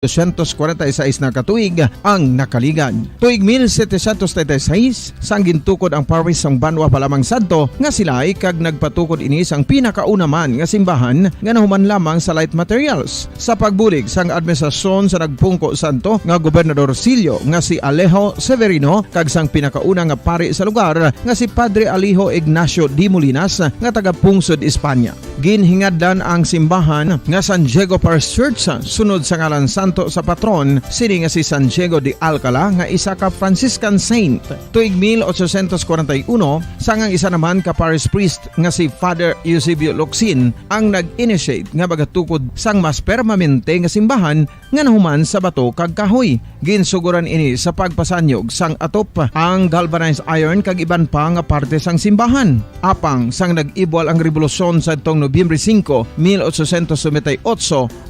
246 na katuig ang nakaligan. Tuig 1736 sang gintukod ang paris sang Banwa Palamang Santo nga sila ay kag nagpatukod ini sang pinakauna man nga simbahan nga nahuman lamang sa light materials. Sa pagbulig sang administrasyon sa nagpungko santo nga Gobernador Silio nga si Alejo Severino kag sang pinakauna nga pari sa lugar nga si Padre Alejo Ignacio de Molinas nga taga Pungsod, Espanya. Ginhingadlan ang simbahan nga San Diego Parish Church sunod sa ngalan santo sa patron sini nga si San Diego de Alcala nga isa ka Franciscan saint. Tuig 1841 sangang isa naman ka parish priest nga si Father Eusebio Locsin ang nag-initiate nga bagatukod sang mas permanente nga simbahan nga nahuman sa bato kag kahoy. Ginsuguran ini sa pagpasanyog sang atop ang galvanized iron kag iban pa nga parte sang simbahan. Apang sang nag-ibwal ang revolusyon sa tong Nobyembre 5, 1898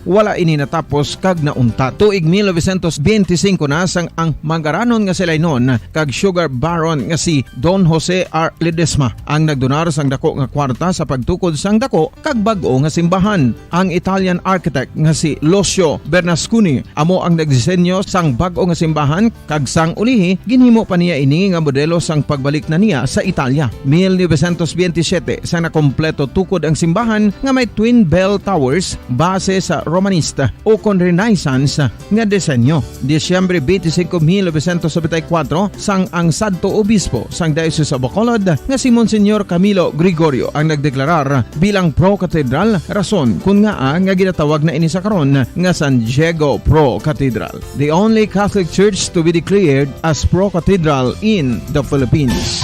wala ini natapos kag nauntat. Tuig 1925 na sang ang mangaranon nga sila noon kag sugar baron nga si Don Jose R. Ledesma ang nagdonar sang dako nga kwarta sa pagtukod sang dako kag bag-o nga simbahan. Ang Italian architect nga si Lucio Bernasconi amo ang nagdisenyo sang bag-o nga simbahan kag sang ulihi ginhimo pa niya ini nga modelo sang pagbalik na niya sa Italia. 1927 sang nakompleto tukod ang simbahan nga may twin bell towers base sa Romanista o kon Renaissance nga disenyo. Disyembre 25, 1974 sang ang Santo Obispo sang Diocese of Bacolod nga si Monsignor Camilo Gregorio ang nagdeklarar bilang pro-cathedral, rason kung nga ginatawag na ini sa karon nga San Diego Pro-Cathedral, the only Catholic Church to be declared as pro-cathedral in the Philippines.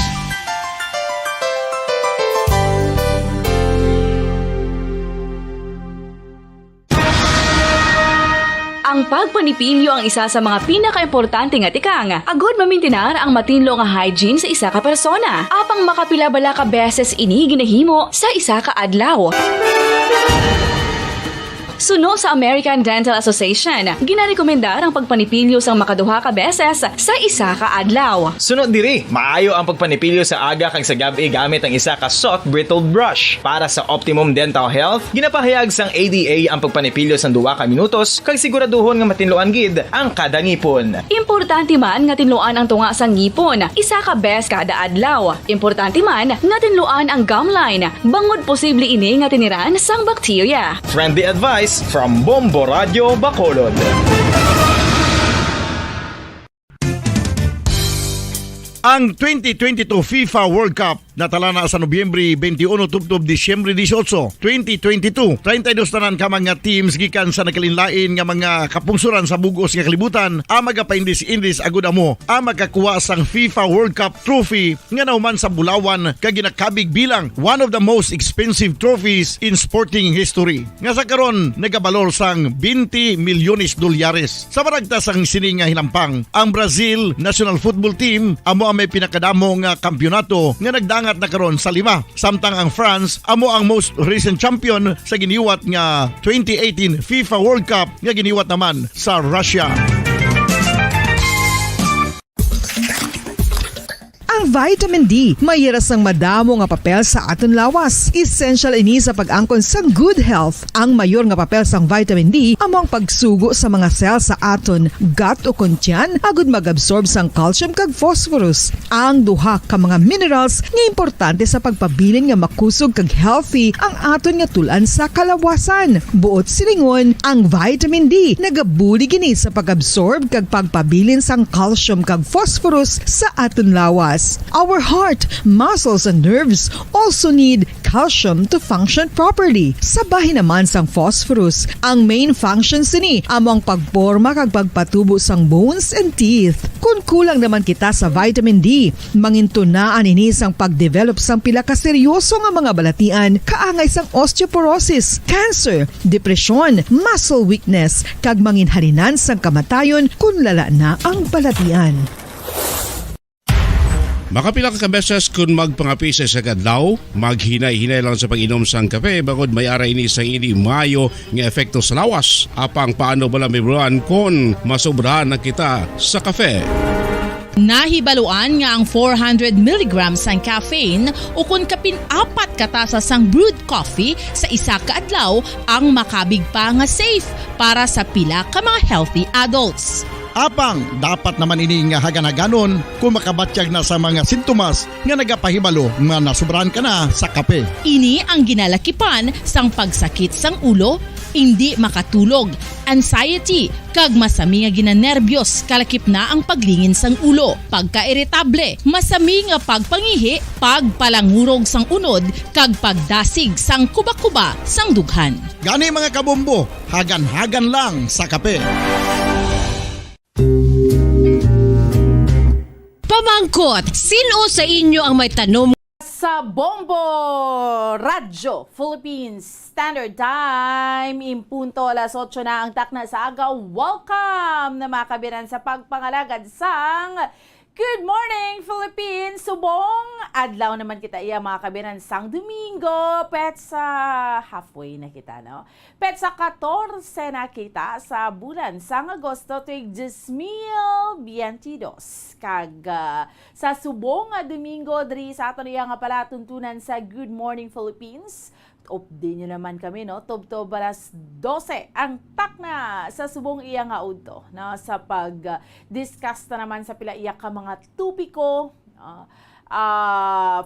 Ang pagpanipilyo ang isa sa mga pinaka-importante nga tikang. Agod mamintinar ang matinlo nga hygiene sa isa ka persona. Apang makapilabala ka beses ini ginahimo sa isa ka adlaw. Suno sa American Dental Association, ginarekomendar ang pagpanipilyo sang makaduha ka beses sa isa ka adlaw. Sunod diri, maayo ang pagpanipilyo sa aga kag sa gabi gamit ang isa ka soft brittled brush. Para sa optimum dental health, ginapahayag sang ADA ang pagpanipilyo sang 2 ka minutos kag siguraduhon nga matinloan gid ang kada ngipon. Importante man nga tinluan ang tunga sang ngipon, isa ka bes kada adlaw. Importante man nga tinluan ang gum line, bangod posible ini nga tiniran sang bakterya. Friendly advice from Bombo Radio Bacolod. Ang 2022 FIFA World Cup natala na sa Nobyembre 21 tubtob Disyembre 18, 2022. 32 tanan ka mga teams gikan sa nakalinlain nga mga kapungsuran sa bugos nga kalibutan ang magapaindis-indis agud amo ang magkakuha sang FIFA World Cup trophy nga nahuman sa Bulawan kag ginakabig bilang one of the most expensive trophies in sporting history. Nga sa karon nagabalor sang 20 milyones dolyares. Sa baragtas sang sini nga hinampang, ang Brazil National Football Team amo may pinakadamo nga kampyonato nga nagdangat na karon sa 5. Samtang ang France amo ang most recent champion sa giniwat nga 2018 FIFA World Cup nga giniwat naman sa Russia. Ang vitamin D mayira sang madamo nga papel sa aton lawas. Essential ini sa pag-angkon sang good health. Ang mayor nga papel sang vitamin D amo ang pagsugo sa mga cell sa aton gut o kuntyan agud mag-absorb sang calcium kag phosphorus. Ang duha ka mga minerals nga importante sa pagpabilin nga makusog kag healthy ang aton nga tulan sa kalawasan. Buot silingon, ang vitamin D nagabuli gini sa pag-absorb kag pagpabilin sang calcium kag phosphorus sa aton lawas. Our heart, muscles, and nerves also need calcium to function properly. Sabahin naman sang phosphorus. Ang main functions ni among pagporma kag pagpatubo sang bones and teeth. Kung kulang naman kita sa vitamin D, mangintunaan ini sang pagdevelop sang pila ka seryoso nga mga balatian, kaangay sang osteoporosis, cancer, depresyon, muscle weakness, kag manginhalinan sang kamatayon kung lala na ang balatian. Makapila ka beses kung magpangapi sa kadlaw, maghinay-hinay lang sa pag-inom sang kape bagod may ara ini sang hindi mayo nga epekto sa lawas. Apang paano bala may buwan kung masobrahan na kita sa kape? Nahibaluan nga ang 400 mg sang caffeine o kung kapin-apat katasa sang brewed coffee sa isa ka adlaw ang makabig pa nga safe para sa pila ka mga healthy adults. Apang, dapat naman ini nga haganaganon kung makabatyag na sa mga sintomas nga nagapahibalo nga nasubrahan ka na sa kape. Ini ang ginalakipan sang pagsakit sang ulo, hindi makatulog, anxiety, kag masami nga ginanerbiyos kalakip na ang paglingin sang ulo, pagka-iritable, masami nga pagpangihi, pagpalangurog sang unod, kag pagdasig sang kuba-kuba sang dughan. Gani mga kabombo, hagan-hagan lang sa kape. Pamangkot, sino sa inyo ang may tanong? Sa Bombo Radyo Philippines Standard Time, impunto alas 8 na ang takna sa aga. Welcome na mga kabiran sa pagpangalagad sang Good Morning Philippines! Subong adlaw naman kita iya mga kabiran sang Domingo. Petsa halfway na kita, no? Petsa 14 na kita sa bulan sang Agosto tuig 2022. Kag sa subong Domingo diri sa aton iya nga pala tuntunan sa Good Morning Philippines. Update nyo naman kami, no? Tubtob alas 12 ang takna sa subong iya nga udto, no? Sa pag-discuss na naman sa pila iya ka mga tupiko,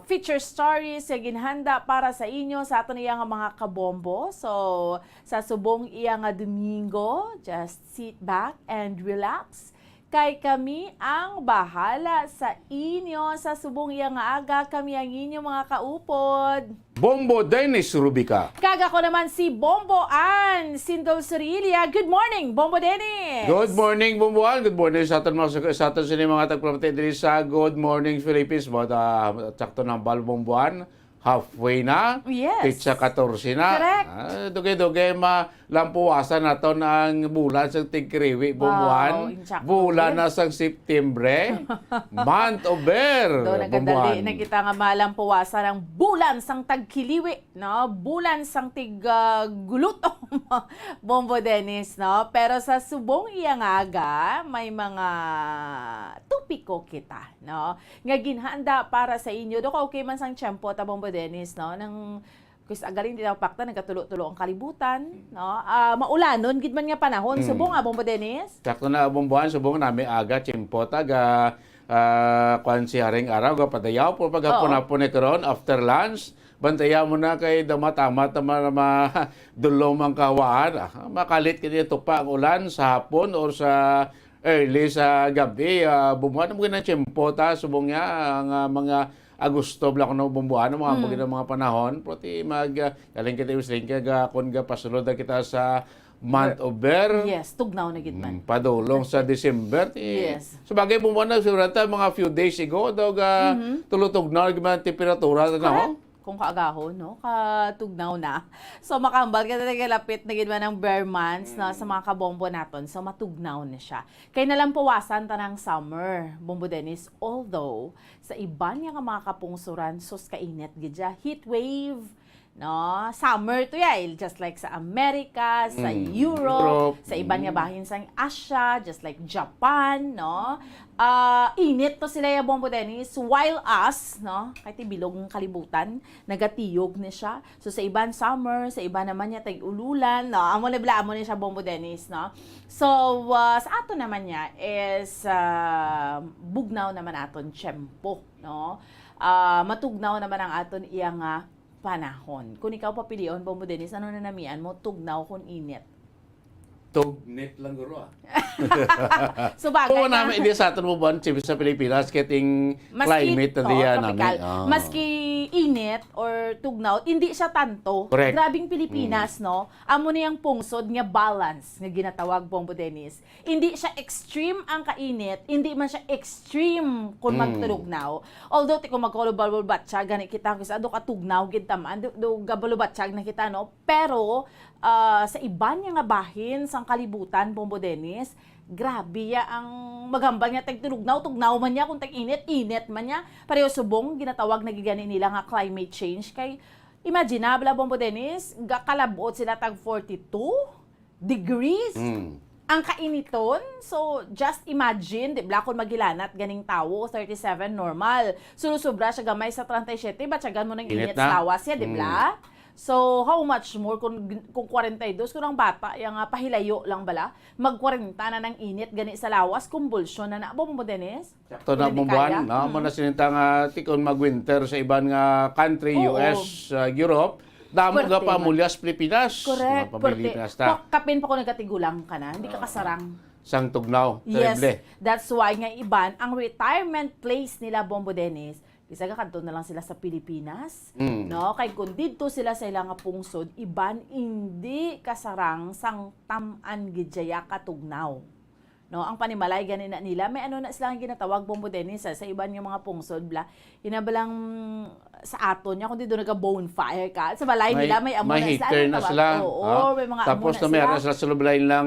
feature stories sa ginhanda para sa inyo sa aton iya nga mga kabombo. So, sa subong iya nga Domingo, just sit back and relax. Kay kami ang bahala sa inyo sa subong iya nga aga. Kami ang inyo mga kaupod. Bombo Dennis Rubica. Kaga ko naman si Bombo Ann Sindol Surilia. Good morning, Bombo Dennis. Good morning, Bomboan. Good morning sa atin sa mga tagpapatid diri sa Good Morning Philippines. Sakto ng Bomboan. Halfway na. Yes. Pitsa 14 na. Correct. Dugi-dugi malampuwasan naton ang bulan sa Tigriwi, Bomboan. Wow, bulan na sa Septembre. Month of Bear, Do nagadali na kita nga malampuwasan ang bulan sang tagkiliwi, no? Bulan sang guluto, Bombo Dennis, no? Pero sa subong iya nga aga, may mga tupiko kita, no? Nga ginhanda para sa inyo. Do ka okay man sang tiyempo ta Bombo Dennis, no? Nang kus agaling di pakta nagkatulo-tulo ang kalibutan, no? Maulanon gid man nga panahon subong Bombo Dennis. Sakto na Bomboan, subong nami aga tiyempo taga kwan si haring araw ga padayaw po pagapon-apon ni karon after lunch. Bantaya mo na kay damat-amat na dulong ang kawaan. Makalit kini tupa ang ulan sa hapon or sa early sa gabi. Bumuhan mo ng tiyempo ta subong niya ang mga Agosto bla kuno bumbuan mga panahon proti galing kita usling kaga kun ga pasulod kita sa month of Bear. Yes, tugnaw na gid man. Padulong sa December. Yes. Sabagay bumbuan na surata mga few days ago daw ga tulutugnaw gid man temperatura na Kung kaagahon, no? Katugnaw na. So, makambal ka talaga lapit na ginawa ng bare months na sa mga kabombo naton. So, matugnaw na siya. Kaya nalang pawasan ta ng summer, Bombo Dennis. Although, sa iba niya nga mga kapungsuran, sus kainit gidya. Heat wave, no? Summer to ya, just like sa America, sa Europe, sa iba niya bahin sa Asia, just like Japan, no? Init to sila yung Bombo Dennis, while us, no, kahit bilog ng kalibutan, nagatiyog na siya. So sa iban summer, sa iba naman niya tag-ululan, no, amo na siya Bombo Dennis, no. So sa ato naman niya is bugnaw naman aton tiyempo, no. Matugnaw naman ang aton iya nga panahon. Kung ikaw papilion, Bombo Dennis, ano na namian mo, tugnaw kung init? Tugnit lang guro So bagay kung namin hindi sa atin mo buwan sa Pilipinas kating climate na diyan namin. Maski init or tugnaw, hindi siya tanto. Correct. Grabing Pilipinas, no? Amo na yung pungsod nga balance nga ginatawag Bombo Dennis. Hindi siya extreme ang kainit, hindi man siya extreme kung magtulugnaw. Although kung magkolo-balbal-batsyag gani kita kasi ado katugnaw gid taman do gabalo-batsyag na kita, no? Pero sa iba niya nga bahin sang kalibutan Bombo Dennis, grabe ya ang maghambal niya tugnaw man niya kung init man niya. Pareho subong ginatawag na gigani nila nga climate change kay imaginable Bombo Dennis, kalabot sila tag 42 degrees. ang kainiton. So, just imagine, di ba, kung magilanat ganing tawo, 37 normal. Sulusubra siya gamay sa 37, batsagan mo ng Init init na. sa lawas yan, di ba? So, how much more kung 42, kung ang bata, yung pahilayo lang bala, mag-40 na ng init, gani sa lawas, kumbulsyon na na. Abo mo, Dennis? Sakto na Hindi bumbuan, kaya? no? Muna sinintang tikon mag-winter sa ibang nga country, Oo. US, Europe. Damo Puwerte ga pa man. mulyas Pilipinas. Correct. No, Pilipinas ta. Kapin pa ko nagkatigulang ka na, hindi ka kasarang. Sang tugnaw. Yes, Terrible. that's why nga iban, ang retirement place nila, Bombo Dennis, isa ka kanto na lang sila sa Pilipinas. No? Kay kung dito sila sa ilang nga pungsod, iban hindi kasarang sang taman gidjaya katugnaw. No, ang panimalay ganin na nila, may ano na sila ang ginatawag, Bombo Dennis, sa iban nga mga pungsod bla. Inabalang sa aton niya kung dito nagka-bonfire ka. Sa balay nila may amo may na sila. heater ano na tawag? sila. Oo, ha? may mga Tapos amo na meron sila sa lublain lang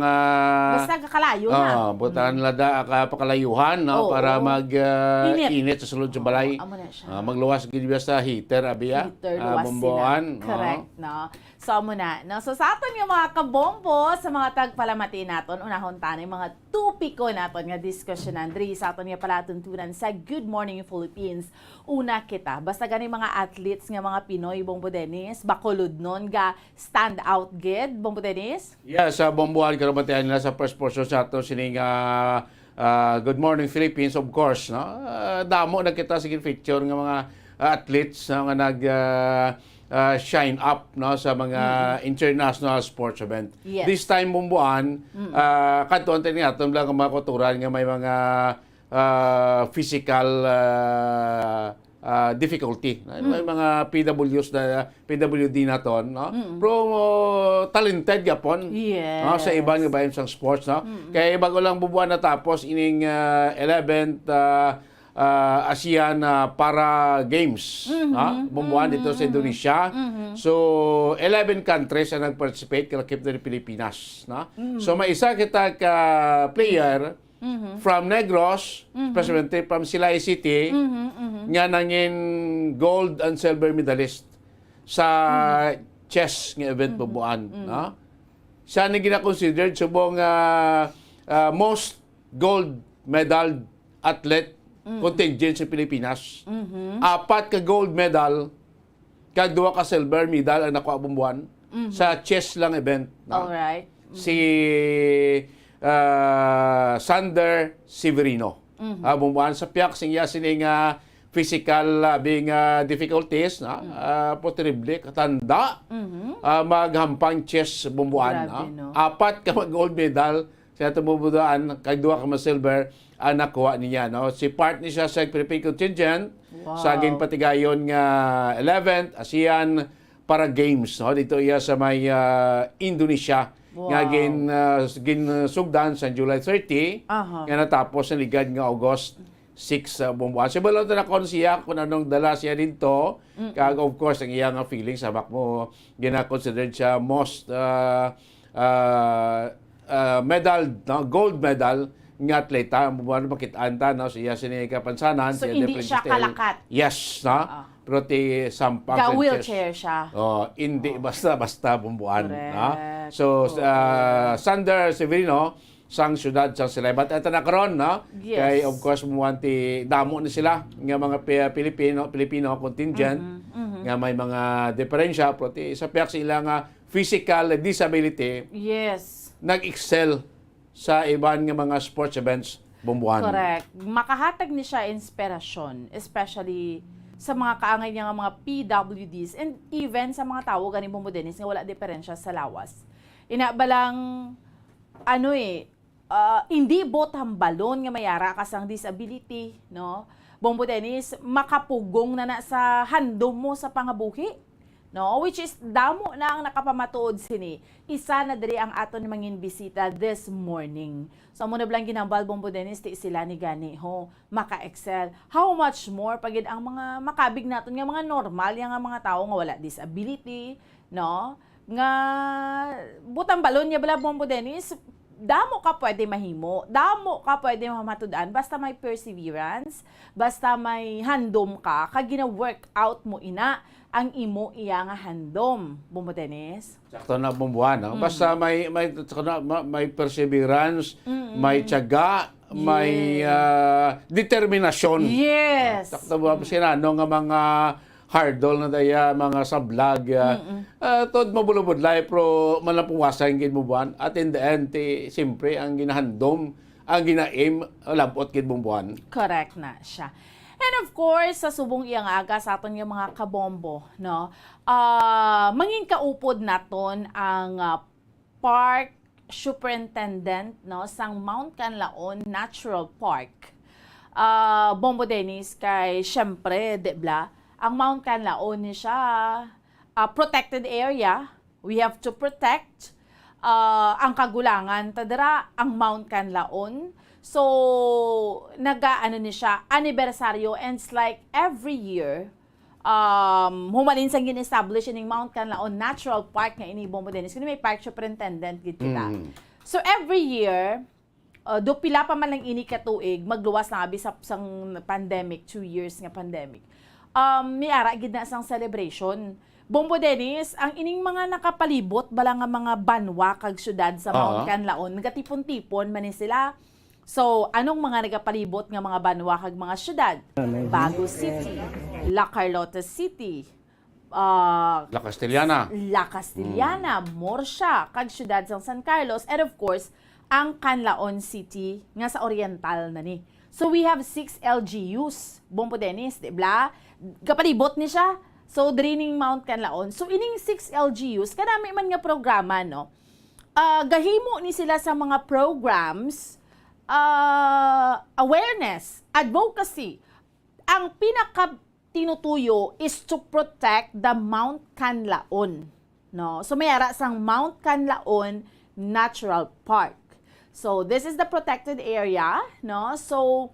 Basta kakalayo na. butahan nila da pakalayuhan no Oo. para mag Init. init sa sulod sa balay. Amo na siya. Magluwas gid biya sa heater abiya. Heater, luwas Bumbuan. sila. Correct, no? So, amo na. No? So, sa aton yung mga kabombo, sa mga tagpalamati naton, unahon tanay, mga tupiko naton nga diskusyonan, diri sa aton nga palatuntunan sa Good Morning Philippines. Una kita, basta gani mga athletes nga mga Pinoy, Bombo Dennis, bakulod nun, ga stand out gid, Bombo Dennis? Yeah, sa bombuhan karabatian nila sa first portion sa ato sining Good Morning Philippines, of course, no? Damo na kita sige feature nga mga athletes nga nag shine up no sa mga international sports event. Yes. This time bumbuan kadto ni aton lang ang mga kuturan nga may mga physical difficulty. May mga PWD na ton, no? Pero talented yapon. Yes. No? Sa ibang iba sang sports, no? Kaya bago lang bubuan na tapos ining 11th ASEAN Para Games, bumuan dito sa Indonesia. So 11 countries ang nag-participate kalakip na Pilipinas, no? So may isa kita ka player from Negros, especially from Silay City, nga nangin gold and silver medalist sa chess nga event bubuan, no? Siya na gina-considered subong most gold medal athlete contingent sa Pilipinas. 4 ka gold medal, kag 2 ka silver medal ang nakuha bumbuan sa chess lang event, no? Alright. Si Sander Severino. Bumbuan sa piyak sing sining physical being difficulties na terrible katanda maghampang chess bumbuan. Grabe, no? 4 ka gold medal sa itong bumbuan, kag 2 ka silver ang nakuha niya, no? Si part ni siya sa Philippine contingent sa aging patigayon nga 11th ASEAN Para Games, no? Dito iya sa may Indonesia. Nga ginsugdan sa July 30, nga natapos sa ligad nga August 6 bumbuan. Siya ba lang na siya kung anong dala siya dito. Kag of course, ang iyang feeling sa mo, gina-considered siya most medal, no? Gold medal nga atleta. Bumbuan makitaan ta, no? Siya sinikapansanan. So, hindi siya kalakat? Yes, no? Pero ti sampang sa Wheelchair siya. hindi basta bumbuan. Correct. No? So, Sander Severino, sang syudad sang Silebat. Ito na karon, no? Yes. Kay, of course, bumuanti, damo na sila, nga mga Pilipino contingent, nga may mga diferensya, pero sa piyak sila nga physical disability, Yes. nag-excel sa iban nga mga sports events bumbuan. Correct. Makahatag ni siya inspirasyon, especially sa mga kaangay niya nga mga PWDs and even sa mga tao ganing Bombo Dennis nga wala diferensya sa lawas. Inabalang hindi bot hambalon nga mayara ka sang disability, no? Bombo Dennis, makapugong na sa handom mo sa pangabuhi. No, which is damo na ang nakapamatuod sini. Isa na diri ang aton mangin bisita this morning. So mo na blang ginambal Bombo Dennis ti sila ni gani maka-excel. How much more pagid ang mga makabig naton nga mga normal nga mga tao nga wala disability, no? Nga butang balon niya bala Bombo Dennis damo ka pwede mahimo, damo ka pwede mamatudaan, basta may perseverance, basta may handom ka, kag gina-work out mo ina, ang imo iya nga handom. Bumbo Dennis? Sakto na bumbuhan. No? Basta may perseverance, may tiyaga, may determinasyon. Yes. Sakto ba sinano nga mga hardol na daya, mga sablag. Tod mabulubudlay, pero malapuwasan gid mo buwan. At in the end, siyempre, ang ginahandom, ang gina-aim, labot gid bumbuhan. Correct na siya. And of course, sa subong iyang aga sa aton yung mga kabombo, no? Mangin kaupod naton ang park superintendent, no, sang Mount Canlaon Natural Park. Bombo Dennis, kay syempre, debla, ang Mount Canlaon ni siya protected area. We have to protect ang kagulangan tadara ang Mount Canlaon. So, nag-ano ni siya, anibersaryo, and it's like every year, humalin sang gin-establish in Mount Canlaon Natural Park nga ini Bombo Dennis. Kaya may park superintendent gid kita. So, every year, do pila pa man lang ini katuig, magluwas na abi sa sang pandemic, 2 years nga pandemic. May ara gid na sang celebration. Bombo Dennis, ang ining mga nakapalibot bala nga mga banwa kag syudad sa Mount Canlaon, nagatipon-tipon man ni sila. So, anong mga nagapalibot nga mga banwa kag mga syudad? Bago City, La Carlota City, La Castellana, Morsia, kag syudad sa San Carlos, and of course, ang Canlaon City nga sa oriental na ni. So, we have 6 LGUs, Bombo Dennis, di ba? Kapalibot ni siya. So, draining Mount Canlaon. So, ining 6 LGUs, kanami man nga programa, no? Gahimo ni sila sa mga programs, awareness, advocacy. Ang pinaka-tinutuyo is to protect the Mount Canlaon. No? So, may ara sang Mount Canlaon Natural Park. So, this is the protected area. No? So,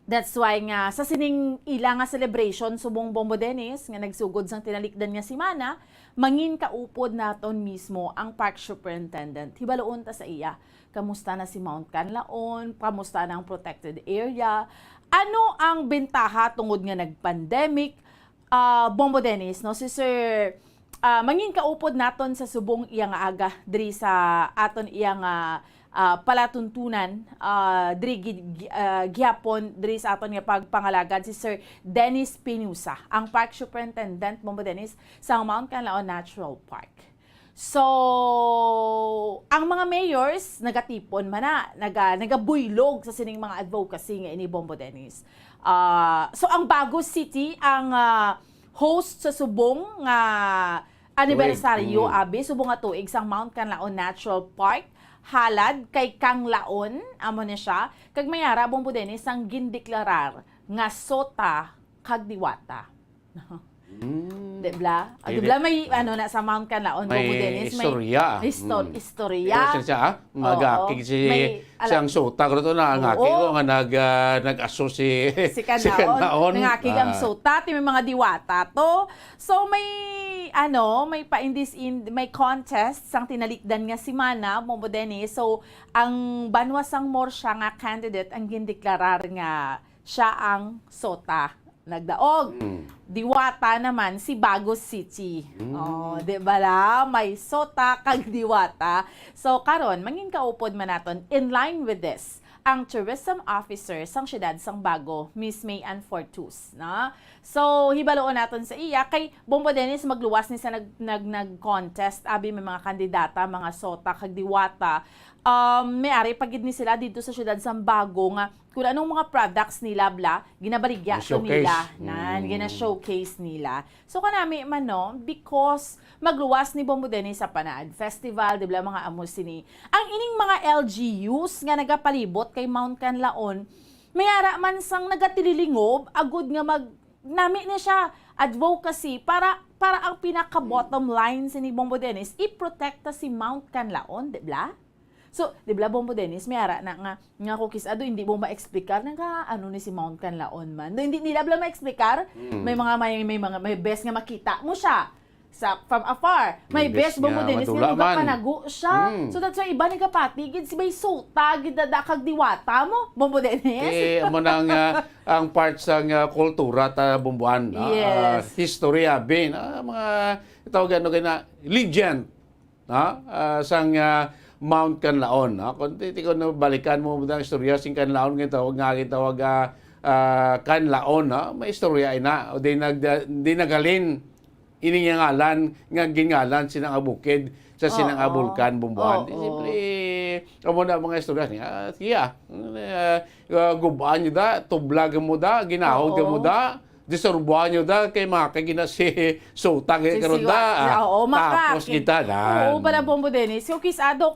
that's why nga, sa sining ila nga celebration, subong Bombo Dennis, nga nagsugod sang tinalikdan nga si Mana, mangin kaupod naton mismo ang park superintendent. Hibaloon ta sa iya. Kamusta na si Mount Canlaon? Kamusta na ang protected area? Ano ang bentaha tungod nga nag-pandemic? Bombo Dennis, no? Si Sir, mangin kaupod naton sa subong iyang aga diri sa aton iyang palatuntunan diri gihapon diri sa aton nga pagpangalagad si Sir Dennis Pinusa, ang Park Superintendent Bombo Dennis sa Mount Canlaon Natural Park. So, ang mga mayors nagatipon man na, nagabuylog sa sining mga advocacy nga ini Bombo Dennis. So, ang Bago City ang host sa subong nga anibersaryo abi subong nga tuig sang Mount Canlaon Natural Park. Halad kay Kanglaon, amo ni siya, kag mayara Bombo Dennis ang gindeklarar nga sota kag diwata. Debla? Debla may ano na sa Mount Canlaon, Bombo Dennis, may istorya. Istorya. Magakig siyang sota ko to na ngakig ko nga nag-aso si Canlaon. Ngakig ang sota, ti may mga diwata to. So may may contest sang tinalikdan nga si Mana Bombo Dennis. So ang banwa sang Morsia nga candidate ang gindeklarar nga siya ang sota nagdaog. Diwata naman si Bago City. Di ba la? May sota kag diwata. So karon mangin kaupod man naton in line with this ang tourism officer sang syudad sang Bago, Miss May Ann Fortus, na. So hibaloon naton sa iya kay Bombo Dennis magluwas ni sa nag-contest abi may mga kandidata, mga sota kag diwata. May ari pagid ni sila dito sa syudad sang Bago nga kung anong mga products nila bla ginabaligya to nila gina-showcase nila. So kanami man no, because magluwas ni Bombo Dennis sa Panad Festival, di ba mga amos sini. Ang ining mga LGUs nga nagapalibot kay Mount Canlaon, mayara man sang nagatililingob, agud nga nami ni siya advocacy para ang pinaka bottom line ni Bombo Dennis i-protekta si Mount Canlaon, di ba? So, di ba Bombo Dennis, may ara na nga kukis ado, hindi mo ma-explicar na ano ni si Mount Canlaon man. Do, hindi nila ma-explicar, may best nga makita mo siya. from afar. May Imbes best Bombo nga Dennis madula nga man. panago siya. So that's why iba nagapatigid si may suta gidadakag diwata mo Bombo Dennis. Mo nang ang part sa kultura ta bumbuan. Yes. History bin mga tawagan no na legend sang Mount Canlaon. Kung ko na balikan mo ang istorya sing Canlaon tawag Canlaon. May istorya ina. O di nagalin ini nga ngalan nga gingalan sinang bukid sa sinang bulkan bumbuan. Siyempre amo na mga istorya niya. Gubaan niyo da, tublag mo da, ginahog mo da, disorbuan niyo da kay makagina si sutang karon da. Tapos kita na. Oo, pala Bombo Dennis. Yung kisado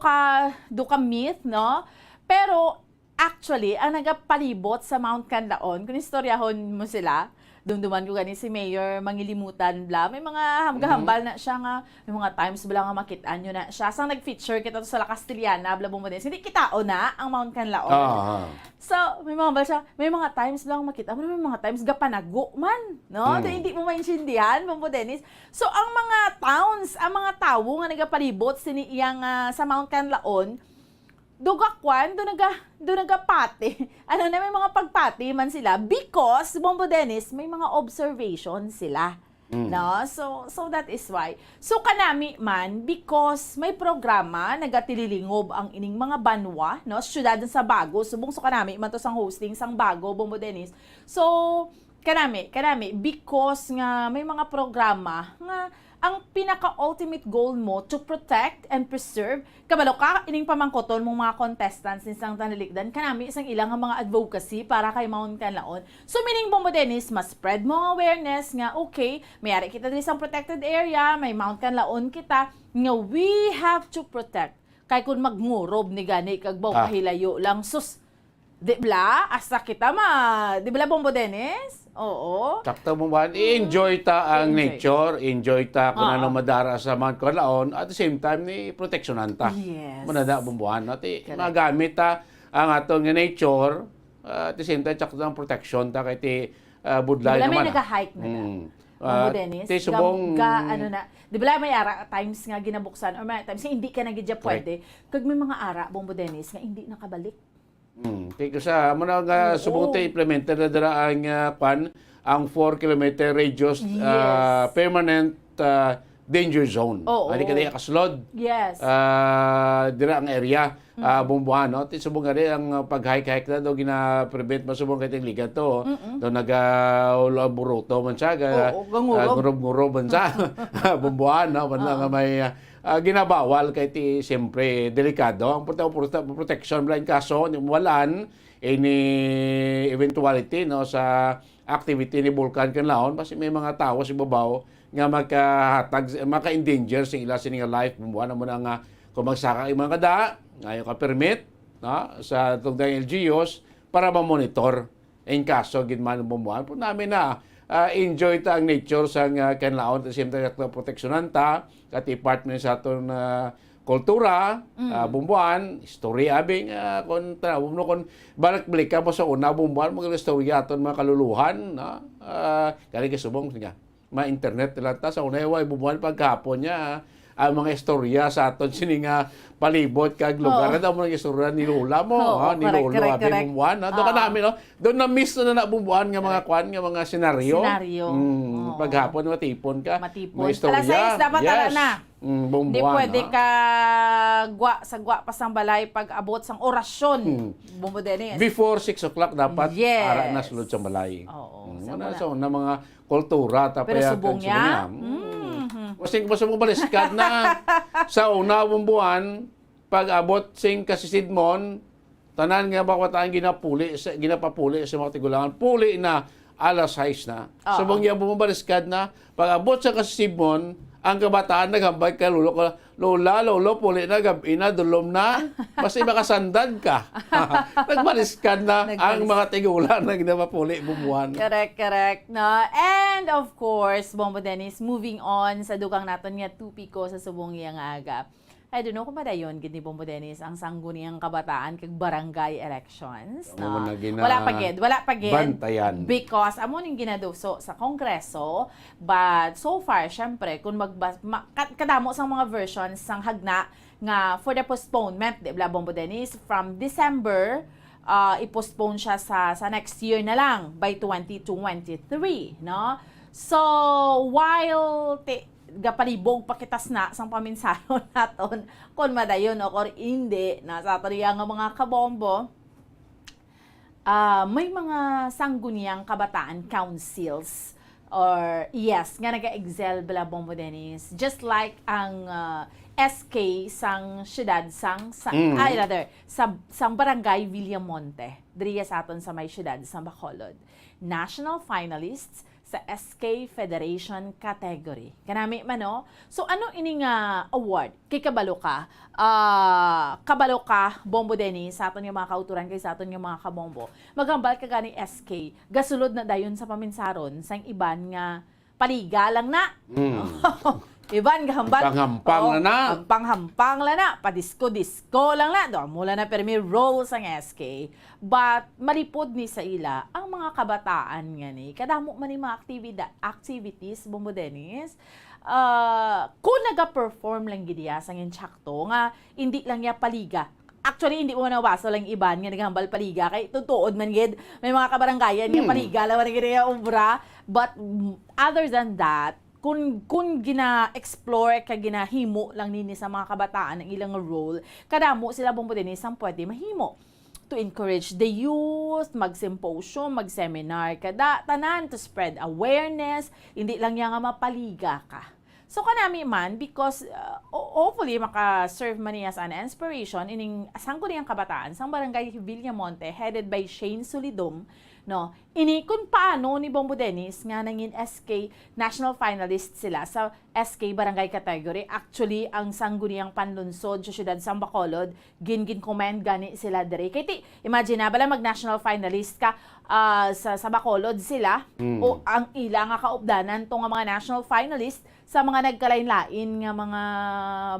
do ka myth, no? Pero actually, ang nagapalibot sa Mount Canlaon, kung istoryahon mo sila, dumduman ko gani si Mayor Mangilimutan bla, may mga hambal na siya nga, may mga times bla nga makitaan nyo na siya. Sang nag-feature kita to sa La Castellana, bla Bombo Dennis, hindi kitao na ang Mount Canlaon. So, may mga hambal siya, may mga times lang makita mo, may mga times gapanago man, no? Hindi mo maintindihan, Bombo Dennis. So, ang mga towns, ang mga tawo nga nagapalibot siniyang sa Mount Canlaon, dugakwan, do nagapati. Ano na, may mga pagpati man sila because, Bombo Dennis, may mga observation sila. No? So that is why. So kanami man, because may programa, nagatililingog ang ining mga banwa, no? Syudad sa Bago, subong so kanami, man to sang hosting, sang Bago, Bombo Dennis. So, kanami, because nga may mga programa nga ang pinaka-ultimate goal mo to protect and preserve, kabalo ka, ining pamangkoton mong mga contestants ni sang Tanalikdan, kanami isang ilang mga advocacy para kay Mount Canlaon. So, meaning Bombo Dennis, mas spread mo ang awareness nga, okay, mayari kita din isang protected area, may Mount Canlaon kita, nga we have to protect. Kay kung magmurob ni gani, kagbaw kahilayo lang, sus, di bla, asa kita di bla Bombo Dennis? Oo. Sakto mo ba? I-enjoy ta ang nature, enjoy ta kung ano madara sa Mount Canlaon, at the same time ni proteksyonan ta. Yes. Manada bumbuhan natin. Magamit ta ang atong nature, at the same time sakto ang protection ta kay ti budlay naman. Di ba may nag-hike na Bombo Dennis? Ti subong ano na, di ba may ara times nga ginabuksan or may times hindi ka nagidya pwede. Kag may mga ara Bombo Dennis nga hindi nakabalik. Tiko sa mo na nga subong ti implemented na dara ang 4 kilometer radius permanent danger zone. Hindi ka diya kaslod. Yes. Dira ang area bumbuhan, no? Ti subong nga ang pag-hike na do gina-prevent masubong kay ting ligat to. Do buruto man siya ngurob man siya. Bumbuhan, no? Man nga may ginabawal kay ti siyempre delikado ang protection blind kaso ni walan any eventuality no sa activity ni Vulcan Canlaon kasi may mga tao sa ibabaw nga maka-endanger sa ila sining life bumbuhan mo na nga kung magsaka yung mga kada ngayon ka permit no sa tugdang LGUs para ma-monitor in kaso gidman bumbuhan po namin na enjoy ta ang nature sa Canlaon at siyempre proteksyonan ta at department sa aton kultura, bumbuan, istorya abing kung balik ka mo sa una bumbuan mga istorya aton mga kaluluhan kaya subong nga ma-internet lang ta sa unay bumbuan pagkapon niya ang mga istorya sa aton sininga palibot kag lugar daw mo ng istorya ni Lola mo ni Lolo abi bumbuan do ka namin no doon na miss na bumbuan nga mga kwan nga mga senaryo paghapon matipon ka may istorya dapat na bumbuan hindi pwede ka sa gwa pasang balay pag abot sang orasyon Bombo Dennis before 6 o'clock dapat ara na sulod sa balay so na mga kultura tapaya subong niya Kasing basta mo baliskad na sa una bumbuan pag-abot sing kasisidmon tanan nga bakwatan ginapapuli sa mga tigulangan puli na alas 6 na. Subong niya bumabaliskad na pag-abot sa kasisidmon ang kabataan naghambay ka lolo puli na gabi na dulom na basta makasandad ka. Nagbaliskan na ang mga tigulan na ginapapuli bumbuan. Correct no. And of course Bombo Dennis moving on sa dugang naton nga tupiko sa subong iyang aga. I don't know kung madayon gid ni Bombo Dennis ang sangguniang kabataan kag barangay elections. Amo na gina- Wala pa gid. bantayan. Because amo ning ginaduso sa Kongreso, but so far syempre kung kadamo sang mga versions sang hagna nga for the postponement, di ba Bombo Dennis, from December i-postpone siya sa next year na lang by 2023, no? So while gapalibog pakitas na sang paminsano naton kung madayon o or hindi na sa atoriya nga mga kabombo, may mga sangguniang kabataan councils or yes nga naga-excel bala Bombo Dennis, just like ang SK sang syudad sang barangay Villamonte diriya sa aton sa may syudad sa Bacolod. National finalists sa SK Federation category. Kanami man, no? So, ano ini nga award? Kay kabalo ka, Bombo Dennis, sa aton yung mga kauturan, kay sa aton yung mga kabombo. Magambal ka gani SK, gasulod na dayon sa paminsaron, sang iban nga paliga lang na. Iban gahambal. Hampang-hampang lang na. Padisko-disko lang na. Doon mula na permi roles ang SK. But malipod ni sa ila ang mga kabataan nga ni. Kadamo man ni mga activities, Bombo Dennis. Kung naga-perform lang gidiya sa ngin tsakto nga, hindi lang niya paliga. Actually, hindi mo nawaso lang iban nga naghambal paliga. Kay tutuod man gid may mga kabaranggayan nga paliga lang man gid obra. But other than that, kung gina-explore ka ginahimo lang nini sa mga kabataan ang ilang role, kadamo sila Bombo Dennis ang pwede mahimo to encourage the youth, mag-symposium, mag-seminar, tanan to spread awareness, hindi lang yan nga mapaliga ka. So kanami man, because hopefully maka-serve man niya as an inspiration ining sangguniang kabataan sang barangay Villamonte headed by Shane Solidum, no? Ini kung paano ni Bombo Dennis nga nangin SK national finalist sila sa SK barangay category. Actually, ang sangguniang panlunsod sa syudad sa Bacolod, gin-comment gani sila dire. Kaya imagine na bala mag-national finalist ka sa Bacolod sila o ang ila nga kaupdanan tong mga national finalist sa mga nagkalain-lain nga mga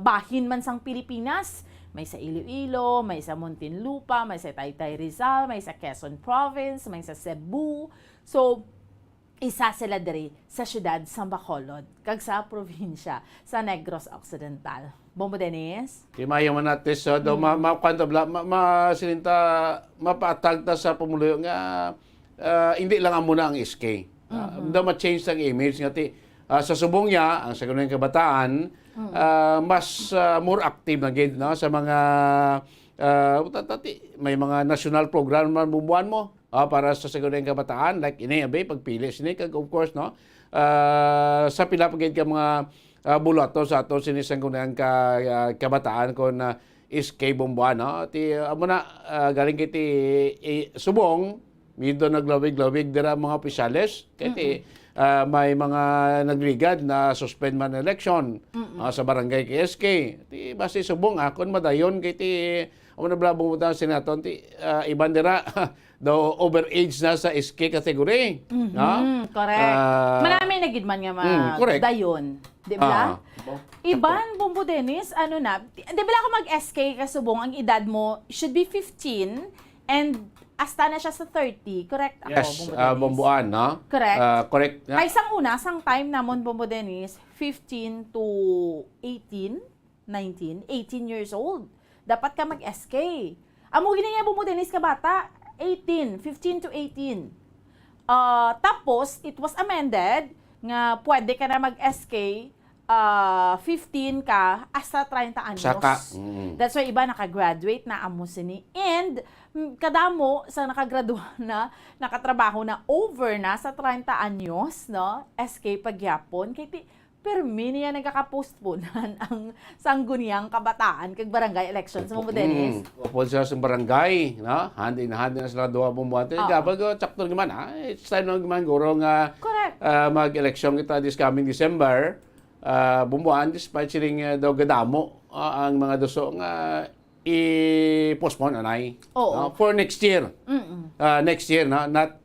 bahin man sang Pilipinas. May sa Iloilo, may sa Muntinlupa, may sa Taytay Rizal, may sa Quezon Province, may sa Cebu. So, isa sila diri sa syudad sa Bacolod, kag sa probinsya sa Negros Occidental. Bombo Dennis? Kimayo man natin so do mapaatag ta sa pumuluyo nga hindi lang amo na ang SK. Ma-change ang image nga sa subong niya ang sagunang kabataan mas more active na gid no sa mga may mga national program man bumuan mo para sa sagunang kabataan like ini abay pagpili sini kag of course no sa pila pagid ka mga bulato sa ato sini sagunang kabataan kon SK Bomboan no amo na galing kiti subong midto naglawig-lawig dira mga opisyales kay may mga nagligad na suspend man election sa barangay kay SK. Ti base subong akon madayon kay ti amo na blabong mo senaton ti iban dira do overage na sa SK category. No? Correct. Marami na gid man nga dayon, di ba? Iban Bombo Dennis, ano na, di ba ako mag-SK kasubong ang edad mo should be 15 and hasta na siya sa 30, correct ako, yes, Bombo Dennis? Bomboan, no? Correct. Correct. Kay sang time namon, Bombo Dennis, 15 to 18, 19, 18 years old. Dapat ka mag-SK. Amo ginaya Bombo Dennis ka bata, 18, 15 to 18. Tapos, it was amended nga pwede ka na mag-SK 15 ka hasta 30 anyos. Saka. That's why iba nakagraduate na amo sini. And kadamo sa nakagraduate na, nakatrabaho na over na sa 30 anyos, no? SK pagyapon kay permi niya nagkakapostponan ang sangguniang kabataan kag barangay elections mo Dennis. Upod sila sa barangay, no? Hand in hand na sila duha bumuante. Gabag sakto naman it's time na naman guro nga mag-election kita this coming December. Bumuan despite siling daw gadamo ang mga duso nga i-postpone anay for next year. Next year, no? Not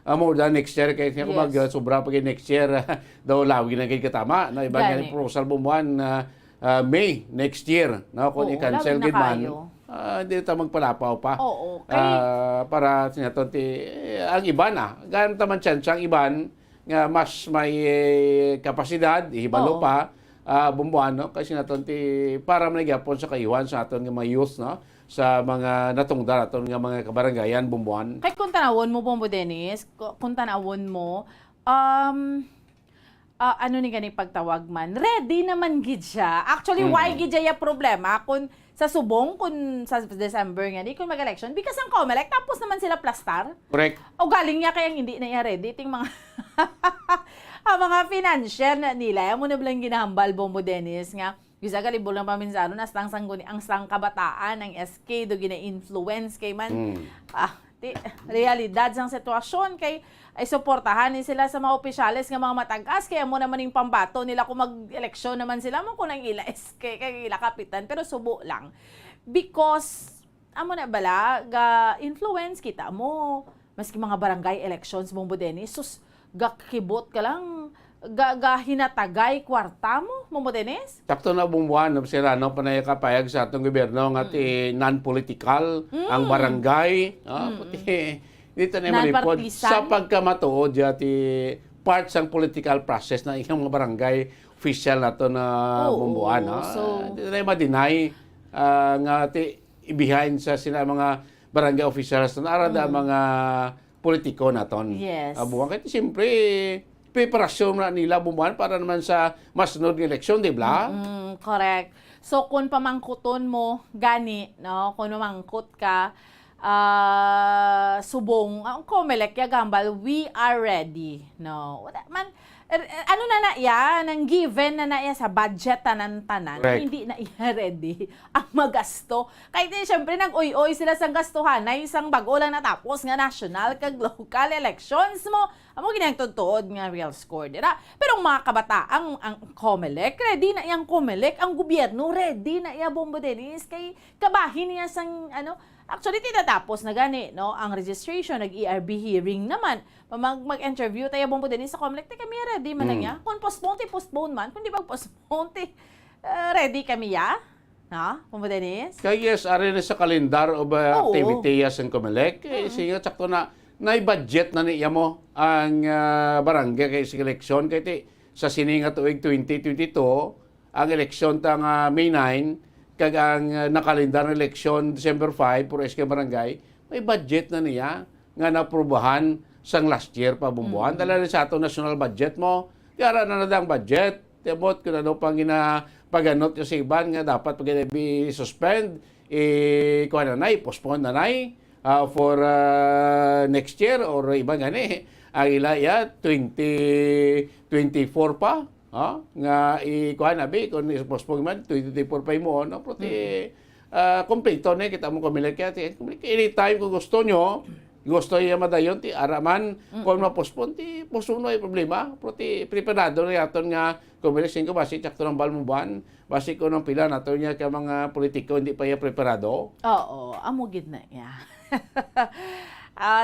more than next year kaya kung mag sobra pa next year daw lawig na kay katama na iba nga proposal bumuan May next year, no, kung Oo, i-cancel labing na gid man. kayo. Hindi ta magpalapaw pa. Oo, Para sinaton ang iban gan taman ang iban nga mas may kapasidad ihibalo Oo. pa bumbuan, no, kasi naton para manigyapon sa kayuhan sa aton nga mga youth, no, sa mga natungdar aton nga mga kabarangayan bumbuan. Kahit kung tanawon mo, Bombo Dennis, kung tanawon mo, ano ni gani pagtawag man, ready naman gid siya. Actually, why gid siya problema kung sa subong, kung sa December nga, di kung mag-election, because ang COMELEC, tapos naman sila plastar. Correct. O galing niya kayang hindi na iya ready, ting mga ang mga financier na nila, yung muna bilang ginahambal, Bombo Dennis, nga, bisa galibol ng paminsano na ang sang kabataan ng SK do gina-influence kay man realidad sang sitwasyon kay ay suportahan ni sila sa mga opisyales nga mga matagas kaya mo naman yung pambato nila kung mag-eleksyon naman sila mo kung ang ila SK kay ila kapitan pero subo lang because amo na bala ga influence kita mo maski mga barangay elections Bombo Dennis sus gakibot ka lang hinatagay kwarta mo, Bombo Dennis? Sakto na bumbuan, sila, no, panay kapayag sa atong gobyerno nga non-political, ang barangay, puti, dito na malipod. Sa pagkamatuod, ti part sang political process na iyang mga barangay official na to na bumbuan. Dito na ma-deny nga behind sa sila mga barangay officials na arada mga politiko naton. Yes. Buwan kahit siyempre, preparasyon na nila bumuan para naman sa mas sunod ng eleksyon, di ba? Correct. So, kung pamangkuton mo, gani, no? Kung mamangkot ka, subong, ang COMELEC, gambal, we are ready, no? Ano na iya, nang given na iya sa budget tanan-tanan, hindi na iya ready ang magasto. Kahit siyempre, nag-uy-uy sila sa gastuhan na isang bago lang natapos nga national kag local elections mo. Amo ginagtutuod nga real score, dira. Pero ang mga kabataang ang COMELEC, ready na iyang COMELEC, ang gobyerno ready na iya Bombo Dennis kay kabahin niya sang actually titatapos na gani, no, ang registration, nag-ERB hearing naman. Mag-interview tayo Bombo Dennis sa COMELEC, kami ready man na niya. Kung postpone man, kung di mag-postpone, ready kami ya. Ha? Bombo Dennis? Kaya yes, ari na sa kalendar o ba activity ang COMELEC, siya sakto na budget na niya mo ang barangay kay sa eleksyon kay sa sininga tuig 2022 ang eleksyon tang May 9 kag ang nakalendar na eleksyon December 5 for SK barangay may budget na niya nga naprubahan sang last year pa bumbuhan dala na sa ato national budget mo kaya na ang budget tibot kun ano pang paganot yung sa iban nga dapat pag suspend kuha na postpone na for next year or iba gani ang ilaya 2024 pa nga ikuha na bi kung i-postpone man 2024 pa mo no prote kompleto na kita mo COMELEC kaya anytime kung gusto nyo gusto niya madayon ti araman kung ma-postpone ti postpone ay problema prote preparado na yaton nga COMELEC singko basi sakto ng balmuban basi ko ng pila nato niya ka mga politiko hindi pa ya preparado. Oo, amo gid na ya.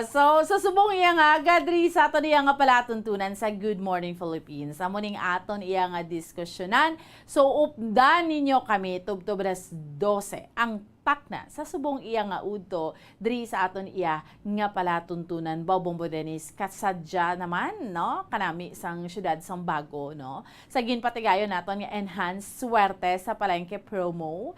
So subong iya nga gadri sa aton iya nga palatuntunan sa Good Morning Philippines. Amo ning aton iya nga diskusyonan. So updan ninyo kami tubtob 12 ang takna sa subong iya nga udto diri sa aton iya nga palatuntunan Bombo Dennis kasadya naman no kanami sang syudad sang Bago no. Sa ginpatigayon naton nga enhanced swerte sa palengke promo.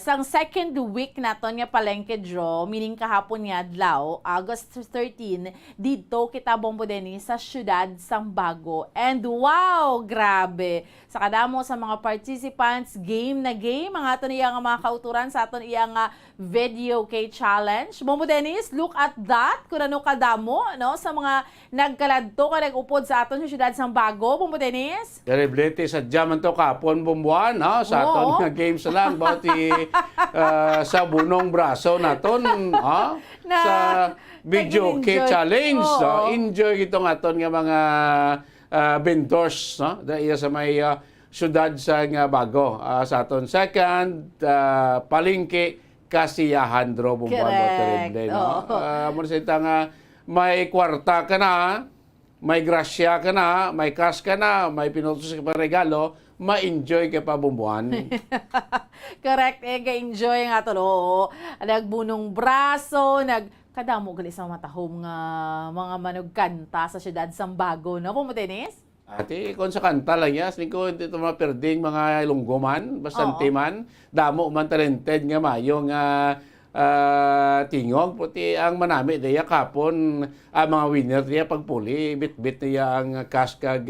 Sang second week naton nga palengke draw meaning kahapon nga adlaw August 13 dito kita Bombo Dennis sa syudad sang Bago and wow grabe sa kadamo sa mga participants game na game ang aton iya nga mga kauturan sa aton iya nga video kay challenge Bombo Dennis look at that kung ano kadamo no sa mga nagkaladto ka nagupod sa aton sa syudad sang Bago Bombo Dennis Celebrity sa jaman to kapon bumbuan sa aton nga games lang bauti sa bunong braso naton sa video kay challenge enjoy itong aton nga mga vendors dahil sa may syudad sa nga Bago sa aton second palengke kasiyahan dro bumbuan mo terrible mo sa nga may kwarta ka na may grasya ka na may cash ka na may pinutos ka pa regalo ma-enjoy ka pa bumbuan. Correct, ga-enjoy nga to, no? Nagbunong braso, kadamo gali sa matahom nga mga manugkanta sa siyudad Sambago, no? Pumutenis? Ati, kung sa kanta lang yan, ko dito mga perding mga ilunggoman, bastante man, damo man talented nga mayo nga tingog, puti ang manami diya kapon, ang mga winner diya pagpuli, bit-bit niya ang cash kag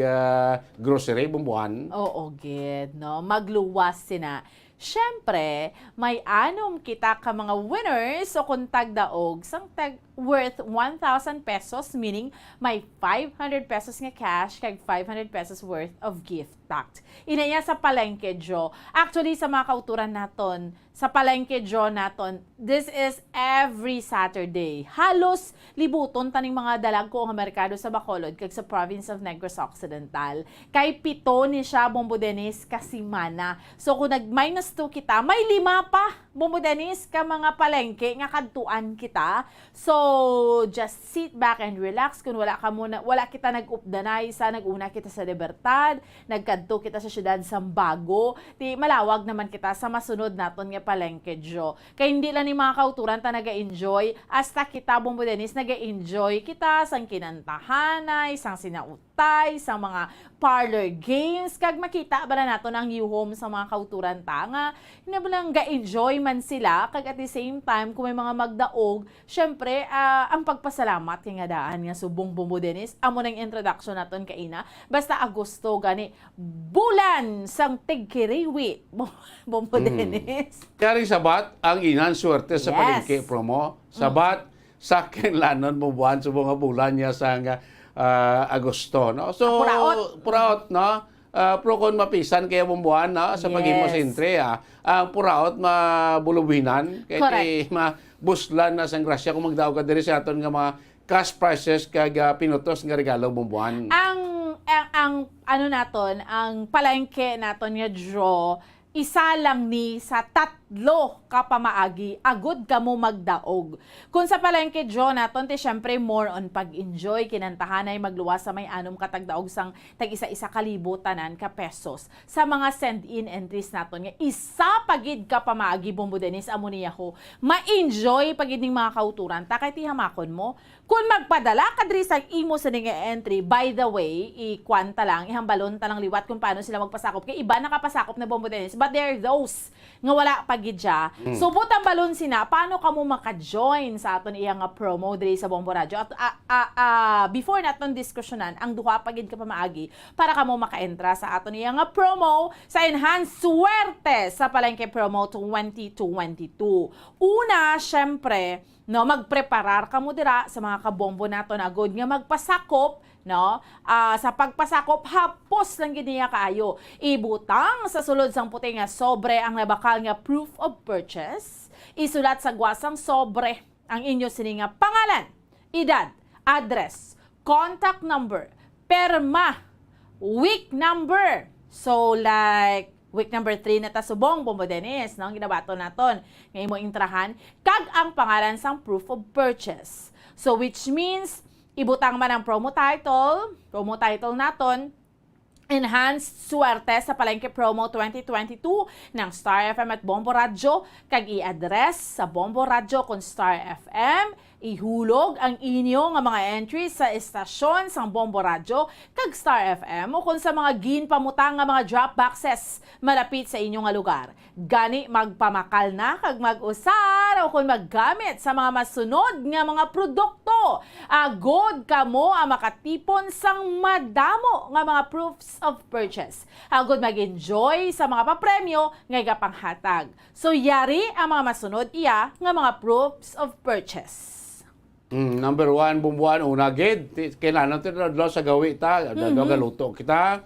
grocery, bumbuan. Oo, gid, no? Magluwas sina. Siyempre, may anom kita ka mga winners o kung tagdaog sang worth 1,000 pesos, meaning may 500 pesos nga cash kag 500 pesos worth of gift packed. Ina niya sa palengke, Jo. Actually, sa mga kauturan naton, sa palengke, Jo, naton, this is every Saturday. Halos libuton taning mga dalag ko ang merkado sa Bacolod kag sa province of Negros Occidental. Kay pito ni siya, Bombo Dennis, kasimana. So kung nag-minus 2 kita, may 5 pa, Bombo Dennis, ka mga palengke nga kadtuan kita. So, just sit back and relax. Kung wala kita nag-updanay sa nag-una kita sa Libertad, nagkadto kita sa siyudad Sambago, di malawag naman kita sa masunod naton nga palengke, Jo. Kaya hindi lang ni mga kauturan ta naga-enjoy, hasta kita, Bombo Dennis, naga-enjoy kita sang kinantahanay, sang sinautay, sang mga parlor games, kag makita ba na nato ang new home sa mga kauturan ta nga, hindi ba lang ga-enjoy man sila, kag at the same time, kung may mga magdaog, syempre, ang pagpasalamat nga daan nga subong Bombo Dennis, amo nang introduction naton kaina, basta Agosto gani, bulan sang tigkiriwi, Bombo Dennis. Kaya sabat, ang inan swerte sa Yes. palengke promo. Sabat, sa kinlanon bumbuan sa mga bulan niya sa Agosto, no? So, puraot, no? Pro kon mapisan kaya bumbuan, no? Sa pagimo sentre, ang puraot mabulubinan kay mabuslan na sang grasya kung magdaog ka diri sa aton nga mga cash prices kag pinutos nga regalo bumbuan. Ang ano naton, ang palengke naton nga draw, isa lang ni sa 3 ka pamaagi, agud ka mo magdaog. Kung sa palengke, Jo, naton, syempre more on pag-enjoy, kinantahanay, magluwas sa may anom katagdaog sang tag-isa-isa kalibutan ka pesos. Sa mga send-in entries naton nga, isa pagid ka pamaagi, Bombo Dennis, amo niya ko, ma-enjoy pagid ning mga kauturan, takay tihamakon mo. Kung magpadala ka diri sa imo sa nga entry, by the way, ikwanta lang, ihambalon ta lang liwat kung paano sila magpasakop. Kay iba nakapasakop na Bombo Dennis, but there are those nga wala pagidya. So butang balon sina, paano ka mo maka-join sa aton iyang promo diri sa Bombo Radio? At before naton diskusyonan, ang duha pagid ka pamaagi para ka mo maka-entra sa aton iyang promo sa Enhanced Suerte sa Palengke Promo 2022. Una, syempre, no, magpreparar ka mo dira sa mga kabombo naton agod nga magpasakop, no? Sa pagpasakop, hapos lang gid niya kaayo. Ibutang sa sulod sang puti nga sobre ang nabakal nga proof of purchase. Isulat sa gwasang sobre ang inyo sini nga pangalan, edad, address, contact number, perma, week number. So like week number 3 na tasubong, Bombo Dennis, no? Ang ginabato naton ngayon mo intrahan, kag ang pangalan sang proof of purchase. So which means ibutang man ang promo title naton, Enhanced Suerte sa Palengke Promo 2022 ng Star FM at Bombo Radio, kag i-address sa Bombo Radio kung Star FM, ihulog ang inyo nga mga entries sa estasyon sang Bombo Radio kag Star FM o kung sa mga ginpamutang nga mga drop boxes malapit sa inyong nga lugar. Gani magpamakal na kag mag-usar o kung maggamit sa mga masunod nga mga produkto. Agod kamo ang makatipon sang madamo nga mga proofs of purchase. Agod mag-enjoy sa mga papremyo nga gapanghatag. So yari ang mga masunod iya nga mga proofs of purchase. Number 1, bumbuan, una gid. Kailangan natin sa gawi ta. Galuto kita.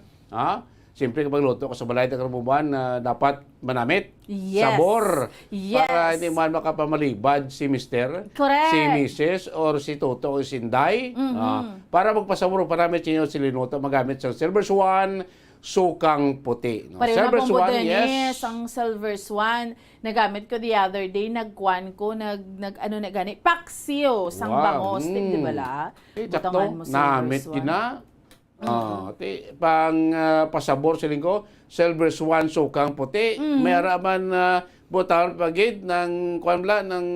Siyempre kapag luto ko sa balay ng bumbuan, dapat manamit. Yes. Sabor. Yes. Para hindi man makapamalibad si Mister, Correct. si Mrs. or si Toto o si Inday. Para magpasabor, parami sinyo si Linuto magamit sa Silver Swan, sukang puti. No? Pareho na Silver Bombo Swan, Dennis, yes. ang Silver Swan, nagamit ko the other day, paksiw, sang bangos, di ba la? Takto, namit gina. Pasabor siling ko, Silver Swan sukang puti. May araman butahon pagid ng ng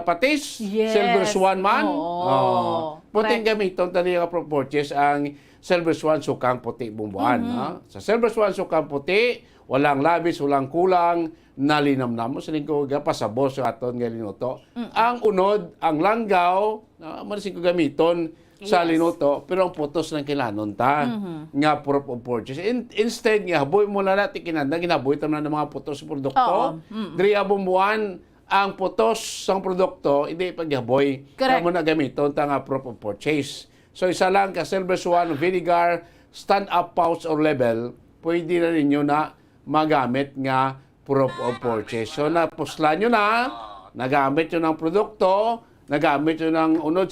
patis, Yes. Silver Swan man. Oo. Puting Correct. gamiton tali nga purchase ang Silver Swan sukang puti bumbuan. Sa Silver Swan sukang puti, walang labis, walang kulang, nalinamnam mo sa lingko pasabor sa aton nga linuto. Ang unod, ang langgaw, manisin ko gamiton sa Yes. linuto, pero ang putos ng kilanon ta nga proof of purchase. Instead nga haboy mo na natin kinanda, ginaboy tam na ng mga putos sa produkto. Diri bumbuan ang putos sa produkto, hindi paghaboy. Correct. Kamo na gamiton ta nga proof of purchase. So isa lang ka Silver Swan vinegar stand-up pouch or label, pwede na ninyo na magamit nga proof of purchase. So napuslan nyo na, nagamit nyo ng produkto, nagamit nyo ng unod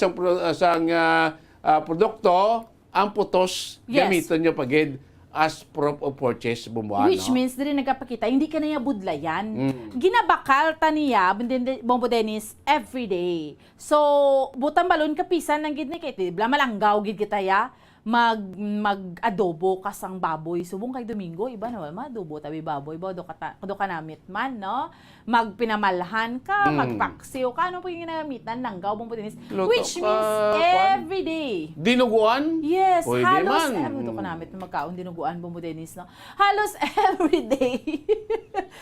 sang produkto, ang putos, Yes. gamitin nyo pagid as proof of purchase bumuan. Which means, dili nagkapakita, hindi ka na niya budlayan. Ginabakal ta niya, Bombo Dennis, everyday. So, butang balon kapisan ng gid ni kay tibla malanggaw gid kita ya. Mag-adobo kasang baboy. Subong kay Domingo, iba na ma-adobo tabi baboy. Do ka namit man, no? Magpinamalhan ka, magpaksiw ka. Ano po yung ginagamitan? Langgaw, Bombo Dennis. Luto Which ka, means, kwan? everyday. Dinuguan? Yes, Pwede halos, man. do ka namit na magkaon dinuguan, Bombo Dennis, no? Halos everyday.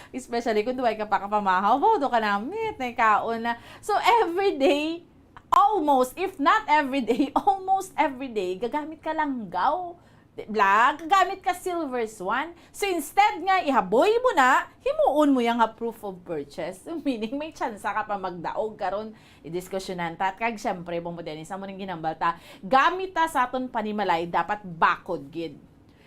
Especially kung duway ka pa kapamahaw, do ka namit, na kaon na. So, everyday, almost, if not everyday, almost everyday, gagamit ka langgaw. Diba? Gagamit ka Silver Swan. So, instead nga, ihaboy mo na, himuon mo yung proof of purchase. Meaning, may chance ka pa magdaog karon i-diskusyonan ta. At kag, syempre, Bombo Dennis, amo nang ginambal ta, gamit ta sa aton panimalay, dapat bakod gid.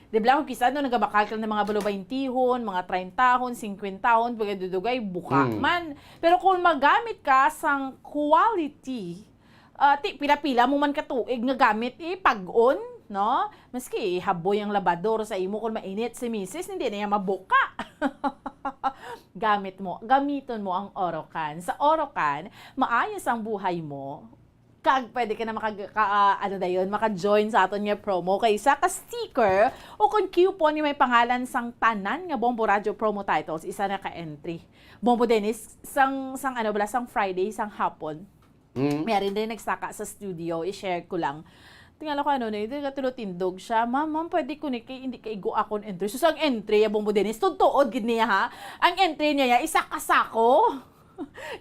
Diba kung kisa nagabakal ka ng mga balubaintihon, mga 30 tahon, 50 tahon, pagkadudugay, buka man. Pero kung magamit ka sang quality, pila-pila mo man katuig nga gamit, pag-on, no? Maski haboy ang labador sa imo kung mainit si misis, hindi na yan mabuka. Gamiton mo ang Orocan. Sa Orocan, maayos ang buhay mo. Pwede ka na maka-join sa aton nga promo kaysa ka sticker o kung coupon yung may pangalan sang tanan nga Bombo Radio promo titles, isa na ka-entry. Bombo Dennis, sang Friday, sang hapon, meron din nagsaka sa studio, i-share ko lang. Tingala ko tindog siya, ma'am, pwede ko hindi ka igo akong entry. So, ang entry, Bombo Dennis, tutuod gid niya ha. Ang entry niya, isa kasako.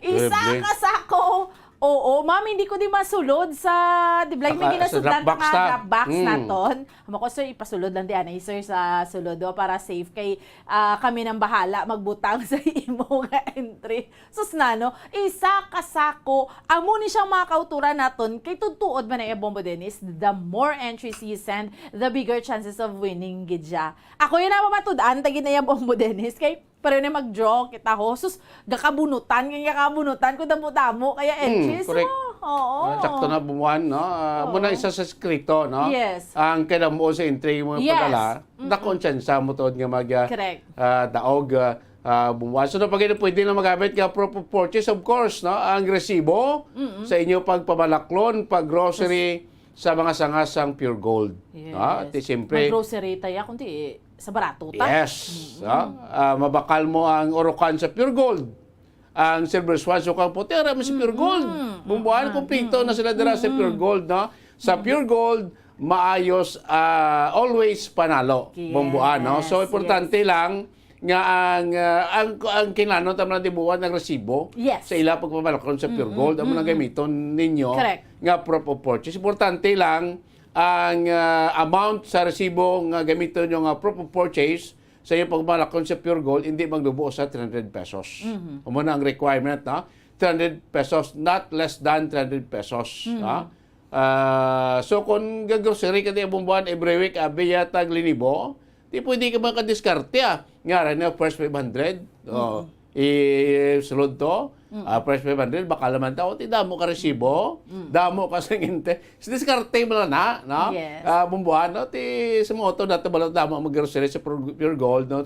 Isa kasako. Oo, ma'am, hindi ko di masulod sa, di ba, may ginasudlan Dropbox na ta. Dropbox naton. Ako, sir, ipasulod lang di anay, sir, sa sulodo para safe kay kami nang bahala magbutang sa imo nga entry. Sus na, no? Isa kasako. Amo ni siyang mga kauturan naton, kay tutuod man na Bombo Dennis, the more entries you send, the bigger chances of winning gidya. Ako yun na mamatudan, tagin na Bombo Dennis, kay pero na mag-draw kita ho. Sus, gakabunutan ko damo-damo, kaya entries correct. Oo. Sakto na bumuan, no? Muna isa sa skrito, no? Yes. Ang kinamo sa entry mo Yes. padala, nakonsensya mo to nga Correct. daog bumuan. So, pag pwede na magamit nga proof of purchase, of course, no? Ang resibo sa inyo pagpamalaklon, pag-grocery, sa mga sangasang pure gold. Yes. No? At siyempre, Mag-grocery tayo, kundi sa barato ta. yes. Mabakal mo ang Orocan sa pure gold. Ang Silver Swan, so kang puti, arami sa pure gold. Bumbuhan, kumpleto na sila dira sa pure gold. No? Sa pure gold, maayos, always panalo. Yes, Bumbuhan. No? So, importante lang nga ang kinano tamang dibuan ng resibo Yes. sa ila pagpamalakron sa pure gold amo nang gamiton ninyo Correct. nga proof of purchase. Importante lang ang amount sa resibo nga gamiton nyo nga proof of purchase sa inyong pagmalakon sa pure gold, hindi magdubo sa 300 pesos. Umuna ang requirement, no? 300 pesos, not less than 300 pesos. No? So kung gagrocery ka di buwan every week, abiya tag linibo, di pwede ka makadiskarte. Nga rin na first 500, i-sulod to, first 500, baka naman tao, damo ka resibo, damo ka sa nginte. Diskarte mo na, no? Yes. Bumbuhan, no? Sa mga auto nato balot damo mag-grocery sa pure gold, no?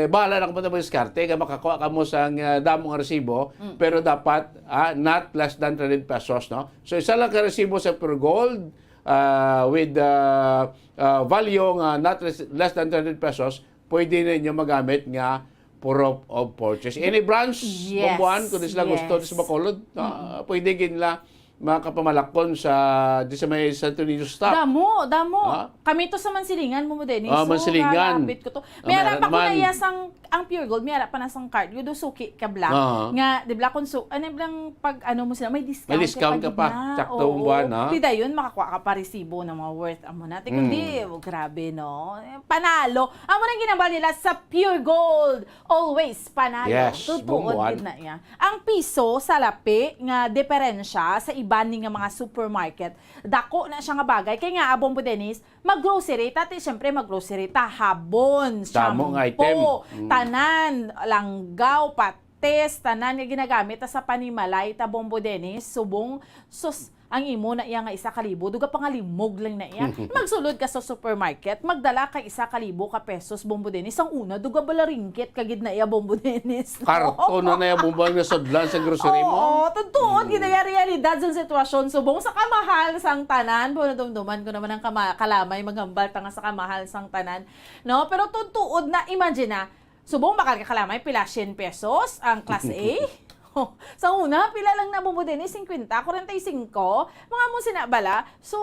Bahala na kung diskarte, ka makakuha ka mo sa damo nga resibo, pero dapat not less than 300 pesos, no? So isa lang ka resibo sa pure gold, with value nga not less than 200 pesos, pwede ninyo magamit nga proof of purchase. Any branch, Yes, Bumbuan, kung sila gusto, yes. sa Bacolod, pwede ginla makapamalakon di sa may Santo Niño stop. Damo. Ah? Kami to sa Mansilingan mo Dennis. Mansilingan. Kalapit ko to. Ah, Mayara meron pa ko naman. na yasang ang Pure Gold, mayara pa na sang card. Yudo suki ka bla. Nga, di ba kung blang pag mo sila, may discount. May discount ka pa. gitna. Tsakto Oo. buwan, ha? Di yun, makakuha ka pa resibo ng mga worth amo natin. Kundi, grabe, no? Panalo. Amo nang ginambal nila sa Pure Gold. Always panalo. Yes, Tutuod bumuan. gid na iya. Ang piso sa lapi nga diferensya sa iban ni nga mga supermarket. Dako na siya nga bagay. Kaya nga, abong po Dennis, mag-grocery. Tati, syempre, mag-grocery. Habon, Damong shampoo, item. tanan, langgaw, pates, tanan nga ginagamit sa panimalay, tabombo Dennis, subong, sus, ang imo na iya nga 1,000, duga pa nga limog lang na iya. Magsulod ka sa supermarket, magdala ka 1,000 ka pesos, bombo Dennis. Ang una, duga bala ringgit, kagid na iya, bombo Dennis. Karton na yung Bumbuan nga sudlan sa grocery mo. Oo, totoo. Ginaya realidad sa sitwasyon. Subong sa kamahal sang tanan. Pero dumduman ko naman ang kalamay, magambal tanga sa kamahal sang tanan. No? Pero tutuod na, imagine na, subong bakal ka kalamay, pila 100 pesos ang class A. Sa una, pila lang na bumudin, 50, 45, mga mo sinabala. So,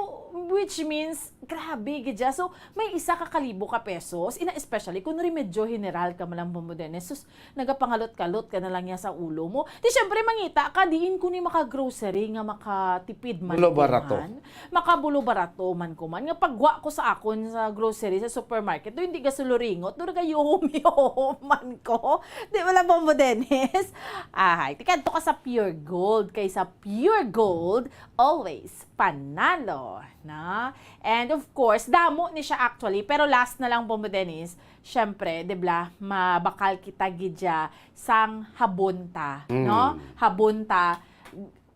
which means, grabe, gidya. So, may 1,000 ka pesos, especially kung remedyo general ka malang bumudin. Sus, nagapangalot-kalot ka na lang niya sa ulo mo. Di syempre, mangita ka, diin ko ni maka-grocery nga makatipid man Bulo ko barato. man. Makabulo barato man ko man. Nga pagwa ko sa akon sa grocery, sa supermarket, do hindi ka suluringot, do kayo man ko. Di wala bumudin. Ahay, tikadto ka sa Pure Gold. Kaysa Pure Gold, always panalo. Na? And of course, damo ni siya actually. Pero last na lang po mo, Dennis, syempre, di ba, mabakal kita gidya sang habunta. No? Habunta.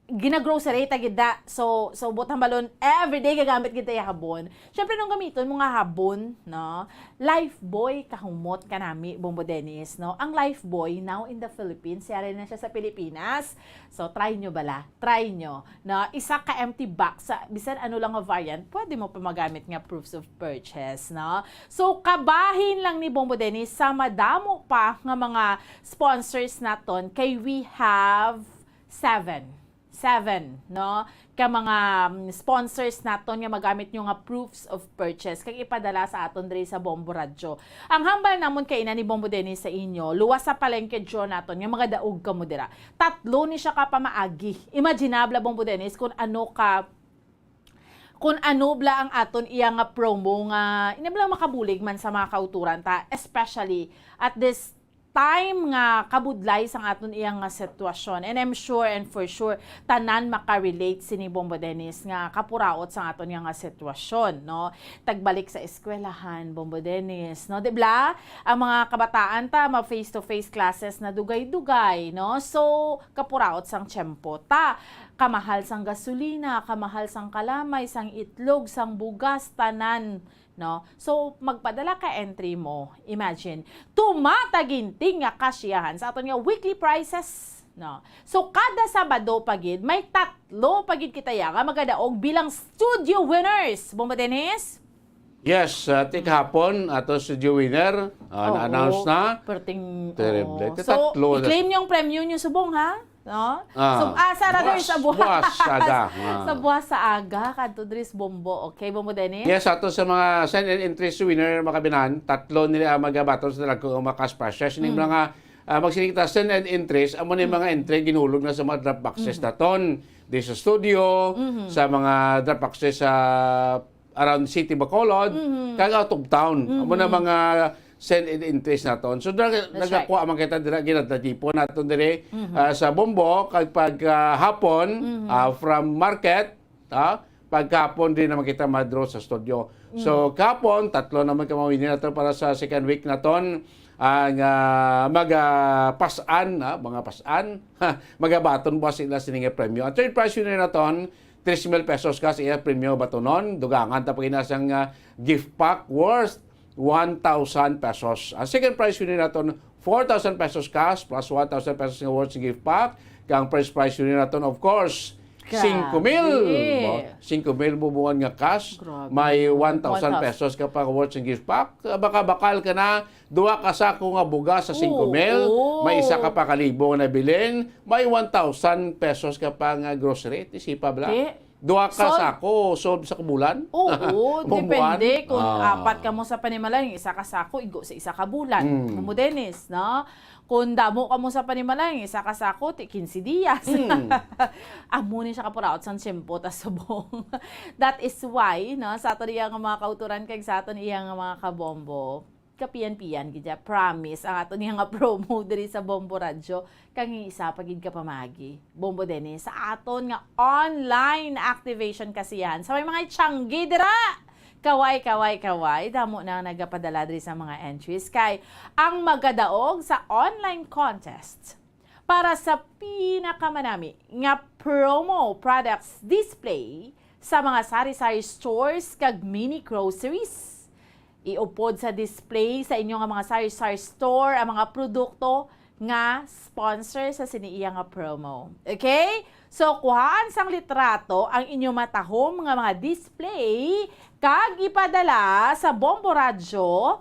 Gina-grocery tagida. So butang balon, everyday gagamit kita yung habon. Syempre, nung gamiton mga habon, no? Lifebuoy, kahumot ka nami, Bombo Dennis, no? Ang Lifebuoy, now in the Philippines, yari na siya sa Pilipinas. So, try nyo bala. Try nyo. No? Isa ka empty box, sa bisan ano lang nga variant, pwede mo pa magamit nga proofs of purchase, no? So, kabahin lang ni Bombo Dennis, sa madamo pa nga mga sponsors naton, kay we have 7, no? Ka mga sponsors naton nga magamit nyo nga proofs of purchase kag ipadala sa aton diri sa Bombo Radyo. Ang hambal namon kay ina ni Bombo Dennis sa inyo, luwas sa palengke dyo naton nga mga daog ka mo dira. 3 ni siya ka pamaagi. Imaginable Bombo Dennis kung ano bla ang aton iya nga promo nga inabla makabulig man sa mga kauturan ta, especially at this time nga kabudlay sang aton iyang nga sitwasyon. And I'm sure and for sure tanan makarelate si ni Bombo Dennis nga kapuraot sang aton iyang nga sitwasyon, no? Tagbalik sa eskwelahan, Bombo Dennis, no? Dibla? Ang mga kabataan ta ma face-to-face classes na dugay-dugay, no? So kapuraot sang tiyempo ta. Kamahal sang gasolina, kamahal sang kalamay, sang itlog, sang bugas, tanan, no? So, magpadala ka entry mo. Imagine, tumataginting nga kasyahan sa aton nga weekly prices, no? So, kada Sabado pagid, may 3 pagid kita nga magadaog bilang studio winners. Bomba Dennis? Yes, hapon ato studio winner, na-announce na. Perting, Terrible. So, Tatlo na- i-claim yung premium nyo subong, ha? No? Ah. So, Sarah sa buwas. Buwas, aga. Sa buwas sa aga, kadto dris Bombo. Okay, Bombo Dennis? Yes, ato sa mga send and interest winner makabinan, 3 nila magabaton sa kung makas process. Yung mga magsinikita send and interest, amo ni mga entry ginulog na sa mga drop boxes naton. Di sa studio, sa mga drop boxes sa around City Bacolod, kag out of town. Amo na mga send and interest naton. So nagakuha man kita dira ginadadipo naton dire sa Bombo kag pag hapon from market, pagkapon din naman kita ma-draw sa studio. So kapon 3 naman ka mawini naton para sa second week naton ang magapasan, mga pasan, magabaton po sila sininga premyo. Ang third prize winner naton 3,000 pesos ka sa iya premyo batonon, dugangan ta paginasang gift pack worth 1,000 pesos. Ang second prize winner naton 4,000 pesos cash plus 1,000 pesos nga worth gift pack. Ang first prize winner naton of course 5,000. 5,000 bubuan nga cash. Grabe. May 1,000 1,000 pesos ka pa worth ng gift pack. Baka bakal ka na, duwa ka sako nga buga sa 5,000. Oo. May isa ka pa kalibo na bilin. May 1,000 pesos ka pa nga grocery. Isipa bla. Duwa ka sako. Sold sa kubulan. Oo, Bumbuan. depende. Kung Ah. 4 ka mo sa panimalang, isa ka sako, igo sa isa ka bulan. Mo Dennis, no? Kung damo ka mo sa panimalang, isa ka sako, 15 dias. Amo ni siya kapuraot sa tiyempo ta subong. That is why, no, sa ato nga mga kauturan kag sa ato nga mga kabombo, kapian-pian gidya, promise, ang ato nga promo diri sa Bombo Radyo, kang isa pagid ka pamagi. Bombo Dennis, sa aton nga online activation kasi yan. Sa may mga tiyanggi dira! Kaway, damo na nagapadala diri sa mga entries kay ang magadaog sa online contest para sa pinakamanami nga promo products display sa mga sari-sari stores kag mini groceries. Iupod sa display sa inyong mga sari-sari store ang mga produkto nga sponsor sa siniiya nga promo. Okay? So, kuhaan sang litrato ang inyong matahom nga mga display kag ipadala sa Bombo Radyo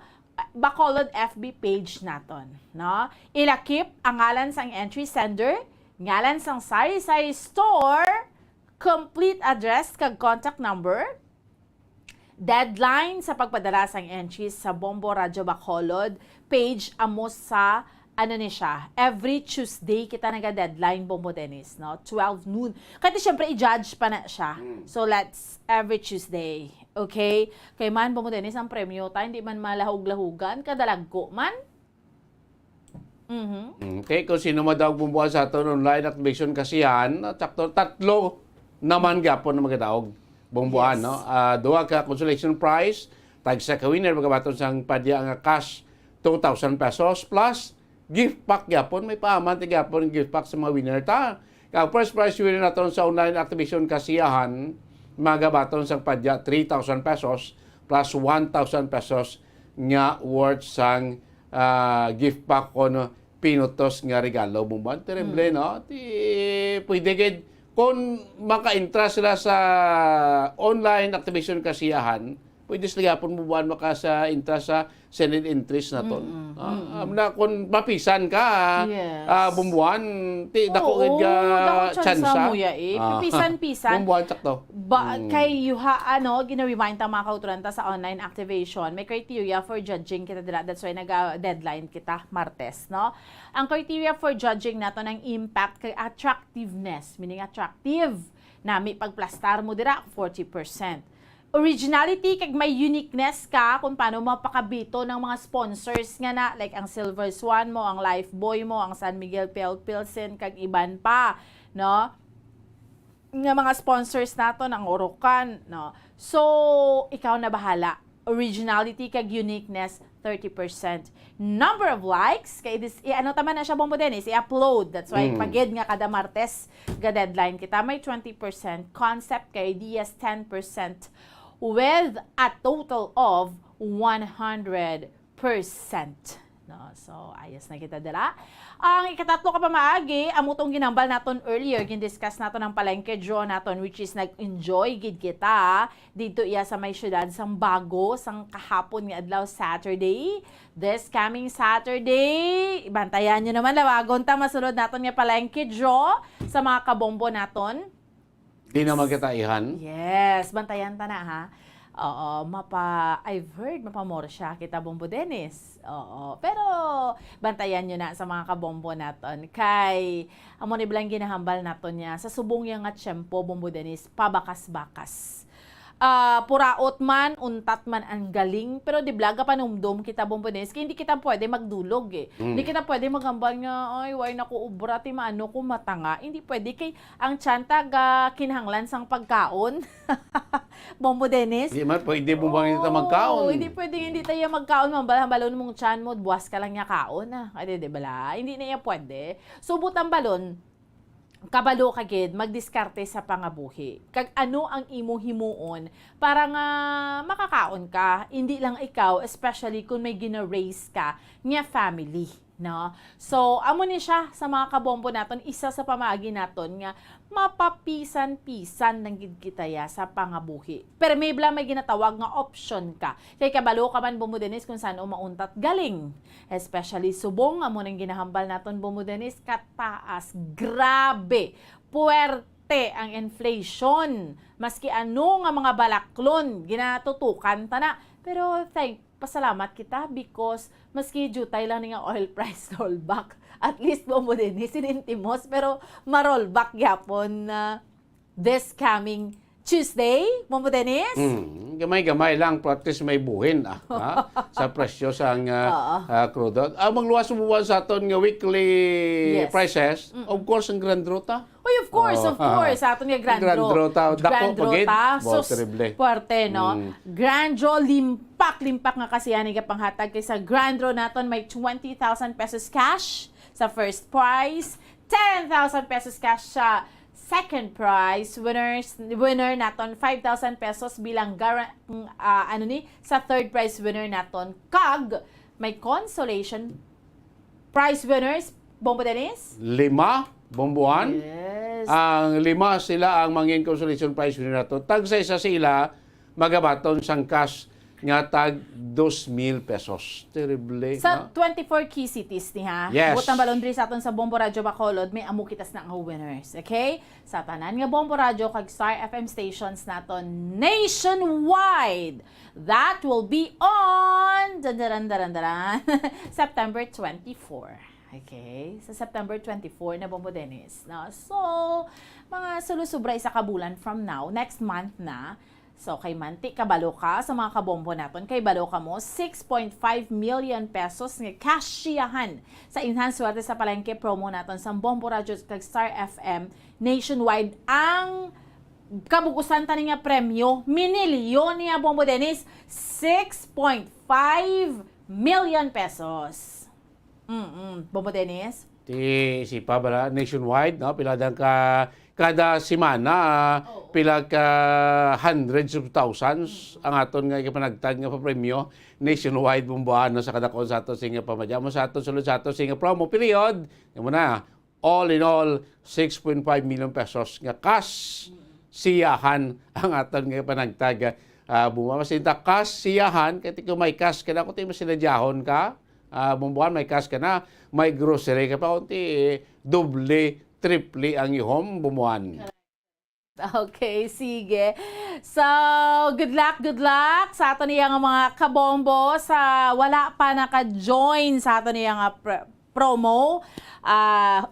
Bacolod FB page naton, no? Ilakip ang ngalan sang entry sender, ngalan sang sari-sari store, complete address kag contact number, deadline sa pagpadala sang entries sa Bombo Radyo Bacolod page amo sa ano ni siya, every Tuesday kita naga-deadline Bombo Dennis, no? 12 noon. Kasi syempre i-judge pa na siya. So let's every Tuesday. Okay? Kay man Bombo Dennis ang premyo ta, hindi man malahog-lahugan, kadalagko man. Okay, kung sino madawag bumbuhan sa aton online activation kasi yan, sakto, 3 naman gapon na magadaog bumbuhan, Yes. no? Duwa ka consolation prize, tag sa ka-winner, magabaton sang padya nga cash, 2,000 pesos plus gift pack gapon, may paaman ti gapon gift pack sa mga winner ta. Kaya first prize winner naton sa online activation kasiyahan, magabaton sang padya 3,000 pesos plus 1,000 pesos nga worth sang gift pack kono pinutos nga regalo bumban. Terrible, no? Pwede gid kung maka-interest sila sa online activation kasiyahan, pwede sila gapon bubuan maka sa interest sa Senate interest na to. Na kung mapisan ka, Yes. bumbuan, dako gid ka tsansa. mo ya Pisan-pisan. Bumbuan sakto. Kay yuha, gina-remind ta mga kauturan ta sa online activation, may criteria for judging kita dila. That's why nag-deadline kita, Martes, no? Ang criteria for judging nato ng impact kay attractiveness, meaning attractive. Nami pagplastar mo dira, 40%. Originality, kag may uniqueness ka kung paano mapakabito ng mga sponsors nga na, like ang Silver Swan mo, ang Lifebuoy mo, ang San Miguel Pilsen, kag iban pa, no? Nga mga sponsors nato ng Orocan, no? So, ikaw na bahala. Originality kag uniqueness, 30%. Number of likes, kay this, ano taman na siya Bombo Dennis, i-upload. That's why, pagid nga kada Martes, ga deadline kita, may 20%. Concept kay ideas, 10%. With a total of 100%. No? So, ayos na kita dala. Ang ikatatlo ka pa maagi, amutong ginambal naton earlier, gindiscuss naton ang palengke draw naton, which is nag-enjoy gid kita dito iya sa may syudad sang bago, sang kahapon nga adlaw Saturday. This coming Saturday, bantayan nyo naman, lawagon ta masunod naton nga palengke draw sa mga kabombo naton. Di na magkataihan. Yes, bantayan ta na ha. Oo, I've heard mapamor siya kita Bombo Dennis. Oo, pero bantayan nyo na sa mga kabombo naton. Kay, amo ni bilang ginahambal naton niya, sa subong yung nga tiyempo Bombo Dennis, pabakas-bakas. Puraot man, untat man ang galing, pero di blaga panumdum kita Bombo Dennis, kaya hindi kita pwede magdulog eh. Hindi kita pwede maghambal nga, ay, way naku ubra, ti maano ko matanga. Hindi pwede kay ang tiyanta kinahanglan sang pagkaon. Bombo Dennis. Di man, pwede bumbuan kita magkaon. Hindi pwede hindi tayo magkaon, balon mong tiyan mo, buwas ka lang niya kaon. Kaya di bala, hindi na niya pwede. Subot ang balon, kabalo kagid magdiskarte sa pangabuhi. Kag ano ang imo himuon para nga makakaon ka, hindi lang ikaw, especially kung may gina-raise ka nga family, No? So, amo ni siya sa mga kabombo naton, isa sa pamaagi naton nga mapapisan-pisan ng gidgitaya sa pangabuhi. Pero may ginatawag nga option ka. Kay kabalo ka man bumudenis kung saan umauntat galing. Especially subong, amo nang ginahambal naton bumudenis, kataas. Grabe! Puwerte ang inflation. Maski ano nga mga balaklon, ginatutukan ta na. Pero pasalamat kita because maski jutay lang nga oil price rollback. At least mo din sinintimos pero ma-rollback yapon this coming Tuesday, Momo Dennis? Gamay-gamay lang, pero at least may buhin sa presyo sa crude oil. Magluwas buwan sa aton nga weekly prices, of course, ang Grand Rota. Oy, of course. Sa aton nga Grand Rota. Grand Rota. So, puwerte, no? Grand Rota, limpak nga kasi yan nga panghatag kaysa Grand Rota naton may 20,000 pesos cash sa first prize, 10,000 pesos cash sa second prize, winner naton 5,000 pesos bilang sa third prize winner naton. Kag may consolation prize winners, Bombo Dennis? 5 bombuan. Yes. Ang 5 sila ang mangin consolation prize winner nato. Tag sa isa sila magabaton sang cash nga tag 2,000 pesos. Terrible. Sa 24 key cities ni ha. Yes. Butang balondri sa aton sa Bombo Radio Bacolod, may amo kitas na ang winners. Okay? Sa tanan nga Bombo Radio kag Star FM stations naton nationwide. That will be on September 24. Okay? Sa September 24 na Bombo Dennis. No? So, mga sulusubra isa ka bulan from now, next month na. So, kay Manti, kabalo ka sa mga kabombo naton. Kay balo ka mo, 6.5 million pesos nga kashiyahan sa enhanced swerte sa palengke promo naton sa Bombo Radio kag Star FM nationwide. Ang kabukusan tani nga premyo, minilyon niya Bombo Dennis, 6.5 million pesos. Bombo Dennis? Si Pabala, nationwide, no? Piladang kada semana, pila ka hundreds of thousands ang aton nga ipanagtag nga papremyo nationwide bumbuan sa kadakon sa aton singa pamadya mo sa aton sulod sa aton singa promo period. Mo na all in all 6.5 million pesos nga cash siyahan ang aton nga ipanagtag bumbuan masinta cash siyahan kay kung may cash ka na kundi masiladyahon ka bumbuan may cash ka na may grocery ka pa kundi doble triple ang ihom bumuan. Okay, sige. So, good luck sa ato niya nga mga kabombo sa wala pa naka-join sa ato niya nga promo.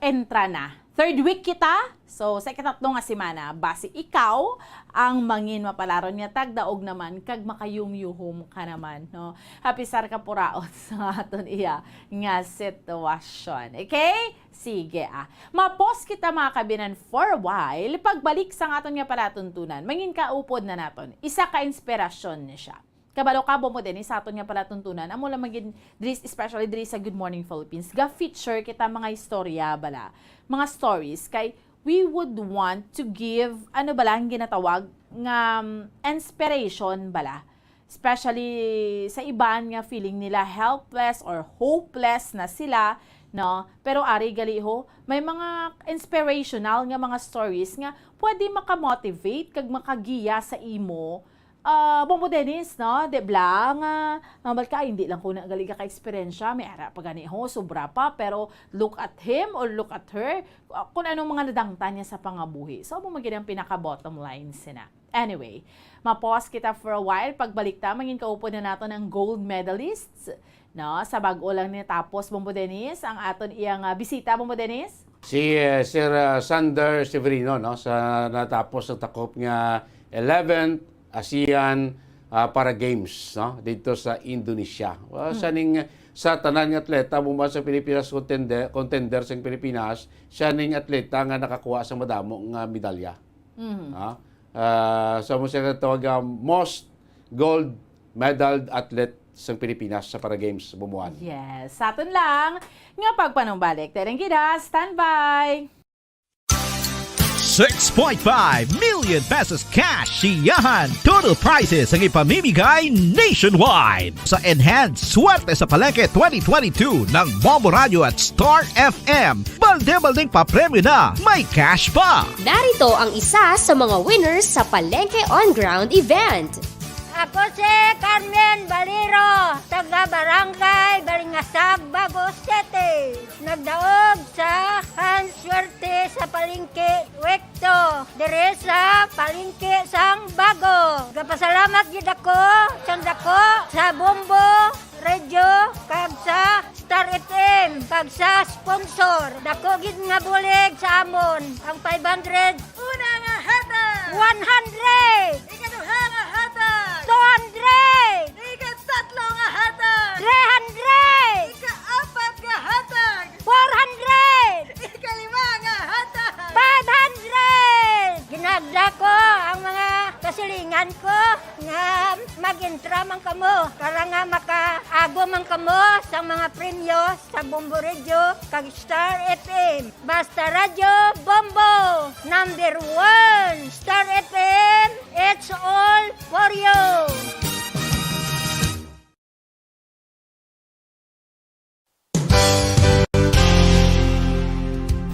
Entra na. Third week kita. So, sa ikatatlo nga semana, base ikaw ang mangin mapalaron niya tagdaog naman kag makayumyuhom ka naman, no? Hapisar ka puraot sa aton iya nga sitwasyon. Okay? Sige Mapos kita mga kabinan for a while, pagbalik sa aton nga palatuntunan, mangin kaupod na naton. Isa ka inspirasyon ni siya. Kabalo ka mo din sa aton nga palatuntunan. Amo lang magin especially diri sa Good Morning Philippines. Ga-feature kita mga istorya bala. Mga stories kay we would want to give ang ginatawag nga inspiration bala. Especially sa iban nga feeling nila helpless or hopeless na sila, no? Pero ari galiho, may mga inspirational nga mga stories nga pwede makamotivate kag makagiya sa imo. Bombo Dennis, no? De bla nga mambal ka hindi lang ko na gali ka ka-experiensya, may ara pa gani ho, sobra pa, pero look at him or look at her, kung anong mga nadangtan niya sa pangabuhi. So, mo magiging pinaka-bottom line sina. Anyway, mapause kita for a while. Pagbalik ta, maging kaupo na nato ng gold medalists, no? Sa bag-o lang niya tapos, Bombo Dennis, ang aton iyang bisita, Bombo Dennis? Si Sir Sander Severino, no? Sa natapos ang takop nga 11th ASEAN para Games, no? Dito sa Indonesia. Sa tanan nga atleta bumaba sa Pilipinas contender sa Pilipinas, siya ning atleta nga nakakuha sa madamo nga medalya. Sa mo siya tawag most gold medal athlete sa Pilipinas sa para Games bumuan. Yes, sa aton lang nga pagpanumbalik. Tereng kita, stand by. 6.5 million pesos cash siyahan. Total prizes ang ipamimigay nationwide sa Enhanced Swerte sa Palengke 2022 ng Bombo Radio at Star FM. Balde-balding papremyo na, may cash pa! Narito ang isa sa mga winners sa Palengke On Ground event. Ako si Carmen Baliro, taga Barangay Baringasag, Bagos City. Nagdaog sa Hanswerte sa Palengke Wekto, dire sa Palengke sang Bago. Gapasalamat gid ako, sandako sa Bombo Radio, kag sa Star FM, kag sa sponsor. Dako gid nga bulig sa amon ang 500. Una nga hata 100. Ikaduha nga hata 200. Ikatatlo nga hata 300. Ikaapat nga hata 400. Ikalima nga hata 500. Ginagda ko ang mga kasilingan ko nga mag-intra man kamo para nga makaagom man kamo sa mga premyo sa Bombo Radio kag Star FM. Basta Radio Bombo number 1 Star FM, it's all for you.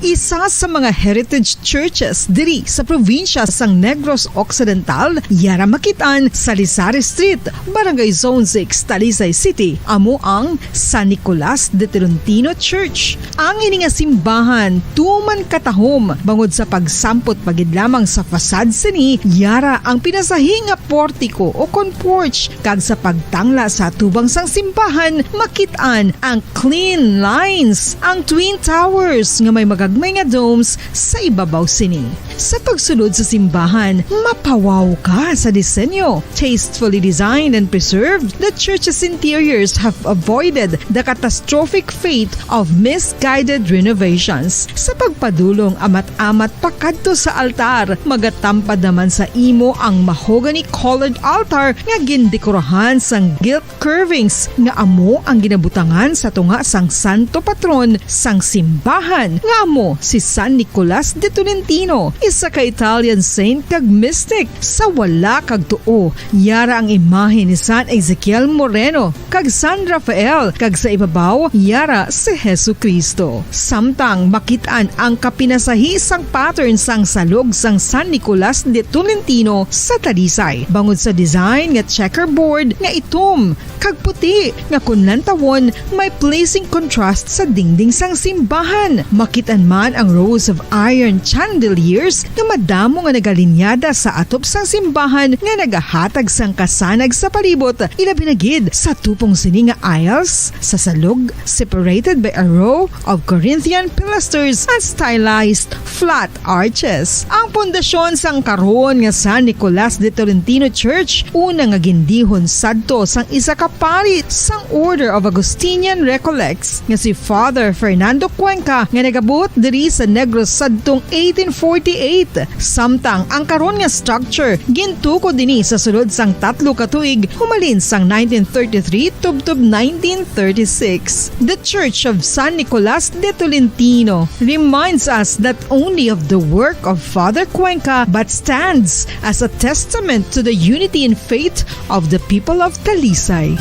Isa sa mga heritage churches diri sa probinsya sang Negros Occidental, yara makitaan sa Lisari Street, Barangay Zone 6, Talisay City, amo ang San Nicolas de Tolentino Church. Ang ini nga simbahan tuman katahom bangod sa pagsampot pagid lamang sa fasad sini, yara ang pinasahi nga portiko o kon porch, kag sa pagtangla sa tubang sang simbahan makitaan ang clean lines, ang twin towers nga may magagmay nga domes sa ibabaw sini. Sa pagsulod sa simbahan, mapawaw ka sa disenyo. Tastefully designed and preserved, the church's interiors have avoided the catastrophic fate of misguided renovations. Sa pagpadulong amat-amat pakadto sa altar, magatampad naman sa imo ang mahogany colored altar nga gindekorahan sang gilt curvings nga amo ang ginabutangan sa tunga sang santo patron sang simbahan nga amo si San Nicolas de Tolentino, isa ka Italian saint kag mystic. Sa wala kag tuo, yara ang imahe ni San Ezekiel Moreno kag San Rafael, kag sa ibabaw yara si Jesucristo. Samtang makitaan ang kapinasahi sang pattern sang salog sang San Nicolas de Tolentino sa Talisay, bangod sa design nga checkerboard nga itom kag puti nga kunlan tawon may pleasing contrast sa dingding sang simbahan. Makitaan man ang rows of iron chandeliers nga madamo nga nagalinyada sa atop sang simbahan nga nagahatag sang kasanag sa palibot, ilabi na gid sa tupong sini nga aisles sa salog, separated by a row of Corinthian pilasters and stylized flat arches. Ang pundasyon sang karon nga San Nicolas de Tolentino Church una nga gindihon sadto sang isa ka pari sang Order of Augustinian Recollects nga si Father Fernando Cuenca nga nagabot diri sa Negros sadtong 1848. Samtang ang karon nga structure gintuko dinhi sa sulod sang 3 ka tuig humalin sang 1933 tubtob 1936. The Church of San Nicolas de Tolentino reminds us not only of the work of Father Cuenca but stands as a testament to the unity and faith of the people of Talisay.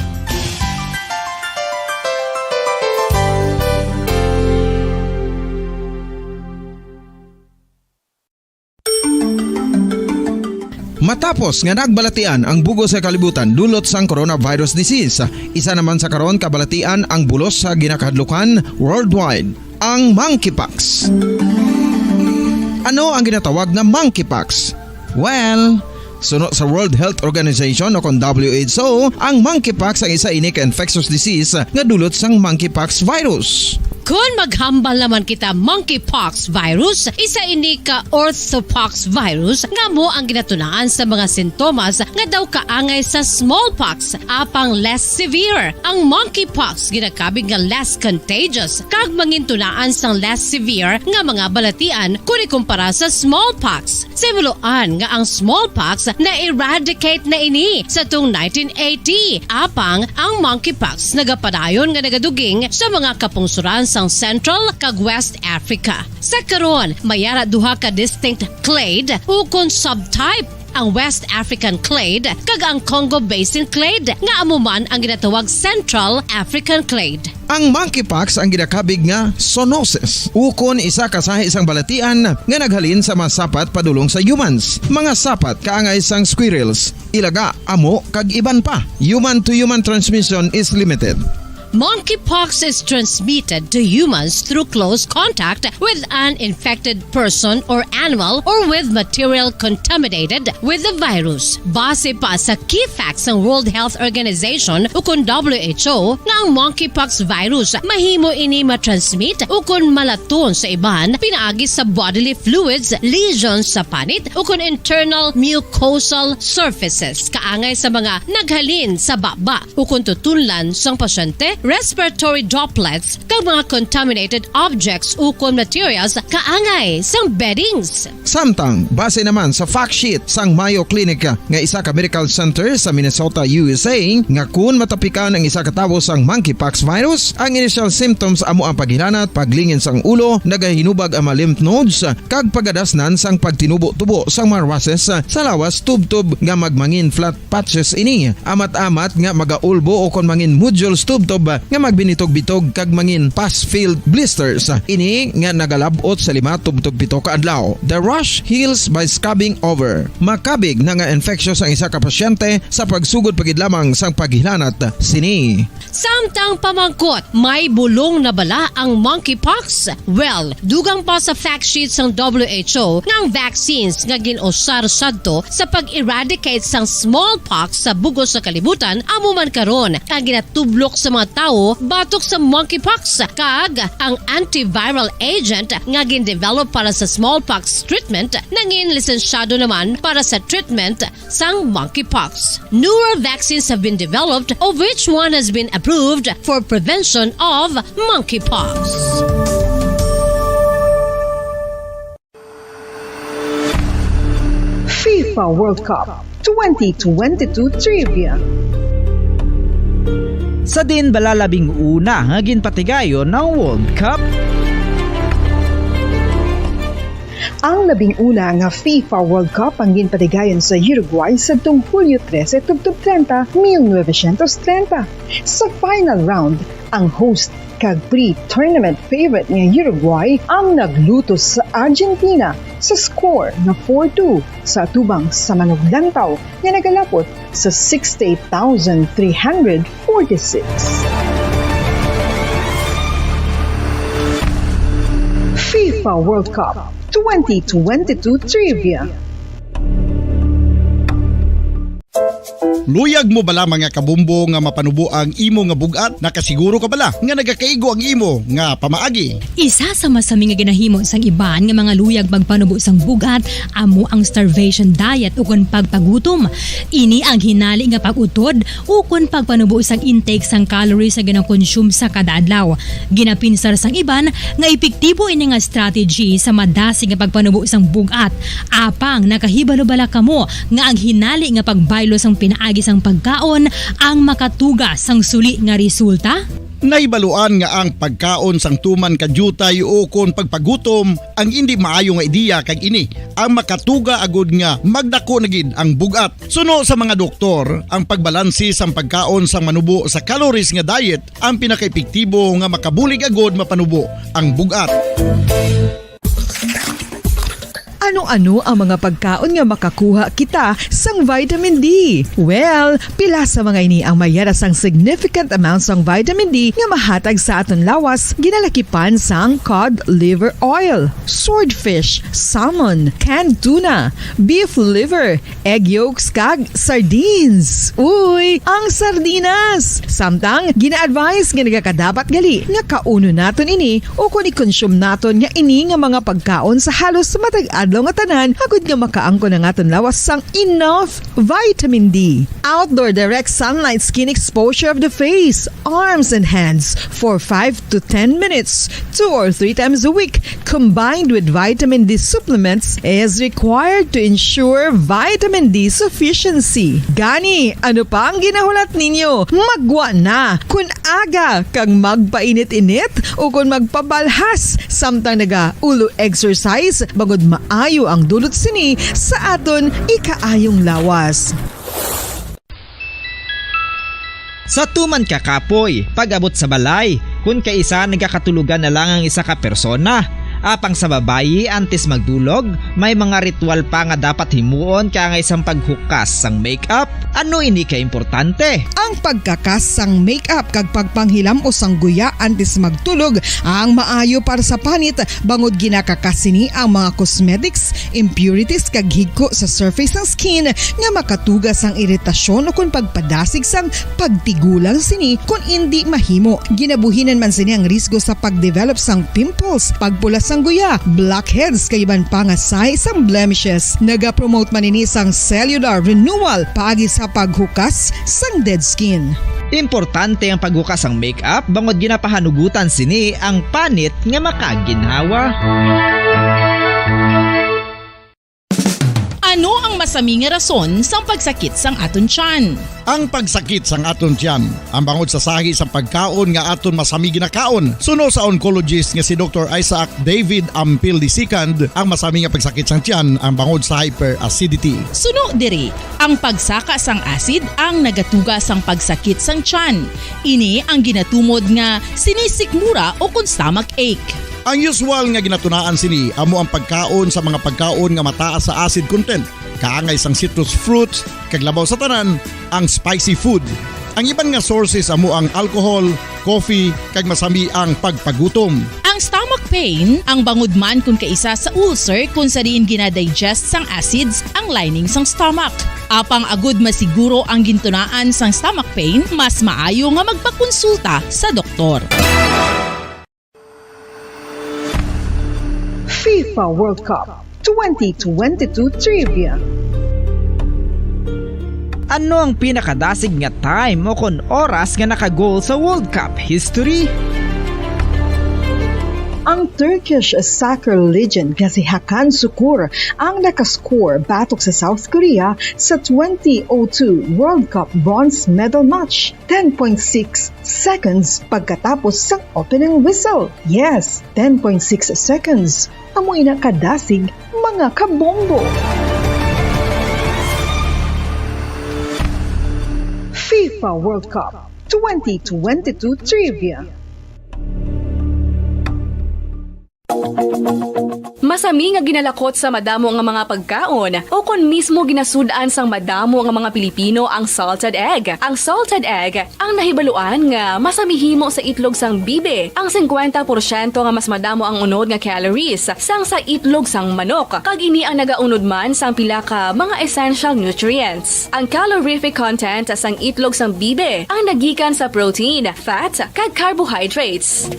Matapos nga nagbalatian ang bugo sa kalibutan dulot sang coronavirus disease, isa naman sa karon kabalatian ang bulos sa ginakahadlukan worldwide, ang monkeypox. Ano ang ginatawag na monkeypox? Well, sunod sa World Health Organization o kon WHO, ang monkeypox ang isa ini ka infectious disease nga dulot sang monkeypox virus. Kung maghambal naman kita monkeypox virus, isa ini ka orthopox virus nga mo ang ginatunaan sa mga sintomas nga daw kaangay sa smallpox, apang less severe. Ang monkeypox ginakabig nga less contagious kag mangintunaan sang less severe nga mga balatian kung ikumpara sa smallpox. Simuloan nga ang smallpox na-eradicate na ini sa tung 1980, apang ang monkeypox nagapadayon nga nagaduging sa mga kapungsuran sang Central kag West Africa. Sa karon, mayara duha ka distinct clade ukon subtype ang West African clade kag ang Congo Basin clade nga amuman ang ginatawag Central African clade. Ang monkeypox ang ginakabig nga zoonosis. Ukon isa ka sa isang balatian nga naghalin sa mga sapat padulong sa humans. Mga sapat kaangay sang squirrels, ilaga, amo kag iban pa. Human to human transmission is limited. Monkeypox is transmitted to humans through close contact with an infected person or animal or with material contaminated with the virus. Base pa sa key facts ng World Health Organization ukon WHO nga ang monkeypox virus mahimo ini matransmit ukon malaton sa iban pinaagi sa bodily fluids, lesions sa panit ukon internal mucosal surfaces kaangay sa mga naghalin sa baba ukon tutunlan sang pasyente, respiratory droplets kag mga contaminated objects ukon materials kaangay sang beddings. Samtang, base naman sa fact sheet sang Mayo Clinic nga isa ka medical center sa Minnesota, USA, nga kun matapikan ang isa ka tawo sang monkeypox virus, ang initial symptoms amo ang paghilanat, paglingin sang ulo, nagahinubag ang mga lymph nodes, kag pagadasnan sang pagtinubo-tubo sang mga rashes sa lawas tub-tub nga magmangin flat patches ini. Amat-amat nga magaulbo o kon mangin nodules tub-tub nga magbinitog-bitog kag mangin pus-filled blisters. Ini nga nagalabot sa 5-7 ka adlaw. The rash heals by scabbing over. Makabig na nga infectious ang isa ka pasyente sa pagsugod pagid lamang sang paghilanat sini. Samtang pamangkot, may bulong na bala ang monkeypox? Well, dugang pa sa fact sheet ng WHO nga ang vaccines nga ginusar sadto sa pag-eradicate sang smallpox sa bugos sa kalibutan amo man karon ang ginatublok sa mga tao batok sa monkeypox kag ang antiviral agent nga gin-develop para sa smallpox treatment nangin lisensyado naman para sa treatment sang monkeypox. Newer vaccines have been developed of which one has been approved for prevention of monkeypox. FIFA World Cup 2022 Trivia. Sa din balalabing una nga ginpatigayon ng World Cup. Ang labing una nga FIFA World Cup ang ginpatigayon sa Uruguay sa Hulyo 13, 1930. Sa final round, ang host kag pre-tournament favorite nga Uruguay ang naglutos sa Argentina sa score na 4-2 sa tubang sa manuglantaw nga nagalapot sa 68,346. FIFA World Cup 2022 Trivia. Luyag mo bala mga kabumbo nga mapanubo ang imo nga bugat? Nakasiguro ka bala nga nagakaigo ang imo nga pamaagi? Isa sa masami nga ginahimo sang iban nga mga luyag pagpanubo sang bugat amo ang starvation diet ukon pagpagutom. Ini ang hinali nga pag-utod ukon pagpanubo sang intake sang calories sa gina-consume sa kada adlaw. Ginapinsar sang iban nga epektibo ini nga strategy sa madasi nga pagpanubo sang bugat. Apang nakahibalo-bala kamo nga ang hinali nga pagbaylo sang pinaagi sang pagkaon ang makatuga sang suli nga resulta? Naibaluan nga ang pagkaon sang tuman kadyutay o kon pagpagutom ang hindi maayo nga ideya kag ini ang makatuga agud nga magdako na gid ang bugat. Suno sa mga doktor, ang pagbalansi sang pagkaon sang manubo sa calories nga diet ang pinakaepektibo nga makabulig agud mapanubo ang bugat. Ano-ano ang mga pagkaon nga makakuha kita sang vitamin D? Well, pila sa mga ini ang mayara sang significant amount sang vitamin D nga mahatag sa aton lawas ginalakipan sang cod liver oil, swordfish, salmon, canned tuna, beef liver, egg yolks kag sardines. Uy, ang sardinas! Samtang gina-advise nga nagakadapat gali nga kauno naton ini o kung i-consume naton nga ini nga mga pagkaon sa halos matag-adlaw nga tanan agud nga makaangkon ang aton lawas sang enough vitamin D. Outdoor direct sunlight skin exposure of the face, arms and hands for 5 to 10 minutes 2 or 3 times a week combined with vitamin D supplements is required to ensure vitamin D sufficiency. Gani, ano pa ang ginahulat ninyo? Magwa na kun aga kang magpainit-init o kung magpabalhas samtang naga-ulo exercise bagod maayo ang dulot sini sa aton ikaayong lawas. Sa tuman ka kapoy, pag-abot sa balay, kung kaisa nagkakatulugan na lang ang isa ka persona. Apang sa babayi antes magdulog, may mga ritual pa nga dapat himuon kaya nga isang paghukas sang makeup. Ano ini ka importante? Ang pagkakas sang makeup kag pagpanghilam o sang guya antes magtulog ang maayo para sa panit bangod ginakakas sini ang mga cosmetics, impurities kag higko sa surface ng skin nga makatugas ang iritasyon o kung pagpadasig sang pagtigulang sini kung hindi mahimo. Ginabuhinan man sini ang risgo sa pagdevelop sang pimples, pagpula sang guya, blackheads kay iban pa nga size sang blemishes. Naga-promote man ini sang cellular renewal paagi sa paghukas sang dead skin. Importante ang paghukas ang makeup bangod ginapahanugutan sini ang panit nga makaginhawa. Ano ang masami nga rason sang pagsakit sang aton tiyan? Ang pagsakit sang aton tiyan, ang bangod sa sahi sang pagkaon nga aton masami ginakaon. Suno sa oncologist nga si Dr. Isaac David Ampil II, ang masami nga pagsakit sang tiyan ang bangod sa hyperacidity. Suno diri, ang pagsaka sang acid ang nagatuga sang pagsakit sang tiyan. Ini ang ginatumod nga sinisikmura o kung stomach ache. Ang usual nga ginatunaan sini amo ang pagkaon sa mga pagkaon nga mataas sa acid content, kaangay sang citrus fruits, kag labaw sa tanan ang spicy food. Ang iban nga sources amo ang alcohol, coffee, kag masami ang pagpagutom. Ang stomach pain ang bangod man kung kaisa sa ulcer kung sa diin ginadigest sang acids ang lining sang stomach. Apang agud masiguro ang gintunaan sang stomach pain, mas maayo nga magpakonsulta sa doktor. FIFA World Cup 2022 Trivia. Ano ang pinakadasig nga time o kon oras nga nakagol sa World Cup history? Ang Turkish soccer legend nga si Hakan Şükür ang nakascore batok sa South Korea sa 2002 World Cup bronze medal match. 10.6 seconds pagkatapos sa opening whistle. Yes, 10.6 seconds. Amoy na kadasig mga kabombo. FIFA World Cup 2022 Trivia. Masami nga ginalakot sa madamo nga mga pagkaon o kon mismo ginasudaan sang madamo nga mga Pilipino ang salted egg. Ang salted egg ang nahibaluan nga masamihimo sa itlog sang bibe. Ang 50% nga mas madamo ang unod nga calories sang sa itlog sang manok. Kag ini ang nagaunod man sang pila ka mga essential nutrients. Ang calorific content sang itlog sang bibe ang nagikan sa protein, fat, kag carbohydrates.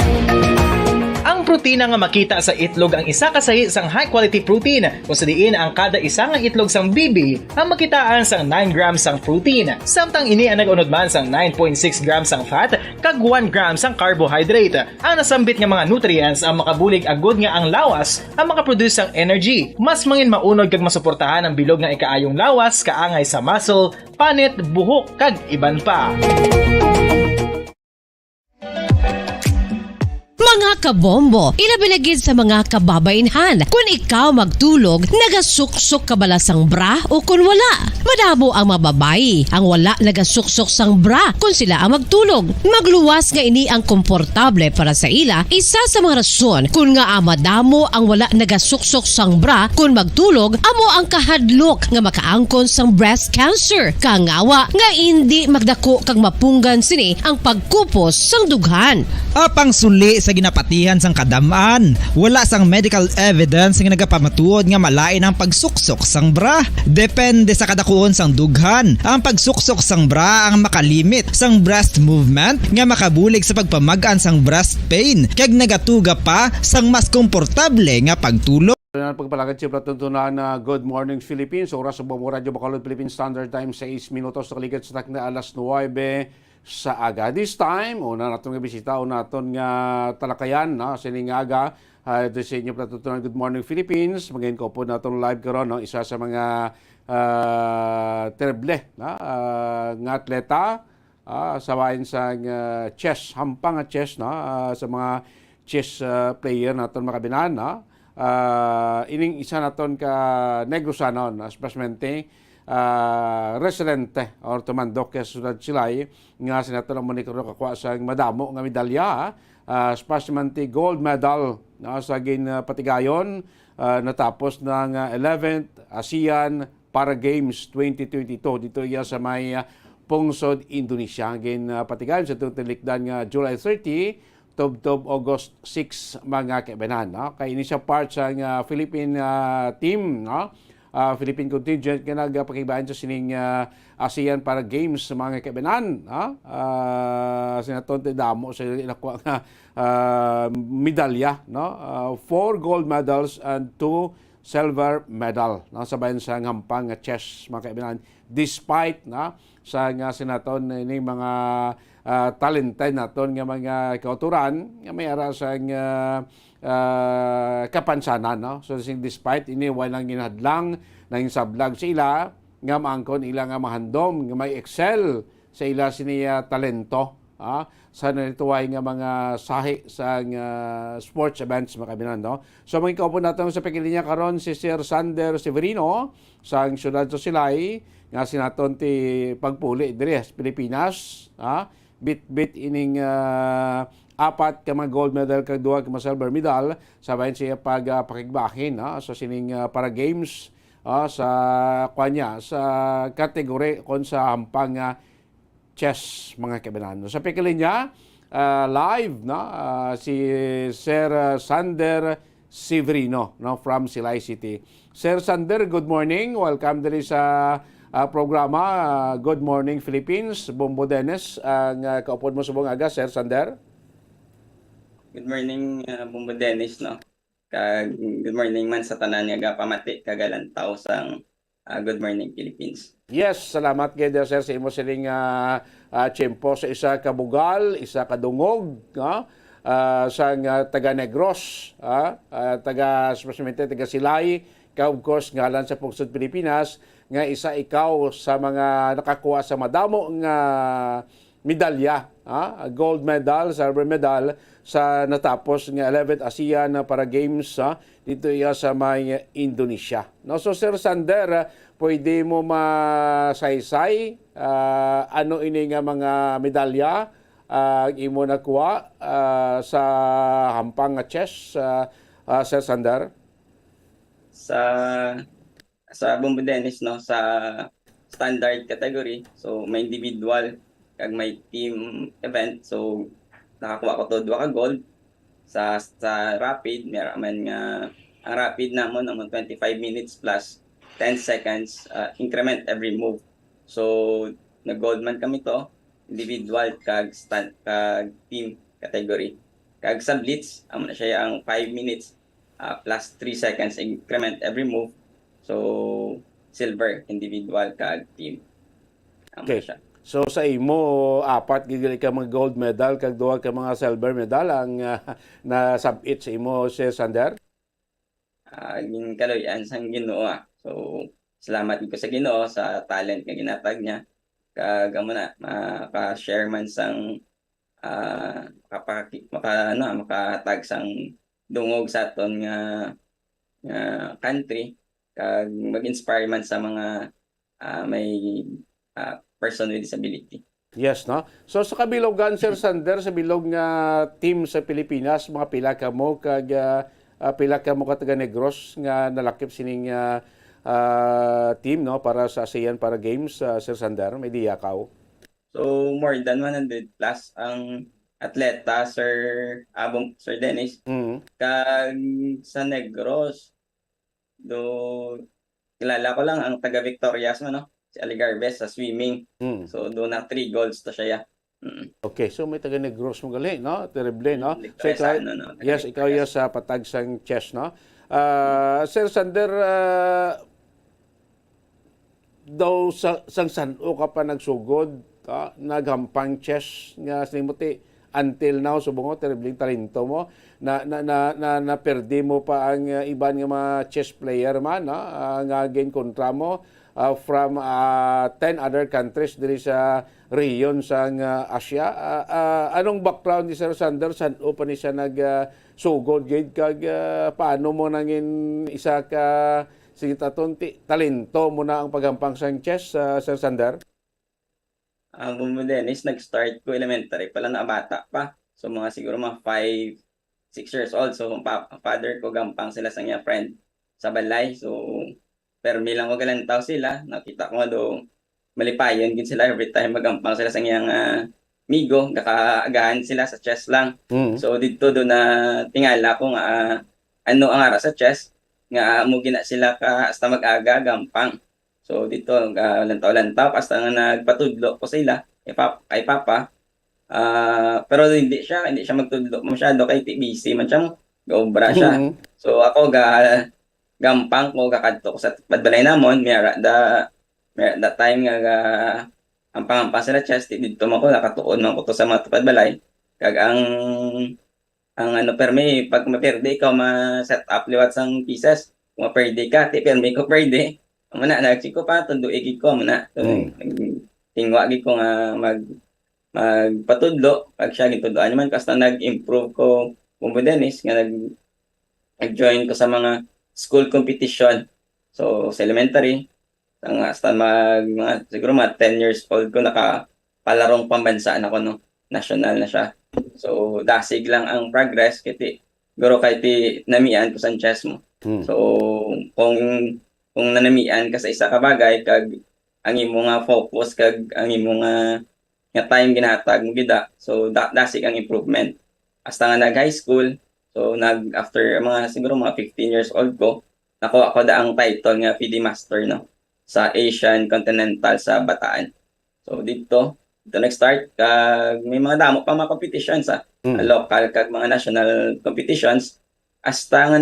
Ang protina nga makita sa itlog ang isa kasahi sang high quality protein kung sa diin ang kada isa nga itlog sang bibi ang makitaan sang 9 grams sang protein. Samtang ini ang nag-unod man sang 9.6 grams sang fat kag 1 grams sang carbohydrate. Ang nasambit nga mga nutrients ang makabulig agud nga ang lawas ang makaproduce sang energy. Mas mangin maunod kag masuportahan ang bilog nga ikaayong lawas kaangay sa muscle, panit, buhok kag iban pa. Mga kabombo, ilabilagid sa mga kababainhan. Kung ikaw magtulog, nagasuksok ka bala sang bra o kung wala. Madamo ang mababayi, ang wala nagasuksok sang bra kung sila ang magtulog. Magluwas nga ini ang komportable para sa ila, isa sa mga rason kung nga madamo ang wala nagasuksok sang bra kung magtulog, amo ang kahadlok nga makaangkon sang breast cancer. Kangawa nga hindi magdako kag mapunggan sini ang pagkupos sang dughan. Apang suli sa ginapatihan sang kadamaan, wala sang medical evidence nga nagapamatuod nga malain ang pagsuksok sang bra. Depende sa kadakuon sang dughan. Ang pagsuksok sang bra ang makalimit sang breast movement nga makabulig sa pagpamagan sang breast pain kag nagatuga pa sang mas komportable nga pagtulog. Pagpalagad si Platuntunan na Good Morning Philippines. Oras sa Bombo Radio Bacolod Philippine Standard Time 6 minutos. Nakalikat sa tak na alas 9 sa aga. This time, una natin nga bisita, una natin nga talakayan, sining aga. Ito sa inyo Platuntunan Good Morning Philippines. Magayon ko po natin live karon, isa sa mga terrible nga atleta sabayin sa chess, hampang chess, sa mga chess player natin makabinan. Ining isa naton ka Negrosanon, especially residente or tumandok kay Sudad Silay nga sinaton ang monikro kakuha sa madamo nga medalya, especially gold medal sa patigayon, natapos ng 11th ASEAN Para Games 2022 dito iya sa may Pungsod, Indonesia. Gin patigayon sa tutilikdan nga July 30 Tob August 6 mga kaibanan. Kaya ini siya part sa Philippine team, Philippine contingent nga nagpakibaan sa sining ASEAN Para Games mga kaibanan. Sinatonte damo sa inakuha nga medalya, 4 gold medals and 2 silver medal. Sabayan sa hampang chess mga kaibanan. Despite sa nga sinaton ini mga talented naton nga mga kauturan nga may ara sa kapansanan, so despite ini walang ginadlang nang sablag sa ila nga maangkon ila nga mahandom nga may excel sa ila siniya talento sa nituway nga mga sahi sa sports events makabinan. So mga ikaw po natin sa pagkilinya karon si Sir Sander Severino sa siyudad sa Silay nga sinaton ti pagpuli diri sa Pilipinas, bit ining apat ka mga gold medal kag duha ka mga silver medal sabayan siya pakigbahin sa sining Para Games sa kwanya sa kategori kon sa hampang chess mga kaibigan. Sa pikilinya live si Sir Sander Severino from Silay City. Sir Sander, good morning. Welcome diri sa programa Good Morning Philippines. Bombo Dennis ang kaupod mo sa buong aga, Sir Sander. Good morning, Bombo Dennis, good morning man sa tanan nga pamati kagalantaw sang Good Morning Philippines. Yes, salamat kay Sir sa imo sining tiyempo sa isa ka bugal, isa ka dungog, sa taga Negros, especially taga Silay, of course ngalan sa Pungsod, Pilipinas, nga isa ikaw sa mga nakakuha sa madamo nga medalya, gold medal, silver medal sa natapos nga 11th ASEAN Para Games dito iya sa may Indonesia. So Sir Sander, pwede mo masaysay ano ini nga mga medalya imo nakuha sa hampang chess, Sir Sander? Sa Bombo Dennis, sa standard category, so may individual kag may team event, so nakakuha ko to 2 ka gold. Sa rapid man nga ang rapid namon 25 minutes plus 10 seconds increment every move, so nag-gold man kami to individual kag team category. Kag sa blitz amo na siya ang 5 minutes plus 3 seconds increment every move, so silver individual kag team. Okay. So sa imo apat gigili ka mga gold medal kag duha ka mga silver medal ang nasabit sa imo, Sir Sander? Kaloyan sang Ginoo. So salamat ko sa Ginoo sa talent nga ginatag niya. Kag amo na maka-share man sang makatag sang dungog sa aton nga country, kag mag-inspire man sa mga may person with disability. Yes, no? So sa kabilogan, Sir Sander, sa bilog nga team sa Pilipinas, mga pila ka mo kag pila ka mo ka taga Negros nga nalakip sining team, no, para sa ASEAN Para Games, Sir Sander, may diya ka? So more than 100 plus ang atleta, Sir Dennis. Kag sa Negros, kilala ko lang ang taga Victorias mo, no? Si Ali Garbes sa swimming. So doon na 3 golds to siya. Okay, so may taga Negros mo gali, no? Terrible, no? So ikaw, yes, ikaw sa patag sang chess, no? Sir Sander, daw sang sano ka pa nagsugod, naghampang chess nga sinimuti until now subong terribling talento mo na perdi mo pa ang iban nga mga chess player man nga gain kontra mo from 10 other countries diri sa region sang Asia. Anong background ni Sir Sander? Saan pa ni siya nagsugod gid kag paano mo nangin isa ka sige talento mo na ang paghampang sang chess, Sir Sander? Ang Dennis, nag-start ko elementary pala na bata pa. So mga siguro mga 5, 6 years old. So ang father ko gampang sila sa niya friend sa balay. So permi lang ko galantaw sila. Nakita ko nga do malipayon din sila every time magampang sila sa niyang migo. Nakaagahan sila sa chess lang. So dito do na tingala ko nga ano ang ara sa chess. Nga mo gina sila ka hasta mag-aga gampang. So dito lantaw-lantaw hasta nga nagpatudlo ko sila kay papa. Pero hindi siya magtudlo masyado kay busy man siya mo. Gaobra siya. So ako gampang ko kakadto ko sa badbalay namon mera da time nga ang sila chest dito man ko nakatuon man ko to sa mga padbalay. Kag ang ano permi pag maperde ikaw ma-set up liwat sang pieces kung maperde ka ti permi ko perde mana nagsiko pa tundo igid ko mana tingwa gid ko nga magpatudlo pag siya gituduan naman kasi nag-improve ko Bumbo Dennis nga nag-join ko sa mga school competition so sa elementary hasta mga siguro mga 10 years old ko nakapalarong pambansa na ko no national na siya. So, dasig lang ang progress kiti guro kay ti namian ko sa chess mo. So, kung nanamian ka sa isa ka bagay kag ang imo nga focus kag ang imo nga time ginhatag mo gida. So, dasig ang improvement. Hasta nga nag-high school, so after mga siguro mga 15 years old ko, nakuha ko da ang title nga FIDE Master no sa Asian Continental sa Bataan. So, dito nag-start kag may mga damo pa mga competitions local kag mga national competitions hasta nga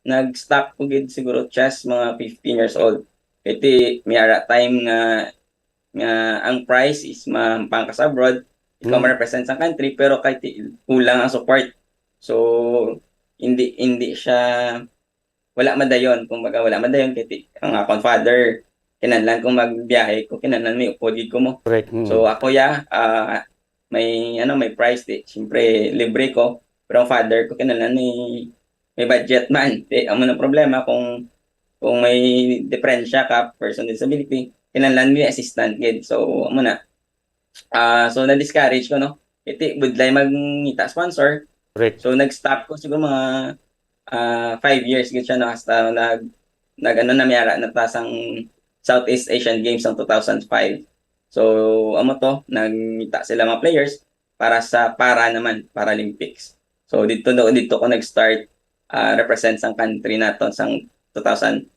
nag-stop ko gid siguro chess mga 15 years old. Iti miyara time nga ang prize is mahampang ka sa abroad, ikaw ma-represent sa country pero kahit kulang ang support. So hindi siya wala madayon kumbaga wala madayon kay ang akong father kinahanglan kong magbiyahe ko kinahanglan may upod ko mo. So ako may price siyempre libre ko pero ang father ko kinahanglan may budget man amo na problema kung may diferensya ka person with disability kinahanglan may assistant gid so amo na so na discourage ko no iti budlay magngita sponsor so nag-stop ko siguro mga 5 years gid siya no hasta nag namiyara na tasang Southeast Asian Games ng 2005. So, amo to, nagmita sila mga players para naman Paralympics. So, dito ko nag-start represent sang country naton sang 2005.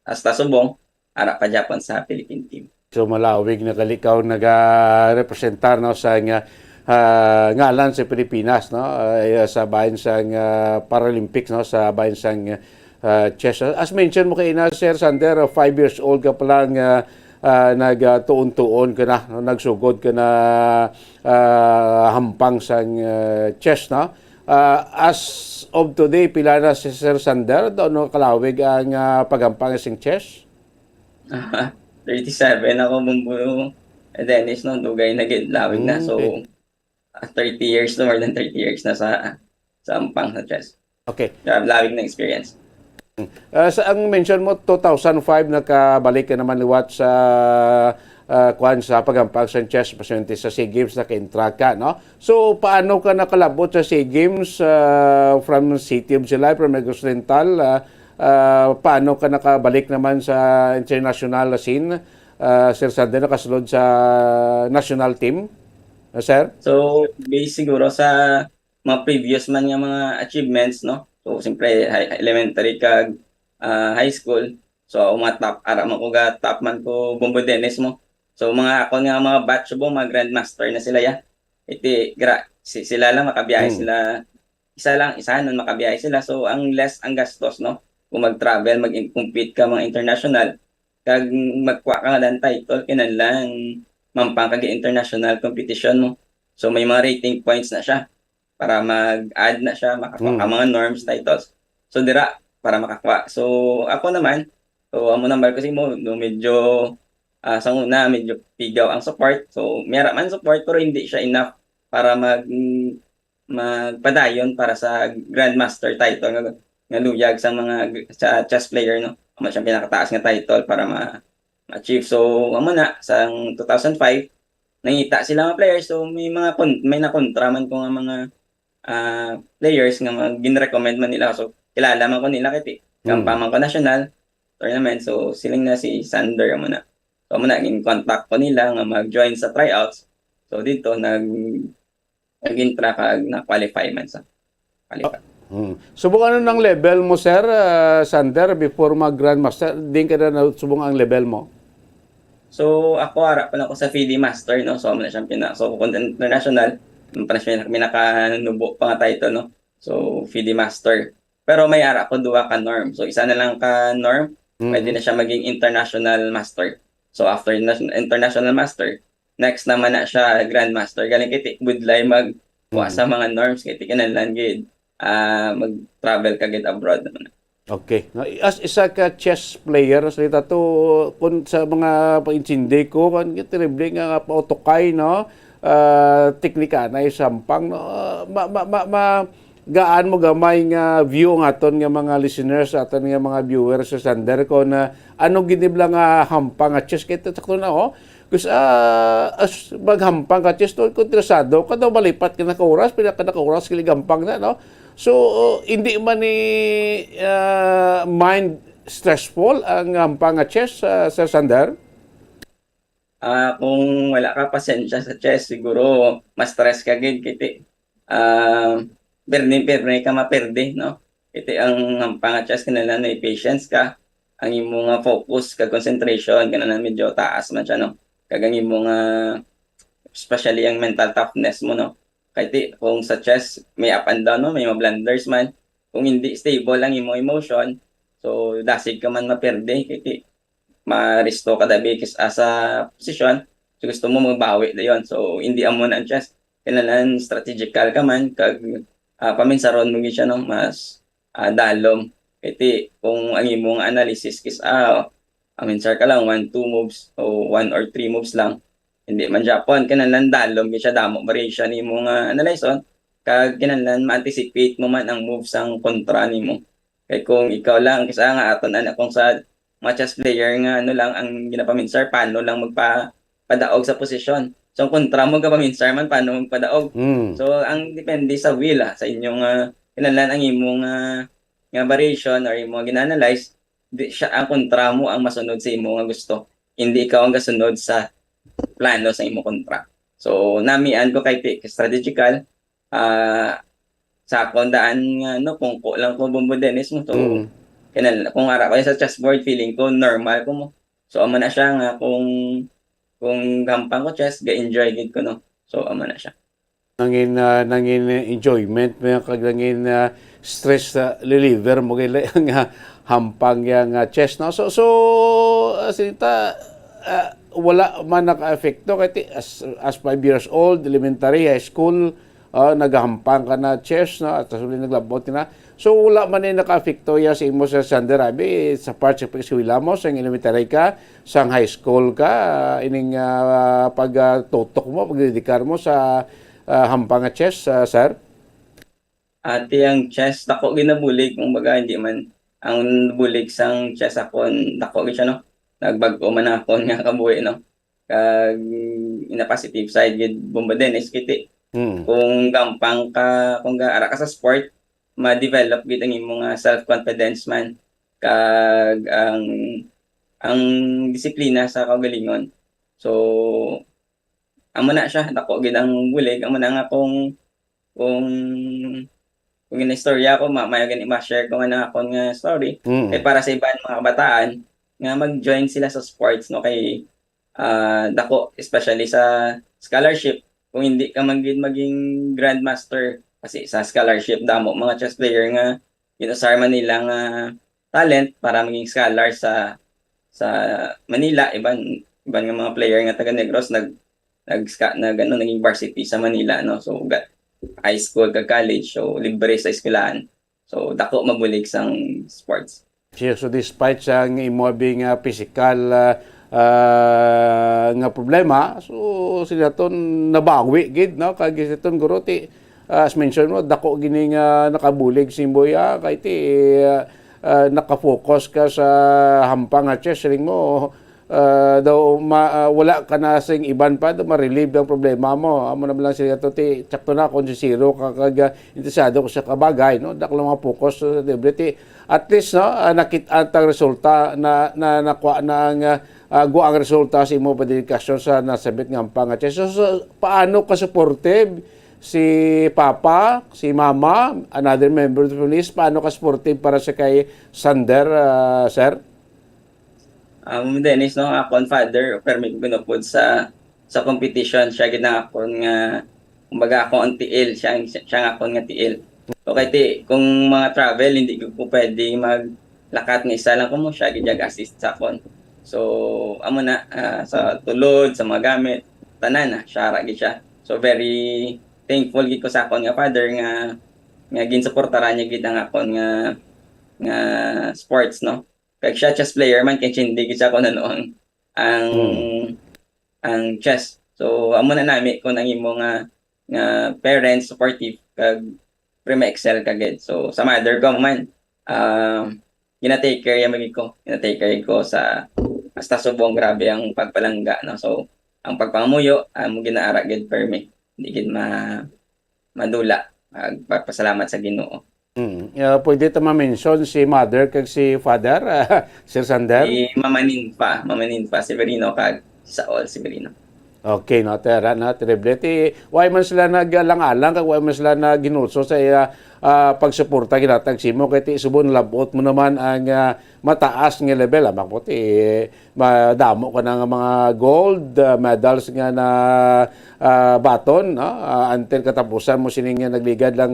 Hasta subong ara pa Japan sa Philippine team. So malawig na kalikaw naga-representar no sa ngalan sa Pilipinas no sa bayan sang Paralympics no sa bayan sang chess. As mentioned mo kay Sir Sander, 5 years old ka pa lang nagtuon-tuon ka na, nagsugod ka na hampang sang chess. No? As of today, pila na si Sir Sander, doon kalawig ang paghampang sing chess? 37 ako bumbuno. Dennis, no, dugay na lawig na. So, 30 years, no, more than 30 years na sa hampang sa chess. Okay. Lawig na experience. Sa ang mention mo 2005 nakabalik ka naman liwat sa sa paghampang sa chess presente sa SEA Games naka-intra ka no. So paano ka nakalabot sa SEA Games from City of July from Negros Oriental paano ka nakabalik naman sa international scene Sir Sander nakasulod sa national team sir? So based siguro sa mga previous man nga mga achievements no. So, siyempre, elementary kag high school. So, top man ko Bumbo Dennis mo. So, mga ako nga mga batch mo, mga grandmaster na sila ya. Sila lang makabiyahe sila isa nun makabiyahe sila. So ang less ang gastos, no? Kung mag-travel, mag-compete ka mga international, kag magkuha ka nga ng title, kinahanglan mampang kag international competition mo. So may mga rating points na siya para mag-add na siya, makakuha ka mga norms, titles. So dira, para makakuha. So ako naman, so amo number kasi mo, no, medyo sa una, medyo pigaw ang support. So mayroon man support pero hindi siya enough para magpadayon para sa Grandmaster title nga luyag sa mga chess player, no. Amo siyang pinakataas nga title para ma-achieve. So amo na sa 2005 nangita sila mga players, so may nakontra man ko nga mga players nga gin-recommend man nila. So kilala man ko nila kay Gampang ko national tournament. So siling na si Sander amo na. So amo na gin-contact ko nila nga mag-join sa tryouts. So dito nag-intra kag na-qualify man sa qualify. Subukan ng level mo, sir, Sander, before mag-grandmaster. Din ka na subukan ang level mo? So ako harap pa na ako sa FIDE Master, no. So amo na siyang so kung international, pinaka-nubo pa nga title, no. So FIDE Master. Pero may harap ko duwa ka norm. So isa na lang ka norm, pwede na siya maging international master. So after international master, next naman na siya grandmaster. Galing kiti budlay magkuha sa mga norms kiti kinahanglan gid mag-travel ka gid abroad naman. Okay. As isa ka chess player, salita to kung sa mga pag-intindi ko, kung terrible nga pautokay, no? Teknika na isampang, no? Gaan mo gamay nga view ng aton nga mga listeners, aton nga mga viewers sa Sander ko na ano ginibla nga hampang nga chess kito sakto na, oh. Kasi as maghampang ka chess to, kung interesado ka daw malipat ka na kauras, pinaka-kauras kiligampang na, no? So, hindi man ni mind stressful ang hampang nga chess, Sir Sander? Kung wala ka pasensya sa chess, siguro mas stress ka gid kiti. Perne ka maperde, no? Kiti ang hampang nga chess kinahanglan may patience ka. Ang imo nga focus ka concentration kinahanglan medyo taas man siya, no? Kag ang imo nga especially ang mental toughness mo, no? Kahit kung sa chess, may up and down, no? May mga blunders man. Kung hindi stable ang imong emotion, so dasig ka man maperde, kahit ma-resto ka dabi sa position, so gusto mo magbawi dayon. So hindi amo na ang chess. Kailangan strategical ka man, kag paminsaron mo siya, no? Mas dalom. Kahit kung ang imong analysis is, aminsar ka lang, 1-2 moves, o 1 or 3 moves lang. Hindi man Japon, kinahanglan dalom siya damo variation nimo nga analyson, kag kinahanglan ma-anticipate mo man ang moves ang kontra nimo. Kay kung ikaw lang kisa nga aton anak kung sa mga chess player nga ano lang ang ginapaminsar, paano lang magpadaog sa posisyon. So ang kontra mo kapaminsar man paano magpadaog. So ang depende sa will sa inyong kinahanglan ang imong nga variation or imong gina-analyze, siya ang kontra mo ang masunod sa imo nga gusto. Hindi ikaw ang gasunod sa plano sa imo kontra. So namian ko kay strategical sa kondaan nga no kung ko lang ko Bombo Dennis mo to kung ara ko sa chessboard feeling ko normal ko mo. So amo na siya nga kung gampang ko chess ga-enjoy gid ko, no. So amo na siya. Nangin enjoyment mo kag nangin stress reliever mo kay nga hampang yang chess, no. So sinita wala man naka-apekto kasi as 5 years old, elementary, high school, naghahampang ka na chess, no? At sulit naglabot na. So wala man naka-apekto ya sa imo sa Sander Abi sa part sa pag-eskwela mo, sa elementary ka, sa high school ka, ining pagtutok mo, pagdedikar mo sa hampang nga chess, sir? Ati ang chess, dako ginabulig, kung baga hindi man ang bulig sang chess ako, dako siya, no? Nagbago man ako nga kabuhi, no. Kag ina positive side gid Bombo Dennis kiti. Kung gampang ka, kung ara ka sa sport, ma-develop gid ang imong self-confidence man. Kag ang disiplina sa kaugalingon. So amo na siya, dako gid ang bulig, amo na nga kung ina-istorya ko, mayo gani ma-share ko nga akong story. Kay para sa iban mga kabataan nga mag-join sila sa sports, no, kay dako especially sa scholarship. Kung hindi ka maging grandmaster kasi sa scholarship damo mga chess player nga ginusar man nila nga talent para maging scholar sa Manila. Iban nga mga player nga taga Negros naging varsity sa Manila, no. So high school kag college, so libre sa eskwelahan, so dako mabulig sang sports. So despite sa imobing physical nga problema, so sila ton nabawi gid, no, kag siton guro ti as mention mo dako gini nga nakabulig simboya kay ti nakafocus ka sa hampang at chess ring mo daw wala ka na sing iban pa daw ma-relieve ang problema mo. Amo na lang sila to ti sakto na kung si zero ka kag interesado ko sa kabagay, no, daklo nga focus sa debility. At least, no, nakita ang resulta na nakuha na ang guang resulta sa imo padedikasyon sa nasabit nga hampang at chess. So, paano ka supportive si Papa, si Mama, another member of the police, paano ka supportive para sa kay Sander, sir? Dennis, no, akon father permit ginupod sa competition, siya gid na akon nga kumbaga ako ang tiil, siya nga akon nga tiil. Okay, kung mga travel hindi ko pwede maglakat nga isa lang ko mo, siya gid assist sa akon. So amo na sa tulod, sa mga gamit, tanan na siya ra gid siya. So very thankful gid ko sa akon nga father nga ginsuportaran niya gid ang akon nga sports, no. Kag siya chess player man kay hindi gid siya ko noon ang chess. So amo na nami kung ang imo nga parents supportive kag pre-excel kagid. So sa mother ko man gina-take care ko sa hasta subong grabe ang pagpalangga, no. So ang pagpangamuyo amo ginaara gid permi. Hindi gid madula. Pagpasalamat sa Ginoo. Pwede ta ma-mention si mother kag si father, Sir Sander? Si Mamanin pa, Severino kag Saol Severino. Okay, no, tera na triplete. Why man sila nagalang-alang kag why man sila naginulso sa pagsuporta kinatag simo kay ti subon labot mo naman ang mataas nga level amang puti madamo ka na nga mga gold medals nga na baton, no, until katapusan mo sining nagligad lang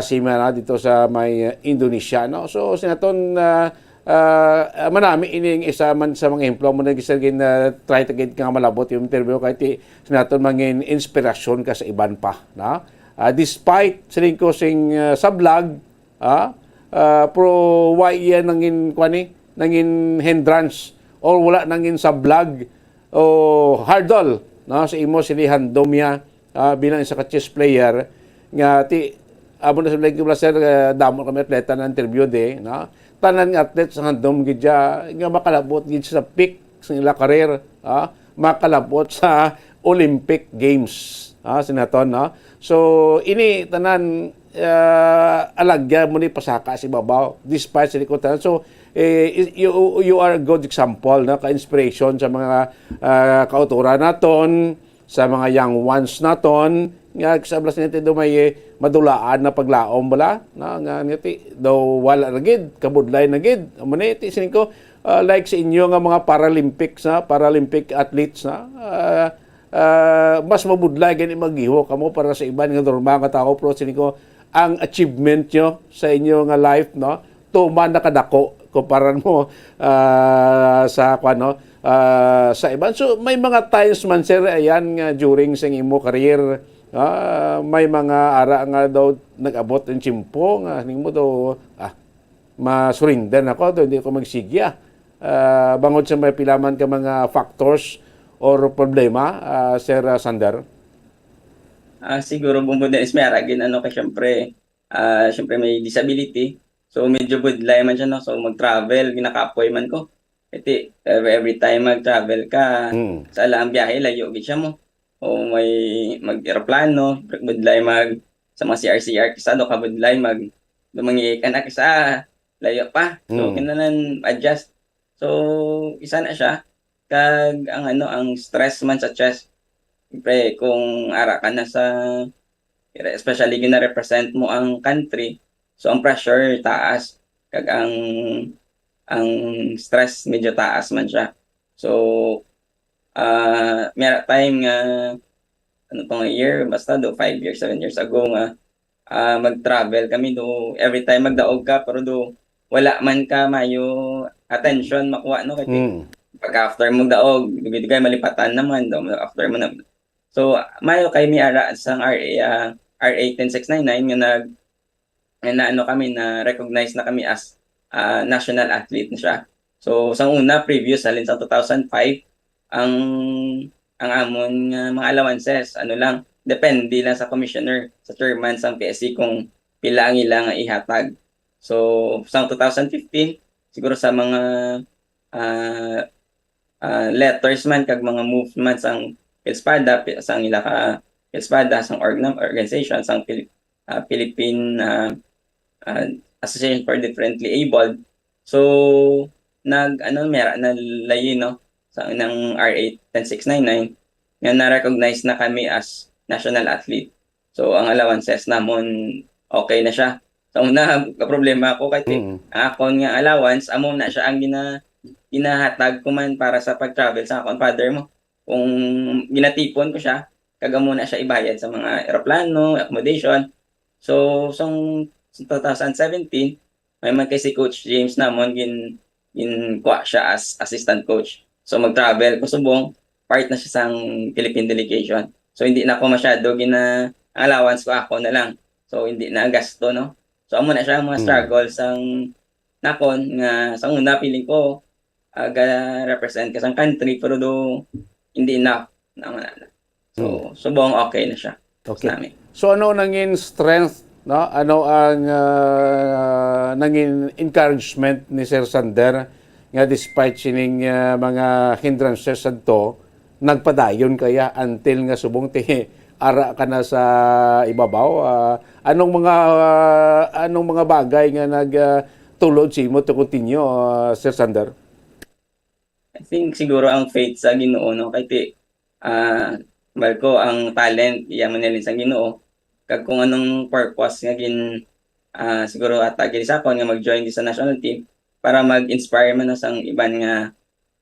simana dito sa may Indonesia, no. So sinaton manami ining isa man sa mga emplo mo nagisagin try to get nga malabot yung interview kay ti sinaton mangin inspirasyon ka sa iban pa, no. Despite siling ko sing sa vlog pro why yan nangin hindrance or wala nangin sa vlog o hurdle, no, sa imo silihan domya bilang isa ka chess player nga ti amo na sa vlog ko sir damo kami atleta na interview de, no, tanan nga atlet sa handom gidya nga makalabot gid sa peak sa ila career, makalabot sa Olympic Games sinaton, no. So ini tanan alagya mo ni pasaka si babaw despite sa likotan. So you are a good example na ka-inspiration sa mga kauturan naton, sa mga young ones naton nga sa blas nito do may madulaan na paglaom bala na nga niti do wala na gid kabudlay na gid amo ni ti sining ko like sa inyo nga mga Paralympic athletes na mas mabudlay gani maghiho kamo para sa iban nga normal nga tao, pero sining ko ang achievement nyo sa inyo nga life, no, tuman nakadako kumparan mo sa sa iban. So may mga times man sir ayan nga during sa imo career may mga ara nga daw nag-abot ng tsimpo nga ning mo daw masurinder ako daw hindi ko magsigya bangod sa may pilaman ka mga factors or problema, Sir Sander? Siguro bumbudan is may aragin kay syempre may disability. So medyo budlay man siya, no. So mag-travel ginakapoy man ko. Iti every time mag-travel ka sa alang biyahe layo gid siya mo. O may mag-eroplano, budlay sa mga CR kasado ka budlay lumangi ka na sa layo pa. So kinanan adjust. So isa na siya kag ang stress man sa chess. Siyempre, kung ara ka na especially gina-represent mo ang country, so ang pressure taas, kag ang stress medyo taas man siya. So, may time nga, year, basta 5 years, 7 years ago nga, mag-travel kami do every time magdaog ka pero do wala man ka mayo attention makuha no kay pag after mo daog dugay malipatan naman do after mo na. So mayo kay mi ara sang RA 10699 nga na ano kami na recognize na kami as national athlete na siya. So sang una previous halin sa 2005 ang amon mga allowances ano lang depende lang sa commissioner, sa chairman sang PSC kung pila ang ilang ihatag. So, sa 2015, siguro sa mga letters man, kag mga movements sang PhilSpada, sang ila ka PhilSpada, sang organization, sang Philippine Association for Differently Abled. So, mera na layo, no? Sa ng RA 10699, nga na-recognize na kami as national athlete. So, ang allowances namon okay na siya. So, una, problema ako kasi akon nga allowance, amo na siya ang ginahatag ko man para sa pag-travel sa akong father mo. Kung ginatipon ko siya, kagamo na siya ibayad sa mga aeroplano, accommodation. So, 2017, may man kay si Coach James namon kuha siya as assistant coach. So, mag-travel ko subong, part na siya sang Philippine delegation. So, hindi na ako masyado allowance ko ako na lang. So, hindi na gasto, no? So, amo na siya mga struggles ang nakon nga sa una feeling ko represent ka sang country pero do hindi enough naman na. So, subong okay na siya. Okay. So, ano nanging strength, no? Ano ang nanging encouragement ni Sir Sander nga despite sining mga hindrances adto nagpadayon kaya until nga subong ara ka na sa ibabaw anong mga bagay nga nagtulod si mo to continue Sir Sander? I think siguro ang faith sa Ginoo no kay balko ang talent iyaman nila sa Ginoo kag kung anong purpose nga siguro atagin sa akon nga mag-join sa national team para mag-inspire man sang iban nga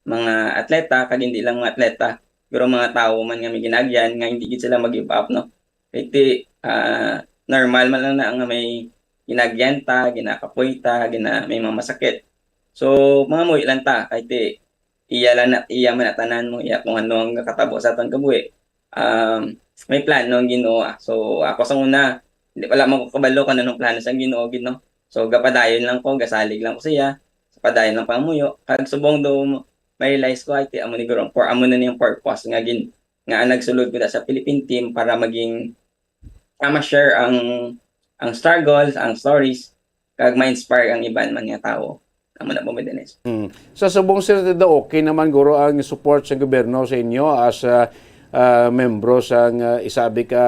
mga atleta kag hindi lang mga atleta pero mga tao man nga may ginagyan nga hindi gid sila mag-give up no. Kaya normal man lang na nga may ginagyan ta, ginakapoy ta, may mga masakit. So mga muwi lang ta kay iya man tanan mo iya kung ano ang katabo sa atong kabuhi. May plano ang Ginoo. So ako sa una hindi wala man ko kabalo kan anong plano sa Ginoo gid no. So gapadayon lang ko, gasalig lang ko siya. Sa padayon lang pamuyo kag subong do ma-realize ko ay amo ni gurong amo na niyang purpose nga nagsulod ko sa Philippine team para maging ma-share ang struggles, ang stories kag ma-inspire ang iban man nga tao. Amo na po Dennis. Sa subong Sir okay naman guro ang support sa gobyerno sa inyo as membro sa isabi ka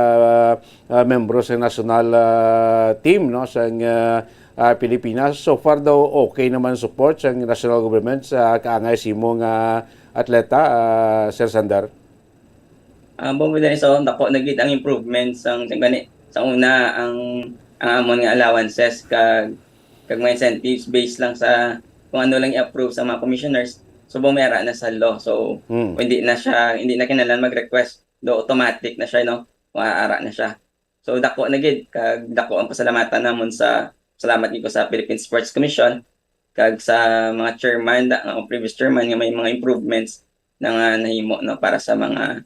membro sa national team no sa Pilipinas. So far daw okay naman support sa national government sa kaangay simo nga atleta Sir Sander. Dennis, so dako nagit ang improvements sa una ang amon nga allowances kag mga incentives based lang sa kung ano lang i-approve sa mga commissioners. So bumera na sa law. So hindi na kinahanglan mag-request do automatic na siya no. Maaara na siya. So dako nagid kag dako ang pasalamatan namon salamat ko sa Philippine Sports Commission kag sa mga chairman previous chairman nga may mga improvements na nahimo no para sa mga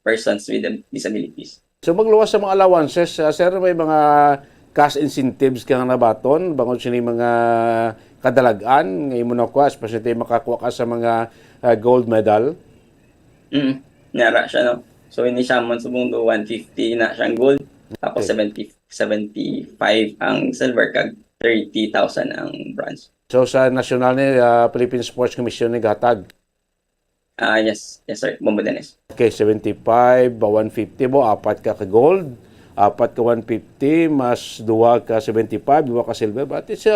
persons with disabilities. So magluwas sa mga allowances, sir, may mga cash incentives ka nga nabaton bangod sini mga kadalagan nga imo na kuha especially makakuha ka sa mga gold medal? Nara siya no. So ini siya man subong do 150 na siyang gold tapos 75 ang silver kag 30,000 ang bronze. So sa national ni Philippine Sports Commission ni gatag. Yes sir, Bombo Dennis. Okay, 75 ba 150 mo apat ka gold, apat ka 150 mas duwa ka 75, duwa ka silver. But it's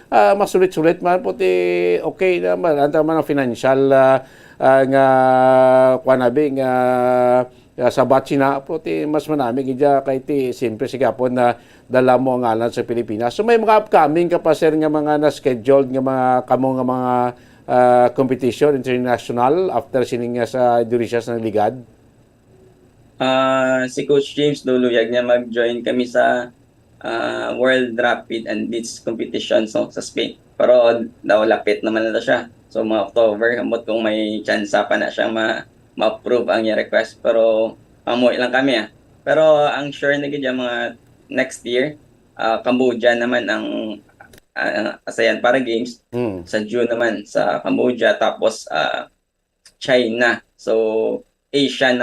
mas sulit-sulit man puti okay naman anta man ang financial nga kuanabi nga sa Batsina puti mas manami gidya kay ti simple sigapon na dala mo ang ngalan sa Pilipinas. So may mga upcoming ka pa sir nga mga na-scheduled nga mga kamo nga mga competition international after sining sa Indonesia sa ligad? Si Coach James Duluyag niya mag-join kami sa World Rapid and Beach Competition sa Spain. Pero daw lapit naman na siya. So mga October, ambot kung may chance pa na siya ma-approve ang niya request. Pero pamuwi lang kami Pero ang sure na gid mga next year, Cambodia naman ang ASEAN para Games. Sa June naman sa Cambodia, tapos China. So Asian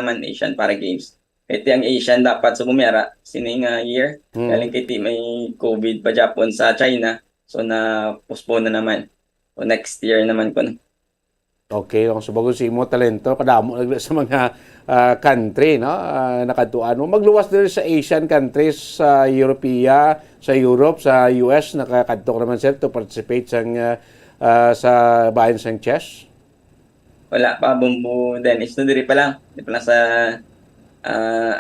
para Games. Ito ang Asian dapat sa bumiyara sining year. Galing kay may COVID pa Japan sa China. So na-postpone na naman. So next year naman ko na. Okay, kung subagon si mo talento, kadamo sa mga country, no? Nakatuan mo. Magluwas din sa Asian countries, sa Europea, sa Europe, sa US, nakakadto naman sir to participate sa bayan sang chess? Wala pa, Bumbo Dennis. No, diri pa lang. Di pa lang sa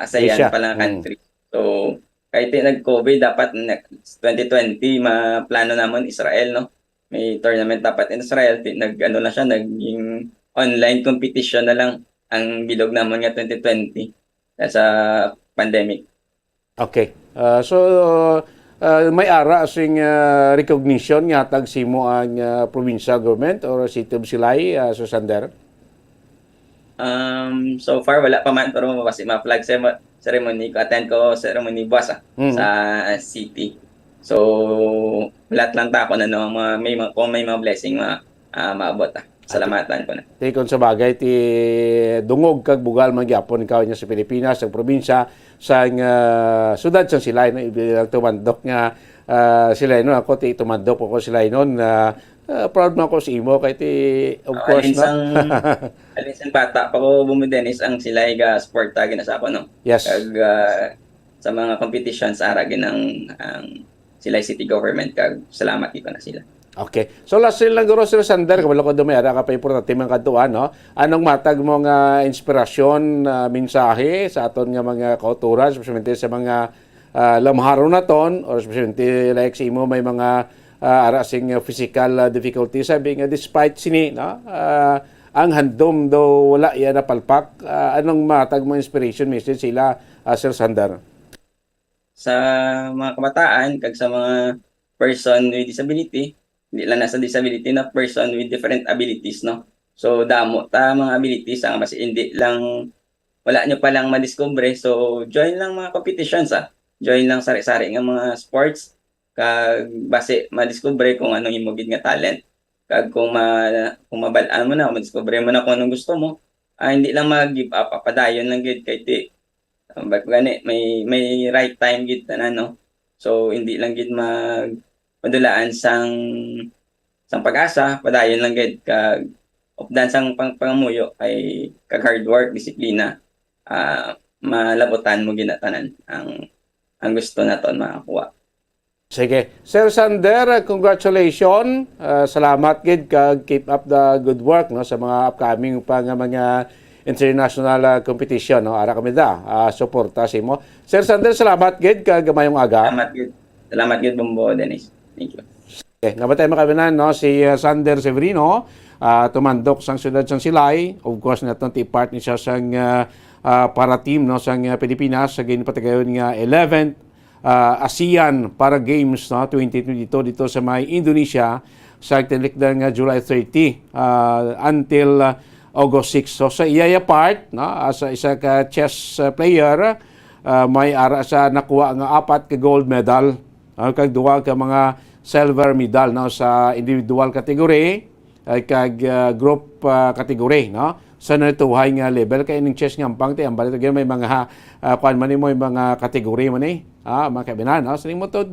ASEAN Asia. pa lang country. So, kahit nag-COVID, dapat 2020, maplano naman Israel, no? May tournament dapat in Israel. Naging online competition na lang ang bilog naman nga 2020 sa pandemic. Okay. May ara asing recognition nga tag simo ang provincial government or City of Silay, Susander? So far wala pa man, pero kasi ma-flag ceremony ko, attend ko ceremony buwas sa city. So lahat lang ta ko na kung may mga blessing maabot salamatan ko na. Tikon sa bagay ti dungog kag bugal man gyapon ikaw nya sa Pilipinas, sa probinsya sang sudad sang Silay, no? Ibilang tumandok nga Silay no, ako ti tumandok ko Silay noon. Proud man ako sa imo kay ti of course Alinsang bata pa ko bumidenis ang Silay ga sport tagin sa ako, no. Yes. Kag sa mga competitions aragin ang Silay City Government, kag salamat ito na sila. Okay. So last lang guro Sir Sander, kabalo ko dumayara ka pa importante man kadtuan, no. Anong matag mo nga inspirasyon, mensahe sa aton nga mga kauturan, especially sa mga lamharon naton or especially like sa imo may mga arasing physical difficulties, sabi nga despite sini, no, ang handom do wala yan napalpak, anong matag mo inspiration message sila, Sir Sander? Sa mga kabataan kag sa mga person with disability, hindi lang nasa disability na person with different abilities, no. So damo ta mga abilities ang mas hindi lang wala nyo pa lang madiscover. So join lang mga competitions join lang sari-sari nga mga sports, kag base madiscover kung anong imong gid nga talent, kag kung mabalaan mo na, madiscover mo na kung anong gusto mo, hindi lang mag-give up, padayon lang gid kay ti gani may right time gid na, no. So hindi lang gid madulaan sang pag-asa, padayon lang gid kag updan sang pangamuyo ay kag hard work, disiplina, malabutan mo ginatanan ang gusto naton makakuha. Sige. Sir Sander, congratulations. Salamat gid kag keep up the good work, no, sa mga upcoming pa nga mga international competition, no. Ara kami suporta si mo. Sir Sander, salamat gid kag mayong aga. Salamat gid Bumbo Dennis. Thank you. Okay, nabatay makabinan, no, si Sander Severino, tumandok sang siyudad sang Silay. Of course naton ti part ni siya sang para team, no, sang Pilipinas sa ginpatagayon nga 11th ASEAN para Games, no, 2022 dito sa may Indonesia sa tinikdang July 30 until August 6. So sa iyaya part, no, sa isa ka chess player, may ara sa nakuha nga 4 ka gold medal, kag 2 ka mga silver medal, no, sa individual category kag group category, no. Sa natuhay nga level kay ning chess nga ampang ti ambal ito may mga kuan man mo mga category man mga kabinan, no. Sa nimo to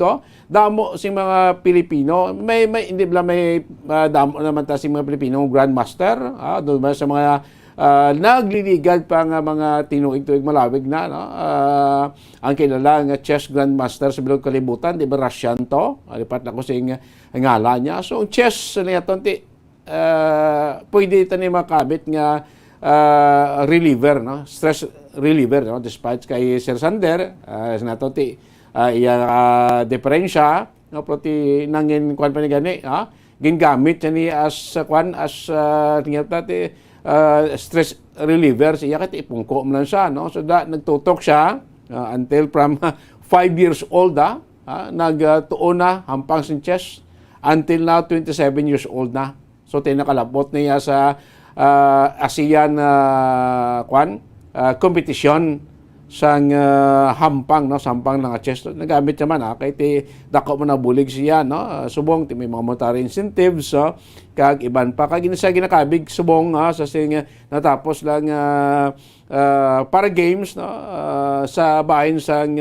damo sing mga Pilipino, may hindi bla may damo naman ta sing mga Pilipino grandmaster, do ba sa mga nagliligad pa nga mga tinuig-tuig malawig na, no. Ang kilala nga chess grandmaster sa bilog kalibutan, di ba Russian to, alipat na ko sing ngala niya. So chess niya tonti pwede ito ni makabit nga reliever, no, stress reliever, no, despite kay Sir Sander nato ti diferensya, no, proti nangin kwan pa ni gani, gingamit ni as kwan as stress reliever siya kay ipungko man siya, no. So nagtutok siya until from 5 years old nagtuon na hampang sa chess. Until now, 27 years old na. So, tinakalabot niya sa ASEAN competition sang hampang, no, sampang ng chess. Nagamit naman kay dako mo na bulig siya, no. Subong may mga monetary incentives, kag iban pa kag sa ginakabig subong sa sing natapos lang para games, no, sa bahin sang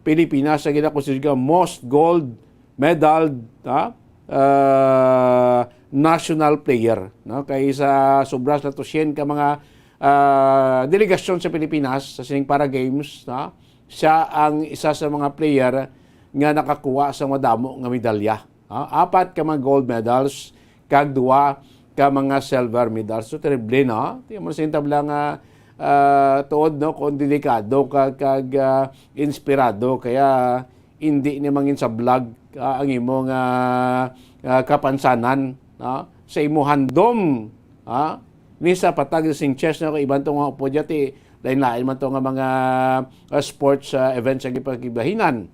Pilipinas sa ginakonsider most gold medal national player, no, kay sa sobras na to ka mga delegasyon sa Pilipinas sa sining para games, siya ang isa sa mga player nga nakakuha sa madamo nga medalya. 4 ka mga gold medals kag 2 ka mga silver medals. So terrible, no? Di mo sa tabla nga tuod, no, kung delikado kag inspirado kaya hindi ni mangin sa vlog ang imong kapansanan, sa imo handom, ni sa patag sing chess na ko iban to nga upo dyan lain-lain man to nga mga sports events ang ipagkibahinan.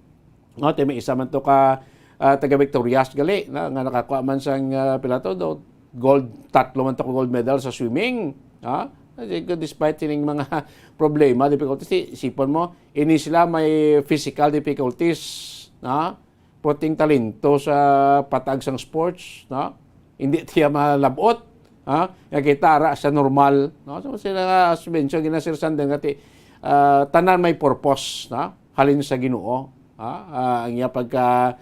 May isa man to ka taga Victorias gali nga nakakuha man sang pilato do gold, 3 man to gold medal sa swimming. Despite sining mga problema, difficulties, isipon mo, ini sila may physical difficulties, puting talento sa patag sang sports, hindi tiya malabot. Kita sa normal, no? So sila mention ginasir sandan ngati tanan may purpose, halin sa Ginoo, ang iya pagka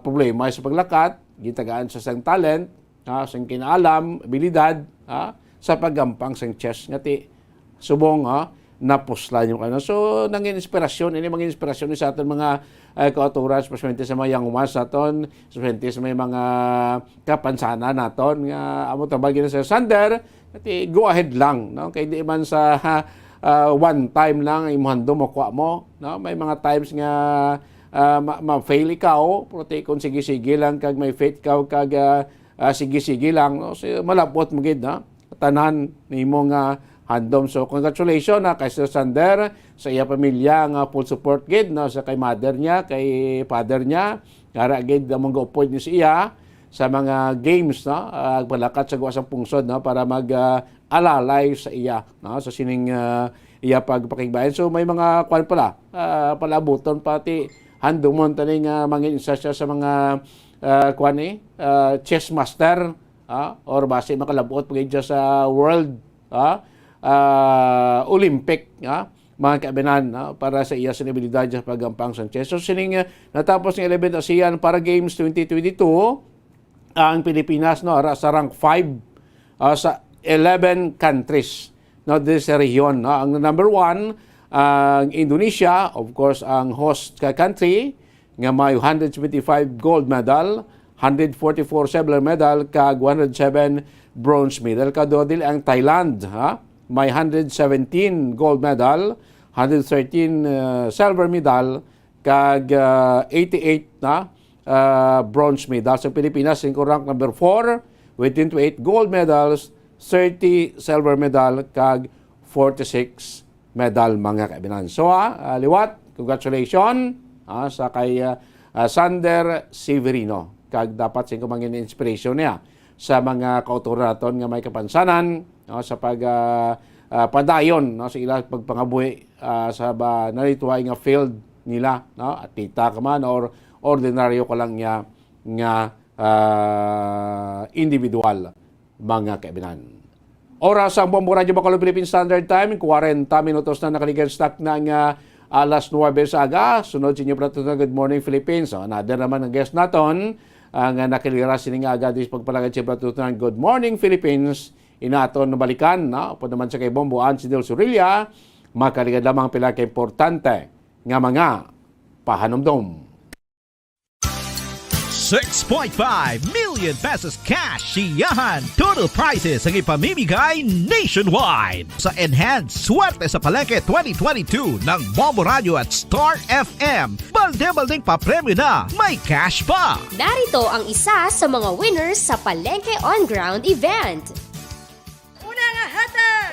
problema sa paglakat gitagaan sa sang talent, sang kinaalam, abilidad, sa paggampang sang chess ngati subong napuslan yung ano. So nangin inspirasyon, ini mga inspirasyon sa aton mga kauturan, especially sa mga young ones naton, especially sa may mga kapansanan naton nga amo tabagin sa Sander, ati go ahead lang, no, kay di man sa one time lang imuhando mo kuha mo, no, may mga times nga ma-fail ikaw, pero kung sige-sige lang kag may faith ka kag sige-sige lang, no, so malabot mo gid, no, tanan nimo nga handom. So congratulations kay Sir Sander sa iya pamilya nga full support gid, no, sa kay mother niya, kay father niya, ara gid among go-point ni siya sa mga games, no, palakat sa guwasang pungsod, no, para mag-alalay sa iya, no, sa sining iya pagpakigbayan. So may mga kwan pala palabuton pati handomon tani nga mangin isa siya sa mga kwan chess master, or base makalabot pagid sa world Olympic, mga kaabinan, para sa iya sinibilidad sa paggampang sa chess. So sining natapos ng 11th ASEAN para Games 2022, ang Pilipinas, no, sa rank 5 sa 11 countries, no, this region, no. Ang number 1 ang Indonesia, of course ang host country nga may 175 gold medal, 144 silver medal kag 107 bronze medal. Kadodil ang Thailand, may 117 gold medal, 113 silver medal kag 88 na bronze medal. Sa Pilipinas, rank number 4 with 28 gold medals, 30 silver medal kag 46 medal, mga kaibigan. So liwat, congratulations sa kay Sander Severino, kag dapat sing kumangin inspiration niya sa mga kauturan naton nga may kapansanan, sa padayon, sa ilang pagpangabuhi sa narituhay nga field nila, at tita ka man or ordinaryo ka lang niya nga individual, mga kaibigan. Oras ang Bombo Radio Bacolod Philippine Standard Time, 40 minutos na nakaligan stock ng alas 9 sa aga. Sunod sa inyo pala Good Morning Philippines. So, another naman ang guest naton, ang nakilira sining aga dis pagpalagad siya pala Good Morning Philippines. Inaton na balikan, po naman sa kay Bomboan si Del Surilla, makaligad lamang pila ka importante nga mga pahanumdom. 6.5 million pesos cash siyahan. Total prizes ang ipamimigay nationwide sa Enhanced Swerte sa Palengke 2022 ng Bombo Radio at Star FM. Balde-baldeng papremyo na, may cash pa. Narito ang isa sa mga winners sa Palengke On Ground event. Una nga hatag!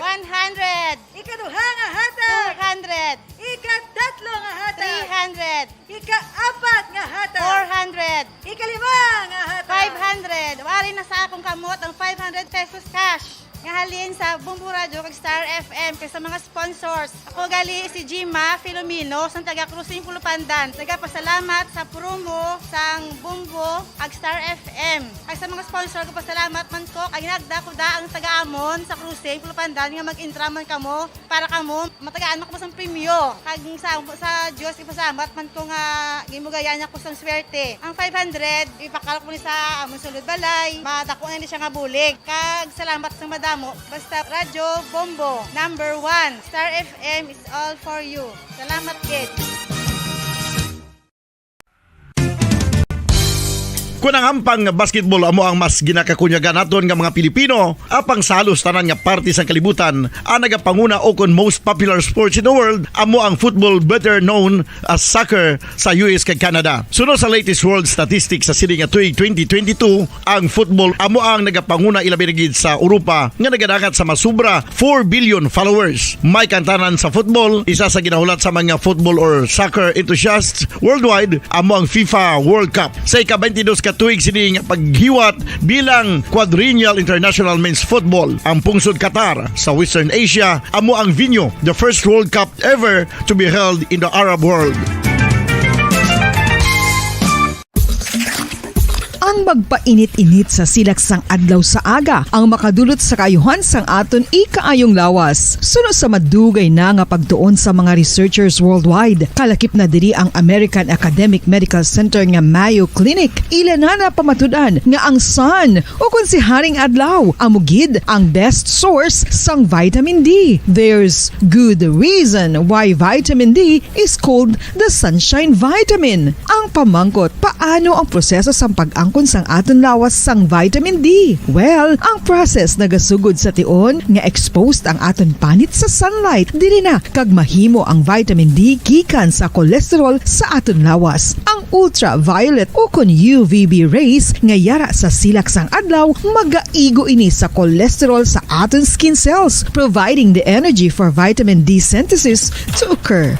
100! Ikaduha nga hatag! 200! Ikatlo Tatlo nga hatag. 300. Ika-apat nga hatag. 400. Ikalima nga hatag. 500. Wari na sa akong kamot ang 500 pesos cash. Nga halin sa Bumbu Radio kag Star FM kay sa mga sponsors. Ako gali si Jima Filomeno sa taga Cruising Pulupandan. Nagapasalamat sa promo sang Bumbu kag Star FM. Kag sa mga sponsor ko pasalamat man ko kay nagda ko da ang taga-amon sa Cruising Pulupandan nga mag-intraman kamo para kamo matagaan ko sang premyo. Kag sa Dios ipasalamat man ko nga gimugayan ako sang swerte. Ang 500 ipakalok mo ni sa amon sulod balay. Madako na ni siya nga bulig. Kag salamat sa madam mo. Basta Radyo Bombo, number 1. Star FM is all for you. Salamat, kid. Kung ang ampang basketball amo ang mas ginakakunyagan naton nga mga Pilipino, apang salos tanan nga parte sang kalibutan, ang nagapanguna o kon most popular sports in the world, amo ang football, better known as soccer sa US kag Canada. Sunod sa latest world statistics sa sini nga tuig 2022, ang football amo ang nagapanguna ilabi na gid sa Europa nga nagadakat sa masubra 4 billion followers. May kantanan sa football, isa sa ginahulat sa mga football or soccer enthusiasts worldwide, amo ang FIFA World Cup. Sa ika-22 katuig sini nga paghiwat bilang Quadrennial International Men's Football. Ang pungsod Qatar sa Western Asia amo ang venue, the first World Cup ever to be held in the Arab world. Ang magpainit-init sa silaksang adlaw sa aga ang makadulot sa kaayuhan sang aton ikaayong lawas. Sunod sa madugay na nga pagtuon sa mga researchers worldwide, kalakip na diri ang American Academic Medical Center nga Mayo Clinic. Ilan na pamatudan nga ang sun o kung si Haring Adlaw amugid ang best source sang vitamin D. There's good reason why vitamin D is called the sunshine vitamin. Ang pamangkot, paano ang proseso sang pag-angkon sang aton lawas sang vitamin D? Well, ang process nagasugod sa tion nga exposed ang aton panit sa sunlight dili na kag mahimo ang vitamin D gikan sa cholesterol sa aton lawas. Ang ultraviolet o kon UVB rays nga yara sa silak sang adlaw magaigo ini sa cholesterol sa aton skin cells, providing the energy for vitamin D synthesis to occur.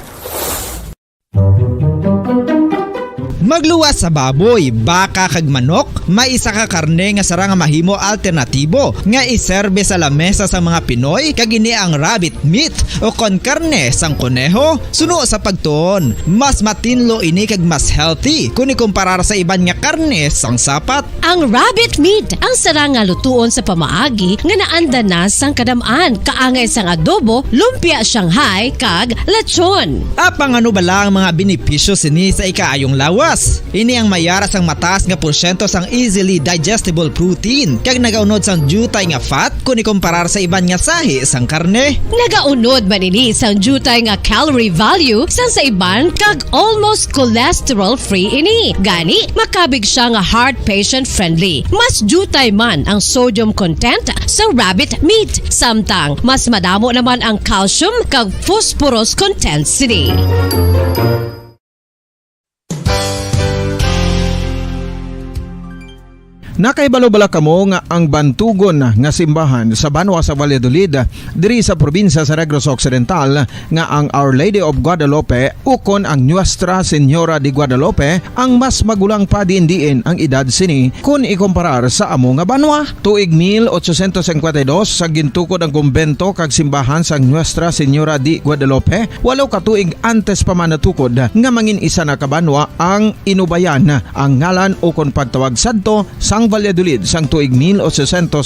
Magluwas sa baboy, baka kag manok, may isa ka karne nga sara nga mahimo alternatibo nga iserbe sa lamesa sa mga Pinoy kag ini ang rabbit meat o kon karne sang kuneho. Suno sa pagtuon, mas matinlo ini kag mas healthy kung ikumparar sa iban nga karne sang sapat. Ang rabbit meat ang sara nga lutuon sa pamaagi nga naanda na sang kadamaan, kaangay sang adobo, lumpia Shanghai kag lechon. Apang ano bala ang mga benepisyo sini sa ikaayong lawas? Ini ang mayara sang mataas nga porsyento sang easily digestible protein kag nagaunod sang jutay nga fat kung ikumparar sa iban nga sahi sang karne. Nagaunod man ini sang jutay nga calorie value sang sa iban kag almost cholesterol free ini. Gani makabig siya nga heart patient friendly. Mas jutay man ang sodium content sa rabbit meat, samtang mas madamo naman ang calcium kag phosphorus content sini. Nakaibalo-bala kamo nga ang bantugon nga simbahan sa Banwa sa Valladolid diri sa probinsya sa Negros Occidental nga ang Our Lady of Guadalupe ukon ang Nuestra Señora de Guadalupe ang mas magulang pa diin ang edad sini kung ikumparar sa amo nga banwa. Tuig 1852 sa gintukod ang kumbento kag simbahan sa Nuestra Señora de Guadalupe, 8 ka tuig antes pa man natukod nga mangin isa na kabanwa ang inubayan ang ngalan ukon pagtawag sadto sang Valladolid sang tuig 1860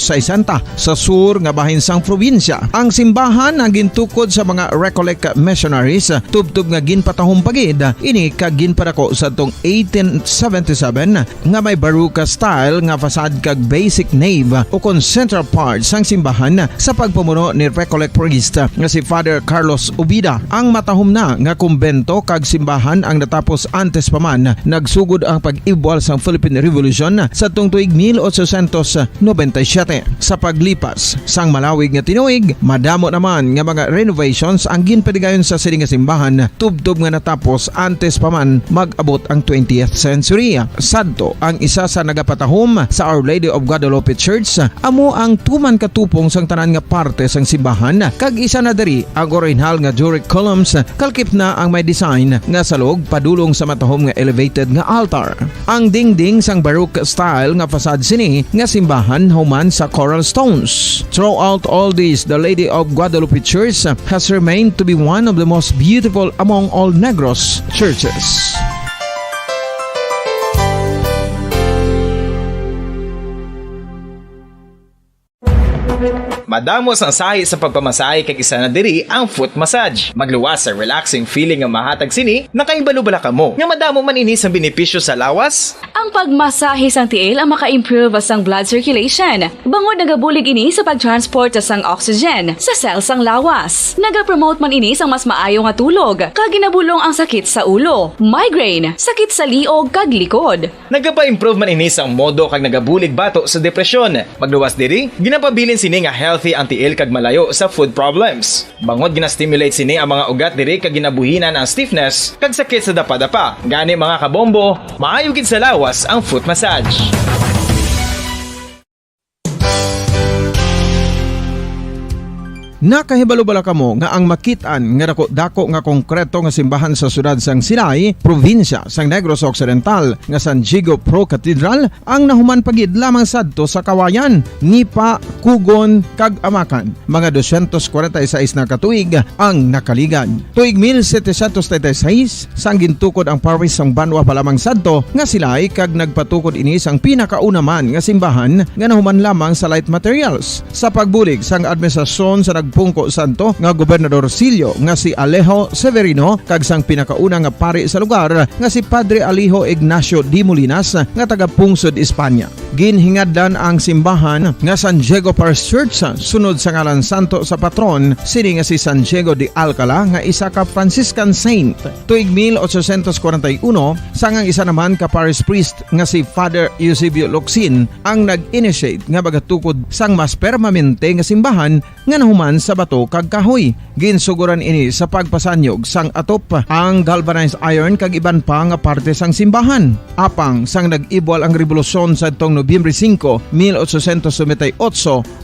sa sur nga bahin sang probinsya. Ang simbahan ang gintukod sa mga Recollect missionaries tubtub nga ginpatahong pagid ini kag ginpadako sa tong 1877 nga may baroque style nga fasad kag basic nave o kon central part sang simbahan sa pagpamuno ni Recollect priest nga si Father Carlos Ubida. Ang matahom na nga kumbento kag simbahan ang natapos antes pa man nagsugod ang pag-ibwal sang Philippine Revolution sa tong tuig tuig 1897. Sa paglipas sang malawig nga tinuig, madamo naman nga mga renovations ang ginpadigayon sa sining nga simbahan tubtob nga natapos antes pa man mag-abot ang 20th century. Sadto ang isa sa nagapatahom sa Our Lady of Guadalupe Church, amo ang tuman katupong sang tanan nga parte sang simbahan, kag isa na diri ang original nga Doric columns, kalkip na ang may design nga salog padulong sa matahom nga elevated nga altar. Ang dingding sang Baroque style nga fasad sini nga simbahan human sa coral stones. Throughout all this, the Lady of Guadalupe Church has remained to be one of the most beautiful among all Negros churches. Madamos ang sahi sa pagpamasahe kag isa na diri ang foot massage. Magluwas sa relaxing feeling nga mahatag sini, nakaibalo-bala ka mo. Nga madamo man ini sa benepisyo sa lawas. Ang pagmasahe sang tiil ang maka-improve sang blood circulation. Bangod nagabulig ini sa pagtransport sang oxygen sa cells sang lawas. Nagapromote man ini sang mas maayo nga tulog, kag ginabulong ang sakit sa ulo, migraine, sakit sa liog kag likod. Nagapa-improve man ini sang modo kag nagabulig bato sa depresyon. Magluwas diri, ginapabilin sini nga healthy ang tiil kag malayo sa food problems. Bangod gina-stimulate sini ang mga ugat diri kag ginabuhinan ang stiffness kag sakit sa dapa-dapa. Gani mga kabombo, maayo gid sa lawas ang foot massage. Nakahibalo-bala kamo nga ang makitaan nga dako nga konkreto nga simbahan sa sudad sang Sinay, probinsya sang Negros Occidental nga San Diego Pro Cathedral ang nahuman pagid lamang sadto sa Kawayan, Nipa, Kugon kag Amakan. Mga 246 na katuig ang nakaligan. Tuig 1736 sang gintukod ang parish sang Banwa palamang sadto nga sila'y kag nagpatukod ini sang pinakaunaman nga simbahan nga nahuman lamang sa light materials. Sa pagbulig sang administrasyon sa Pungko Santo nga Gobernador Silio nga si Alejo Severino kag sang pinakauna nga pari sa lugar nga si Padre Alijo Ignacio Di Molinas nga taga Pungsod, Espanya. Ginhingadlan ang simbahan nga San Diego Parish Church sunod sa ngalan santo sa patron sini nga si San Diego de Alcala nga isa ka Franciscan saint. Tuig 1841 sangang isa naman ka parish priest nga si Father Eusebio Locsin ang nag-initiate nga bagatukod sang mas permanente nga simbahan nga nahuman sa bato kag kahoy. Ginsuguran ini sa pagpasanyog sang atop ang galvanized iron kag iban pa nga parte sang simbahan. Apang sang nag-ibwal ang revolusyon sa tong Nobyembre 5, 1898,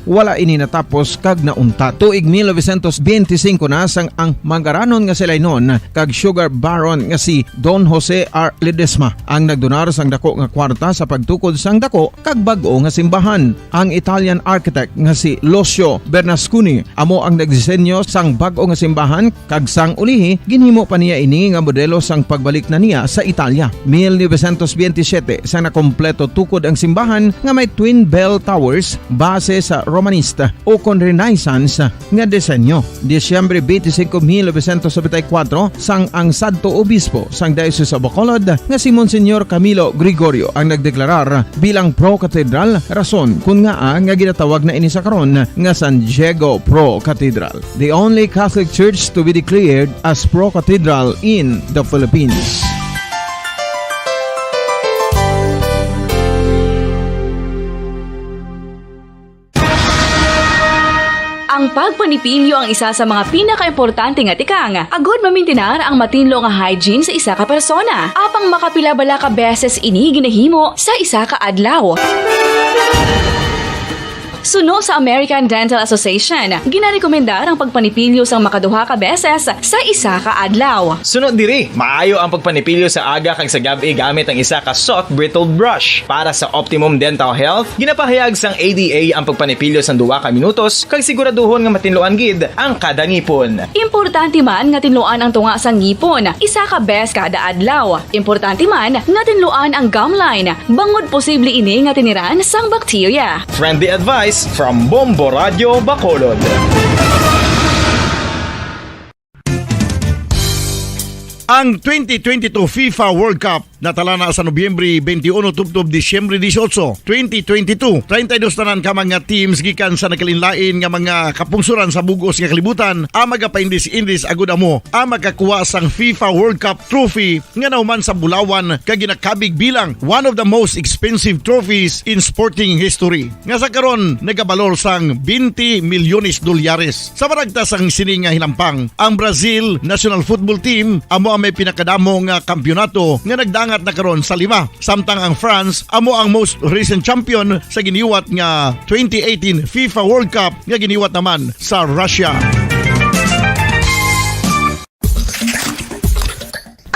wala ini natapos kag naunta. Tuig 1925 na sang ang mangaranon nga sila noon kag sugar baron nga si Don Jose R. Ledesma ang nagdonar sang dako nga kwarta sa pagtukod sang dako kag bag-o nga simbahan. Ang Italian architect nga si Lucio Bernasconi amo ang nagdisenyo sang bag-o nga simbahan kag sang ulihi ginhimo pa niya ini nga modelo sang pagbalik na niya sa Italia. 1927 sang nakompleto tukod ang simbahan nga may twin bell towers base sa Romanista o kon Renaissance nga disenyo. Disyembre 25, 1974 sang ang Santo Obispo sang Diocese of Bacolod nga si Monsignor Camilo Gregorio ang nagdeklarar bilang Pro Cathedral, rason kun nga ginatawag na ini sa karon nga San Diego Pro Cathedral, the only Catholic church to be declared as Pro Cathedral in the Philippines. Ang pagpanipilyo ang isa sa mga pinaka-importante nga tikang. Agod mamintinar ang matinlo nga hygiene sa isa ka persona. Apang makapilabala ka beses ini ginahimo sa isa ka adlaw. Suno sa American Dental Association, ginarekomendar ang pagpanipilyo sang makaduha ka beses sa isa ka adlaw. Sunod diri, maayo ang pagpanipilyo sa aga kag sa gabi gamit ang isa ka soft brittled brush. Para sa optimum dental health, ginapahayag sang ADA ang pagpanipilyo sang 2 ka minutos kag siguraduhon nga matinloan gid ang kada ngipon. Importante man nga tinluan ang tunga sang ngipon, isa ka bes kada adlaw. Importante man nga tinluan ang gum line, bangod posible ini nga tiniran sang bakterya. Friendly advice from Bombo Radio Bacolod. Ang 2022 FIFA World Cup natala na sa Nobyembre 21 tubtob Disyembre 18, 2022. 32 tanan ka mga teams gikan sa nakalinlain nga mga kapungsuran sa bugos nga kalibutan ang magapaindis-indis agud amo ang makakuha sang FIFA World Cup trophy nga nauman sa Bulawan kag ginakabig bilang one of the most expensive trophies in sporting history. Nga sa karon nagabalor sang 20 milyones dolyares. Sa baragtas ang sini nga hilampang, ang Brazil National Football Team amo may pinakadamo nga kampyonato nga nagdangat na karon sa 5. Samtang ang France amo ang most recent champion sa giniwat nga 2018 FIFA World Cup nga giniwat naman sa Russia.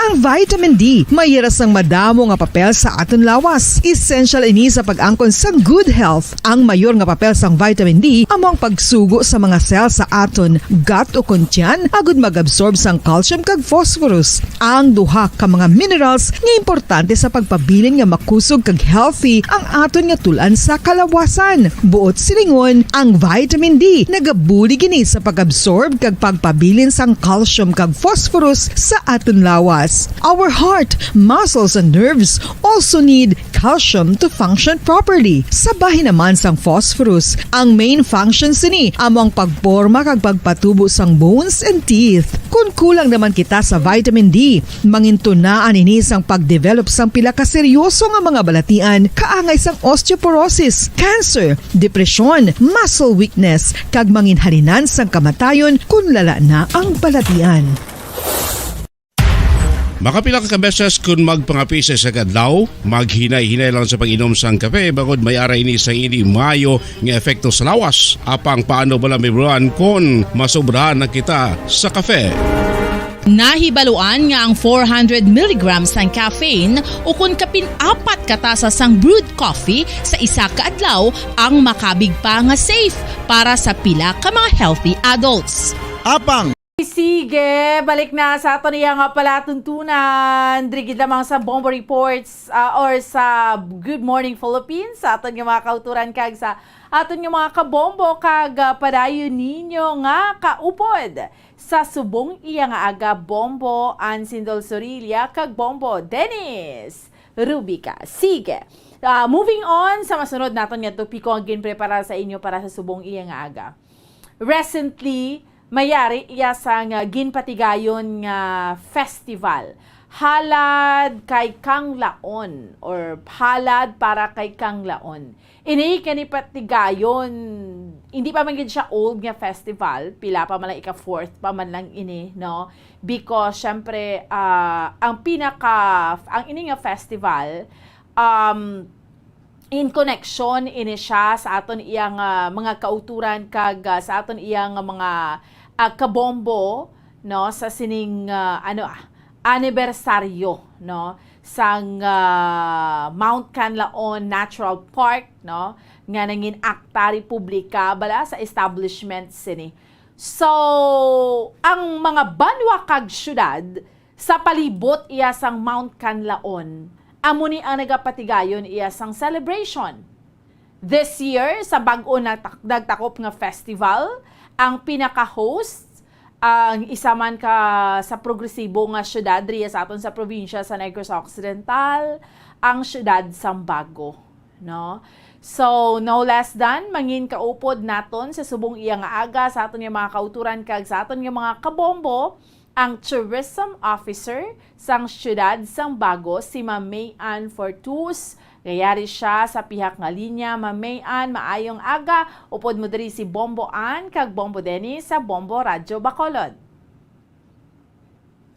Ang vitamin D mayira sang madamo nga papel sa aton lawas. Essential ini sa pag-angkon sang good health. Ang mayor nga papel sang vitamin D amo ang pagsugo sa mga cell sa aton gut o kuntyan agud mag-absorb sang calcium kag phosphorus. Ang duha ka mga minerals nga importante sa pagpabilin nga makusog kag healthy ang aton nga tulan sa kalawasan. Buot silingon, ang vitamin D nagabuli gini sa pag-absorb kag pagpabilin sang calcium kag phosphorus sa aton lawas. Our heart, muscles, and nerves also need calcium to function properly. Sabahin naman sang phosphorus, ang main function sini amo ang pagporma kag pagpatubo sang bones and teeth. Kung kulang naman kita sa vitamin D, mangintunaan ini sang pagdevelop sang pila ka seryoso nga mga balatian, kaangay sang osteoporosis, cancer, depresyon, muscle weakness, kag manginhalinan sang kamatayon kung lala na ang balatian. Makapila ka beses kung magpangapisa sa kadlaw, maghinay-hinay lang sa pag-inom sang kape bagod may ara ini sa hindi mayo nga epekto sa lawas. Apang paano bala may buwan kung masobrahan na kita sa kape. Nahibaluan nga ang 400 mg sang caffeine o kung kapin-4 katasa sang brewed coffee sa isa ka adlaw ang makabig pa nga safe para sa pila ka mga healthy adults. Apang Sige, balik na sa ato niya nga pala tuntunan. Drigid lamang sa Bombo Reports or sa Good Morning Philippines. Sa aton nga mga kauturan kag sa aton nga mga kabombo kag padayon ninyo nga kaupod. Sa subong iya nga aga Bombo Ansindol Sorilla kag Bombo Dennis Rubica. Sige. Moving on sa masunod naton nga topiko ang ginprepara sa inyo para sa subong iya nga aga. Recently, mayari iya sang ginpatigayon nga festival. Halad kay Kang Laon or halad para kay Kang Laon. Ini kanipatigayon, hindi pa man gid siya old nga festival, pila pa man lang ika-4th pa man lang ini, no? Because syempre ang ini nga festival in connection ini siya sa aton iyang mga kauturan kag sa aton iyang mga kabombo, no, sa sining anibersaryo, no, sang Mount Canlaon Natural Park, no, nga nangin akta republika bala sa establishment sini. So ang mga banwa kag syudad sa palibot iya sang Mount Canlaon amo ni ang nagapatigayon iya sang celebration. This year, sa bag-o na nagtakop nga festival, ang pinaka-host, ang isa man ka sa progresibo nga syudad riya sa aton sa probinsya sa Negros Occidental, ang syudad Sambago, no? So, no less than, mangin kaupod naton sa subong iya nga aga sa aton nga mga kauturan kag sa aton nga mga kabombo, ang tourism officer sang syudad Sambago, si Ma'am May Ann Fortus. Gayari siya sa pihak nga linya. Ma'am May Ann, maayong aga. Upod mo diri si Bombo Ann kag Bombo Dennis sa Bombo Radyo Bacolod.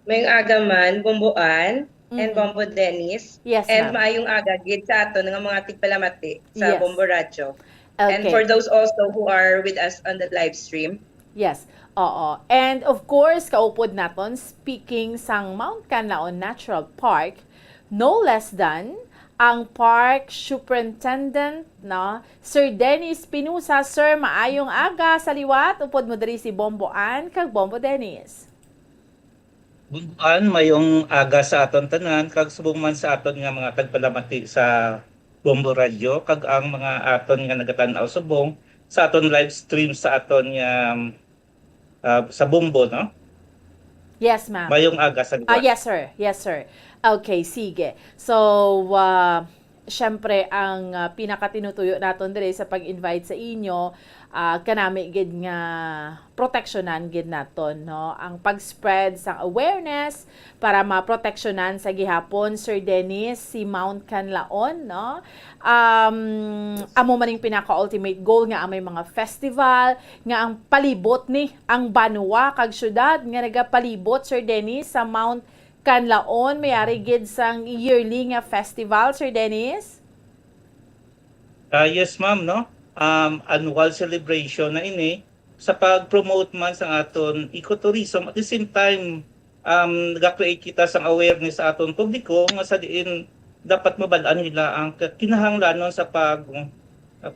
Mayong aga man, Bombo Ann and Bombo Dennis. Yes, and ma'am. maayong aga gid sa ato nga mga tigpalamati sa Yes. Bombo Radyo. Okay. And for those also who are with us on the live stream. Yes. Oo. And of course, kaupod naton, speaking sang Mount Canlaon Natural Park, no less than ang Park Superintendent, no, Sir Dennis Pinusa. Sir, maayong aga sa liwat. Upod mo diri si Bombo Ann kag Bombo Dennis. Bunduan, mayong aga sa aton tanan, kag subong man sa aton nga mga tagpalamati sa Bombo Radio, kag ang mga aton nga nagatanaw subong sa aton live stream sa aton nga sa Bombo, no? Yes, ma'am. Mayong aga sa Yes, sir. Yes, sir. Okay, sige. So, syempre, ang pinakatinutuyo naton dire sa pag-invite sa inyo, kanami gid nga proteksyonan gid naton, no? Ang pag-spread sa awareness para maproteksyonan sa gihapon, Sir Dennis, si Mount Canlaon, no? Amo maning pinaka-ultimate goal nga amay mga festival nga ang palibot ni ang banwa kag syudad nga nagapalibot, Sir Dennis, sa Mount Canlaon, mayari gid sang yearly nga festival, Sir Dennis? Yes, ma'am, no? Annual celebration na ini sa pag-promote man sa aton ecotourism. At the same time, nag-create kita sa awareness sa aton publiko nga sa diin dapat mabalaan nila ang kinahanglanon sa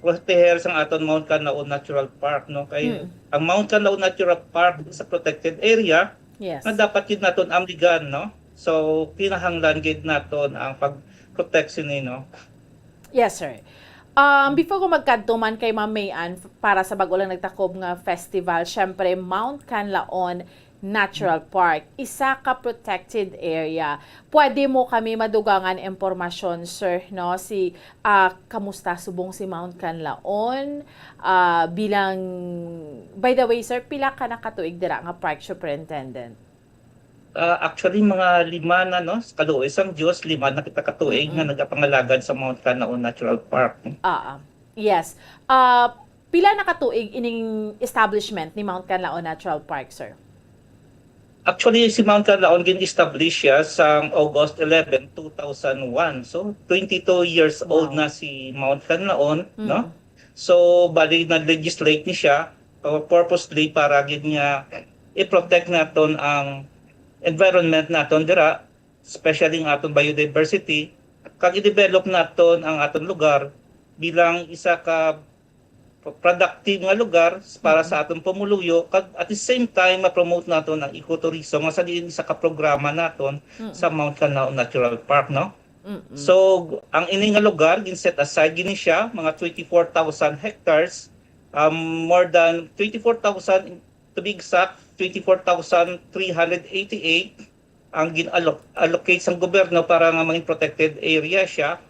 proteher sa aton Mount Canlaon Natural Park, no? Kay ang Mount Canlaon Natural Park is a protected area. Yes. Na dapat gid naton amligan, no? So kinahanglan gid naton ang pag-protection ni, no? Yes, sir. Before ko magkadto man kay Ma'am Mayan para sa bago lang nagtakob nga festival, syempre Mount Canlaon Natural Park, isa ka protected area. Pwede mo kami madugangan impormasyon, sir, no? Si kamusta subong si Mount Canlaon bilang, by the way, sir, pila ka nakatuig dira nga park superintendent? Actually, mga 5 na, no? Kaluoy sang Diyos, 5 na kita katuig nga nagapangalagad sa Mount Canlaon Natural Park. Yes. Pila nakatuig ining establishment ni Mount Canlaon Natural Park, sir? Actually, si Mount Canlaon gin-establish siya sa August 11, 2001. So, 22 years old na si Mount Canlaon, no? So, bali na-legislate ni siya purposely para gid nga i-protect naton ang environment naton dira, especially ang aton biodiversity, kag i-develop naton ang aton lugar bilang isa ka productive nga lugar para sa aton pamuluyo, kag at the same time ma-promote naton ang ecotourism nga sa diin isa ka programa naton sa Mount Canlaon Natural Park, no? So ang ini nga lugar gin set aside gini siya mga 24,000 hectares, more than 24,000 to be exact, 24,388 ang gin-allocate sa gobyerno para nga maging protected area siya.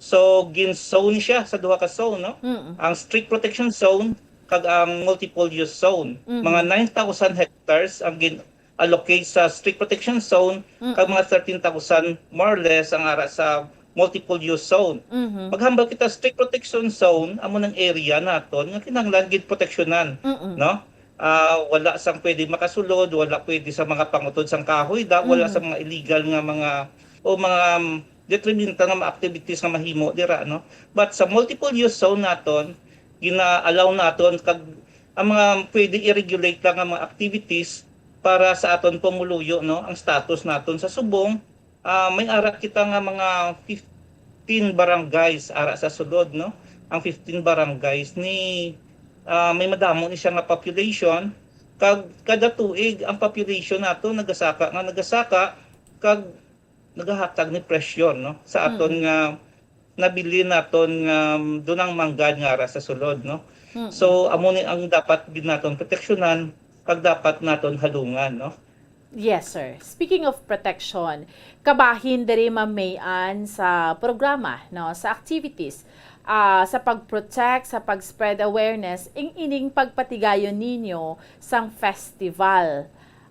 So gin-zone siya sa duha ka zone, no? Ang strict protection zone kag ang multiple use zone. Mga 9,000 hectares ang gin-allocate sa strict protection zone kag mga 13,000 more or less ang ara sa multiple use zone. Paghambal kita strict protection zone, amo ng area naton nga kinahanglan gid proteksyonan, no? Wala sang pwede makasulod, wala pwede sa mga pangutod sang kahoy, wala sa mga illegal nga mga detrimental nga mga activities nga mahimo dira, no? But sa multiple use zone naton, gina-allow naton kag ang mga pwede i-regulate lang nga mga activities para sa aton pamuluyo, no? Ang status naton sa subong, may ara kita nga mga 15 barangays ara sa sulod, no? Ang 15 barangays ni may madamo ni siya nga population, kag kada tuig ang population nato nagasaka kag nagahatag ni presyon, no, sa aton nga nabili naton nga dunang manggad nga ara sa sulod, no. So amo ni ang dapat gid naton proteksyonan kag dapat naton halungan, no. Yes, sir. Speaking of protection, kabahin diri Ma'am Mayan sa programa, no, sa activities sa pag-protect, sa pag-spread awareness, ining pagpatigayon ninyo sang festival.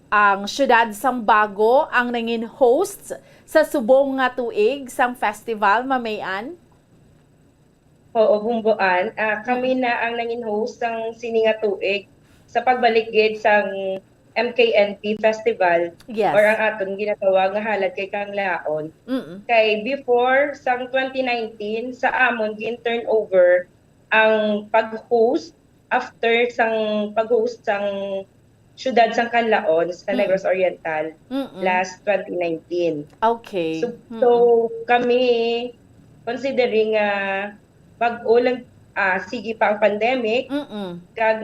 Ang syudad sang Bago ang nangin host sa subong nga tuig sang festival, Ma'am Mayan? Oo, Bumbuan. Kami na ang nangin host sang sini nga tuig sa pagbalik gid sang MKNP Festival, yes, or ang aton ginatawag nga halad kay Canlaon. Kay before sang 2019 sa amon gin-turn over ang pag-host after sang pag-host sang syudad sang Canlaon sa Negros Oriental last 2019. Okay. So kami considering bag-o lang sige pa ang pandemic, kag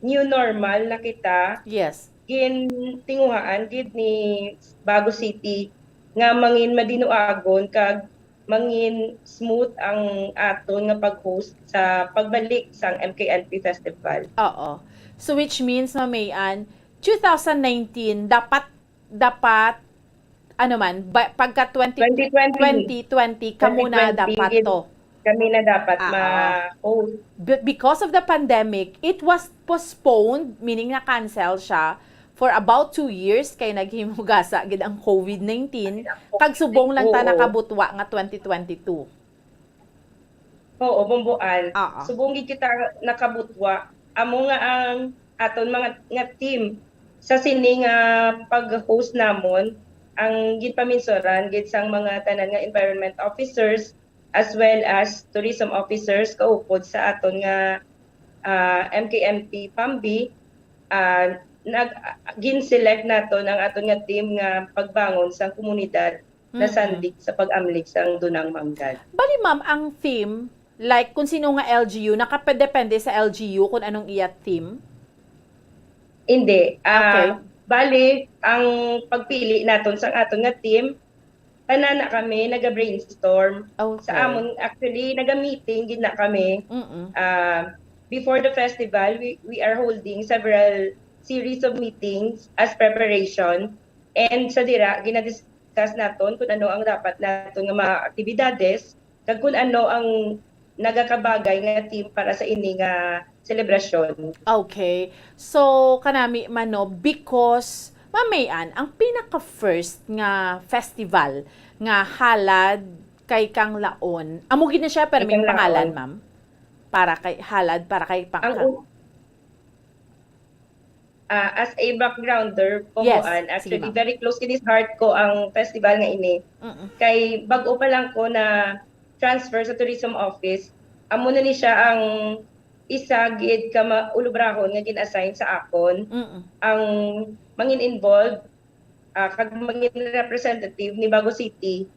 new normal na kita. Yes. Gin tinguhaan gid ni Bago City nga mangin madinuagon kag mangin smooth ang aton nga pag-host sa pagbalik sang MKNP Festival. Oo. So which means, Ma'am Mayan, 2019 dapat ano man pagka 2020 ka muna dapat to. Kami na dapat ma-host. Because of the pandemic, it was postponed, meaning na cancel siya for about 2 years kay naghimugasa gid ang COVID-19 kag subong lang ta nakabutwa nga 2022. Oo, bumbuan. Subong gid kita nakabutwa amo nga ang aton mga nga team sa sini nga pag-host namon ang gipaminsuran gid sang mga tanan nga environment officers as well as tourism officers kaupod sa aton nga MKNP Pambi gin-select naton ang aton nga team nga pagbangon sang komunidad na sandig sa pag-amlig sang Dunang Manggad. Bali ma'am, ang theme, like kung sino nga LGU, nakapedepende sa LGU kung anong iya theme? Hindi. Bali, ang pagpili naton sa aton nga team, tanan na kami naga-brainstorm. Sa amon, actually, naga-meeting gid na kami. Before the festival, we are holding several series of meetings as preparation. And sa dira, ginadiscuss naton kung ano ang dapat naton nga mga aktibidades, kag kung ano ang nagakabagay nga team para sa ini nga celebration. Okay. So, kanami mano, because, mamayan, ang pinaka-first nga festival nga halad kay Kang Laon, amugin na siya, pero may pangalan, ma'am? Para kay halad, para kay Pangkang. As a backgrounder, Pomoan, actually, very close to this heart ko ang festival nga ini. Kay bago pa lang ko na transfer sa tourism office, amo na ni siya ang isa gid ka maulubrahon nga gin-assign sa akon. Ang mangin involved kag mangin representative ni Bago City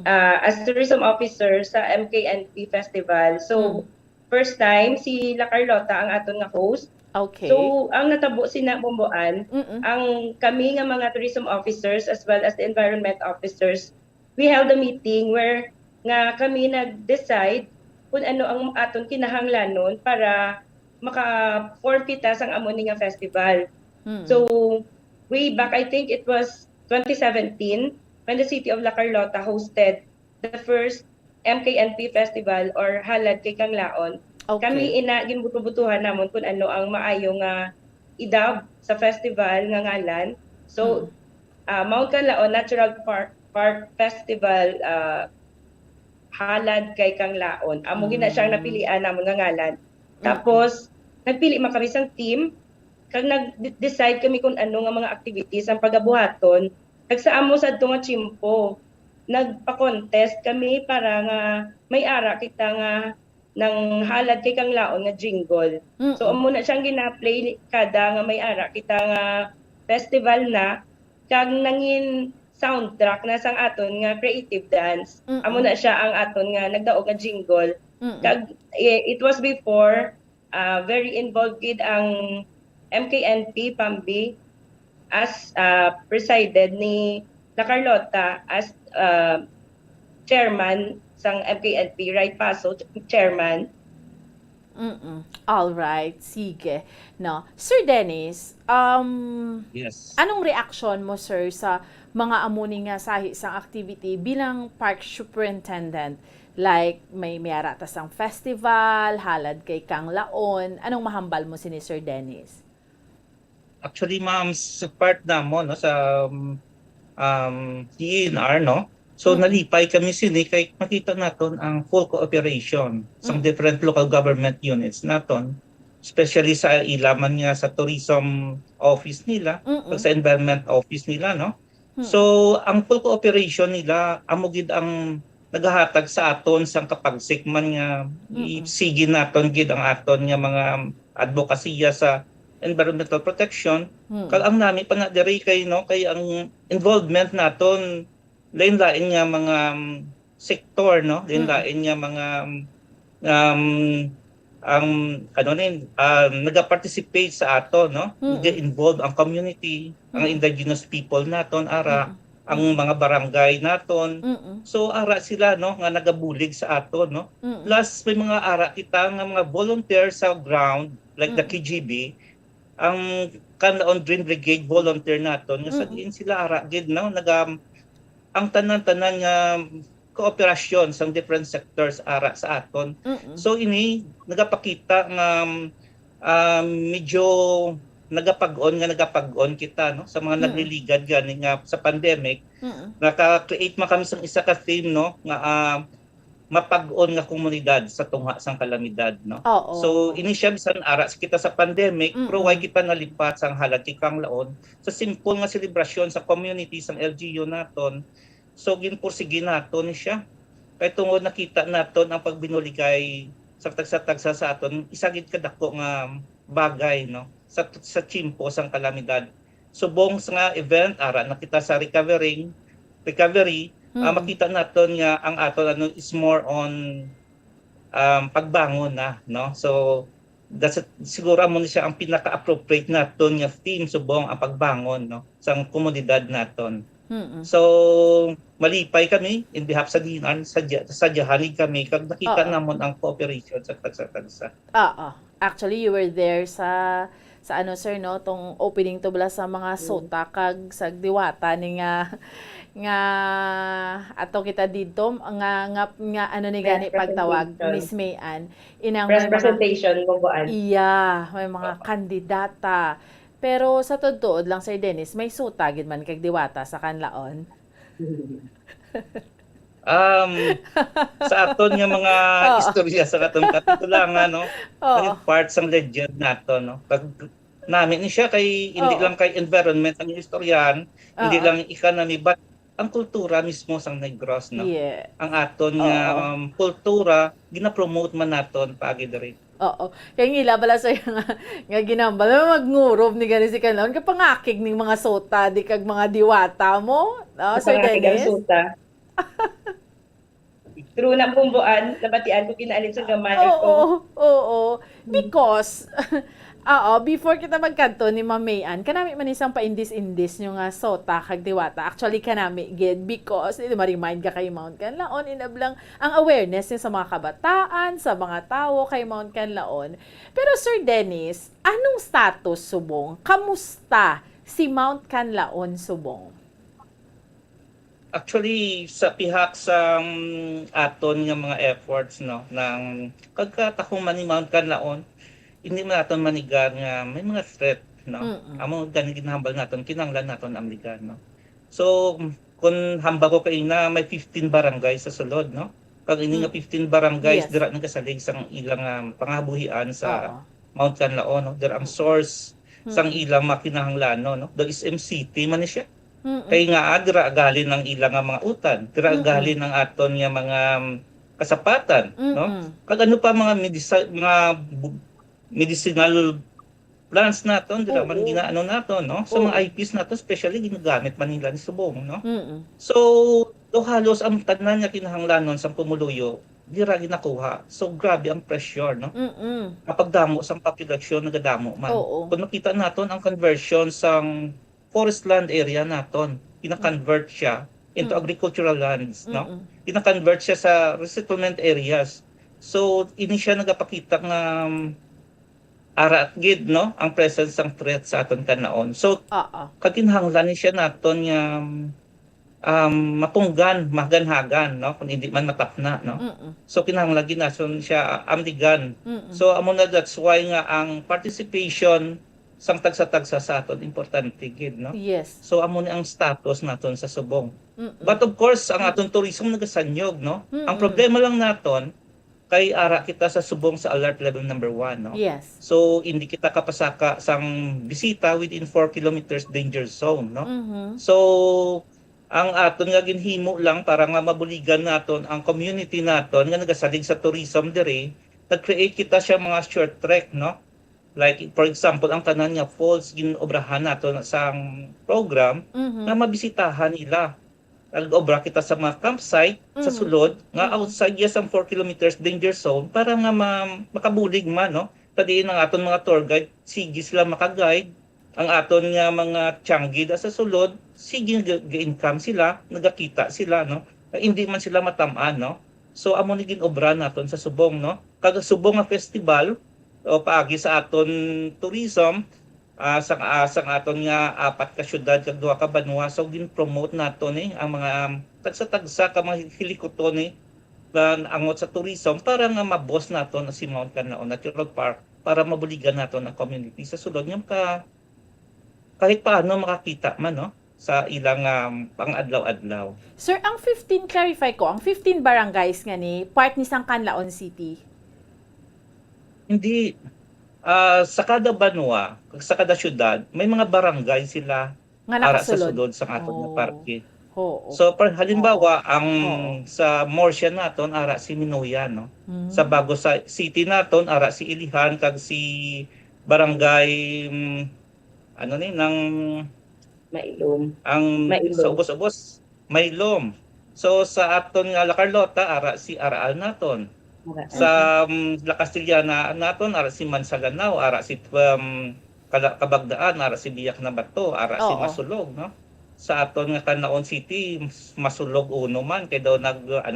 as tourism officer sa MKNP Festival. So first time si La Carlota ang aton nga host. Okay. So ang natabo sina Bomboan, ang kami nga mga tourism officers as well as the environment officers, we held a meeting where nga kami nag-decide kung ano ang aton kinahanglanon para maka-forfeit ang amon nga festival. So way back, I think it was 2017 when the city of La Carlota hosted the first MKNP Festival or Halad kay Kang Laon. Kami ginbuto-butuhan namon kung ano ang maayo nga idab sa festival nga ngalan. So Mount Canlaon Natural Park Festival Halad kay Kang Laon. Amo gina siyang napilian namon nga ngalan. Tapos nagpili man kami sang team kag nag-decide kami kung ano nga mga activities ang pagabuhaton. Kag sa amo sadto nga Chimpo, nagpa-contest kami para nga may ara kita nga ng halad kay Kang Laon nga jingle. So amo na siyang gina-play kada nga may ara kita nga festival na kag nangin soundtrack na sang aton nga creative dance. Amo na siya ang aton nga nagdaog nga jingle. Kag it was before very involved gid ang MKNP Pambi as presided ni La Carlota as chairman sang MKNP, right Paso, chairman. All right, sige. No, Sir Dennis, yes. Anong reaction mo, sir, sa mga amuni nga sahi sang activity bilang park superintendent? Like, may mayara ta sang festival, halad kay Kang Laon. Anong mahambal mo si Sir Dennis? Actually, ma'am, sa part na mo, no, sa DNR, no? So, nalipay kami sini kay makita naton ang full cooperation sa different local government units naton, especially sa ilaman nga sa tourism office nila, sa environment office nila, no? So, ang full cooperation nila, amo gid ang nagahatag sa aton sang kapagsikman nga sige naton gid ang aton nga mga advokasya sa environmental protection. Kag ang nami pa nga diri kay no kay ang involvement naton lain-lain nga mga sektor, no, lain-lain nga mga ang nagaparticipate sa ato, no, nag-involve ang community, ang indigenous people naton ara, ang mga barangay naton. So ara sila, no, nga nagabulig sa ato, no. Plus may mga ara kita nga mga volunteers sa ground like the KGB ang Canlaon Green Brigade volunteer naton nga sagin sila ara gid no ang tanan-tanan nga kooperasyon sa different sectors ara sa aton. So ini nagapakita nga medyo nagapag-on kita no sa mga nagliligad gani nga sa pandemic. Naka-create man kami sang isa ka theme no nga mapag-on nga komunidad sa tungha sang kalamidad no. So ini siya bisan ara kita sa pandemic pero why kita nalipat sang halagi kang laon sa simple nga selebrasyon sa community sang LGU naton. So ginpursige naton siya kay tungod nakita naton ang pagbinuligay sa tagsa sa aton isa gid kadako nga bagay no sa chimpo sang kalamidad. Subong nga event ara nakita sa recovery makita naton nga ang aton is more on pagbangon na no. So siguro mo siya ang pinaka-appropriate naton nga theme subong ang pagbangon no sang komunidad naton. So malipay kami in behalf sa dinan sadyahanig kami kag nakita namon ang cooperation sa tagsa. Actually you were there sa ano sir no tong opening to bala sa mga sota kag sa diwata ni nga ato kita dito nga ano ni gani pagtawag Miss Mayan inang presentation mo buan. Iya, may mga kandidata. Pero sa tuod lang Sir Dennis, may suta gid man kag diwata sa Canlaon. Sa aton nga mga istorya sa katong kapitulangan no part sang legend nato no pag namin siya kay hindi lang kay environment ang istoryahan hindi lang economy but ang kultura mismo sang Negros no ang aton nga kultura gina-promote man naton paagi diri. Kaya ngila bala sa nga ginambal magngurov ni gani si Canlaon kapangakig ning mga sota di kag mga diwata mo Sir Dennis. True na bumbuan, nabatian ko kinaalin sa gamay ko. Oo. Because, before kita magkanto ni Ma'am Mayan, kanami man isang pa-indis-indis nyo nga sota kag diwata. Actually, kanami gid because, ma-remind ka kay Mount Canlaon, inablang ang awareness niya sa mga kabataan, sa mga tao kay Mount Canlaon. Pero Sir Dennis, anong status subong? Kamusta si Mount Canlaon subong? Actually sa pihak sa aton nga mga efforts no ng pagkatakuman ni Mount Canlaon hindi man naton manigan nga may mga threat no amo gani ginahambal naton kinahanglan naton amligan no. So kun hamba ko kay na may 15 barangay sa sulod no kag ini nga 15 barangays dira nagasalig sang ilang pangabuhian sa Mount Canlaon no dira ang source sang ilang makinahanglan no the SM City man siya. Kay nga dira galin ng ilang nga mga utan, dira galin ng aton nga mga kasapatan, no? Kag ano pa mga medicinal plants naton dira man ginaano naton, no? So mga IPs naton especially ginagamit man nila ni subong, no? So do halos ang tanan nga kinahanglanon sa pumuluyo dira ginakuha. So grabe ang pressure, no? Kapag damo sang populasyon nagadamo man. Kung nakita naton ang conversion sang forest land area naton, ina-convert siya into agricultural lands, no? Ina-convert siya sa resettlement areas. So ini siya nagapakita nga ara at gid no ang presence ng threat sa aton Canlaon. So kakinahanglan siya naton nga mapunggan, maganhagan no kung hindi man matapna no. So kinahanglan ginason siya amdigan. So amo na that's why nga ang participation sang tagsa-tagsa sa aton importante gid no. So amo ni ang status naton sa subong. But of course ang aton tourism nagasanyog no. Ang problema lang naton kay ara kita sa subong sa alert level number 1 no. So hindi kita kapasaka sang bisita within 4 kilometers danger zone no. So ang aton nga ginhimo lang para nga mabuligan naton ang community naton nga nagasalig sa tourism diri, nag-create kita siya mga short trek no. Like for example, ang tanan nga falls ginobrahan nato sa program na mabisitahan nila. Nag-obra kita sa mga campsite sa sulod nga outside ang 4 kilometers danger zone para nga makabulig man no. Padiin ang aton mga tour guide, sige sila maka-guide. Ang aton nga mga tianggi sa sulod, sige ga-income sila, nagakita sila no. Hindi man sila matamaan no. So amo ni ginobra naton sa subong no. Kada subong nga festival o paagi sa aton tourism sang aton nga apat ka syudad kag duha ka banwa, so gin-promote naton ang mga tagsa-tagsa ka mga hilikoton angot sa tourism para nga ma-boss naton si Mount Canlaon Natural Park para mabuligan naton ang community sa sulod nga kahit paano makakita man sa ilang pang-adlaw-adlaw. Sir, ang 15, clarify ko, ang 15 barangays nga ni, part ni sang Canlaon City? Hindi. Sa kada banwa, sa kada syudad, may mga barangay sila Nga para sa nakasulod. sulod sa aton nga parke. Oo. So, halimbawa, ang sa Morsia naton, ara si Minoyan, no? Sa Bago sa City naton, ara si Ilihan, kag si Barangay, ng Mailom. Sa ubos-ubos, Mailom. So, sa aton nga La Carlota, ara si Araal naton. Sa La Castellana naton, ara si Mansaganao, ara si Kabagdaan, ara si Biak na Bato, ara si Masulog, no? Sa aton nga Canlaon City, Masulog uno man kay daw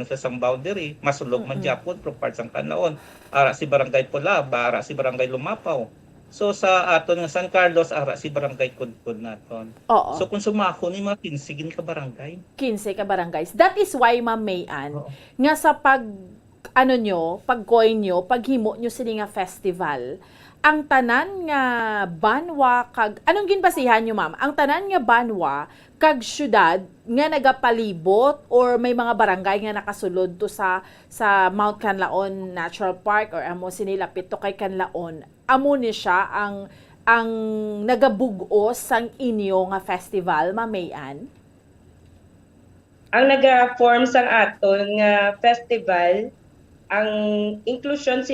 sa boundary, Masulog man gyapon from parts ang Canlaon. Ara si Barangay Pula, ara si Barangay Lumapaw. So sa aton nga San Carlos, ara si Barangay Kudkod naton. So kung sumako ni mga 15 ka barangay. 15 ka barangays. That is why, Ma'am Mayan, nga sa pag-coin nyo, paghimo nyo sila nga festival, ang tanan nga banwa kag anong ginbasihan nyo, ma'am? Ang tanan nga banwa kag syudad nga nagapalibot or may mga barangay nga nakasulod to sa Mount Canlaon Natural Park or amo sinilapit to kay Canlaon. Amo ni siya ang nagabugos sang inyo nga festival, Ma'am Mayan? Ang naga-form sang aton nga festival, ang inclusion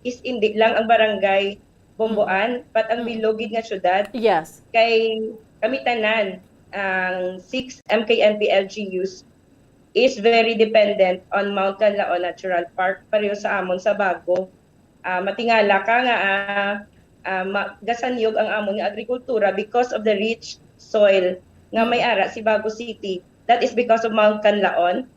is hindi lang ang barangay Bomboan, pat ang bilogid nga syudad. Yes. Kay kami tanan, ang 6 MKNP LGUs is very dependent on Mount Canlaon Natural Park, pareho sa amon sa Bago. Matingala ka nga gasanyog ang amon nga agrikultura because of the rich soil nga may ara si Bago City. That is because of Mount Canlaon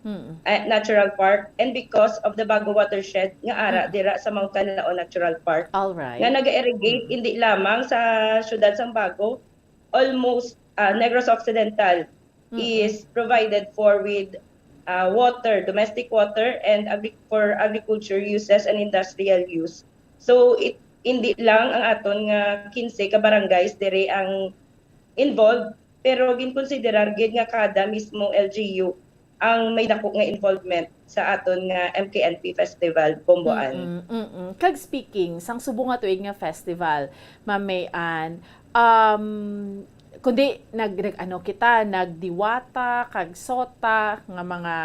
Natural Park and because of the Bago Watershed nga ara dira sa Mount Canlaon Natural Park. All right. Nga naga-irrigate hindi lamang sa syudad sang Bago, almost Negros Occidental is provided for with water, domestic water and for agriculture uses and industrial use. So hindi lang ang aton nga 15 ka barangays dire ang involved, pero ginkonsiderar gid nga kada mismo LGU ang may dako nga involvement sa aton nga MKNP Festival Bomboan. Kag speaking sang subong nga tuig nga festival, Ma'am Mayan, kundi nagdiwata kag sota nga mga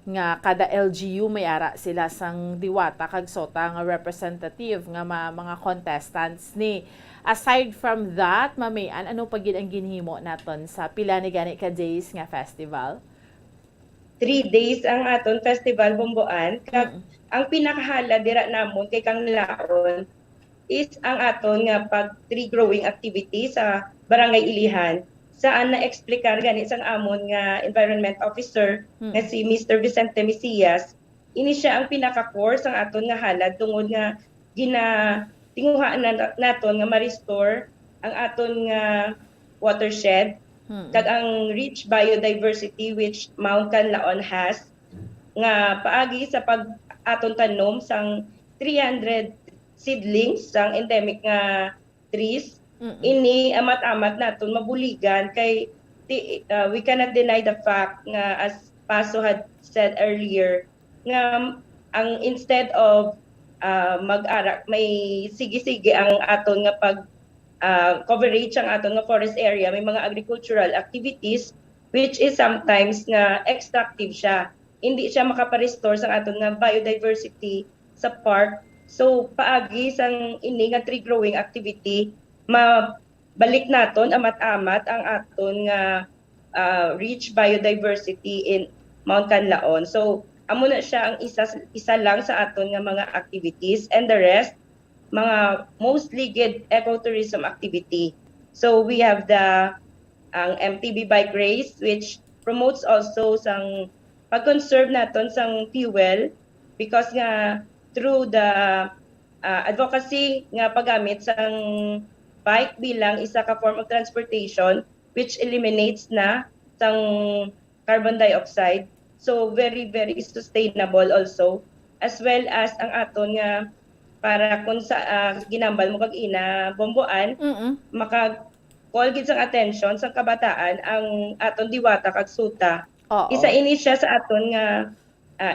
nga kada LGU may ara sila sang diwata kag sota nga representative nga mga contestants ni. Aside from that, Ma'am Mayan, ano pa gid ang ginhimo naton sa pila ni gani ka days nga festival? 3 days ang aton festival Bomboan. Kag ang pinakahala dira namon kay Canlaon is ang aton nga pag-tree growing activity sa Barangay Ilihan, saan na-explicar gani sang amon nga environment officer nga si Mr. Vicente Mesias. Ini siya ang pinaka-core sang aton nga halad tungod nga tinguhaan naton nga ma-restore ang aton nga watershed kag ang rich biodiversity which Mount Canlaon has nga paagi sa aton tanom sang 300 seedlings sang endemic nga trees. Ini amat-amat naton mabuligan kay we cannot deny the fact nga as Paso had said earlier nga ang instead of mag-ara may sige-sige ang aton nga pag coverage ang aton nga forest area, may mga agricultural activities which is sometimes nga extractive siya, hindi siya makaparestore sa aton nga biodiversity sa park. So paagi sang ini nga tree growing activity, mabalik naton amat-amat ang aton nga rich biodiversity in Mount Canlaon. So amo na siya ang isa lang sa aton nga mga activities, and the rest mga mostly gid ecotourism activity. So we have ang MTB bike race which promotes also sang pag-conserve naton sang fuel because nga through the advocacy nga paggamit sang bike bilang isa ka form of transportation which eliminates na sang carbon dioxide. So very very sustainable also, as well as ang aton nga para kung sa ginambal mo kag ina bomboan maka-call gid sang attention sa kabataan ang aton diwata kag suta. Isa ini siya sa aton nga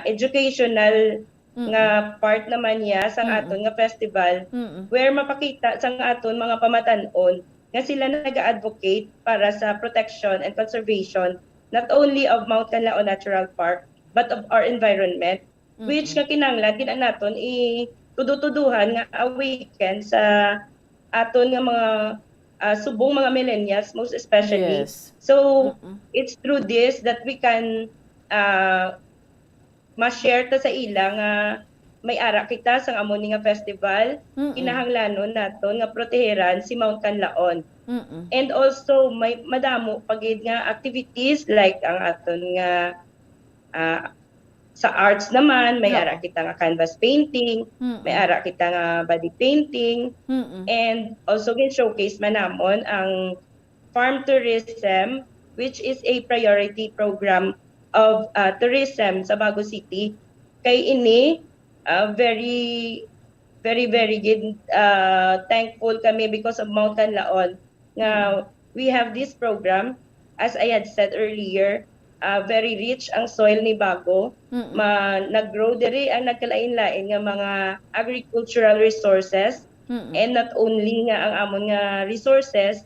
educational nga part naman niya sang aton nga festival where mapakita sang aton mga pamatan-on nga sila nag-advocate para sa protection and conservation not only of Mount Canlaon Natural Park but of our environment, which nga kinahanglan din naton tudutuduhan nga awaken sa aton nga mga subong mga millennials most especially. So it's through this that we can ma-share ta sa ila nga may ara kita sa amon nga festival. Kinahanglanon naton nga proteheran si Mount Canlaon. And also may madamo pagid nga activities like ang aton nga sa arts naman may ara kita nga canvas painting, may ara kita nga body painting, and also gin showcase manamon ang farm tourism, which is a priority program of tourism sa Bago City. Kay ini very good thankful kami because of Mount Canlaon nga we have this program. As I had said earlier, very rich ang soil ni Bago. Nag-grow diri ang nagkalain-lain nga mga agricultural resources, and not only nga ang amon nga resources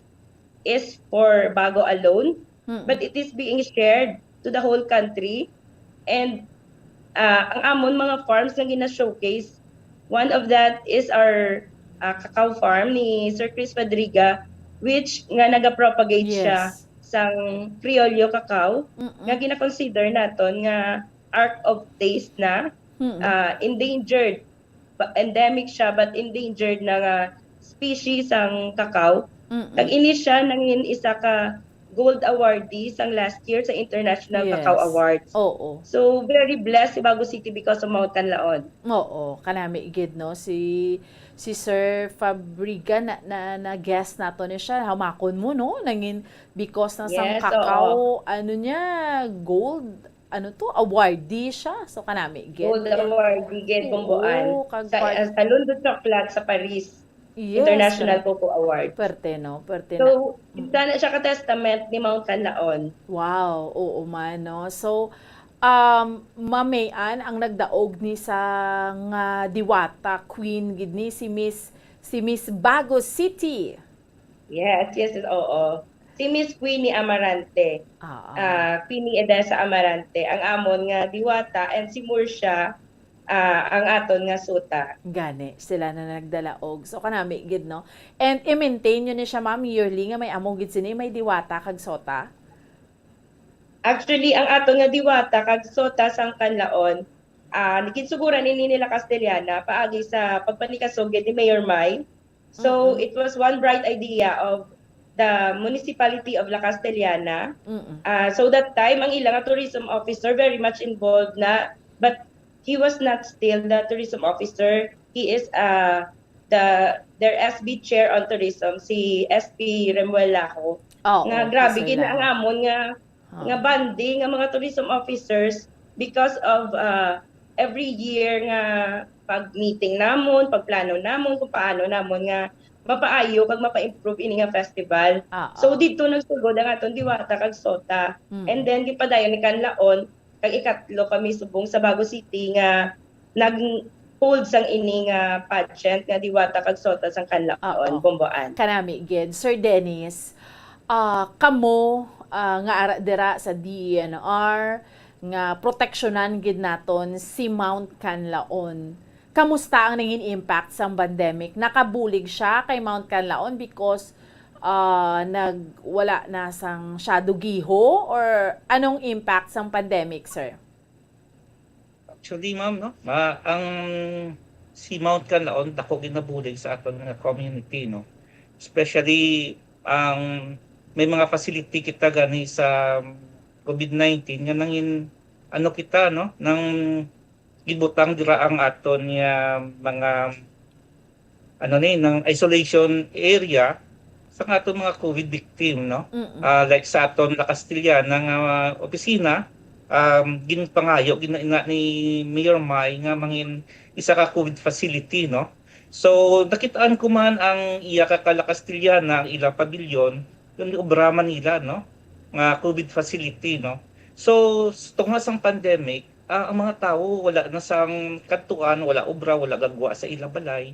is for Bago alone, but it is being shared to the whole country. And ang amon mga farms na gina-showcase, one of that is our cacao farm ni Sir Chris Padriga, which nga naga-propagate siya sang Criollo cacao, nga gina-consider naton nga art of taste na endangered, endemic siya but endangered na nga species ang cacao. Tag-ini siya nangin isa ka gold awardee sang last year sa International Cacao Awards. So very blessed si Bago City because of Mount Canlaon. Kanami igid no si Sir Fabriga na guest nato ni siya, hamakon mo no nangin because ng sang cacao ano niya gold awardee siya. So kanami igid. Gold awardee gid bomboan sa London Chocolate sa Paris. International Cocoa Award. Perte no. So, isa na siya ka-testament ni Mount Canlaon. Wow, oo man no. So, mamayan ang nagdaog ni sa nga diwata queen gid ni si Miss Bago City. Yes, oo. Si Miss Queenie Amarante. Queenie Edesa Amarante ang amon nga diwata, and si Murcia ang aton nga suta. Gani, sila na nagdalaog. So kanami gid no. And i-maintain nyo ni siya ma'am yearly nga may amo gid sini may diwata kag sota. Actually ang aton nga diwata kag sota sang Canlaon, nikisuguran ini nila Castellana paagi sa pagpanikasog ni Mayor May. So it was one bright idea of the municipality of La Castellana. So that time ang ilang tourism officer very much involved na, but he was not still the tourism officer. He is their SB chair on tourism, si SP Remuelaco. Nga grabe gid ang amon nga banding nga mga tourism officers because of every year nga pag-meeting namon, pagplano namon kung paano namon nga mapaayo kag mapa-improve ini nga festival. So dito nagsugod ang aton diwata kag sota. And then gipadayon ni Canlaon kag ikatlo kami subong sa Bago City nga nag-hold sang ini nga pageant nga diwata kag sota sang Canlaon, bomboan. Kanami gid Sir Dennis, kamo nga ara dira sa DENR nga proteksyonan gid naton si Mount Canlaon. Kamusta ang naging impact sang pandemic? Nakabulig siya kay Mount Canlaon because wala na sang shadow giho, or anong impact sang pandemic, sir? Actually, ma'am, no? Ang si Mount Canlaon dako ginabulig sa aton nga community, no? Especially may mga facility kita gani sa COVID-19 nga nangin kita, no? Nang gibutang dira ang aton nga mga ng isolation area sa aton mga COVID victim, no? Like sa aton La Castillana nga opisina, ginpangayo gina ni Mayor May nga mangin isa ka COVID facility, no? So nakitaan ko man ang iya ka La Castillana, ang ila pabilyon, yung obrama nila, no? Nga COVID facility, no? So tungod sa pandemic, ang mga tao wala na sang kantuan, wala obra, wala gagwa sa ila balay.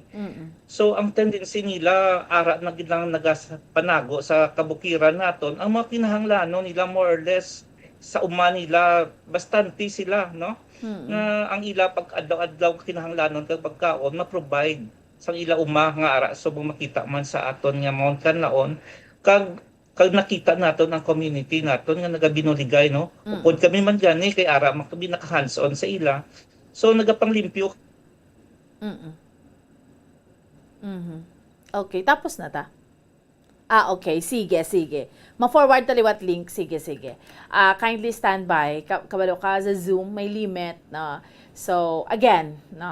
So ang tendency nila ara na gilang nagapanago sa kabukiran naton, ang mga kinahanglanon nila more or less sa uma nila bastante sila, no? Nga ang ila pag adlaw-adlaw kinahanglanon kag pagkaon ma-provide sang ila uma nga ara so makita man sa aton nga Mount Canlaon kag nakita naton ang community naton nga nagabinuligay, no? Upod kami man gani kay ara man kami naka hands-on sa ila. So nagapanglimpyo. Okay, tapos na ta. Okay. Sige. Ma-forward to liwat link. Sige. Kindly stand by. Kabalo ka sa Zoom, may limit. No? So, again, no,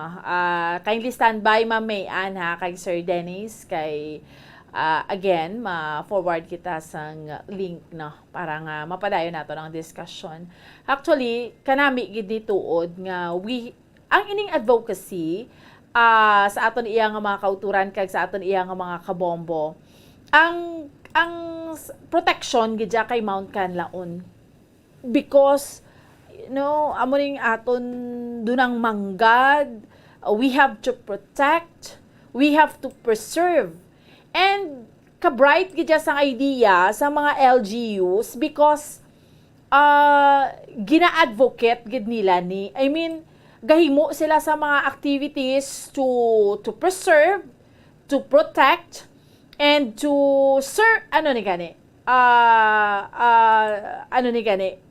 kindly stand by, Ma'am Mayan, ha, kay Sir Dennis, kay, again, ma-forward kita sa link, no, para nga mapadayon nato ng discussion. Actually, kanami gid ni tuod nga ang ining advocacy sa aton iya nga mga kauturan kag sa aton iya nga mga kabombo, ang protection gid kay Mount Canlaon because amo ning aton dunang manggad, we have to protect, we have to preserve, and ka-bright gid sa idea sa mga LGUs because gina-advocate gid nila gahimo sila sa mga activities to preserve, to protect, and to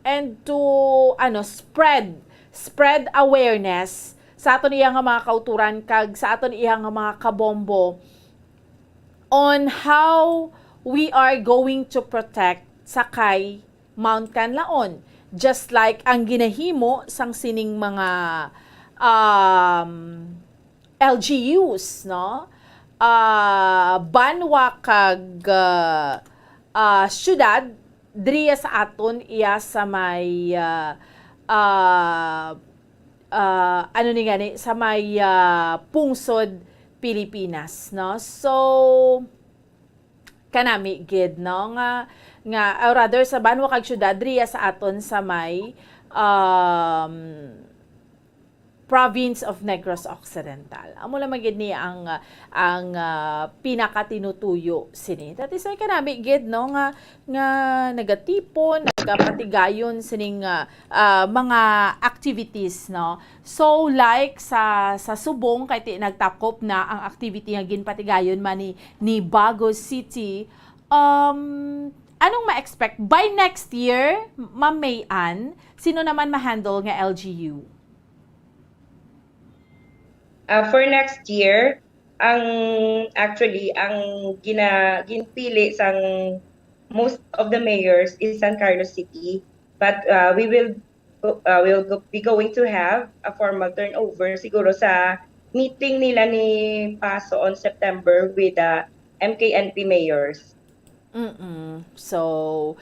and to spread awareness sa aton iya nga mga kauturan kag sa aton iya nga mga kabombo on how we are going to protect sakay Mount Canlaon, just like ang ginahimo sang sining mga LGUs, no? Banwa kag syudad driya sa aton iya sa may sa may pungsod Pilipinas, no? So kanami gid, no, nga rather sa banwa kag syudad driya sa aton sa may province of Negros Occidental. Amo lang magid ni ang pinakatinutuyo sini. That is why kanami gid, no, nga nagatipon, nagapatigayon sining mga activities, no. So like sa Subong kay ti nagtakop na ang activity nga ginpatigayon man ni Bagos City. Anong ma-expect by next year, Ma'am Mayan, sino naman ma-handle nga LGU? For next year, ang ginpili sang most of the mayors is San Carlos City, but we will be going to have a formal turnover siguro sa meeting nila ni Paso on September with the MKNP mayors. So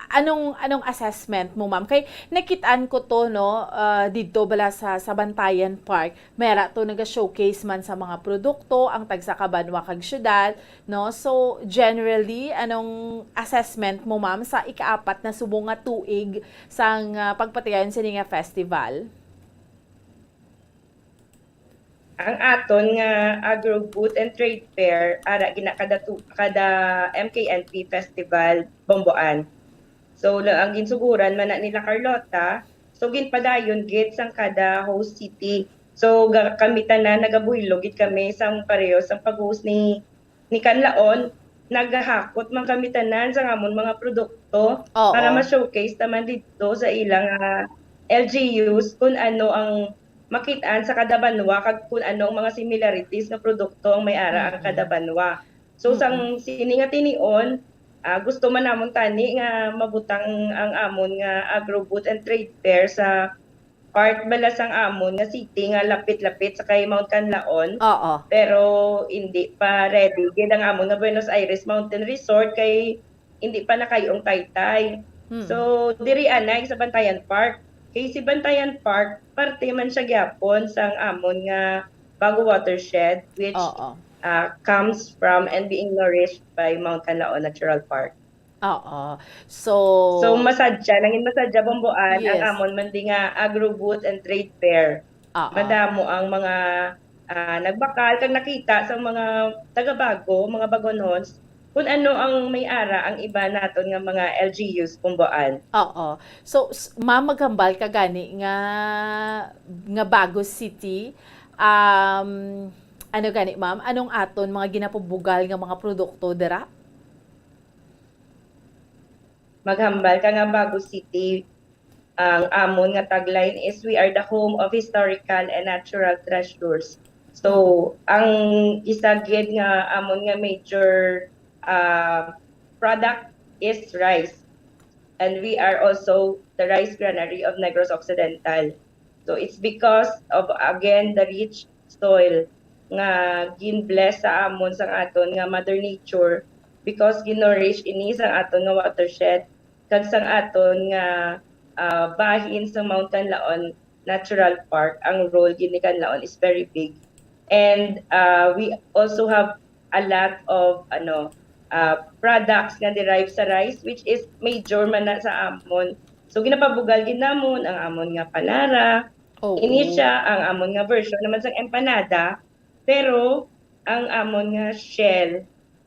anong assessment mo, ma'am? Kay nakitaan ko to, no, dito bala sa Bantayan Park, mera to naga-showcase man sa mga produkto ang tagsa ka banwa kag syudad, no? So generally, anong assessment mo, ma'am, sa ikaapat na subong nga tuig sang pagpatigayon sa nga festival? Ang aton nga Agro Booth and Trade Fair ara kada MKNP Festival Bomboan. So ang ginsuguran man nila Carlota, so ginpadayon gid sang kada host city. So kami tanan nagabuhilo gid kami sang pareho sang pag-host ni Canlaon, naghahakot man kami tanan sa amon mga produkto para ma-showcase naman dito sa ilang LGUs kung ano ang makitaan sa kada banwa kag kung ano ang mga similarities na produkto ang may ara ang kada banwa. So sang sini nga tinion, gusto man namon tani nga mabutang ang amon nga Agro Booth and Trade Fair sa part bala sang amon nga city nga lapit-lapit sa kay Mount Canlaon. Oo. Pero hindi pa ready. Gid ang amon nga Buenos Aires Mountain Resort kay hindi pa nakayong Taytay. So diri anay sa Bantayan Park. Kay si Bantayan Park parte man siya gyapon sang amon nga Bago Watershed which comes from and being nourished by Mount Canlaon Natural Park. Oo. So masadya, nangin masadya Bomboan Yes. ang amon man di nga agro booth and trade fair. Madamo ang mga nagbakal kag nakita sa mga taga-Bago, mga Bagonons kung ano ang may-ara ang iba naton nga mga LGUs Bomboan. Oo. So ma'am maghambal ka gani nga Bago City. Ano gani ma'am? Anong aton mga ginapabugal nga mga produkto dira? Maghambal ka nga Bago City. Ang amon nga tagline is we are the home of historical and natural treasures. So ang isa gid nga amon nga major product is rice. And we are also the rice granary of Negros Occidental. So it's because of again the rich soil nga gin-bless sa amon sang aton nga Mother Nature because ginourish ini sang aton nga watershed kag sang aton nga bahin sa Mount Canlaon Natural Park. Ang role gini Canlaon is very big. And we also have a lot of products nga derived sa rice which is major man na sa amon. So ginapabugal gid namon ang amon nga panara. Ini siya ang amon nga version naman sang empanada, pero ang amon nga shell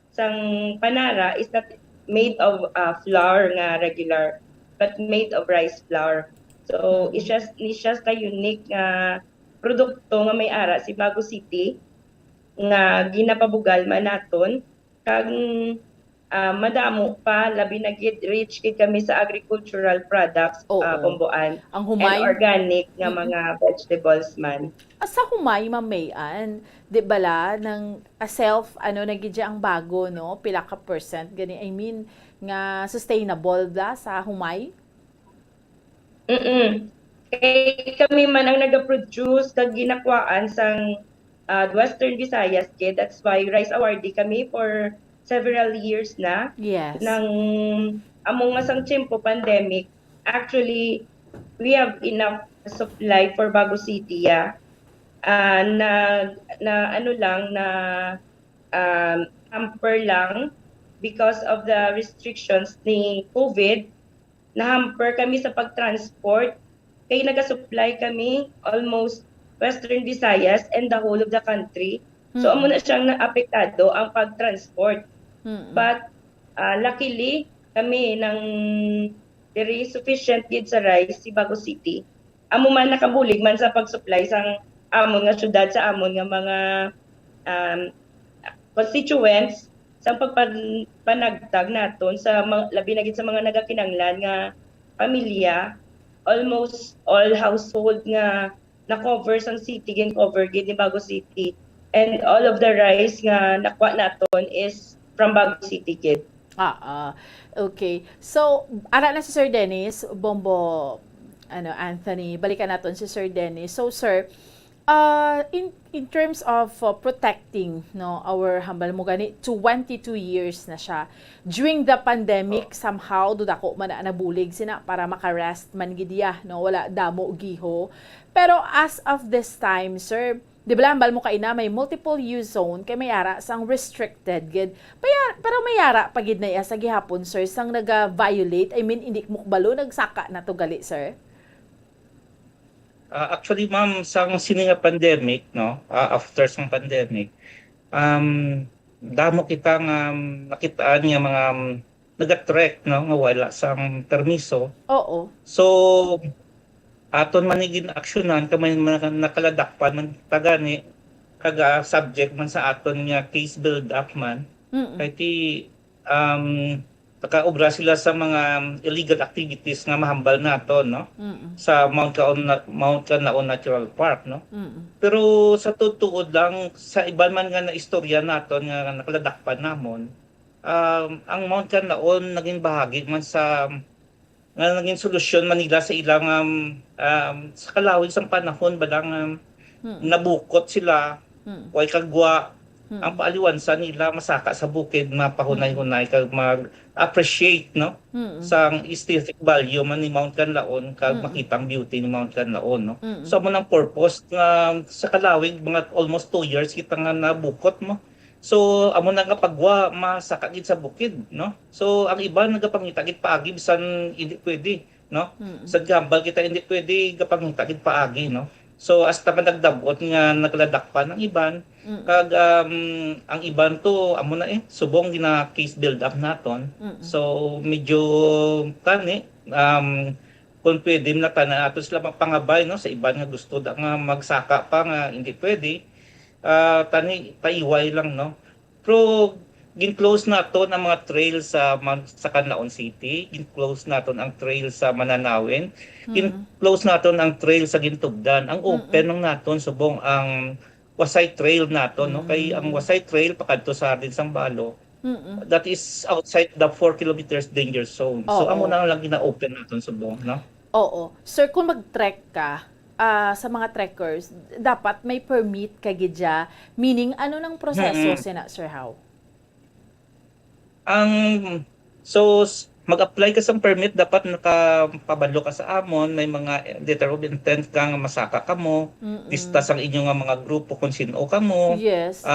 sang panara is not made of flour nga regular but made of rice flour. So it's just ka unique nga produkto nga may ara si Bago City nga ginapabugal man naton kag madamo pa labi na gid rich gid kami sa agricultural products Bomboan ang humay and organic nga mga vegetables man. Sa humay mamayan, di bala ng self na gid ang bago no, pila ka percent gani nga sustainable da sa humay? Kay kami man ang nagaproduce kag ginakwaan sang Western Visayas kid. That's why rice awardee kami for several years na. Yes. Nang among nga sang tiyempo pandemic, actually we have enough supply for Bago City hamper lang because of the restrictions ni COVID. Na-hamper kami sa pag-transport. Kaya nag-supply kami almost Western Visayas and the whole of the country. So amo na siyang naapektado ang pag-transport. But luckily kami nang very sufficient gid sa rice si Bago City. Amo man nakabulig man sa pag-supply sang amon nga syudad sa amon nga mga constituents sa pagpanagtag naton sa labi na gid sa mga nagakinanglan nga pamilya. Almost all household nga na-cover sang city gin cover gid ni Bago City. And all of the rice nga nakuha naton is from Bago City kid. Okay. So, ara na si Sir Dennis, Bombo, Anthony, balikan natin si Sir Dennis. So, sir, in terms of protecting our hambal mo gani 22 years na siya. During the pandemic, somehow dudako man na nabulig sina para makarest man gidiya, wala damo giho. Pero as of this time, sir, di ba hambal mo kaina may multiple use zone kay may ara sang restricted gid. Pero may ara pagid na iya sa gihapon, sir, sang naga-violate, hindi mukbalo nagsaka na to gali, sir. Actually, ma'am, sang sininga pandemic, after sang pandemic, damo kitang nakitaan nga mga nag-attract, nga wala sang permiso. Oo. So, aton manigin aksyonan, kamay nakaladakpan man tagani, kaga subject man sa aton nga case build-up man. Kaya nakaobra sila sa mga illegal activities nga mahambal nato sa Mount Canlaon Natural Park Pero sa tutuod lang sa iban man nga na istorya naton nga nakaladakpan namon ang Mount Canlaon naging bahagi man sa nga naging solusyon Manila sa ilang sa kalawig sang panahon balang nabukot sila way kagwa ang paaliwansa nila masaka sa bukid mapahunay-hunay kag mag-appreciate no sang aesthetic value man ni Mount Canlaon kag makitang beauty ni Mount Canlaon no. So mo nang purpose nga sa kalawig mga almost 2 years kita nga nabukot mo. So amo na nga pagwa masaka gid sa bukid no. So ang iba nagapangita gid paagi bisan hindi pwede no. Sa gambal kita hindi pwede gapangita gid paagi no. So hasta man nagdabot nga nagladak pa ng iban kag ang iban to amo na subong gina case build up naton. So medyo kani kung pwede na tanan ato sila pangabay no sa iban nga gusto da nga magsaka pa nga hindi pwede tani paiway lang no. Pero gin-close nato ang mga trail sa Canlaon City, gin-close nato ang trail sa Mananawin, gin-close nato ang trail sa Gintugdan. Ang open ng naton subong ang Wasay Trail nato no kay ang Wasay Trail pakadto sa Hardin Sambalo. That is outside the 4 kilometers danger zone. So amo na lang gina-open naton subong no. Oo. Sir, kung mag-trek ka sa mga trekkers, dapat may permit ka gidya. Meaning ano nang proseso sina Sir How? So mag-apply ka sa permit dapat nakapabalo ka sa amon may mga letter of intent ka nga masaka ka mo listas ang inyong mga grupo kung sino ka mo yes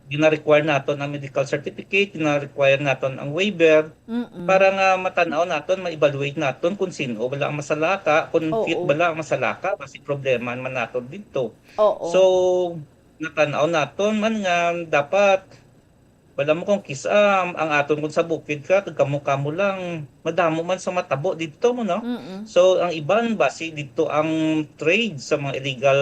gina-require naton ang medical certificate gina-require naton ang waiver para nga matanaw naton ma-evaluate naton kung sino bala ang masalaka kung fit bala ang masalaka basi problema man naton dito so natanaw naton man nga dapat wala mo kung kisam ang aton kung sa bukid ka kamo lang madamo man sa matabo dito mo no. So ang iban base dito ang trade sa mga illegal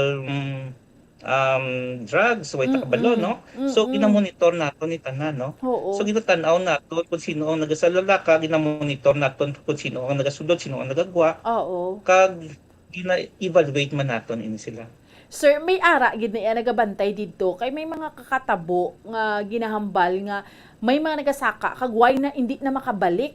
drugs way takabalo no. So ginamonitor naton ni tanan no. So ginatanaw naton kung sino ang nagasalalaka ginamonitor naton kung sino ang nagasulod sino ang nagagwa. Kag gina-evaluate man naton ini sila. Sir, may ara gid na nagabantay didto kay may mga kakatabo nga ginahambal nga may mga nagasaka kag why na hindi na makabalik.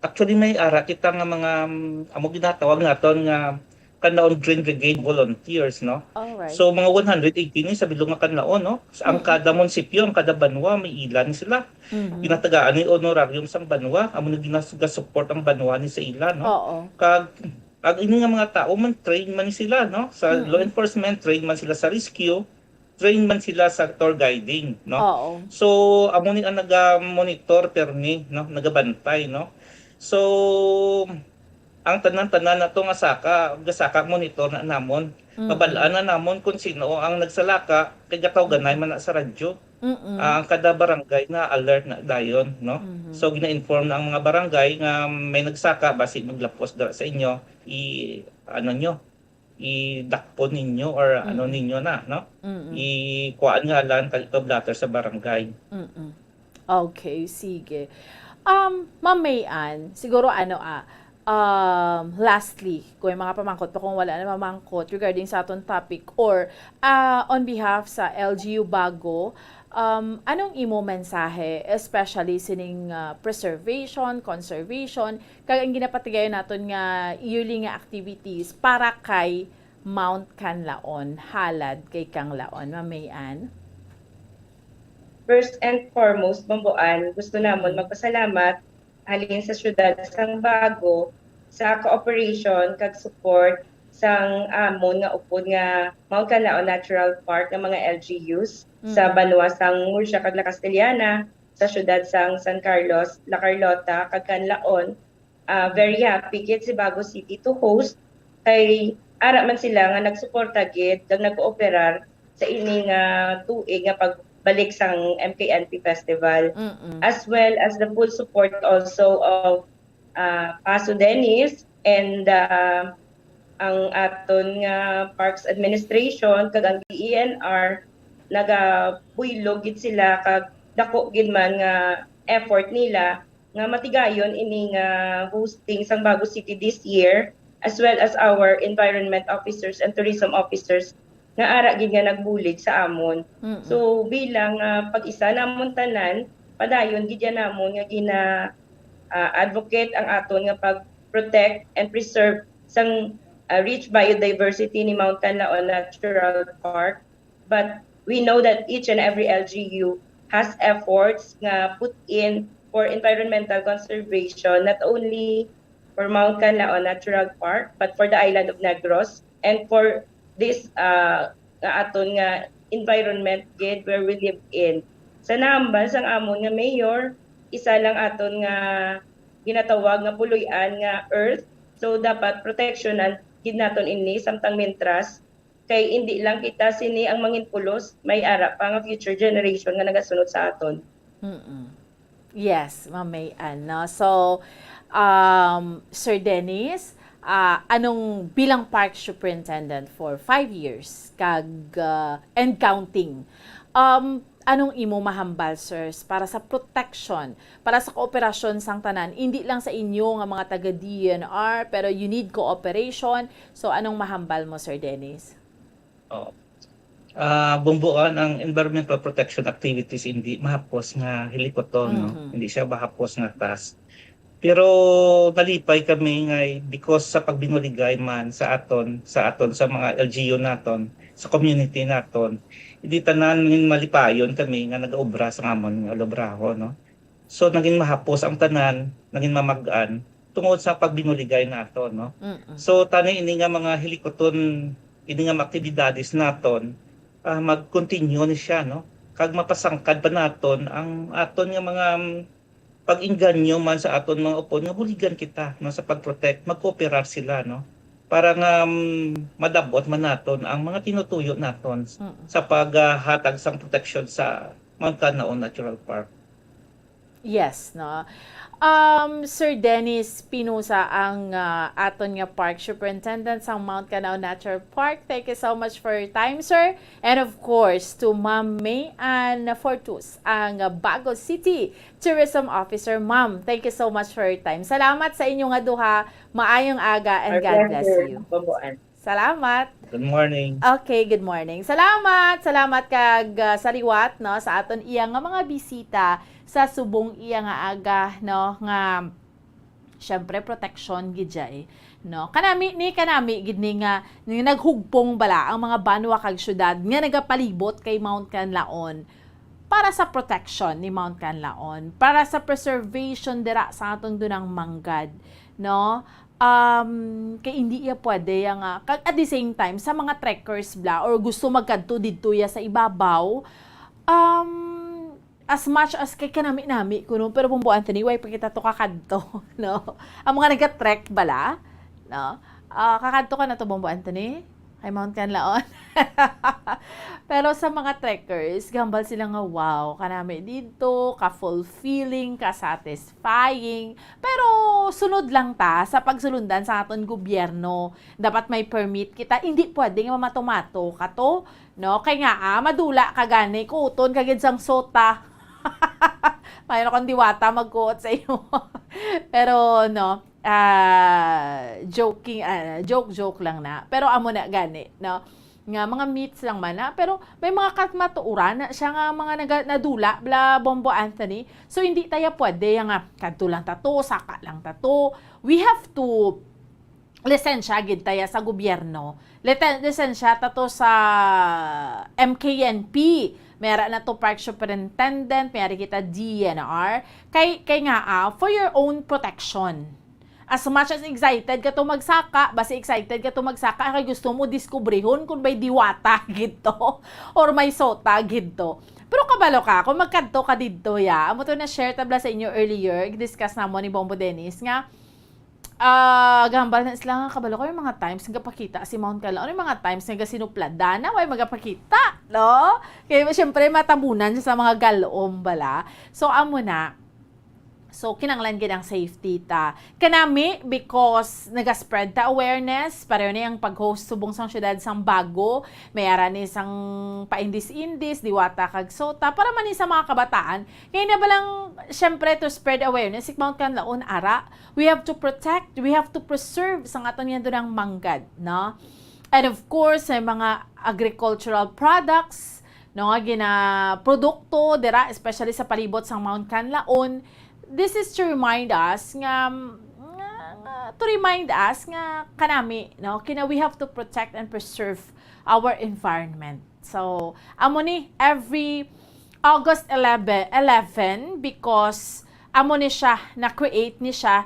Actually may ara kita nga mga amo ginatawag naton nga Canlaon Green Brigade volunteers no. Alright. So mga 180 ni sa bilog nga Canlaon no. Sa ang kada munisipyo, ang kada banwa may ilan sila. Ginatagaan ni honorarium sang banwa, amo na ginasupport ang banwa ni sa ilan no. Kag ang ini nga mga tao man train man sila no sa law enforcement, train man sila sa rescue, train man sila sa tour guiding no. So amo ni ang naga-monitor permi no, nagabantay no. So ang tanan-tanan nato nga gasaka monitor na namon. Mabalaan na namon kung sino ang nagsalaka kay gatawaganay man na sa radyo. Ang kada barangay na alert na dayon no. So gina-inform na ang mga barangay nga may nagsaka basi maglapos dara sa inyo i-dakpo ninyo or ano ninyo na no. I-kuan nga lang kalito blatter sa barangay. Okay, sige. Ma'am Mayan, siguro lastly, kung may mga pamangkot pa kung wala na mamangkot regarding sa aton topic or on behalf sa LGU Bago, anong imo mensahe especially sining preservation, conservation kag ang ginapatigayon naton nga yearly nga activities para kay Mount Canlaon, halad kay Canlaon, Ma'am Mayan? First and foremost, Bambuan, gusto namon magpasalamat halin sa syudad sang Bago sa cooperation kag support sang amon nga upod nga Mount Canlaon Natural Park ng mga LGUs sa banwa sang Murcia kag La Castellana sa syudad sang San Carlos, La Carlota kag Canlaon. Very happy kit si Bago City to host kay ara man sila nga nagsuporta gid kag nag-ooperar sa ini nga tuig nga pagbalik sang MKNP Festival, as well as the full support also of Paso Dennis and ang aton nga Parks Administration kag ang DENR nagabuylog gid sila kag dako gid man nga effort nila nga matigayon ini nga hosting sang Bago City this year, as well as our environment officers and tourism officers nga ara gid nga nagbulig sa amon. So bilang pag-isa namon tanan padayon gidya namon nga gina advocate ang aton nga pag-protect and preserve sang rich biodiversity ni Mount Canlaon Natural Park. But we know that each and every LGU has efforts nga put in for environmental conservation, not only for Mount Canlaon Natural Park, but for the island of Negros, and for this aton nga environment gid where we live in. Sa nahambal sang amon nga mayor, isa lang aton nga ginatawag nga puloy-an nga earth. So dapat proteksyonan gid naton ini samtang mintras kay hindi lang kita sini ang mangin pulos, may ara pa nga future generation nga nagasunod sa aton. Yes, Ma'am Mayan, no? So, Sir Dennis, anong bilang park superintendent for 5 years and counting, anong imo mahambal, sirs, para sa protection, para sa kooperasyon sang tanan, hindi lang sa inyo nga mga taga-DNR, pero you need cooperation. So, anong mahambal mo, Sir Dennis? Bumbuan ang environmental protection activities hindi mahapos nga hilikoton, no? Hindi siya mahapos nga task. Pero nalipay kami nga because sa pagbinuligay man sa aton sa mga LGU naton, sa community naton, hindi tanan malipayon kami nga nagaobra sa amon nga lobraho, no? So naging mahapos ang tanan, naging mamagaan tungod sa pagbinuligay naton, no? So tani ini nga mga hilikoton, ini nga aktibidades naton, mag-continue ni siya, no? Kag mapasangkad pa naton ang aton nga mga pag-inganyo man sa aton mga upod nga buligan kita, no, sa pag-protect, mag-cooperate sila, no? Para nga madabot man naton ang mga tinutuyo naton sa paghatag sang protection sa Mount Canlaon Natural Park. Yes, no. Sir Dennis Pinusa ang aton nga park superintendent sa Mount Canlaon Natural Park. Thank you so much for your time, sir. And of course, to Ma'am Mayan Fortus, ang Bago City Tourism Officer. Ma'am, thank you so much for your time. Salamat sa inyong duha. Maayong aga and God bless you. Salamat. Good morning. Okay, good morning. Salamat kag sariwat, no, sa aton iya nga mga bisita sa subong iya nga aga, no, nga syempre protection gid jay, no. Kanami gid ni nga naghugpong bala ang mga banwa kag syudad nga nagapalibot kay Mount Canlaon para sa protection ni Mount Canlaon, para sa preservation dira sa aton dunang manggad, no. Kay hindi iya pwede nga at the same time sa mga trekkers bla or gusto magkadto didto ya sa ibabaw, as much as kay kanami kuno, pero Bumbo Anthony way pa kita to kakadto, no. Ang mga nagka-trek bala, no, kakadto ka na to Bumbo Anthony kay Mount Canlaon. Pero sa mga trekkers, gambal sila nga wow, kanami dito, ka-fulfilling, ka-satisfying. Pero sunod lang ta sa pagsulundan sa aton gobyerno. Dapat may permit kita. Hindi pwede nga mamatomato ka to, no? Kaya nga madula ka gani, kuton kagid sang sota. Mayroon kang diwata magkuot sa iyo. Pero no, joke lang na. Pero amo na gani, no? Nga mga myths lang man na, pero may mga katmatuuran na siya nga mga nadula bla Bombo Anthony. So hindi tayo pwede nga kadto lang tato, saka lang tato. We have to lisensya gid tayo sa gobyerno. Lisensya tato sa MKNP. Mera na to park superintendent, mera kita DNR. Kay nga for your own protection. As much as excited ka to magsaka, basta excited ka to magsaka, kay gusto mo diskubrehon kung may diwata gito or may sota gito. Pero kabalo ka, kung magkadto ka dito ya, amo to na share tabla sa inyo earlier, discuss na mo ni Bombo Dennis nga, gambal na sila nga kabalo ko yung mga times nga pakita si Mount Canlaon, yung mga times nga sinuplada na, way magapakita, no? Kaya syempre matabunan sa mga galom bala. So amo na, so, kinanglan gid ang safety ta. Kanami, because naga-spread ta awareness, pareho na yung pag-host subong sang syudad sang Bago, may ara ni sang paindis-indis, diwata kag sota, para man sa mga kabataan. Kaya na balang, syempre, to spread awareness, si Mount Canlaon ara, we have to protect, we have to preserve sang aton yan doon ang manggad, no? And of course, may mga agricultural products, no nga produkto dira especially sa palibot sang Mount Canlaon. This is to remind us nga kanami, no, we have to protect and preserve our environment. So amo ni every August 11 because amo ni siya na-create ni siya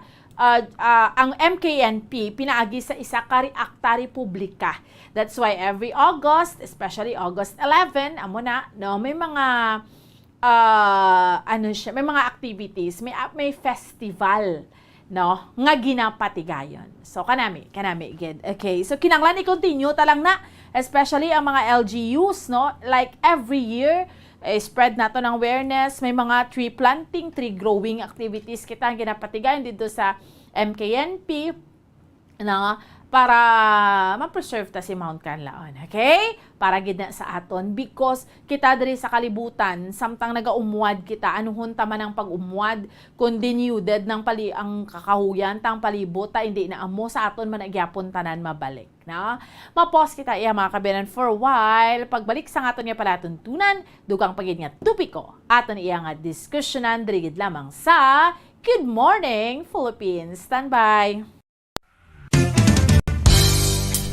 ang MKNP pinaagi sa isa ka reaktary publika. That's why every August, especially August 11, amo na no may mga may mga activities, may festival, no, nga ginapatigayon. So kanami gid. Okay, so kinanglan i-continue talang na, especially ang mga LGUs, no, like every year spread nato ng awareness, may mga tree planting, tree growing activities kita ang ginapatigayon dito sa MKNP na para ma-preserve ta si Mount Canlaon. Okay? Para gid na sa aton because kita diri sa kalibutan samtang nagaumwad kita anuhon ta man ang pag-umwad kun denuded ng ang kakahuyan tang palibot ta hindi na amo sa aton man agyapon tanan mabalik, na ma-pause kita iya mga kabinan for a while. Pagbalik sa aton nga palatuntunan dugang pagid nga tupiko aton iya nga diskusyonan diri gid lamang sa Good Morning Philippines. Standby.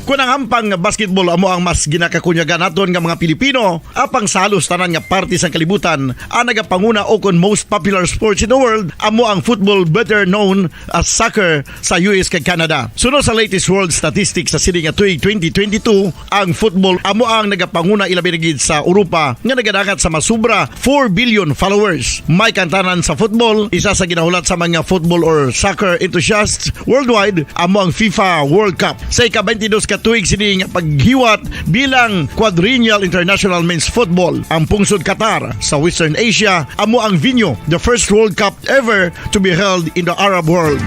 Kung ang ampang basketball amo ang mas ginakakunyagan naton nga mga Pilipino, apang salos tanan nga parte sang kalibutan, ang nagapanguna o kon most popular sports in the world, amo ang football, better known as soccer sa US kag Canada. Sunod sa latest world statistics sa sini nga tuig 2022, ang football amo ang nagapanguna ilabi na gid sa Europa nga nagadakat sa masubra 4 billion followers. May kantanan sa football, isa sa ginahulat sa mga football or soccer enthusiasts worldwide, amo ang FIFA World Cup. Sa ika-22 katuig sini nga paghiwat bilang Quadrennial International Men's Football. Ang pungsod Qatar sa Western Asia amo ang venue, the first World Cup ever to be held in the Arab world.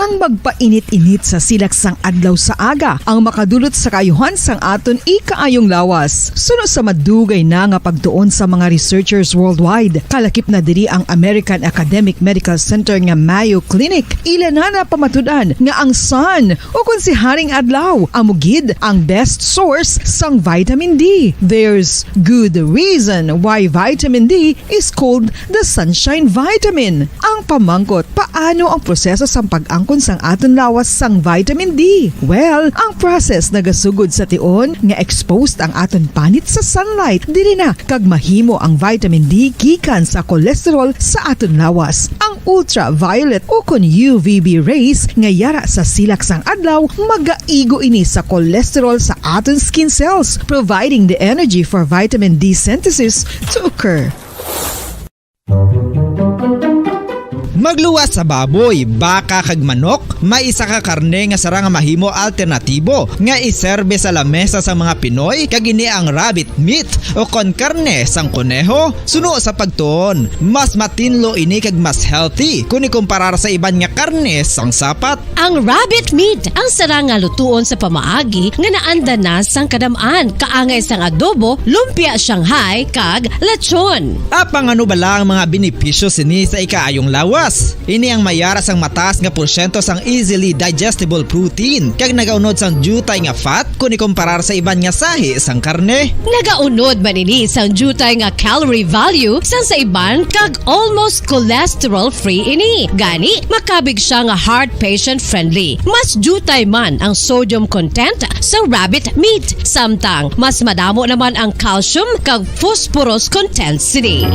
Ang magpainit-init sa silaksang adlaw sa aga ang makadulot sa kaayuhan sang aton ikaayong lawas. Suno sa madugay na nga pagtuon sa mga researchers worldwide, kalakip na diri ang American Academic Medical Center nga Mayo Clinic. Ilan na pamatudan nga ang sun o kung si Haring Adlaw amugid ang best source sang vitamin D. There's good reason why vitamin D is called the sunshine vitamin. Ang pamangkot, paano ang proseso sang pag-angkon sang aton lawas sang vitamin D? Well, ang process nagasugod sa tion nga exposed ang aton panit sa sunlight, diri na kag mahimo ang vitamin D gikan sa cholesterol sa aton lawas. Ang ultraviolet o kon UVB rays nga yara sa silak sang adlaw magaigo ini sa cholesterol sa aton skin cells, providing the energy for vitamin D synthesis to occur. Magluwas sa baboy, baka kag manok, may isa ka karne nga sara nga mahimo alternatibo nga iserbe sa lamesa sa mga Pinoy kag ini ang rabbit meat o kon karne sang kuneho. Suno sa pagtuon, mas matinlo ini kag mas healthy kung ikumparar sa iban nga karne sang sapat. Ang rabbit meat ang sara nga lutuon sa pamaagi nga naanda na sang kadamaan, kaangay sang adobo, lumpia Shanghai kag lechon. Apang ano bala ang mga benepisyo sini sa ikaayong lawas? Ini ang mayara sang mataas nga porsyento sang easily digestible protein kag nagaunod sang jutay nga fat kung ikumparar sa iban nga sahi sang karne. Nagaunod man ini sang jutay nga calorie value sang sa iban kag almost cholesterol free ini. Gani makabig siya nga heart patient friendly. Mas jutay man ang sodium content sa rabbit meat, samtang mas madamo naman ang calcium kag phosphorus content sini.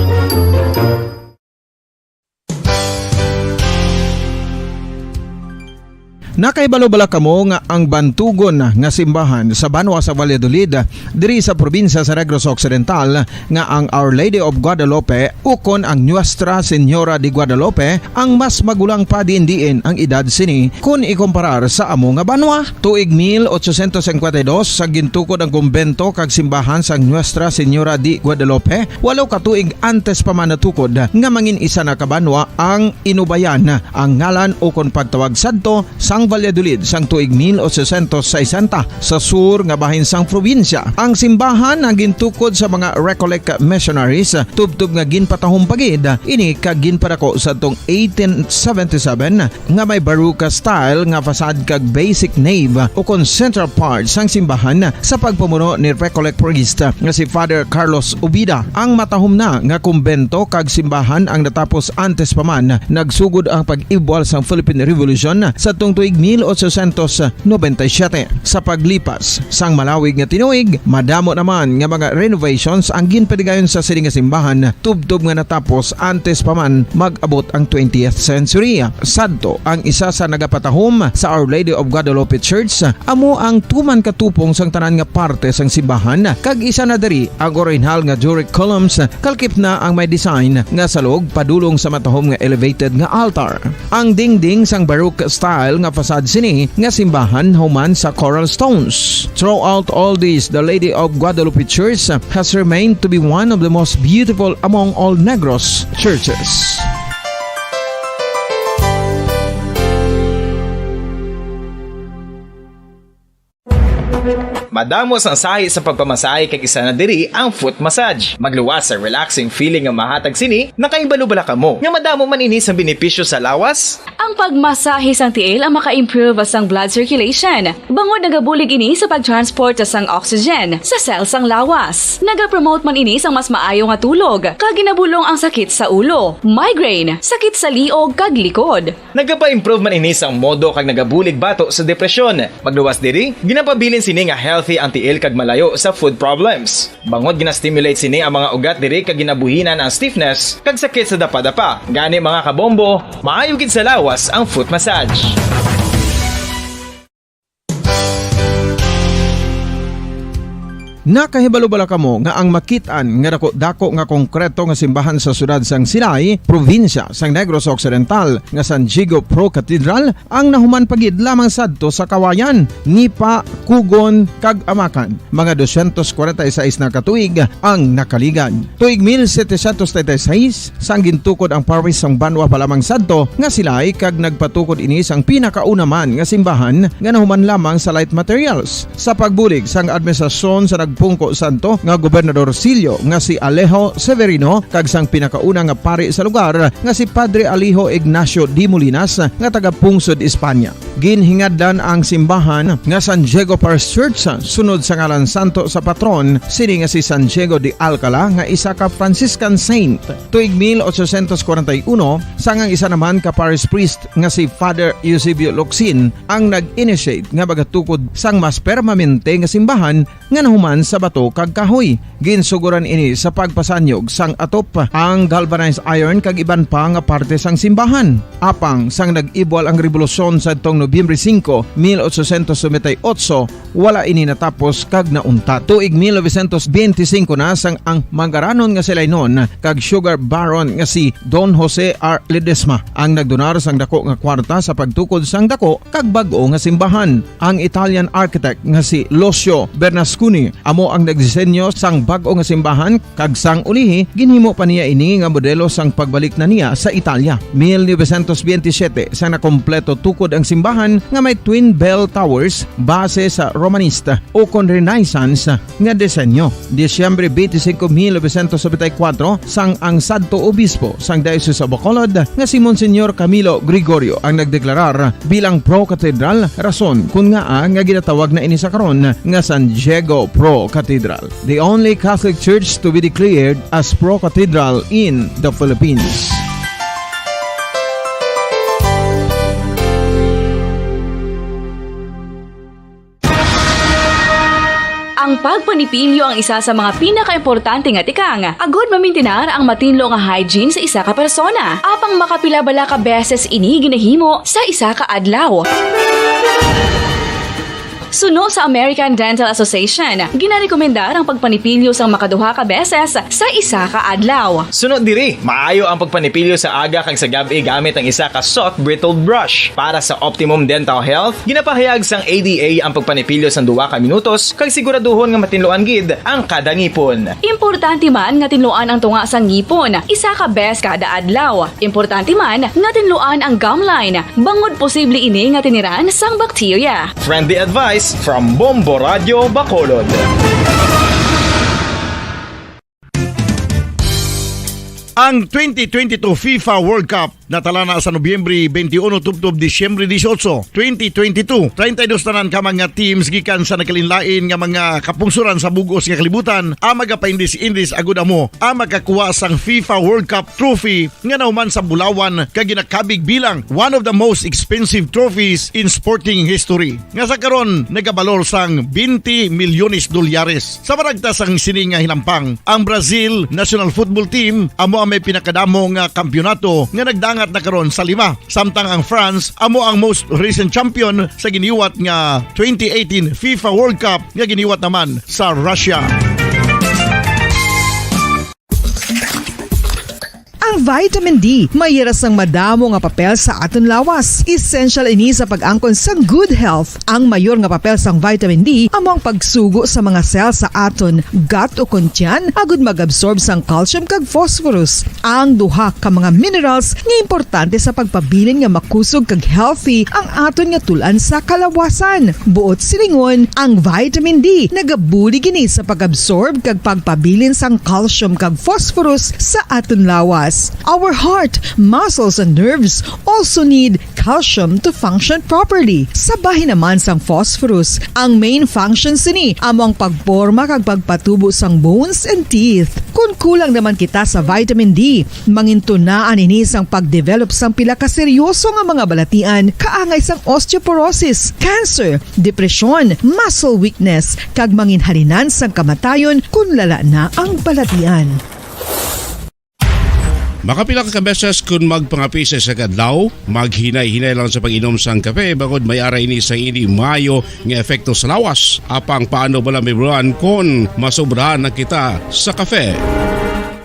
Nakaibalo-bala kamo nga ang bantugon nga simbahan sa Banwa sa Valladolid diri sa probinsya sa Negros Occidental nga ang Our Lady of Guadalupe ukon ang Nuestra Señora de Guadalupe ang mas magulang pa diin ang edad sini kung ikumparar sa amo nga banwa. Tuig 1852 sa gintukod ang kumbento kag simbahan sa Nuestra Señora de Guadalupe. 8 ka tuig antes pa man natukod nga mangin isa na ka banwa ang inubayan ang ngalan ukon pagtawag sadto sang Valladolid sang tuig 1860 sa sur nga bahin sang probinsya. Ang simbahan ang gintukod sa mga Recollect missionaries tubtub nga ginpatahong pagid ini kag ginpadako sa tong 1877 nga may baruka style nga fasad kag basic nave o kon central part sang simbahan sa pagpamuno ni Recollect priest nga si Father Carlos Ubida. Ang matahom na nga kumbento kag simbahan ang natapos antes pa man nagsugod ang pag-ibwal sang Philippine Revolution sa tong tuig 1897. Sa paglipas sang malawig nga tinuig, madamo naman nga mga renovations ang ginpadigayon sa sining nga simbahan tubtob nga natapos antes pa man mag-abot ang 20th century. Sadto ang isa sa nagapatahom sa Our Lady of Guadalupe Church, amo ang tuman katupong sang tanan nga parte sang simbahan kag isa na diri ang original nga Doric columns kalkip na ang may design nga salog padulong sa matahom nga elevated nga altar. Ang dingding sang Baroque style nga fasad sini nga simbahan human sa coral stones. Throughout all this, the Lady of Guadalupe Church has remained to be one of the most beautiful among all Negros churches. Madamos ang sahi sa pagpamasahe kag isa na diri ang foot massage. Magluwas sa relaxing feeling nga mahatag sini, nakaibalo-bala ka mo. Nga madamo man ini sa benepisyo sa lawas. Ang pagmasahe sang tiil ang maka-improve sang blood circulation. Bangod nagabulig ini sa pagtransport sang oxygen sa cells sang lawas. Nagapromote man ini sang mas maayo nga tulog, kag ginabulong ang sakit sa ulo, migraine, sakit sa liog kag likod. Nagapa-improve man ini sang modo kag nagabulig bato sa depresyon. Magluwas diri, ginapabilin sini nga healthy ang tiil kag malayo sa food problems. Bangod gina-stimulate sini ang mga ugat diri kag ginabuhinan ang stiffness kag sakit sa dapa-dapa. Gani mga kabombo, maayo gid sa lawas ang foot massage. Nakahibalo-bala kamo nga ang makitaan nga dako nga konkreto nga simbahan sa sudad sang Sinay, probinsya sang Negros Occidental nga San Diego Pro Cathedral ang nahuman pagid lamang sadto sa Kawayan, Nipa, Kugon kag Amakan. Mga 246 na katuig ang nakaligan. Tuig 1736 sang gintukod ang parish sang Banwa pa lamang sadto nga sila'y kag nagpatukod ini sang pinakaunaman nga simbahan nga nahuman lamang sa light materials. Sa pagbulig sang administrasyon sa Pungko Santo nga Gobernador Silio nga si Alejo Severino kag sang pinakauna nga pari sa lugar nga si Padre Alijo Ignacio Di Molinas nga taga Pungsod, Espanya. Ginhingadlan ang simbahan nga San Diego Parish Church sunod sa ngalan santo sa patron sini nga si San Diego de Alcala nga isa ka Franciscan saint. Tuig 1841 sangang isa naman ka parish priest nga si Father Eusebio Locsin ang nag-initiate nga bagatukod sang mas permanente nga simbahan nga nahuman sa bato kag kahoy. Ginsuguran ini sa pagpasanyog sang atop ang galvanized iron kag iban pa nga parte sang simbahan. Apang sang nag-ibwal ang revolusyon sa tong Nobyembre 5, 1898, wala ini natapos kag naunta. Tuig 1925 na sang ang mangaranon nga sila noon kag sugar baron nga si Don Jose R. Ledesma ang nagdonar sang dako nga kwarta sa pagtukod sang dako kag bag-o nga simbahan. Ang Italian architect nga si Lucio Bernasconi amo ang nagdisenyo sang bag-o nga simbahan kag sang ulihi ginhimo pa niya ini nga modelo sang pagbalik na niya sa Italia. 1927 sang nakompleto tukod ang simbahan nga may twin bell towers base sa Romanista o kon Renaissance nga disenyo. Disyembre 25, 1974 sang ang sadto obispo sang Diocese of Bacolod nga si Monsignor Camilo Gregorio ang nagdeklarar bilang pro-cathedral, rason kung nga ginatawag na ini sa karon nga San Diego Pro Cathedral, the only Catholic church to be declared as pro-cathedral in the Philippines. Ang pagpanipilyo ang isa sa mga pinaka-importante nga tikang. Agod mamintinar ang matinlo nga hygiene sa isa ka persona. Apang makapila-bala ka beses ini ginahimo sa isa ka adlaw. Suno sa American Dental Association, ginarekomendar ang pagpanipilyo sang makaduha ka beses sa isa ka adlaw. Sunod diri, maayo ang pagpanipilyo sa aga kag sa gabi gamit ang isa ka soft brittled brush. Para sa optimum dental health, ginapahayag sang ADA ang pagpanipilyo sa 2 ka minutos kag siguraduhon nga matinluan gid ang kada ngipon. Importante man nga tinluan ang tunga sang ngipon, isa ka bes kada adlaw. Importante man nga tinluan ang gum line, bangod posible ini nga tiniran sang bakterya. Friendly advice from Bombo Radio Bacolod. Ang 2022 FIFA World Cup natala na sa Nobyembre 21 tubtob Disyembre 18, 2022. 32 tanan ka mga teams gikan sa nakalinlain nga mga kapungsuran sa bugos nga kalibutan ang magapaindis-indis agud amo ang makakuha sang FIFA World Cup trophy nga nauman sa Bulawan kag ginakabig bilang one of the most expensive trophies in sporting history. Nga sa karon nagabalor sang 20 milyones dolyares. Sa baragta sang sini nga hinampang, ang Brazil National Football Team amo may pinakadamo nga kampyonato nga nagdangat na karon sa 5. Samtang ang France amo ang most recent champion sa giniwat nga 2018 FIFA World Cup nga giniwat naman sa Russia. Ang vitamin D, mayira sang madamo nga papel sa aton lawas. Essential ini sa pag-angkon sang good health. Ang mayor nga papel sang vitamin D amo ang pagsugo sa mga cell sa aton gut o kuntyan agud mag-absorb sang calcium kag phosphorus. Ang duha ka mga minerals nga importante sa pagpabilin nga makusog kag healthy ang aton nga tulan sa kalawasan. Buot silingon, ang vitamin D nagabuli gini sa pag-absorb kag pagpabilin sang calcium kag phosphorus sa aton lawas. Our heart, muscles, and nerves also need calcium to function properly. Sabahin naman sang phosphorus, ang main function sini amo ang pagporma kag pagpatubo sang bones and teeth. Kung kulang naman kita sa vitamin D, mangintunaan ini sang pagdevelop sang pila ka seryoso nga mga balatian, kaangay sang osteoporosis, cancer, depresyon, muscle weakness, kag manginhalinan sang kamatayon kung lala na ang balatian. Makapila ka beses kung magpangapisa sa kadlaw, maghinay-hinay lang sa pag-inom sang kape bagod may ara ini sa hindi maayo nga epekto sa lawas. Apang paano bala may buruan kung masobrahan na kita sa kape.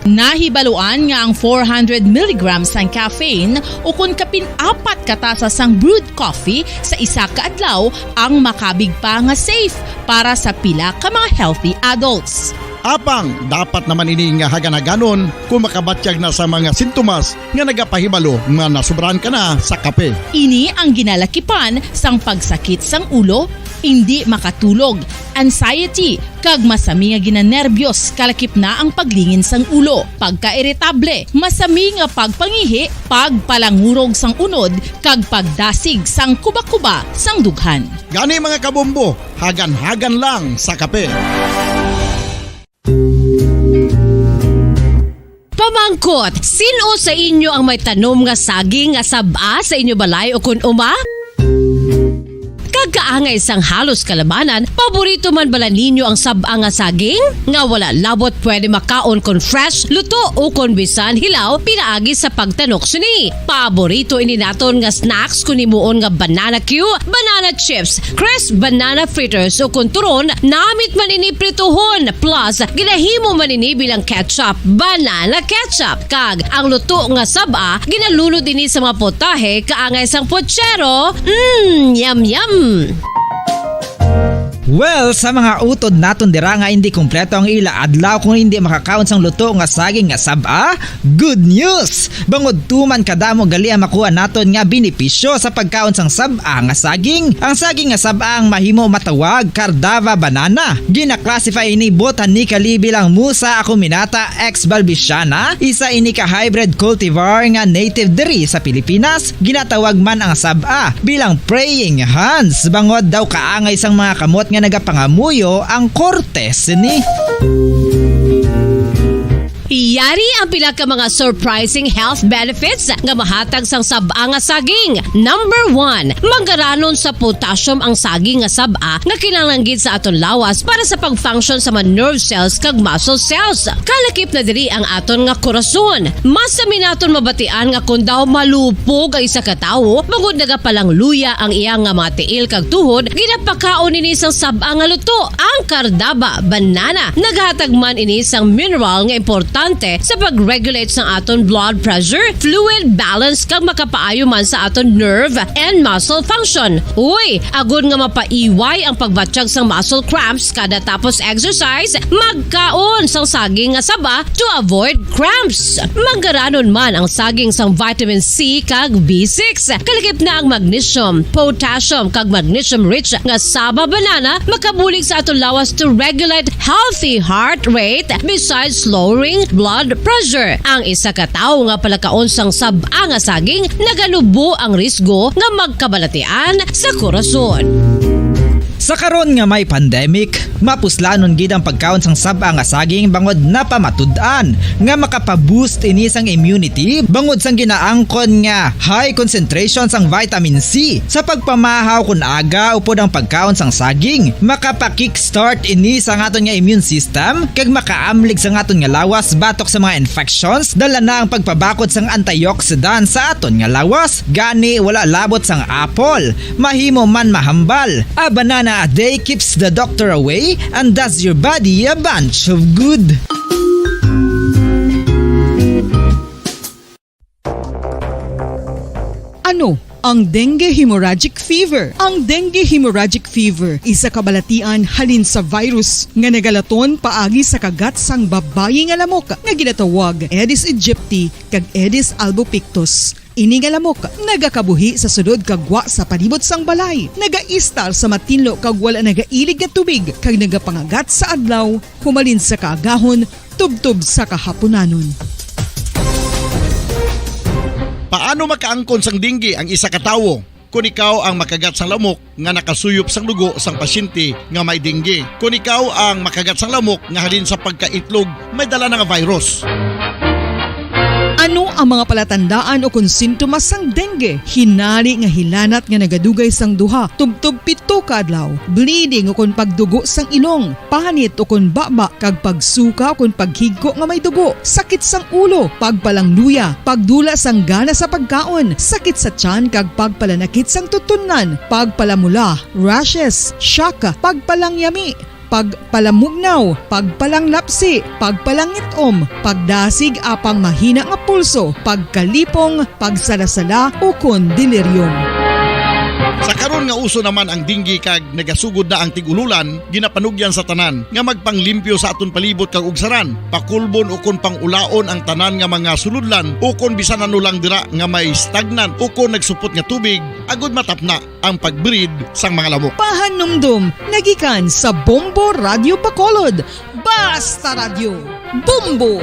Nahibaluan nga ang 400 mg sang caffeine o kung kapin-4 katasa sang brewed coffee sa isa ka adlaw ang makabig pa nga safe para sa pila ka mga healthy adults. Apang dapat naman ini nga haganaganon kung makabatyag na sa mga sintomas nga nagapahibalo nga nasubrahan ka na sa kape. Ini ang ginalakipan sang pagsakit sang ulo, hindi makatulog, anxiety, kag masami nga ginanerbiyos kalakip na ang paglingin sang ulo, pagka-iritable, masami nga pagpangihi, pagpalangurog sang unod, kag pagdasig sang kuba-kuba sang dughan. Gani mga kabombo, hagan-hagan lang sa kape. Pamangkot, sino sa inyo ang may tanom nga saging nga saba sa inyo balay o kun uma? Kagkaangay sang halos kalabanan, paborito man bala ninyo ang saba nga saging? Nga wala labot pwede makaon kon fresh, luto o kon bisan hilaw, pinaagi sa pagtanok suni. Paborito ini naton nga snacks kun imuon nga banana Q, banana chips, crisp banana fritters o kun turon, namit man ini prituhon, plus ginahimo man ini bilang ketchup, banana ketchup. Kag ang luto nga saba, ginalunod ini sa mga potahe kaangay sang pochero. Yum yum. Well, sa mga utod naton dira nga hindi kumpleto ang ila adlaw kung hindi makakaon sang luto nga saging nga saba, good news! Bangod tuman kadamo gali ang makuha naton nga benepisyo sa pagkaon sang saba nga saging. Ang saging nga saba ang mahimo matawag Cardava banana. Gina-classify ini botanically bilang Musa acuminata ex balbisiana, isa ini ka hybrid cultivar nga native diri sa Pilipinas. Ginatawag man ang saba bilang praying hands, bangod daw kaangay sang mga kamot nga nagapangamuyo ang kortes ni. Yari ang pila ka mga surprising health benefits nga mahatag sang sab-a nga saging. Number 1, manggaranon sa potassium ang saging nga sab-a nga kinahanglan sa aton lawas para sa pag-function sa mga nerve cells kag muscle cells. Kalakip na diri ang aton nga korason. Mas sa minaton mabatian nga kung daw malupog ang isa ka tawo, bangod nagapalang luya ang iyang nga mga tiil kag tuhod, ginapakaon ini sang sab-a nga luto, ang kardaba banana. Naghatag man ini sang mineral nga importante sa pag-regulate sa aton blood pressure, fluid balance kag makapaayo man sa aton nerve and muscle function. Uy, agud nga mapaiway ang pagbatsyag sang muscle cramps kada tapos exercise, magkaon sang saging nga saba to avoid cramps. Manggaranon man ang saging sang vitamin C kag B6. Kalakip na ang magnesium, potassium kag magnesium rich nga saba banana makabulig sa aton lawas to regulate healthy heart rate besides lowering blood pressure. Ang isa ka tawo nga palakaon sang sab-a nga saging nagalubo ang risgo nga magkabalatian sa korason. Sa karon nga may pandemic, mapuslanon gid ang pagkaon sang sab-a nga saging bangod napamatud-an nga makapaboost ini sang immunity bangod sang ginaangkon nga high concentration sang vitamin C. Sa pagpamahaw kun aga upod ang pagkaon sang saging, makapa-kickstart ini sa aton nga immune system kag makaamlig sa aton nga lawas batok sa mga infections. Dala na ang pagpabakod sang antioxidant sa aton nga lawas. Gani wala labot sang apple, mahimo man mahambal. A banana a day keeps the doctor away and does your body a bunch of good. Ano ang dengue hemorrhagic fever? Ang dengue hemorrhagic fever isa kabalatian halin sa virus nga nagalaton paagi sa kagat sang babayi nga lamok nga ginatawag Aedes aegypti kag Aedes albopictus. Ini nga lamok nagakabuhi sa sudod kagwa sa palibot sang balay, nagaistar sa matinlo kag wala nagailig nga tubig kag nagapangagat sa adlaw humalin sa kaagahon tubtob sa kahaponanon. Paano makaangkon sang dengue ang isa ka tawo? Kung ikaw ang makagat sang lamok nga nakasuyop sang dugo sang pasyente nga may dengue. Kung ikaw ang makagat sang lamok nga halin sa pagkaitlog may dala nga virus. Ano ang mga palatandaan o kung sintomas sang dengue? Hinali nga hilanat nga nagadugay sang duha, tubtob 7 ka adlaw, bleeding o kung pagdugo sang ilong, panit o kung baba kag pagsuka o kung paghigko nga may dugo, sakit sang ulo, pagpalangluya, pagdula sang gana sa pagkaon, sakit sa tiyan kag pagpalanakit sang tutunan, pagpalamula, rashes, shock, pagpalangyami, pagpalamugnaw, pagpalanglapsi, pagpalangitom, pagdasig apang mahina nga pulso, pagkalipong, pagsalasala o kon delirium. Sa karon nga uso naman ang dengue kag nagasugod na ang tigululan, ginapanugyan sa tanan nga magpanglimpyo sa aton palibot kag ugsaran, pakulbon o kon pangulaon ang tanan nga mga suludlan o kon bisan ano lang dira nga may stagnant o kon nagsupot nga tubig, agud matapna ang pagbreed sang mga lamok. Pahanumdum, nagikan sa Bombo Radio Bacolod. Basta Radio, Bombo!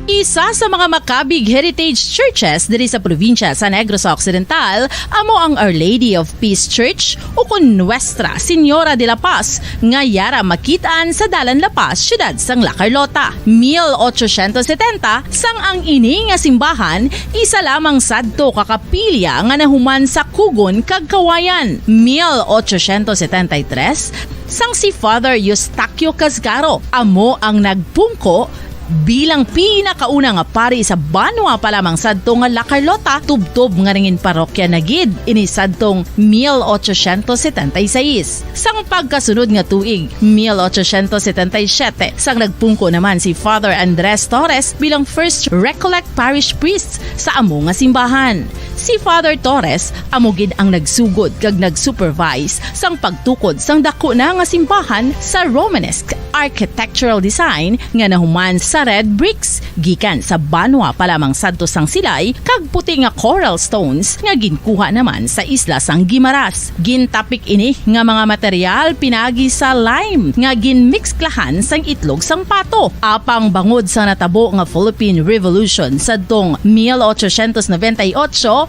Isa sa mga makabig heritage churches diri sa probinsya sa Negros Occidental amo ang Our Lady of Peace Church o kun Nuestra Señora de la Paz nga yara makitaan sa Dalan La Paz, siyudad sang La Carlota. 1870 sang ang ini nga simbahan isa lamang sadto kakapilya nga nahuman sa Kugon kag Kawayan. 1873 sang si Father Eustaquio Casgaro amo ang nagpungko bilang pinakauna nga pari sa Banwa pa lamang sadto nga La Carlota, tubtob nga ringin parokya na gid ini sadtong 1876. Sang pagkasunod nga tuig 1877 sang nagpungko naman si Father Andres Torres bilang first Recollect Parish Priest sa amo nga simbahan. Si Father Torres amo gid ang nagsugod kag nagsupervise sang pagtukod sang dako na nga simbahan sa Romanesque architectural design nga nahuman sa red bricks gikan sa Banwa pa lamang sadto sang silay kag puti nga coral stones nga ginkuha naman sa isla sang Guimaras. Gintapik ini nga mga material pinagi sa lime nga ginmixklahan sang itlog sang pato. Apang bangod sa natabo nga Philippine Revolution sadtong 1898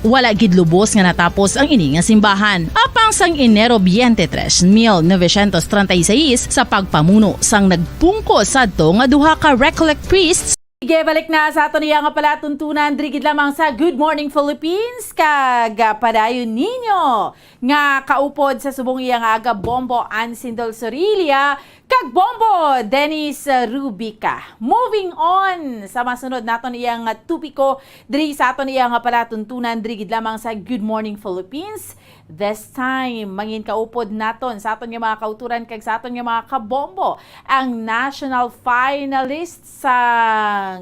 wala gid lubos nga natapos ang ini nga simbahan. Apang Hanggang sang Enero 23, 1936 sa pagpamuno sang nagpungko sadto nga duha ka Recollect priests. Sige, balik na sa ato niya nga pala tuntunan drigid lamang sa Good Morning Philippines kag padayon ninyo nga kaupod sa subong iya nga aga Bombo Ansindol Sorilia kag Bombo Dennis Rubica. Moving on sa masunod naton iya nga tupiko diri sa ato niya nga pala tuntunan drigid lamang sa Good Morning Philippines. This time, mangin kaupod naton sa aton nga mga kauturan kag sa aton nga mga kabombo ang national finalist sa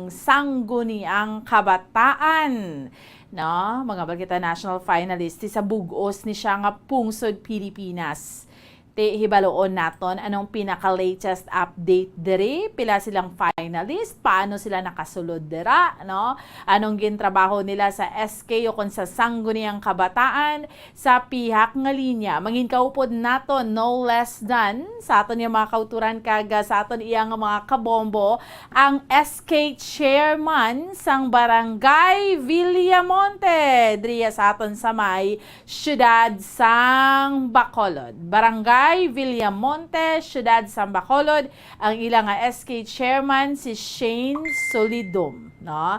Sangguniang Kabataan. No, mga bagita national finalist sa bugos ni siya nga pungsod Pilipinas. Te hibaloon naton anong pinaka-latest update diri, pila silang finalist, paano sila nakasulod dira, no? Anong gintrabaho nila sa SK o kung sa Sangguniang Kabataan sa pihak nga linya. Mangin kaupod naton no less than sa aton yung mga kauturan kaga sa aton iyang mga kabombo ang SK chairman sang Barangay Villamonte diriya sa aton sa may siyudad sang Bacolod. Barangay Villamonte, siyudad sang Bacolod, ang ilang nga SK chairman si Shane Solidum, no?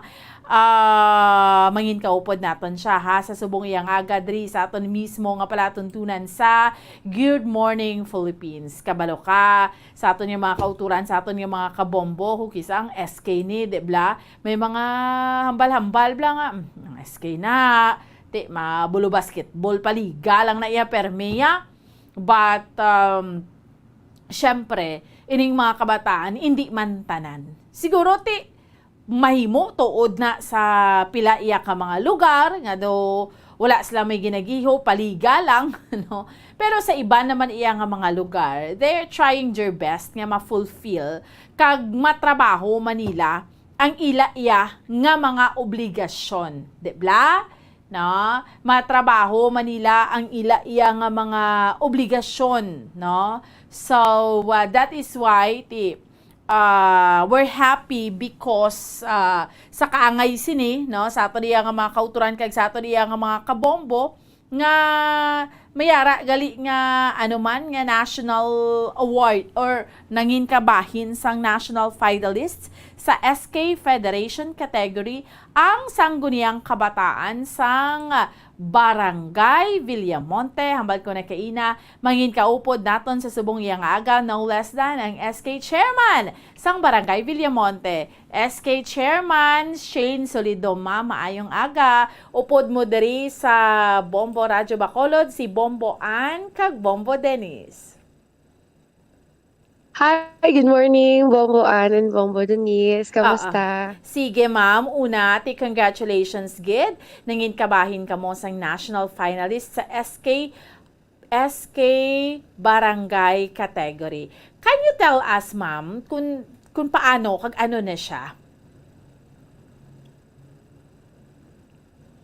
Mangin kaupod naton siya ha sa subong iyang aga diri sa aton mismo nga palatuntunan sa Good Morning Philippines. Kabalo ka sa aton yung mga kauturan, sa aton yung mga kabombo hukis ang SK ni, di bla? May mga hambal-hambal bla nga, SK na, di mabulo basketball paliga lang na iya permeya. But, syempre, ining mga kabataan, hindi man tanan. Siguro, mahimo, tuod na sa pila iya ka mga lugar, nga do, wala sila may ginagiho, paliga lang, no? Pero sa iba naman iya nga mga lugar, they're trying their best nga ma-fulfill, kag matrabaho Manila, ang ila iya nga mga obligasyon. Di bla? No, matrabaho Manila ang iya nga mga obligasyon, no? So that is why we're happy because sa kaangay sini, no, sa ato diya nga mga kauturan kag sa ato diya nga mga kabombo nga mayara gali nga anuman nga national award or nangin kabahin sang national finalists sa SK Federation category ang Sangguniang Kabataan sang Barangay Villamonte. Hambal ko na kaina, mangin kaupod naton sa subong iyang aga, no less than ang SK Chairman sang Barangay Villamonte. SK Chairman Shane Solidoma, maayong aga. Upod mo diri sa Bombo Radyo Bacolod, si Bombo Ann kag Bombo Dennis. Hi, good morning, Bombo Ann and Bombo Denise. Kamusta? Sige ma'am, una, congratulations gid. Nangin kabahin ka mo sang national finalist sa SK Barangay category. Can you tell us ma'am kung paano, kag ano na siya?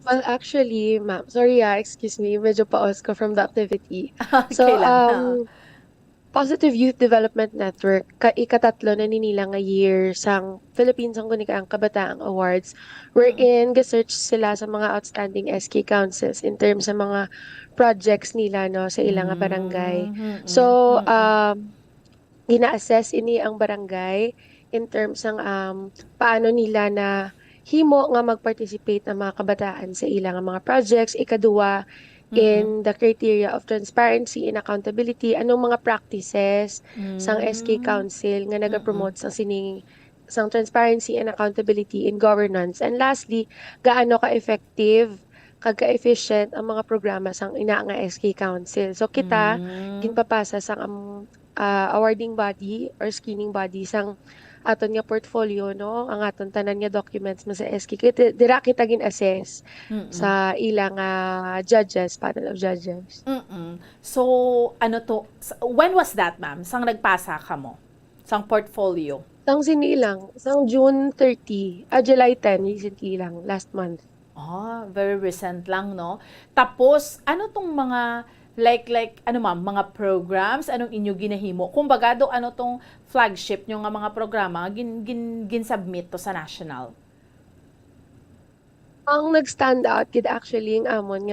Well, actually, ma'am, sorry excuse me, medyo paos ko from the activity. Okay lang. Positive Youth Development Network, ikatatlo na ninila nga year sang Philippine Sangguniang Kabataang Awards, wherein ga-search sila sa mga outstanding SK councils in terms sa mga projects nila no sa ilang nga barangay. So, gina-assess ini ang barangay in terms ng paano nila na himo nga mag-participate ang mga kabataan sa ilang nga mga projects. Ikaduwa, in the criteria of transparency and accountability, anong mga practices sang SK Council nga naga-promote sang transparency and accountability in governance. And lastly, gaano ka-effective kag ka-efficient ang mga programa sang ina nga SK Council. So kita ginpapasa sang awarding body or screening body sang aton nga portfolio, no, ang aton tanan nga documents mo sa SK. Dira kita gin-assess sa ilang judges, panel of judges. So, ano to, when was that ma'am? Sang nagpasa ka mo? Sang portfolio? Sang sinilang, sang June 30, July 10, recently lang, last month. Very recent lang, no? Tapos, ano tong mga like ano ma'am, mga programs, anong inyo ginahimo? Kumbaga do ano tong flagship nyo nga mga programa gin-submit to sa national? Ang nag-stand out gid actually ang amon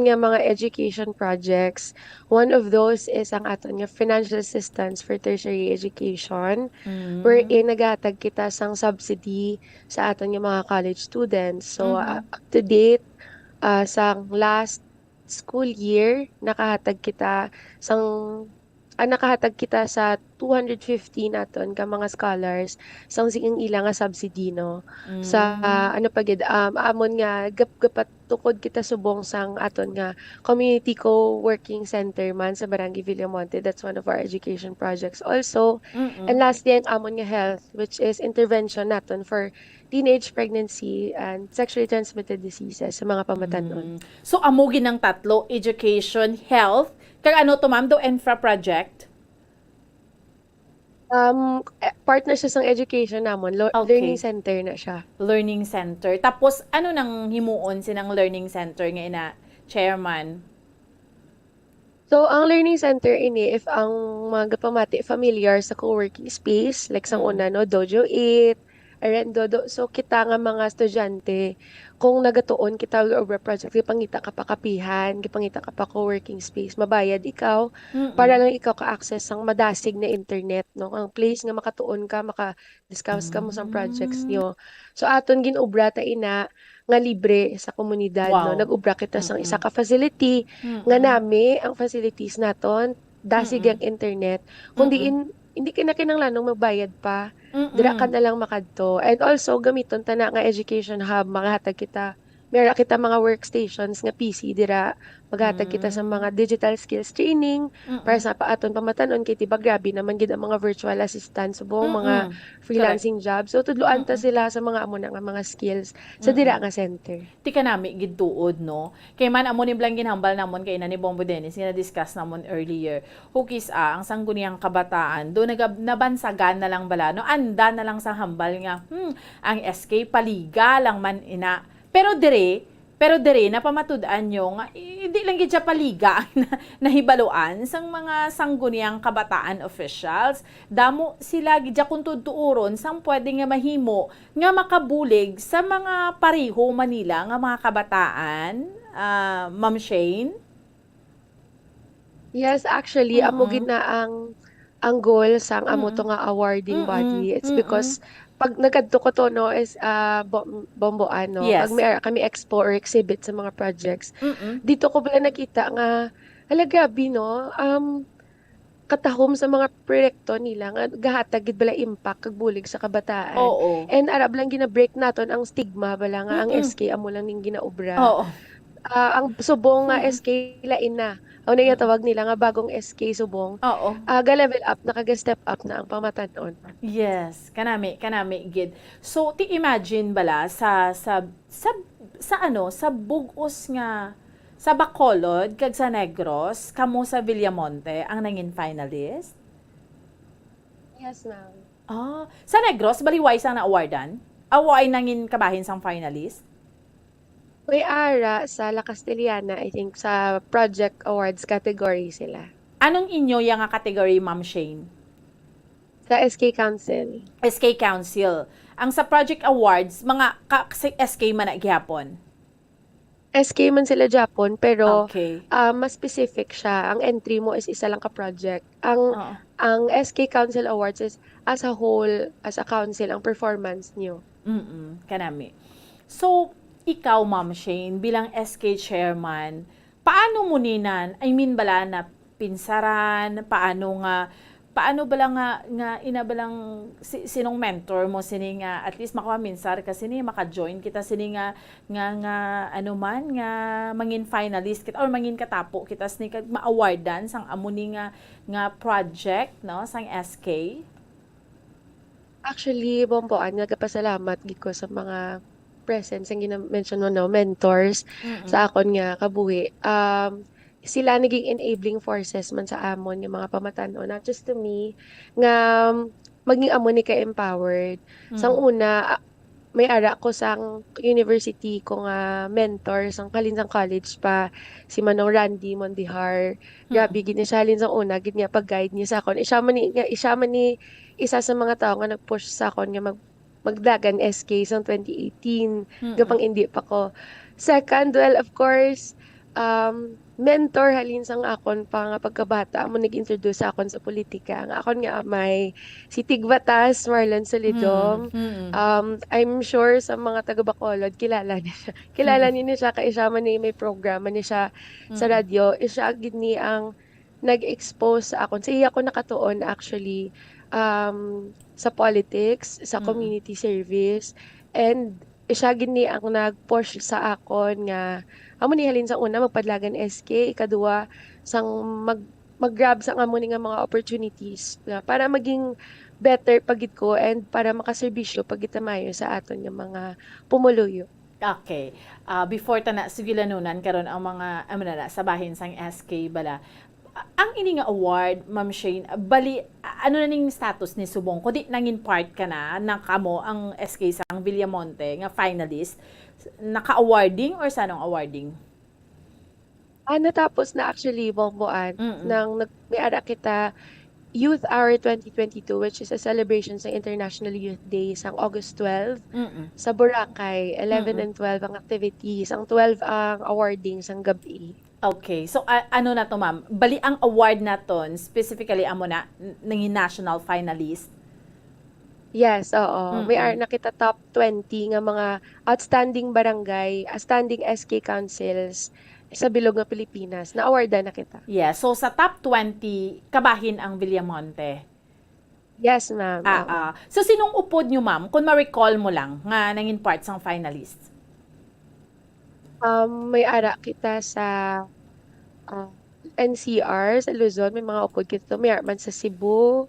nga mga education projects. One of those is ang aton nga financial assistance for tertiary education, wherein naghatag kita sang subsidy sa aton nga mga college students. So up to date, sang last school year nakahatag kita sa 250 naton ka mga scholars sang siking ilang nga subsidy no sa amon nga gap tukod kita subong sang aton nga community co-working center man sa Barangay Villamonte. That's one of our education projects also. And lastly ang amon nga health, which is intervention naton for teenage pregnancy and sexually transmitted diseases sa mga pamatanon. So amugin ng tatlo, education, health, kag ano to ma'am, do infra project? Partner siya sang education namon, learning center na siya. Learning center. Tapos ano nang himuon sinang learning center nga ina chairman? So, ang learning center ini, if ang mga pamati familiar sa co-working space, like sang una, no, Dojo 8, Arendodo. So, kita nga mga estudyante, kung nagatuon kita over project, gipangita ka pa kapihan, gipangita ka pa co-working space, mabayad ikaw, para lang ikaw ka-access sang madasig na internet, no? Ang place nga makatuon ka, maka-discuss ka mo sang projects nyo. So, aton ginubra ta ina, nga libre sa komunidad, no? Nag-ubra kita sang isa ka facility, nga nami, ang facilities naton, dasig ang internet, kundi hindi ka na kinanglanong magbayad pa. Dira ka na lang makadto. And also, gamiton ta na nga education hub, maghatag kita. Meron kita mga workstations nga PC, dira maghatag kita sa mga digital skills training, para sa paaton pamatanon, kay tiba grabe naman gid ang mga virtual assistant, subong mga freelancing jobs. So, tudloan ta sila sa mga amo nga mga skills sa dira nga center. Ti ka nami gid tuod, no? Kay man amo ni blang ginhambal namon kay na ni Bombo Dennis, nga na-discuss namon earlier. Hukis ang sangguniang kabataan, do nabansagan na lang bala, no? Anda na lang sa hambal nga, ang SK paliga lang man ina. Pero dire napamatud-an nyo nga hindi lang gid siya paliga nahibaluan sang mga sangguniang kabataan officials. Damo sila gid kun tuturon sang pwede nga mahimo nga makabulig sa mga pareho Manila nga mga kabataan, Ma'am Shane. Yes, actually, amo gid na ang goal sang amo to nga awarding body. It's because pag nagkadto ko to, no, is bomboan, no? Yes. Pag kami expo or exhibit sa mga projects, dito ko bala nakita nga, grabe, no? Katahom sa mga proyekto nila nga gahatag gid bala impact kag bulig sa kabataan. And arab lang gina-break naton ang stigma bala nga ang SK amo lang ning ginaobra. Ang subong nga SK lain na. Ang tawag nila nga bagong SK subong. Ga-level up, nakaga-step up na ang pamatanon. Yes, kanami gid. So ti imagine bala sa bugos nga sa Bacolod kag sa Negros, kamo sa Villamonte ang nangin finalist? Yes, ma'am. Sa Negros baliway sang na-awardan? Away nangin kabahin sang finalist? May ara sa La Castellana, I think, sa Project Awards category sila. Anong inyo yung category, Ma'am Shane? Sa SK Council. SK Council. Ang sa Project Awards, mga SK man na gyapon? SK man sila Japon, pero mas specific siya. Ang entry mo is isa lang ka-project. Ang SK Council Awards is as a whole, as a council, ang performance nyo. Kanami. So, ikaw, Ma'am Shane, bilang SK chairman, paano mo ninan, bala na pinsaran, paano bala nga inabalang sinong mentor mo sini nga at least makaminsar kasi ni maka-join kita sini nga ano man nga mangin finalist kita or mangin katapo kita sini kag ma-awardan sang amuni nga project, no, sang SK. Actually, bomboan, nagapasalamat gid ko sa mga presence ang gina-mention mo, no, mentors sa akon nga kabuhi. Sila naging enabling forces man sa amon yung mga pamatanon, not just to me, nga maging amon ni ka-empowered. Sang una, may ara ko sang university ko nga mentor sang Kalinsang College pa, si Manong Randy Mondihar. Grabe, gid niya siya sang una, gid niya pag-guide niya sa akon. Isa man ni isa sa mga tao nga nag-push sa akon nga magdagan SK sa 2018 gapang hindi pa ko. Second, well, of course, mentor halin sang akon pa nga pagkabata mo nag-introduce sa akon sa politika. Ang akon nga may si Tigbatas Marlon Solidom. I'm sure sa mga taga Bacolod kilala niya siya. Kilala niya siya kay siya man may programa niya siya sa radyo. Siya gid ni ang nag-expose sa akon. Sa iya ko nakatuon actually sa politics, sa community service, and siya gid ni ang nag-push sa akon nga amo ni halin sa una magpadlagan SK, ikaduwa sang mag-grab sa amo ni nga mga opportunities nga para maging better pagid ko and para makaserbisyo pagid mayo sa aton nga mga pumuluyo. Okay. Before ta na sige lanunan karon ang mga sa bahin sang SK bala. Ang ini nga award, Ma'am Shane, bali ano na ning status ni subong? Kundi nangin part ka na kamo ang SK sang Villamonte nga finalist. Naka-awarding or sanong awarding? Natapos na actually buwan nang may ara kita Youth Hour 2022, which is a celebration sa International Youth Day sang August 12 sa Boracay. 11 and 12 ang activities, ang 12 ang awarding sang gabi. Okay. So, ano na to, ma'am? Bali, ang award na to, specifically, amo na, nanging national finalist? Yes, oo. May nakita top 20 nga mga outstanding barangay, outstanding SK councils sa bilog nga Pilipinas. Na-awardan na kita. Yeah. So, sa top 20, kabahin ang Villamonte? Yes, ma'am. So, sinong upod nyo, ma'am? Kung ma-recall mo lang, nga nanging part sang finalists? May ara kita sa NCR sa Luzon, may mga upod kita. May ara man sa Cebu,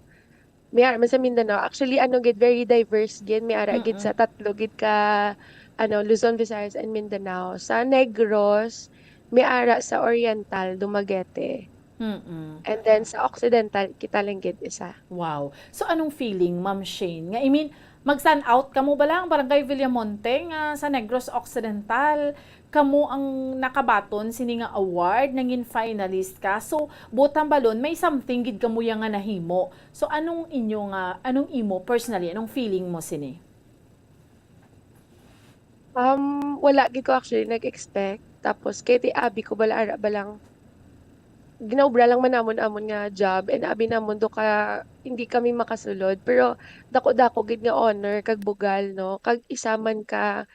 may ara man sa Mindanao. Actually, gid very diverse gid. May ara gid sa tatlo gid ka Luzon, Visayas and Mindanao. Sa Negros, may ara sa Oriental, Dumaguete. And then sa Occidental, kita lang gid isa. Wow. So anong feeling, Ma'am Shane? Nga, mag-stand out kamo ba lang Barangay Villamonte nga sa Negros Occidental, kamo ang nakabaton sini nga award, nangin finalist ka. So butang balon may something gid kamo yang nga nahimo. So anong imo personally, anong feeling mo sini? Wala gid ko actually nag-expect. Tapos kay ti abi ko bala balang ginaubra lang man amon nga job and abi namon do ka hindi kami makasulod pero dako gid nga honor kag bugal no kag isa man ka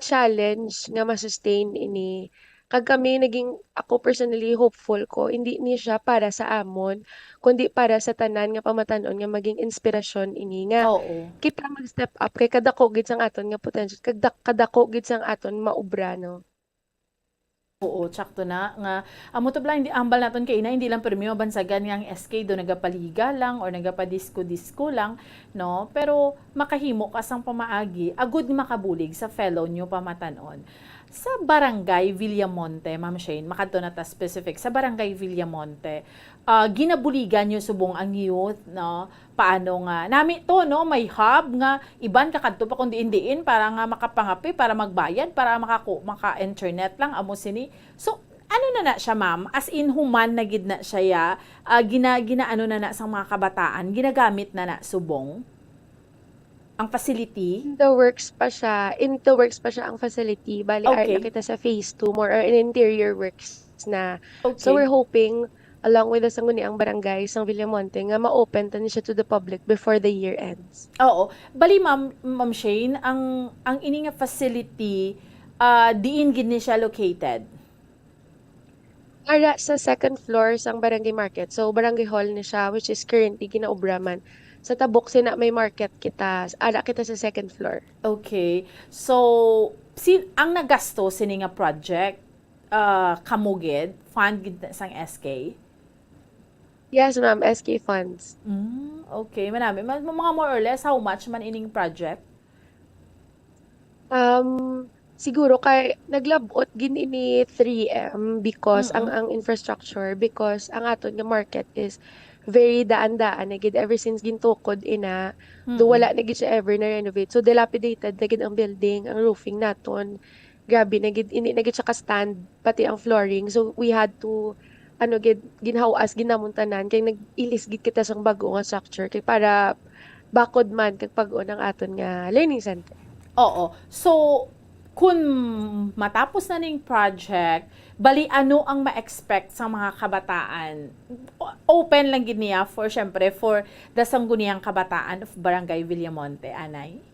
challenge nga ma-sustain ini kag kami ako personally hopeful ko hindi ni siya para sa amon kundi para sa tanan nga pamatanon nga maging inspirasyon ini nga kita mag-step up kay kadako gid sang aton nga potential kag kadako gid sang aton maubra no. Oo, tsakto na nga. Amo to blang, ambal naton kay hindi lang premyo bansagan nga ang SK do nagapaliga lang or nagapadisco-disco lang, no? Pero makahimo ka sang pamaagi, agud ni makabulig sa fellow nyo pamatanon. Sa Barangay Villamonte, Ma'am Shane, makadto na ta specific, sa Barangay Villamonte, ginabuligan nyo subong ang youth, no? Paano nga, nami to, no? May hub nga, iban kakadto pa kundi indiin para nga makapangapi, para magbayad, para maka-internet lang, amo sini. So, ano na siya, ma'am? As in, human na gid na siya, ginaano na sang mga kabataan, ginagamit na subong? Ang facility? In the works pa siya ang facility. Bali, kita sa phase 2, more in interior works na. Okay. So, we're hoping, along with the sangguniang barangay sang Villamonte, nga ma-open ta siya to the public before the year ends. Oo. Bali, Ma'am Shane, ang ini nga facility, diin gid ni siya located? Ara sa second floor sang barangay market. So, barangay hall ni siya, which is currently ginaubraman. Sa tabok sina may market kita. Ara kita sa second floor. Okay. So, ang nagasto sini nga project, kamugid, fund gid sang SK? Yes, ma'am. SK funds. Okay. Manami. Mga more or less, how much man ining project? Siguro kay naglabot gin ini 3M because ang infrastructure, because ang aton nga market is very daan-daan na gid ever since gintukod ina do wala na gid siya ever na renovate, so dilapidated na gid ang building, ang roofing naton grabe na gid ini na gid siya ka stand pati ang flooring, so we had to ginhawas ginamuntanan kay nag-ilis gid kita sang bago nga structure kay para bakod man kag pag-on ang aton nga learning center. Oo. So, kung matapos na ning project, bali ano ang ma-expect sa mga kabataan? Open lang gid niya syempre for the sangguniang kabataan of Barangay Villamonte, Anay?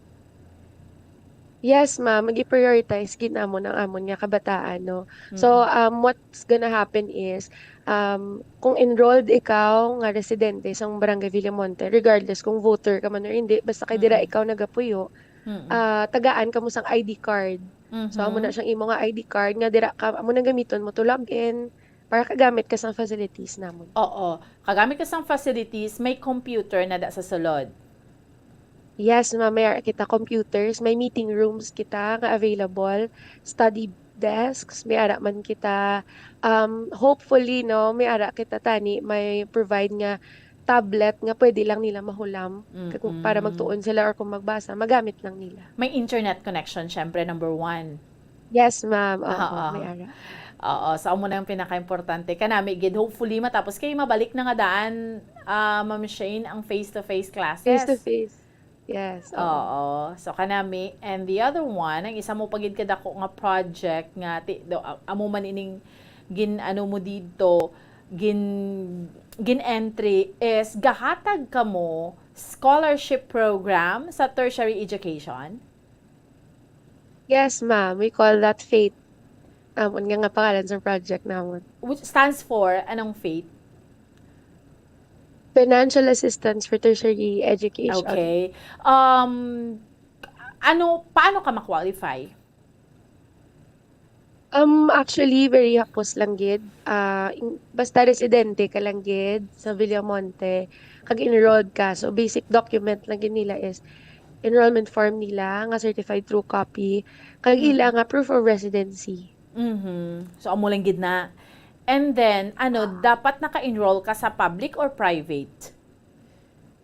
Yes, ma'am. Mag-prioritize ginamon ang amon nga kabataan, no? So, what's gonna happen is, kung enrolled ikaw nga residente sa Barangay Villamonte, regardless kung voter ka man or hindi, basta kay dira ikaw nagapuyo, tagaan ka mo sang ID card. So, amo na siyang imo nga ID card, nga dira ka, amo na gamiton mo to login, para kagamit ka sang facilities namon. Oo. Kagamit ka sang facilities, may computer na da sa sulod. Yes, ma'am, may kita computers, may meeting rooms kita nga available, study desks, may ara man kita, hopefully, no, may ara kita tani, may provide nga tablet nga pwede lang nila mahulam para magtuon sila or kung magbasa, magamit lang nila. May internet connection, syempre, number 1. Yes, ma'am. Oo, may ara. Oo, sa amo na yung pinaka-importante. Kanami, gid, hopefully, matapos kayo mabalik na nga daan, Ma'am Shane, ang face-to-face classes. Face-to-face. Yes. Oo. So, kanami. And the other one, ang isa mo pagid kadako nga project nga, amo man ining ano mo dito, entry is gahatag ka mo scholarship program sa tertiary education? Yes, ma'am. We call that FATE. Nga pangalan sa project naman. Which stands for, anong FATE? Financial Assistance for Tertiary Education. Okay. Paano ka ma-qualify? Actually, very hapos lang gid. Basta residente ka lang gid sa Villamonte, kag enrolled ka. So, basic document lang gid nila is enrollment form nila, nga certified true copy, kag ila nga proof of residency. So, amo lang gid na. And then, dapat naka-enroll ka sa public or private?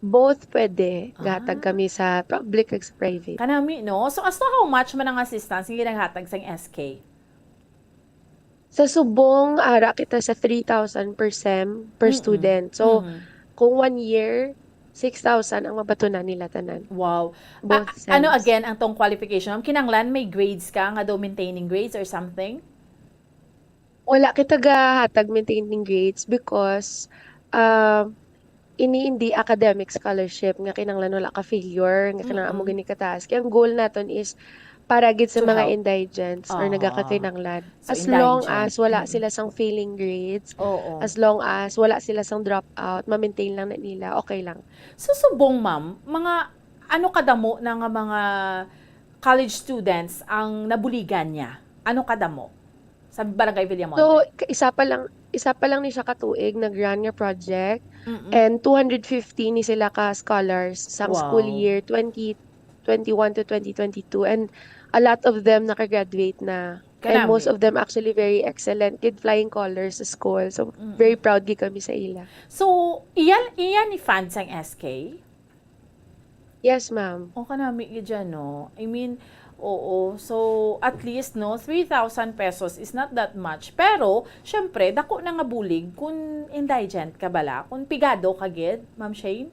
Both pwede. Gatag kami sa public at sa private. Kanami, no? So, as to how much man ang assistance yung ginaghatag sa SK? Sa subong, ara kita sa 3,000 per SEM per student. So, kung 1 year, 6,000 ang mabatunan nila tanan. Wow. Both Ano SEMs. again ang tong qualification? Kinanglan may grades ka nga daw maintaining grades or something? Wala kita gahatag maintaining grades because hindi academic scholarship nga kinanglan wala ka failure nga kinanglan mo gani ka task. Ang goal naton is para gid sa To mga help. indigents or nagakakinanglan. So, As long indigent. as wala sila sang failing grades, Oo. as long as wala sila sang dropout, ma-maintain lang na nila, okay lang. So, subong ma'am, mga ano kadamo na nga mga college students ang nabuligan niya? Ano kadamo? Sa Barangay Villamonte? So, isa pa lang ni siya katuig nag-run nga project and 250 ni sila ka scholars sa Wow. school year 2021 to 2022 and a lot of them nakagraduate na. And Karami. most of them actually very excellent kid flying colors sa school. So, very proud gid kami sa ila. So, iyan ni fans ang SK? Yes, ma'am. O kanami gid dyan, no? I mean, oo. So, at least, no, 3,000 pesos is not that much. Pero, syempre, dako na nga bulig kung indigent ka bala, kung pigado ka gid, Ma'am Shane?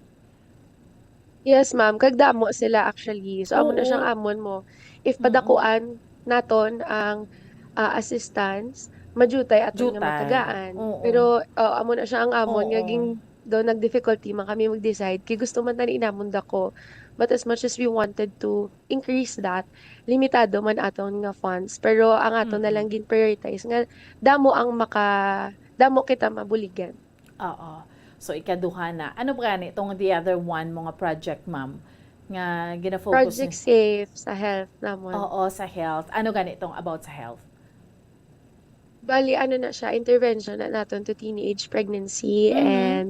Yes, ma'am. Kagdamo sila actually. So, amo na Oo. siyang amon mo. If padakuan naton ang assistance, majutay aton nga Jutay. matagaan. Oo. Pero, amo na siya ang amon. Oo. Nga ging do nag-difficulty man kami mag-decide. Kaya gusto man tani inamon dako. But as much as we wanted to increase that, limitado man aton nga funds. Pero ang aton na lang gin prioritize nga damo kita mabuligan. Oo. So, ikaduha na. Ano ba gani itong the other one mga project, ma'am? Nga gina-focus Project Safe sa health namon. Oo, sa health. Ano gani itong about sa health? Bali, ano na siya, intervention na natin to teenage pregnancy Mhm, and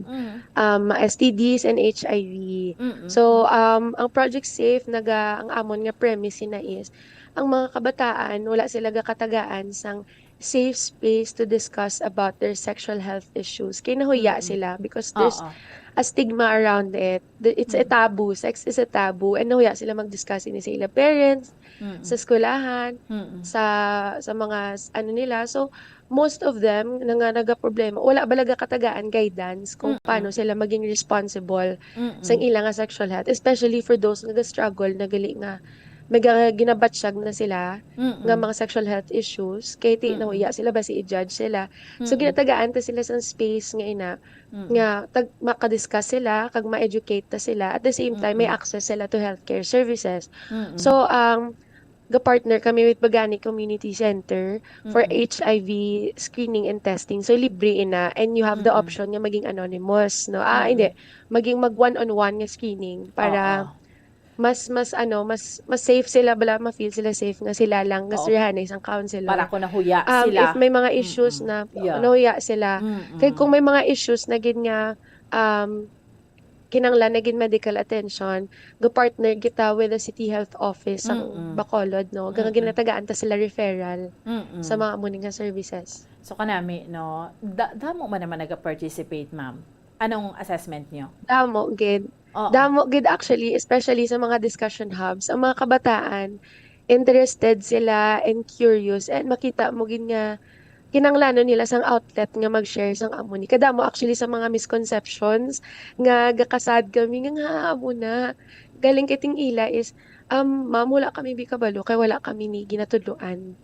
mhm. STDs and HIV. So, ang Project Safe, ang amon nga premise na is, ang mga kabataan, wala sila gakatagaan sang safe space to discuss about their sexual health issues. Kinahuya sila because there's Oo. a stigma around it. It's a taboo. Sex is a taboo. And nahuya sila mag-discuss ini sa ila parents, sa eskwelahan, sa mga ano nila. So, most of them nga nagaproblema, wala balaga katagaan guidance kung paano sila maging responsible sa ilang nga sexual health, especially for those nga struggle na gali nga may ginabatsyag na sila nga mga sexual health issues kay ti nahuya sila ba si i-judge sila, so ginatagaan ta sila sa space nga ina nga makadiscuss sila kag ma-educate ta sila, at the same time may access sila to healthcare services. So ga-partner kami with Bagani Community Center for HIV screening and testing. So libre ina, and you have the option nga maging anonymous, no? Hindi, maging mag one-on-one nga screening para mas safe sila, bala ma-feel sila safe nga sila lang nga sirhan isang counselor. Para kung nahuya sila. If may mga issues na nahuya sila. Kaya kung may mga issues na gid nga kinanglan naging medical attention, go-partner kita with the City Health Office ang Bacolod, no? Ginatagaan ta sila referral sa mga muning nga services. So kanami, no? Damo man naman nag-participate, ma'am. Anong assessment nyo? Damo gid. Damo gid actually, especially sa mga discussion hubs. Ang mga kabataan, interested sila and curious, and makita mo gid nga kinanglano nila sang outlet nga mag-share sang amo ni. Kadamo actually sa mga misconceptions nga gakasad kami nga amo na. Galing kiting ila is ma'am, wala kami bikabalo kay wala kami ni ginatudloan.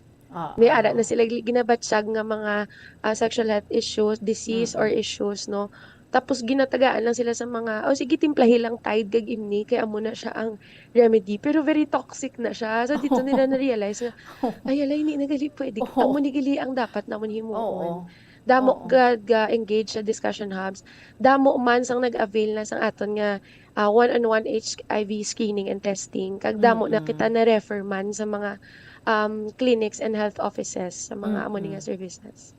May ara na sila ginabatsyag nga mga sexual health issues, disease or issues, no. Tapos ginatagaan lang sila sa mga, sige, timplahi lang Tide kag imni, kaya amo na siya ang remedy. Pero very toxic na siya. So dito nila na-realize na, ay, alay, hindi nagali pwede. Amo ni gali ang dapat naman himuon. Damo ga-engage sa discussion hubs. Damo man sang nag-avail na sang aton nga one-on-one HIV screening and testing. Kag damo na kita na-refer man sa mga clinics and health offices sa mga amo nga services.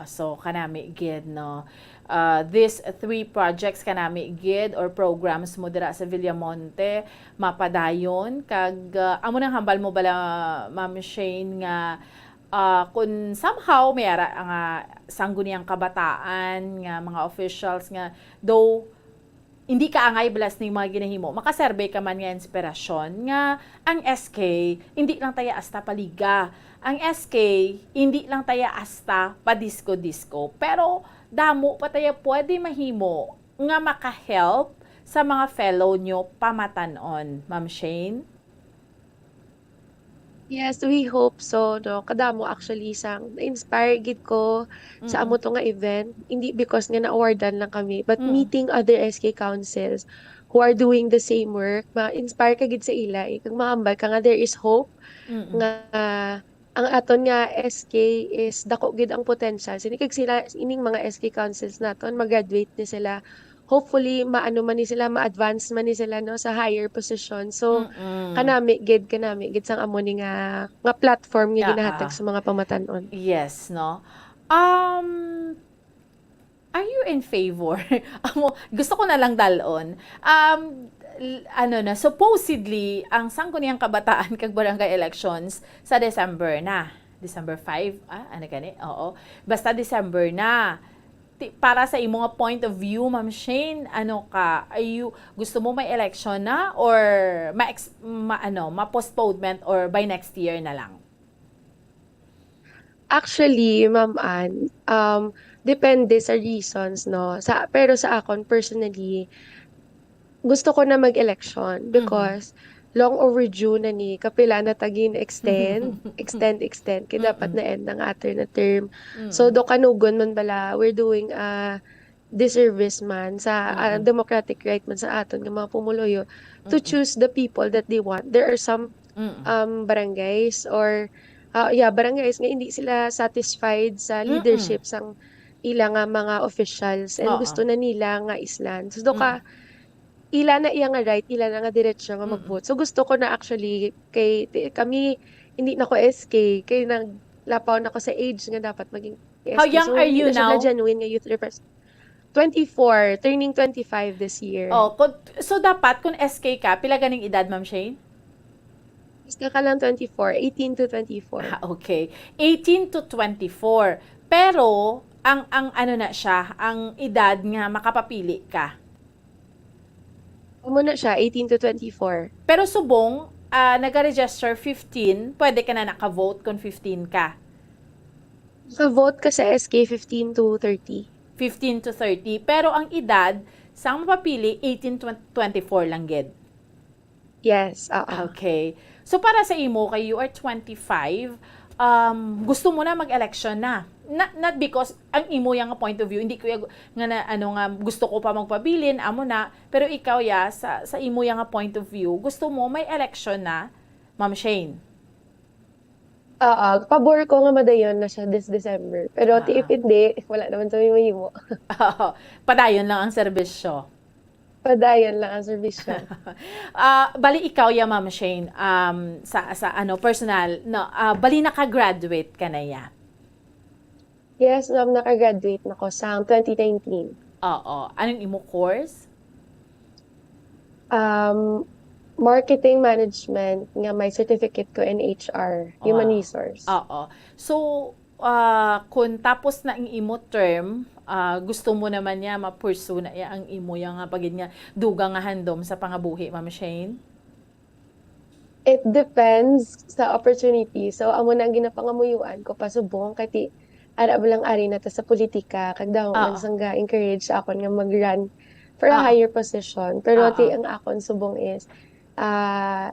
So kanami gid, no. These 3 projects kanami gid or programs mo dira sa Villamonte mapadayon kag amo nang hambal mo bala, Ma'am Shane, nga kung somehow may ara nga sangguniang kabataan nga mga officials nga though hindi ka angay balas ni mga ginahimo, makasurvey ka man nga inspirasyon nga ang SK hindi lang taya asta paliga, ang SK hindi lang taya asta pa disco pero damo pa tayo pwede mahimo nga maka-help sa mga fellow nyo pamatanon, Ma'am Shane? Yes, we hope so, no. Kadamo actually sang na-inspire gid ko sa amo to nga event, hindi because nga na-awardan lang kami, but meeting other SK councils who are doing the same work, ma-inspire ka gid sa ila, kag maambal ka nga there is hope nga ang aton nga SK is dako gid ang potential. Sinikag sila ining mga SK councils naton mag-graduate ni sila. Hopefully maano man ni sila, ma-advance man ni sila, no, sa higher position. So kanami gid sang amo ni nga platform nga ginahatag sa mga pamatanon. Yes, no. Are you in favor? Gusto ko na lang dalon. Supposedly, ang Sangguniang Kabataan kag barangay elections sa December na. December 5? Ano gani? Oo. Basta December na. Para sa imong point of view, Ma'am Shane, gusto mo may election na or ma-postponement or by next year na lang? Actually, Ma'am Ann, depende sa reasons, no. Pero sa akon personally, gusto ko na mag-election because long overdue na ni kapila na tagin extend kaya dapat na end ang ater na term. So do kanugon man bala, we're doing disservice man sa democratic right man sa aton nga mga pumuloyo to choose the people that they want. There are some barangays or barangays nga hindi sila satisfied sa leadership sang ilang mga officials and gusto na nila nga islan. So do ka ila na iya nga right, ila na nga diretsyo nga mag-vote. So gusto ko na actually kami hindi na ko SK, kay naglapaw na ko sa age nga dapat maging SK. How young are you now? So genuine nga youth representative. 24, turning 25 this year. So dapat kung SK ka, pila ganing edad, Ma'am Shane? Iska ka lang 24, 18 to 24. Okay. 18 to 24. Pero ang ano na siya, ang edad nga makapapili ka. Muna siya, 18 to 24. Pero subong, nag-register 15, pwede ka na naka-vote kung 15 ka. Vote ka sa SK 15 to 30. 15 to 30. Pero ang edad, sang mapapili, 18 to 24 lang, gid. Yes, oo. Okay. So para sa imo, kay you are 25, gusto mo na mag-election na. Not because ang imo yang point of view, hindi ko nga na, nga gusto ko pa magpabilin, amo na, pero ikaw sa imo yang point of view, gusto mo may election na, Ma'am Shane. Oo, pabor ko nga madayon na siya this December. Pero if hindi, wala naman sa mo. Padayon lang ang serbisyo. Padayon lang ang serbisyo. Bali ikaw Ma'am Shane, sa personal, no, bali naka-graduate ka na ya. Yes, ma'am, naka-graduate na ko sa 2019. Oo. Anong imo course? Marketing management nga may certificate ko in HR, human resource. Oo. So, kung tapos na ang imo term, gusto mo naman niya ma-pursue na ang imo yang pagid nga dugang nga handom sa pangabuhi, Ma'am Shane? It depends sa opportunity. So, amo na ang ginapangamuyuan ko pasubong kati ara lang ari na ta sa politika kag daw man sangga encourage sa akon nga mag-run for a higher position. Pero ang akon subong is pang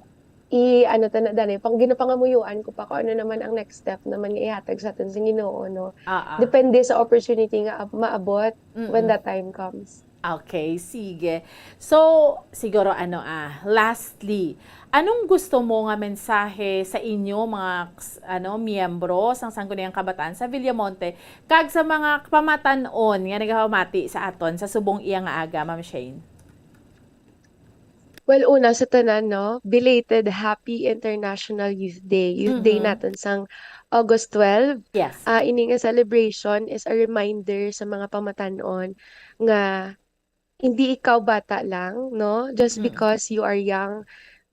ginapangamuyuan ko pa kung ano naman ang next step naman nga ihatag sa aton sa Ginoo, no. Depende sa opportunity nga maabot when that time comes. Okay, sige. So, siguro lastly, anong gusto mo nga mensahe sa inyo mga miyembro sang Sangguniang Kabataan sa Villamonte kag sa mga pamatanon nga nagahumati sa aton sa subong iya nga aga, Ma'am Shane? Well, una sa tanan, no, belated Happy International Youth Day. Youth Day natin sang August 12. Yes. Ini nga celebration is a reminder sa mga pamatanon nga hindi ikaw bata lang, no? Just because you are young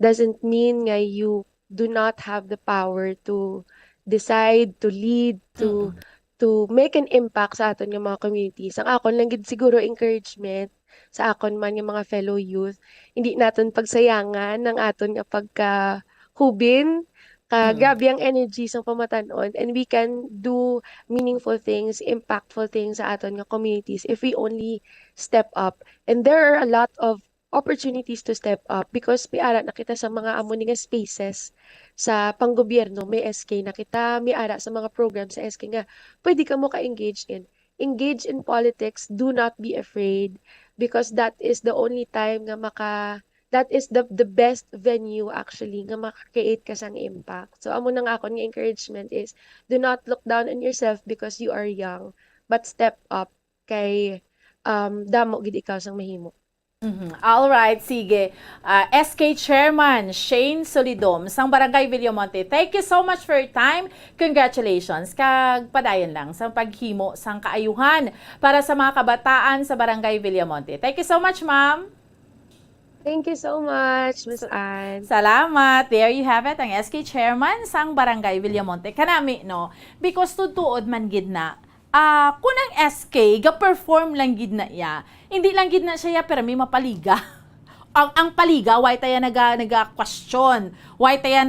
doesn't mean nga you do not have the power to decide, to lead, to make an impact sa aton nga mga communities. Ang akon lang gid siguro encouragement sa akon man nga mga fellow youth, hindi naton pagsayangan ng aton nga pagkahubin, grabe ang energy sa pamatanon, and we can do meaningful things, impactful things sa aton nga communities if we only step up. And there are a lot of opportunities to step up because piara na kita sa mga amo nga spaces sa panggobyerno, may SK na kita, may ara sa mga programs sa SK nga pwede ka mo ka-engage in. Engage in politics, do not be afraid because that is the only time nga that is the best venue actually nga maka-create ka sang impact. So amo nang akon nga encouragement is do not look down on yourself because you are young, but step up kay damo gid ikaw sang mahimo. All right, sige. SK Chairman Shane Solidom sang Barangay Villamonte. Thank you so much for your time. Congratulations. Kag padayon lang sang paghimo sang kaayuhan para sa mga kabataan sa Barangay Villamonte. Thank you so much, ma'am. Thank you so much, Ms. Ann. Salamat. There you have it, ang SK Chairman sang Barangay Villamonte. Kanami, no? Because tutuod man gid na, kung ang SK, ga-perform lang gid na iya, hindi lang gid na siya pero may mapaliga. ang paliga, why tayo naga-question? Why tayo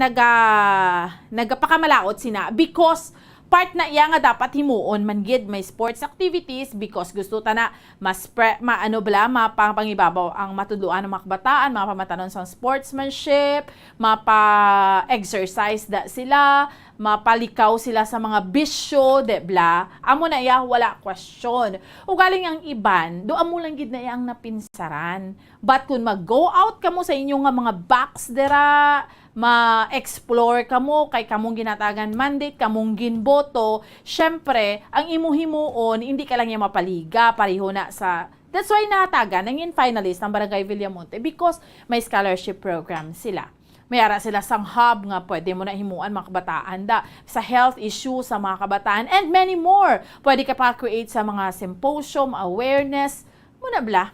nagapakamalaot sina? Because part na iya nga dapat himuon man gid may sports activities because gusto ta na mapangibabaw ang matudloan ng mga kabataan, mga pamatanon sa sportsmanship, mapa-exercise da sila, mapalikaw sila sa mga bisyo, debla. Amo na iya wala question. Ugaling ang iban, do amo lang gid na iyang napinsaran. But kung mag-go out kamo sa inyo nga mga box dera, ma-explore kamo kay kamong ginatagan mandate, kamong ginboto, syempre, ang imuhimuon, hindi ka lang yung mapaliga, pareho na sa... That's why natagan, nangin finalist ng Barangay Villamonte because may scholarship program sila. May ara sila sang hub nga pwede mo na himuan mga kabataan da sa health issue sa mga kabataan and many more. Pwede ka pa create sa mga symposium, awareness, muna bla.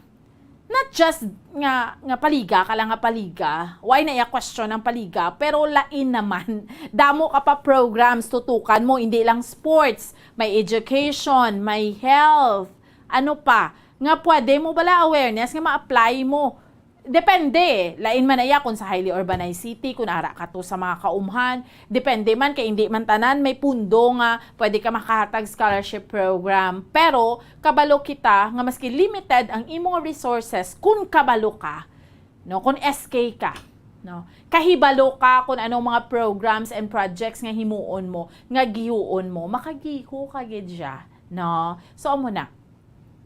Not just nga paliga ka lang nga paliga. Why na iya question ang paliga? Pero lain naman. Damo ka pa programs tutukan mo, hindi lang sports. May education, may health. Ano pa? Nga pwede mo bala awareness nga ma-apply mo depende. Lain man iya kung sa highly urbanized city, kung ara ka to sa mga kaumhan. Depende man, kay hindi man tanan, may pundo nga, pwede ka makahatag scholarship program. Pero, kabalo kita, nga maski limited ang imong resources, kung kabalo ka, no, kung SK ka, no, kahibalo ka kung anong mga programs and projects nga himuon mo, nga gihuon mo, makagiho ka gid siya, no. So, amo na.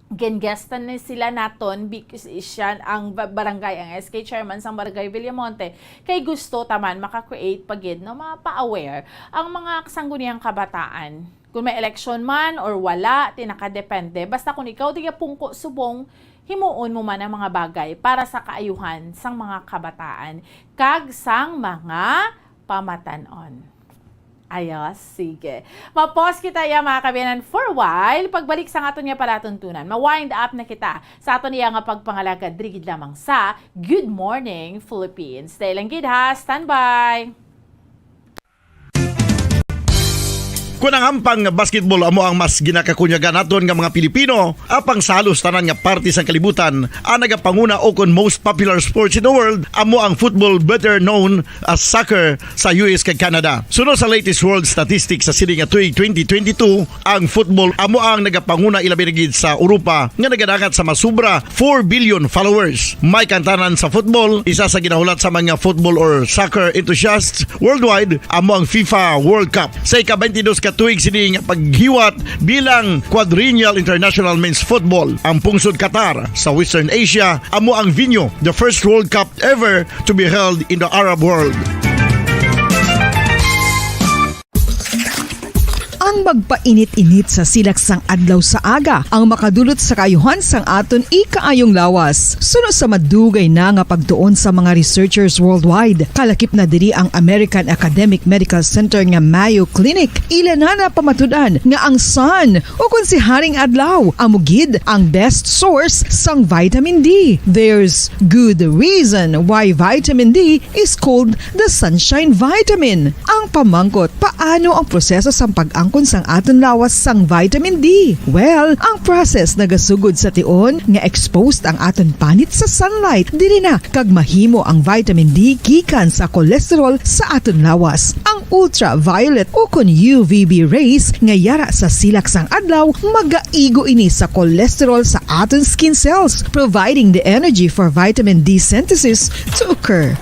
Gengestan na sila naton because siya ang barangay, ang SK chairman sang barangay Villamonte, kay gusto taman maka-create pagid no, mapa-aware ang mga sangguniang kabataan. Kung may election man or wala, tinakadepende. Basta kung ikaw di pungko subong, himuon mo man ang mga bagay para sa kaayuhan sang mga kabataan kag sang mga pamatanon. Ayos, sige. Mapos kita ya mga kabiyanan for a while. Pagbalik sa aton niya palatuntunan, ma-wind up na kita sa aton niya nga pagpangalagad drigid lamang sa Good Morning Philippines. Dahil lang gid ha, standby! Kung ang ampang basketball amo ang mas ginakakunyagan naton nga mga Pilipino, apang salos tanan nga parte sang kalibutan, ang nagapanguna o kon most popular sports in the world, amo ang football, better known as soccer sa US kag Canada. Sunod sa latest world statistics sa sining nga tuig 2022, ang football amo ang nagapanguna ilabi na gid sa Europa nga nagadakat sa masubra 4 billion followers. May kantanan sa football, isa sa ginahulat sa mga football or soccer enthusiasts worldwide, amo ang FIFA World Cup. Sa ika-22 katuig sining paghiwat bilang quadrennial international men's football. Ang pungsod Qatar sa Western Asia amo ang venue, the first World Cup ever to be held in the Arab world. Ang magpainit-init sa silaksang adlaw sa aga ang makadulot sa kaayuhan sang aton ikaayong lawas. Sunod sa madugay na nga pagtuon sa mga researchers worldwide, kalakip na diri ang American Academic Medical Center nga Mayo Clinic. Ilan na pamatudan nga ang sun o kung si Haring Adlaw amugid ang best source sang vitamin D. There's good reason why vitamin D is called the sunshine vitamin. Ang pamangkot, paano ang proseso sang pag-angkon sang aton lawas sang vitamin D? Well, ang process nagasugod sa tion nga exposed ang aton panit sa sunlight, diri na kag mahimo ang vitamin D gikan sa cholesterol sa aton lawas. Ang ultraviolet o kon UVB rays nga yara sa silak sang adlaw magaigo ini sa cholesterol sa aton skin cells, providing the energy for vitamin D synthesis to occur.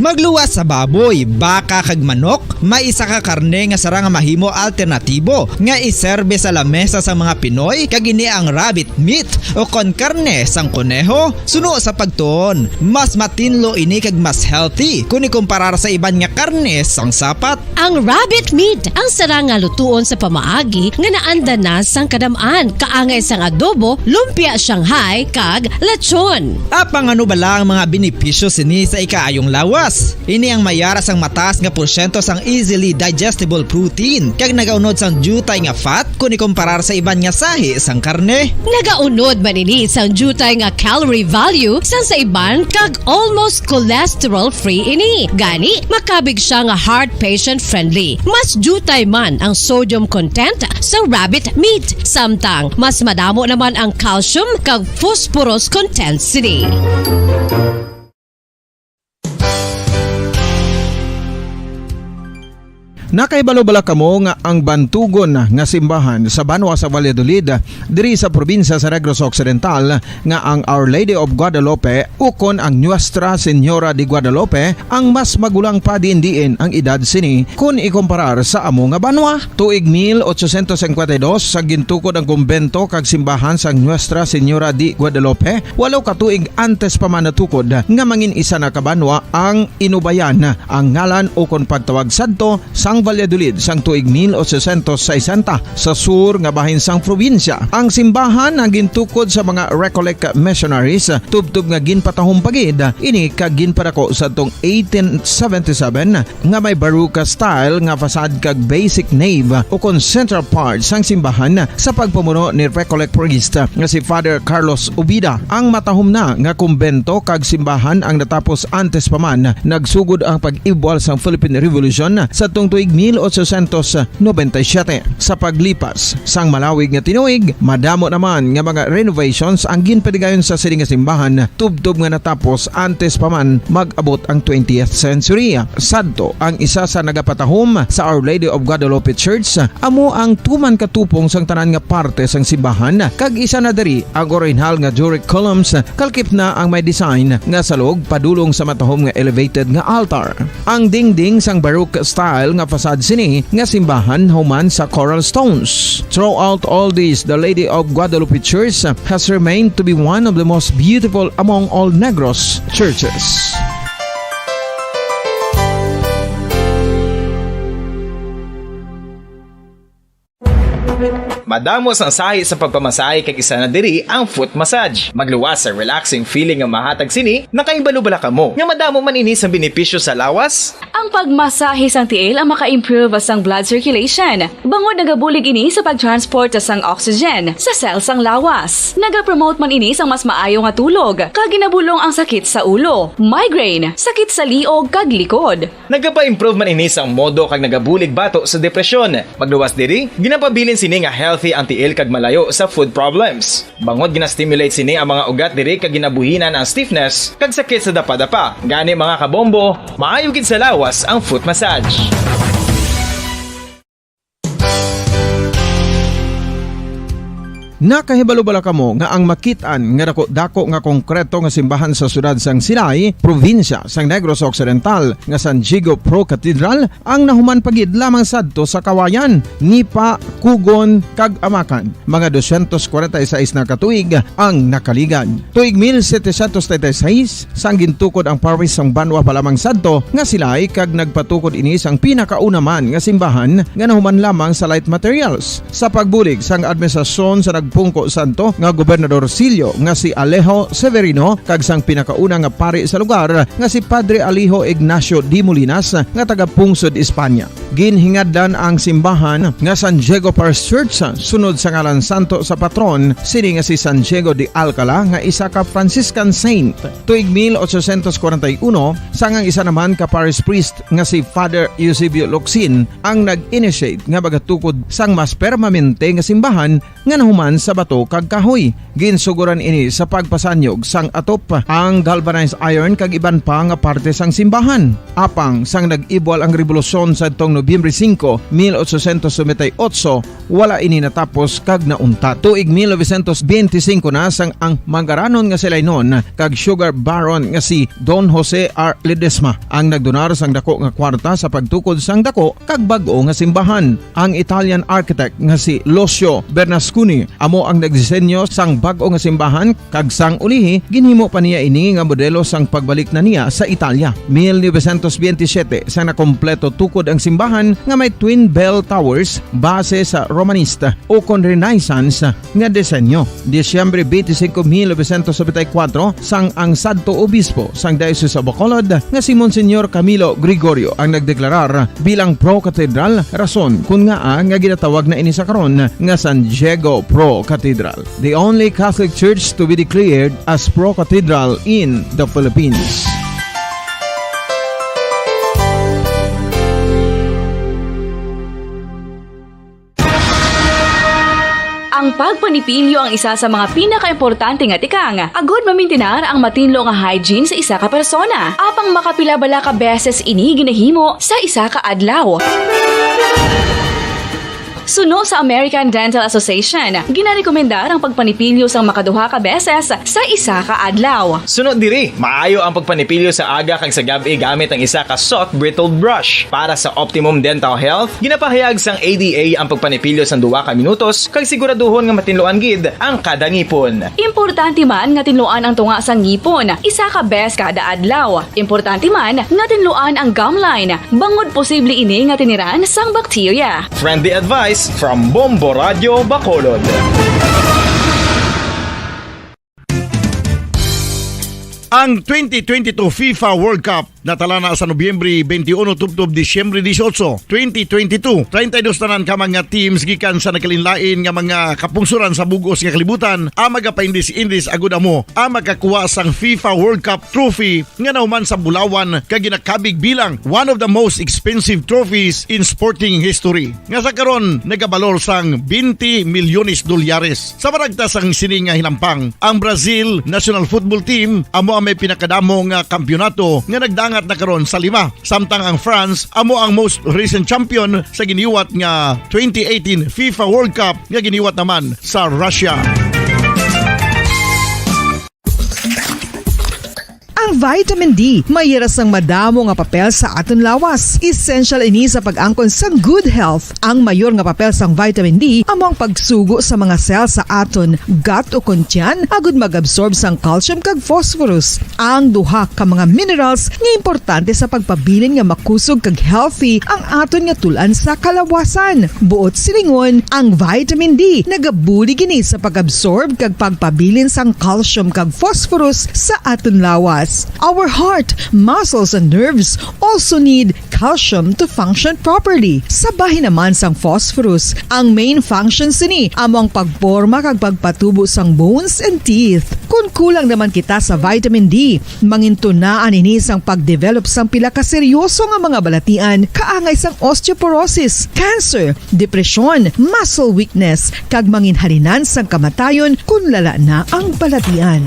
Magluwas sa baboy, baka kag manok, may isa ka karne nga sara nga mahimo alternatibo nga iserbe sa lamesa sa mga Pinoy kag ini ang rabbit meat o kon karne sang kuneho. Suno sa pagtuon, mas matinlo ini kag mas healthy kung ikumparar sa iban nga karne sang sapat. Ang rabbit meat ang sara nga lutuon sa pamaagi nga naanda na sang kadamaan, kaangay sang adobo, lumpia Shanghai kag lechon. Apang ano bala ang mga benepisyo sini sa ikaayong lawas? Ini ang mayara sang mataas nga porsyento sang easily digestible protein kag nagaunod sang jutay nga fat kung ikumparar sa iban nga sahi sang karne. Nagaunod man ini sang jutay nga calorie value sang sa iban kag almost cholesterol free ini. Gani makabig siya nga heart patient friendly. Mas jutay man ang sodium content sa rabbit meat, samtang mas madamo naman ang calcium kag phosphorus content sini. Nakaibalo-bala kamo nga ang bantugon nga simbahan sa Banwa sa Valladolid diri sa probinsya sa Negros Occidental nga ang Our Lady of Guadalupe ukon ang Nuestra Señora de Guadalupe ang mas magulang pa diin ang edad sini kung ikumparar sa amo nga banwa. Tuig 1852 sa gintukod ang kumbento kag simbahan sa Nuestra Señora de Guadalupe, walo ka tuig antes pa man natukod nga mangin isa na kabanwa ang inubayan ang ngalan ukon pagtawag sadto sang Valladolid sang tuig 1860 sa sur nga bahin sang probinsya. Ang simbahan ang gintukod sa mga Recollect missionaries tubtub nga ginpatahong pagid ini kag ginpadako sa tong 1877 nga may baroque style nga fasad kag basic nave o kon central part sang simbahan sa pagpamuno ni Recollect priest nga si Father Carlos Ubida. Ang matahom na nga kumbento kag simbahan ang natapos antes pa man nagsugod ang pag-ibwal sang Philippine Revolution sa tong tuig tuig 1897. Sa paglipas sang malawig nga tinuig, madamo naman nga mga renovations ang ginpadigayon sa sining nga simbahan tubtob nga natapos antes pa man mag-abot ang 20th century. Sadto ang isa sa nagapatahom sa Our Lady of Guadalupe Church, amo ang tuman katupong sang tanan nga parte sang simbahan, kag isa na diri ang original nga Doric columns, kalkip na ang may design nga salog padulong sa matahom nga elevated nga altar. Ang dingding sang Baroque style nga fasad sini nga simbahan human sa coral stones. Throughout all this, the Lady of Guadalupe Church has remained to be one of the most beautiful among all Negros churches. Madamos ang sahi sa pagpamasahe kag isa na diri ang foot massage. Magluwas sa relaxing feeling nga mahatag sini, nakaibalo-bala ka mo. Nga madamo man ini sa benepisyo sa lawas. Ang pagmasahe sang tiil ang maka-improve sang blood circulation. Bangod nagabulig ini sa pagtransport sang oxygen sa cells sang lawas. Nagapromote man ini sang mas maayo nga tulog, kag ginabulong ang sakit sa ulo, migraine, sakit sa liog kag likod. Nagapa-improve man ini sang modo kag nagabulig bato sa depresyon. Magluwas diri, ginapabilin sini nga healthy ang tiil kag malayo sa food problems. Bangod gina-stimulate sini ang mga ugat diri kag ginabuhinan ang stiffness kag sakit sa dapa-dapa. Gani mga kabombo, maayo gid sa lawas ang foot massage. Nakahibalo-bala kamo nga ang makitaan nga dako-dako nga konkreto nga simbahan sa sudad sang Sinay, probinsya sang Negros Occidental nga San Diego Pro Cathedral ang nahuman pagid lamang sadto sa Kawayan, Nipa, Kugon kag Amakan. Mga 246 na katuig ang nakaligan. Tuig 1736 sang gintukod ang parish sang Banwa palamang sadto nga sila'y kag nagpatukod ini sang pinakaunaman nga simbahan nga nahuman lamang sa light materials. Sa pagbulig sang administrasyon sa Pungko Santo nga Gobernador Silio nga si Alejo Severino kag sang pinakauna nga pari sa lugar nga si Padre Alijo Ignacio Di Molinas nga taga Pungsod, Espanya. Ginhingadlan ang simbahan nga San Diego Parish Church sunod sa ngalan santo sa patron sini nga si San Diego de Alcala nga isa ka Franciscan saint. Tuig 1841 sangang isa naman ka parish priest nga si Father Eusebio Locsin ang nag-initiate nga bagatukod sang mas permanente nga simbahan nga nahuman sa bato kag kahoy. Ginsuguran ini sa pagpasanyog sang atop ang galvanized iron kag iban pa nga parte sang simbahan. Apang sang nag-ibwal ang revolusyon sa tong Nobyembre 5, 1898, wala ini natapos kag naunta. Tuig 1925 na sang ang mangaranon nga sila noon kag sugar baron nga si Don Jose R. Ledesma ang nagdonar sang dako nga kwarta sa pagtukod sang dako kag bag-o nga simbahan. Ang Italian architect nga si Lucio Bernasconi amo ang nagdisenyo sang bag-o nga simbahan kag sang ulihi ginhimo pa niya ini nga modelo sang pagbalik na niya sa Italia. 1927 sang nakompleto tukod ang simbahan nga may twin bell towers base sa Romanista o kon Renaissance nga disenyo. Disyembre 25, 1974 sang ang sadto obispo sang Diocese of Bacolod nga si Monsignor Camilo Gregorio ang nagdeklarar bilang pro-cathedral, rason kung nga ginatawag na ini sa karon nga San Diego Pro Cathedral, the only Catholic church to be declared as pro-cathedral in the Philippines. Ang pagpanipilyo ang isa sa mga pinaka-importante nga tikang. Agod mamintinar ang matinlo nga hygiene sa isa ka persona. Apang makapila-bala ka beses ini ginahimo sa isa ka adlaw. Suno sa American Dental Association, ginarekomendar ang pagpanipilyo sang makaduha ka beses sa isa ka adlaw. Sunod diri, maayo ang pagpanipilyo sa aga kag sa gabi gamit ang isa ka soft brittled brush. Para sa optimum dental health, ginapahayag sang ADA ang pagpanipilyo sang 2 ka minutos kag siguraduhon nga matinloan gid ang kada ngipon. Importante man nga tinluan ang tunga sang ngipon, isa ka bes kada adlaw. Importante man nga tinluan ang gum line, bangod posible ini nga tiniran sang bakterya. Friendly advice from Bombo Radio Bacolod. Ang 2022 FIFA World Cup natalana sa Nobyembre 21 tubtob Disyembre 18, 2022. 32 tanan ka mga teams gikan sa nakalinlain nga mga kapungsuran sa bugos nga kalibutan ang magapaindis-indis agud amo ang makakuha sang FIFA World Cup trophy nga nauman sa Bulawan kag ginakabig bilang one of the most expensive trophies in sporting history. Nga sa karon nagabalor sang 20 milyones dolyares. Sa baragtas ang sini nga hilampang, ang Brazil National Football Team amo ang may pinakadamo nga kampyonato nga nagdangat na karon sa 5. Samtang ang France amo ang most recent champion sa giniwat nga 2018 FIFA World Cup nga giniwat naman sa Russia. Ang vitamin D mayira sang madamo nga papel sa aton lawas. Essential ini sa pag-angkon sang good health. Ang mayor nga papel sang vitamin D amo ang pagsugo sa mga cell sa aton gut o kuntyan agud mag-absorb sang calcium kag phosphorus. Ang duha ka mga minerals nga importante sa pagpabilin nga makusog kag healthy ang aton nga tulan sa kalawasan. Buot silingon, ang vitamin D nagabuli gini sa pag-absorb kag pagpabilin sang calcium kag phosphorus sa aton lawas. Our heart, muscles, and nerves also need calcium to function properly. Sabahin naman sang phosphorus, ang main function sini amo ang pagporma kag pagpatubo sang bones and teeth. Kung kulang naman kita sa vitamin D, mangintunaan ini sang pagdevelop sang pila ka seryoso nga mga balatian, kaangay sang osteoporosis, cancer, depresyon, muscle weakness, kag manginhalinan sang kamatayon kung lala na ang balatian.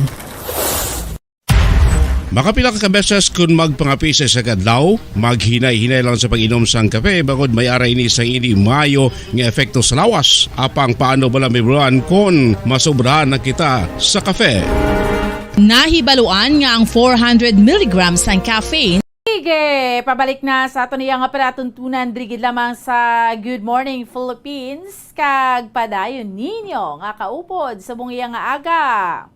Makapila ka beses kung magpangapi sa kadlaw, maghinay-hinay lang sa pag-inom sang kape bagod may aray ni sang hindi maayo nga efekto sa lawas. Apang paano bala may buruan kung masobrahan na kita sa kape. Nahibaluan nga ang 400 mg ang caffeine. Sige, pabalik na sa ato niya nga palatuntunan drigid lamang sa Good Morning Philippines kag padayon ninyo nga kaupod sa bungiya nga aga.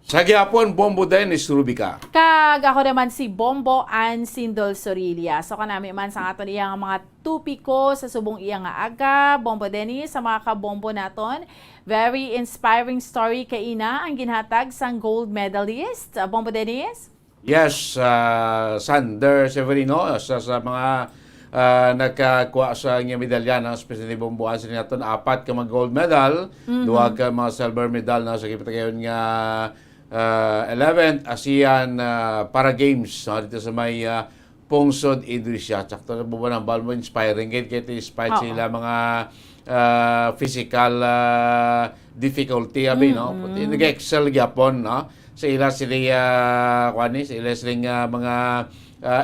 Sa gihapon, Bombo Dennis Rubica. Kag ako naman si Bombo Ann Sindol Sorilia. So kanami man sa ato niya nga mga tupiko sa subong iya nga aga. Bombo Dennis sa mga kabombo naton. Very inspiring story kay ina ang ginhatag sang gold medalist. Bombo Dennis? Yes, Sander Severino sa mga nagkakuha sa nga medalya ng Special Bomboan sa naton 4 ka mga gold medal, 2 ka mga silver medal na sa kipatayon nga 11th ASEAN Para Games dito sa may Pungsod, Indonesia. Sakto na buwan ang balmo inspiring kaya despite sila mga physical difficulty no. Nag-excel gyapon no. Sa ila sila mga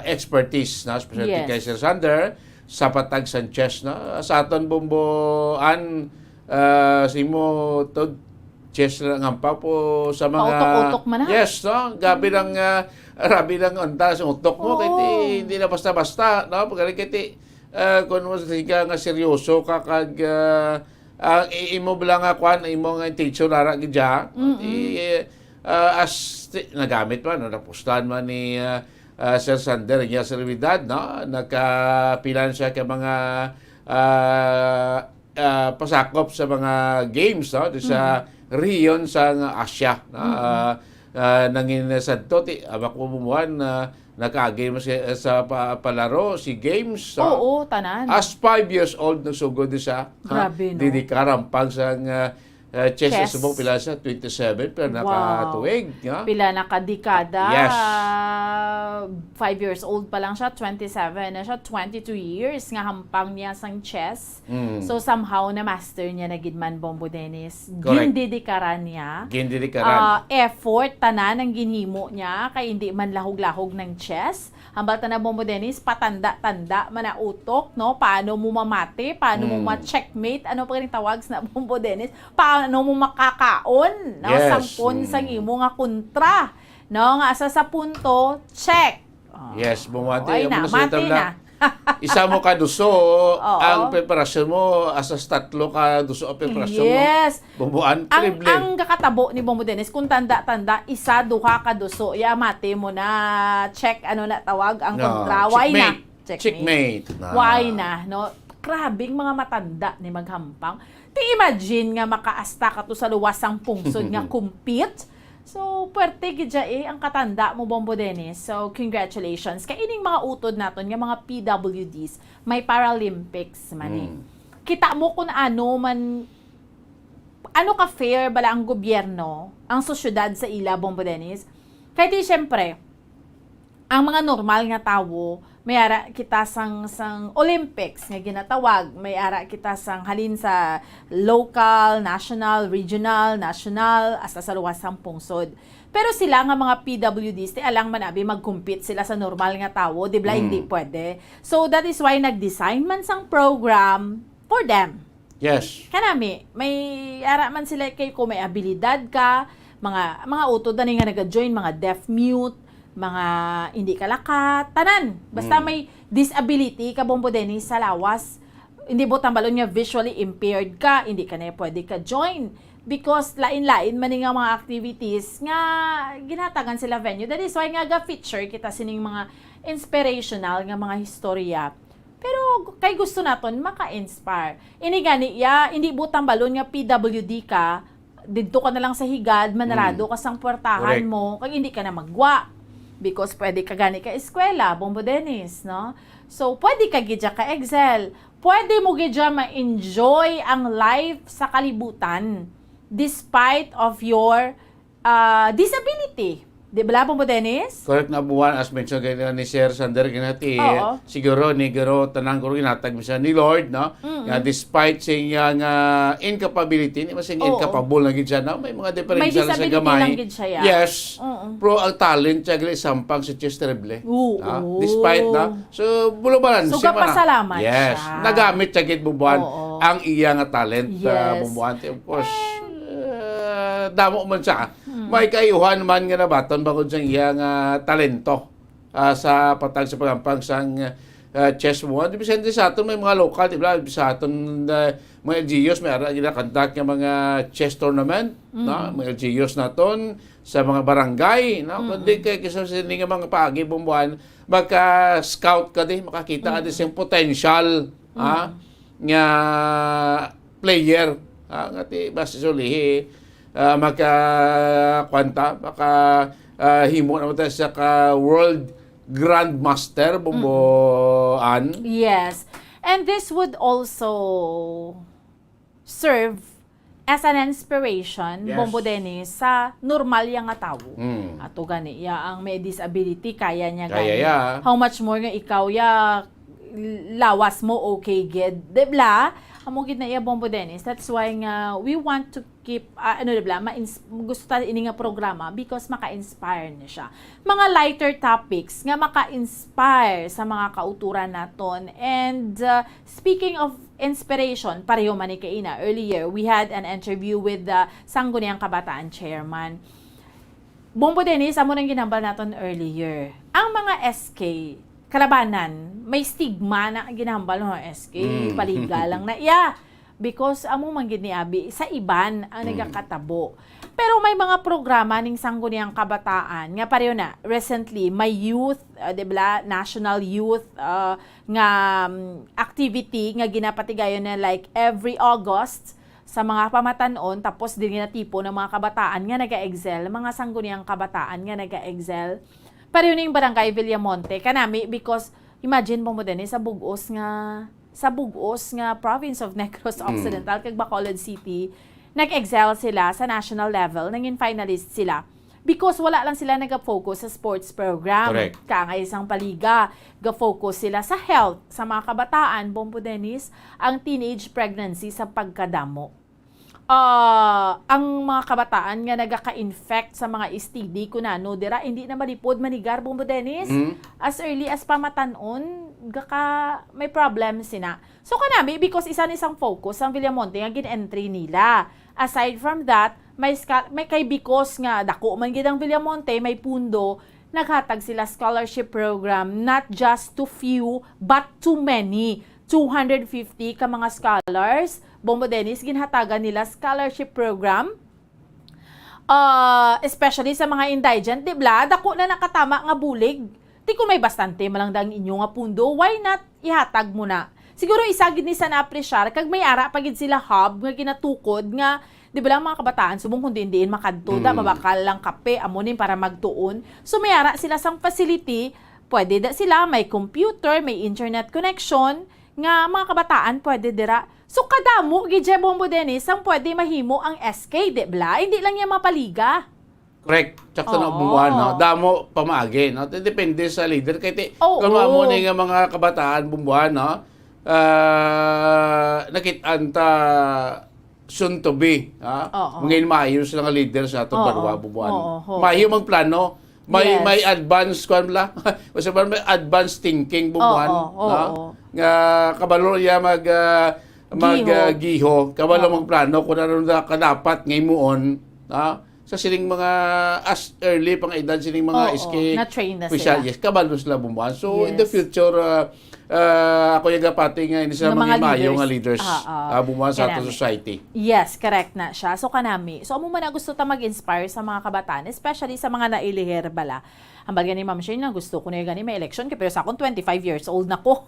expertise na especially kay Sir Sander sa patag Sanchez na sa aton bomboan simo to chess lang ang po sa mga utok-utok man na. Yes no gabi lang rabi lang unta sa utok mo kay hindi na basta-basta no pagali kay kun mo siga nga seryoso ka kag ang imo bala nga kwan imo nga teacher lara gidya as nagamit man, napustahan man ni Sir Sander niya sa realidad, no? Nagkapilan siya ka mga pasakop sa mga games no? Sa region sa Asia. No? Nangin sa to, abak bumuhan naka-game sa palaro, si games. Oo, tanan. As 5 years old, nagsugod siya. Grabe, no? Didikarampag sa chess sa subong pila siya 27 pero nakatuig pila nakadekada. Yes. 5 years old pa lang siya, 27 na siya, 22 years nga hampang niya sang chess. So somehow na master niya na gidman Bombo Dennis. Gindidikaran niya. Effort tanan ang ginhimo niya kay hindi man lahog-lahog ng chess. Hambal na Bombo Dennis, patanda-tanda manautok, no? Paano mo mamate, paano mo ma-checkmate, ano pa rin tawag na Bombo Dennis, paano mo makakaon, no? Sangpon sang imo nga kontra, no? Nga asa sa punto, check. Yes, bumati. Okay na, mati na. Isa mo ka duso, ang preparasyon mo, asas 3 ka duso ang preparasyon mo. Yes. Bumbuan, triple. Ang kakatabo ni Bombo Dennis, kung tanda-tanda, 1, 2 ka duso, mati mo na, check, ano na tawag, ang kontra. Why na? Checkmate. Why na, no? Grabing mga matanda ni maghampang. Ti imagine nga makaasta ka to sa luwasang pungsod nga compete So, puwerte gidya ang katanda mo, Bombo Dennis. So, congratulations. Kaya ining mga utod naton, yung mga PWDs, may Paralympics man Kita mo kung ano ka fair bala ang gobyerno, ang sosyudad sa ila, Bombo Dennis. Kaya di, syempre, ang mga normal nga tawo, may ara kita sang Olympics nga ginatawag, may ara kita sang halin sa local, national, regional, national, hasta sa luwas sang pungsod. Pero sila nga mga PWDs, alang man abi mag-compete sila sa normal nga tawo, di ba hindi pwede. So that is why nag-design man sang program for them. Yes. Kanami, may ara man sila kay kung may abilidad ka, mga utod na nga nag-join, mga deaf mute, mga hindi kalakat, tanan. Basta may disability ka, Bombo Dennis, sa lawas. Hindi bo tambalon nga visually impaired ka, hindi ka na pwede ka join. Because lain-lain man nga mga activities nga ginatagan sila venue. That is why nga ga-feature kita sining mga inspirational nga mga historya. Pero kay gusto naton maka-inspire. Ini gani hindi bo tambalon nga PWD ka, didto ka na lang sa higad, manarado ka sang puwertahan mo, kag hindi ka na magwa. Because pwede ka gani ka eskwela, Bombo Dennis, no? So, pwede ka gidya ka Excel. Pwede mo gidya ma-enjoy ang life sa kalibutan despite of your disability. Di ba, Bombo Dennis? Correct na buwan, as mentioned kayo ni Sir Sander, kinati, siguro, tanang ko rin natag siya ni Lord, no? Despite siyang incapability, hindi masing incapable na gid siya, no? May mga differential sa gamay. Lang gid siya. Yes. Pero ang talent siya gali sampang si Chess Terrible. Despite na. So, bulubalan so, siya man. Pasalamat yes. siya. Nagamit siya gid bubuan ang iya nga talent. Bubuan. Of course, damo man siya. May kayuhan man nga nabaton bakod sa iyang talento sa patag sa pagampang sang chess mo. Di ba sa aton may mga local, di ba? Sa aton mga LGUs, may ara ginakandak ng mga chess tournament, no? Mga LGUs naton sa mga barangay, no? Kundi kay kisa sa mga paagi bumbuan, maka-scout ka di, makakita ka di siyang potential nga player. Nga ti basta sulihi himo na tayo sa world grandmaster bumbuan. Yes. And this would also serve as an inspiration, Bombo Dennis, sa normal yang nga tao. Ato gani, ang may disability, kaya niya gani. How much more nga ikaw lawas mo okay gid, dibla? Amo gid na iya, Bombo Dennis. That's why nga we want to keep gusto ta ini nga programa because maka-inspire na siya. Mga lighter topics nga maka-inspire sa mga kauturan naton. And speaking of inspiration, pareho man ni kaina, earlier we had an interview with the Sangguniang Kabataan Chairman. Bombo Dennis, amo nang ginambal naton earlier. Ang mga SK kalabanan, may stigma na ginahambal ng SK, paliga lang na because amo man gid ni abi sa iban ang nagakatabo. Pero may mga programa ning Sangguniang Kabataan nga pareho na recently may youth, diba, national youth nga activity nga ginapatigayon na like every August sa mga pamatanon, tapos din nga tipo ng mga kabataan nga naga-excel, mga Sangguniang Kabataan nga naga-excel. Pareho ning Barangay Villamonte kanami because imagine mo din sa Bugos nga province of Negros Occidental kag Bacolod City, nag-excel sila sa national level, naging finalist sila because wala lang sila nag-focus sa sports program. Correct. Kaya isang paliga, ga-focus sila sa health sa mga kabataan, Bombo Dennis, ang teenage pregnancy sa pagkadamo. Ang mga kabataan nga nagaka-infect sa mga STD kunano dira hindi na malipod manigar, Bombo Dennis. As early as pamatanon may problem sina. So kanami because isang focus ang Villamonte nga gin-entry nila. Aside from that, may kay because nga dako man gid ang Villamonte, may pundo, naghatag sila scholarship program not just to few but to many. 250 ka mga scholars, Bombo Dennis, ginhatagan nila scholarship program. Especially sa mga indigent, dibla, dako na nakatama nga bulig. Di kung may bastante malang dang inyo nga pundo, why not ihatag mo na siguro isa gid ni sa na-appreciate kag may ara pa gid sila hub nga ginatukod nga di ba lang mga kabataan subong kundi diin makadto da mabakal lang kape amunin para magtuon. So may ara sila sang facility, pwede da sila may computer, may internet connection nga mga kabataan pwede dira. So kadamo gid Bombo Dennis ang pwede mahimo ang SK, di ba? Hindi lang yan mapaliga. Correct. Tsaka na bumuhan, no? Damo pamaagi, no? Depende sa leader. Kaya kung mo nga mga kabataan bumuhan, no? Nakitanta soon to be. Ngayon maayos sila nga leader sa atong banwa bumuhan. Maayos magplano. May advance kuan la. Kasi may advanced thinking bumuhan, no? Nga kabalo ya giho, kabalo magplano kung ano na kadapat ngay muon, no? Sa sining mga as early pang edad sining mga SK na-train na official, sila. yes, kabalo sila bumuhan. So in the future ako yung pati nga hindi sila mga mayo nga leaders bumuhan sa ating society. Yes, correct na siya. So kanami. So amo man na gusto ta mag-inspire sa mga kabataan, especially sa mga nailiher bala. Ang bagay ni Ma'am Shane na gusto ko na gani may election pero sa akong 25 years old na ko.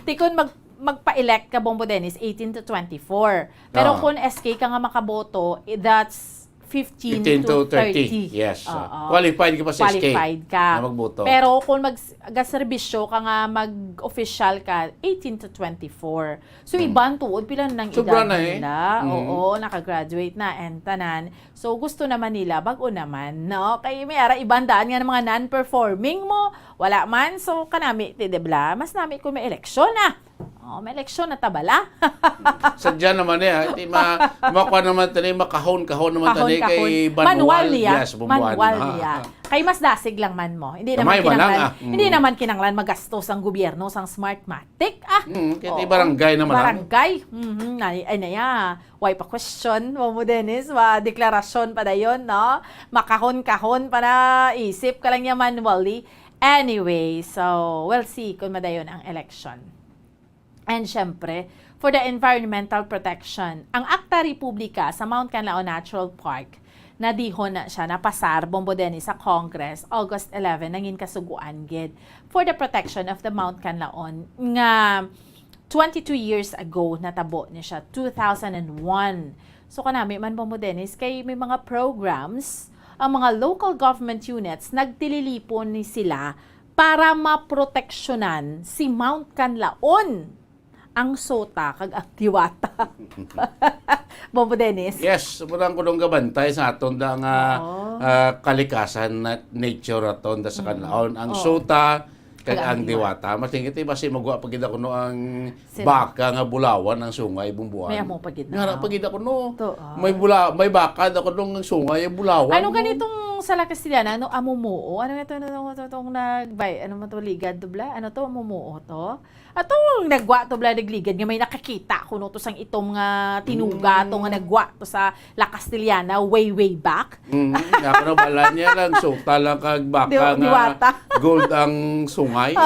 Tikon magpa-elect ka Bombo Dennis 18 to 24. Pero kung SK ka nga makaboto, that's 15 to 30. Yes. Qualified ka pa sa SK. Qualified ka. Na magboto. Pero kung mag-serbisyo ka nga mag-official ka, 18 to 24. So, ibang tuod, pila ng edad nila. Oo, nakagraduate na and tanan. So, gusto naman nila, bago naman, no? Kaya may ara, ibang daan nga ng mga non-performing mo. Wala man. So, kanami, tidebla, mas nami kung may eleksyon na. May eleksyon na tabala. Sadya naman hindi makuha naman tani, makahon-kahon naman tani kay manual niya. Yes, manual niya. Kay mas dasig lang man mo. Hindi naman kinanglan. Hindi naman kinanglan magastos ang gobyerno sang Smartmatic. Kaya barangay naman. Barangay. Ay na ya. Why pa question mo Dennis? Deklarasyon pa dayon, no? Makahon-kahon para isip ka lang niya manually. Anyway, so we'll see kung madayon ang election. And syempre, for the environmental protection, ang Acta Republica sa Mount Canlaon Natural Park, nadihon na siya, napasar, Bombo Dennis, sa Congress, August 11, nangin kasuguan gid for the protection of the Mount Canlaon, nga 22 years ago, natabo niya siya, 2001. So kanami man Bombo Dennis, kay may mga programs, ang mga local government units, nagtililipon ni sila para maproteksyonan si Mount Canlaon, ang sota kag ang diwata. Bombo Dennis. Yes, murang kudong gabantay sa aton da nga kalikasan na nature aton da sa Canlaon. Ang sota kag ang diwata. Masingiti basi magwa pagid ako no ang baka nga bulawan ng sungay bumbuan. May amo pagid na. Nga pagid ako no. May baka ako nung sungay bulawan. Ano ganitong sa La Castellana, ano amumuo? Ano ito nagbay? Ano man to ligad dubla? Ano to amumuo to? Atong nagwa to bla nagligad nga may nakakita kuno to sang itom nga tinuga to nga nagwa to sa La Castellana way back. Ako na bala niya lang sota lang kag baka nga gold ang sungay.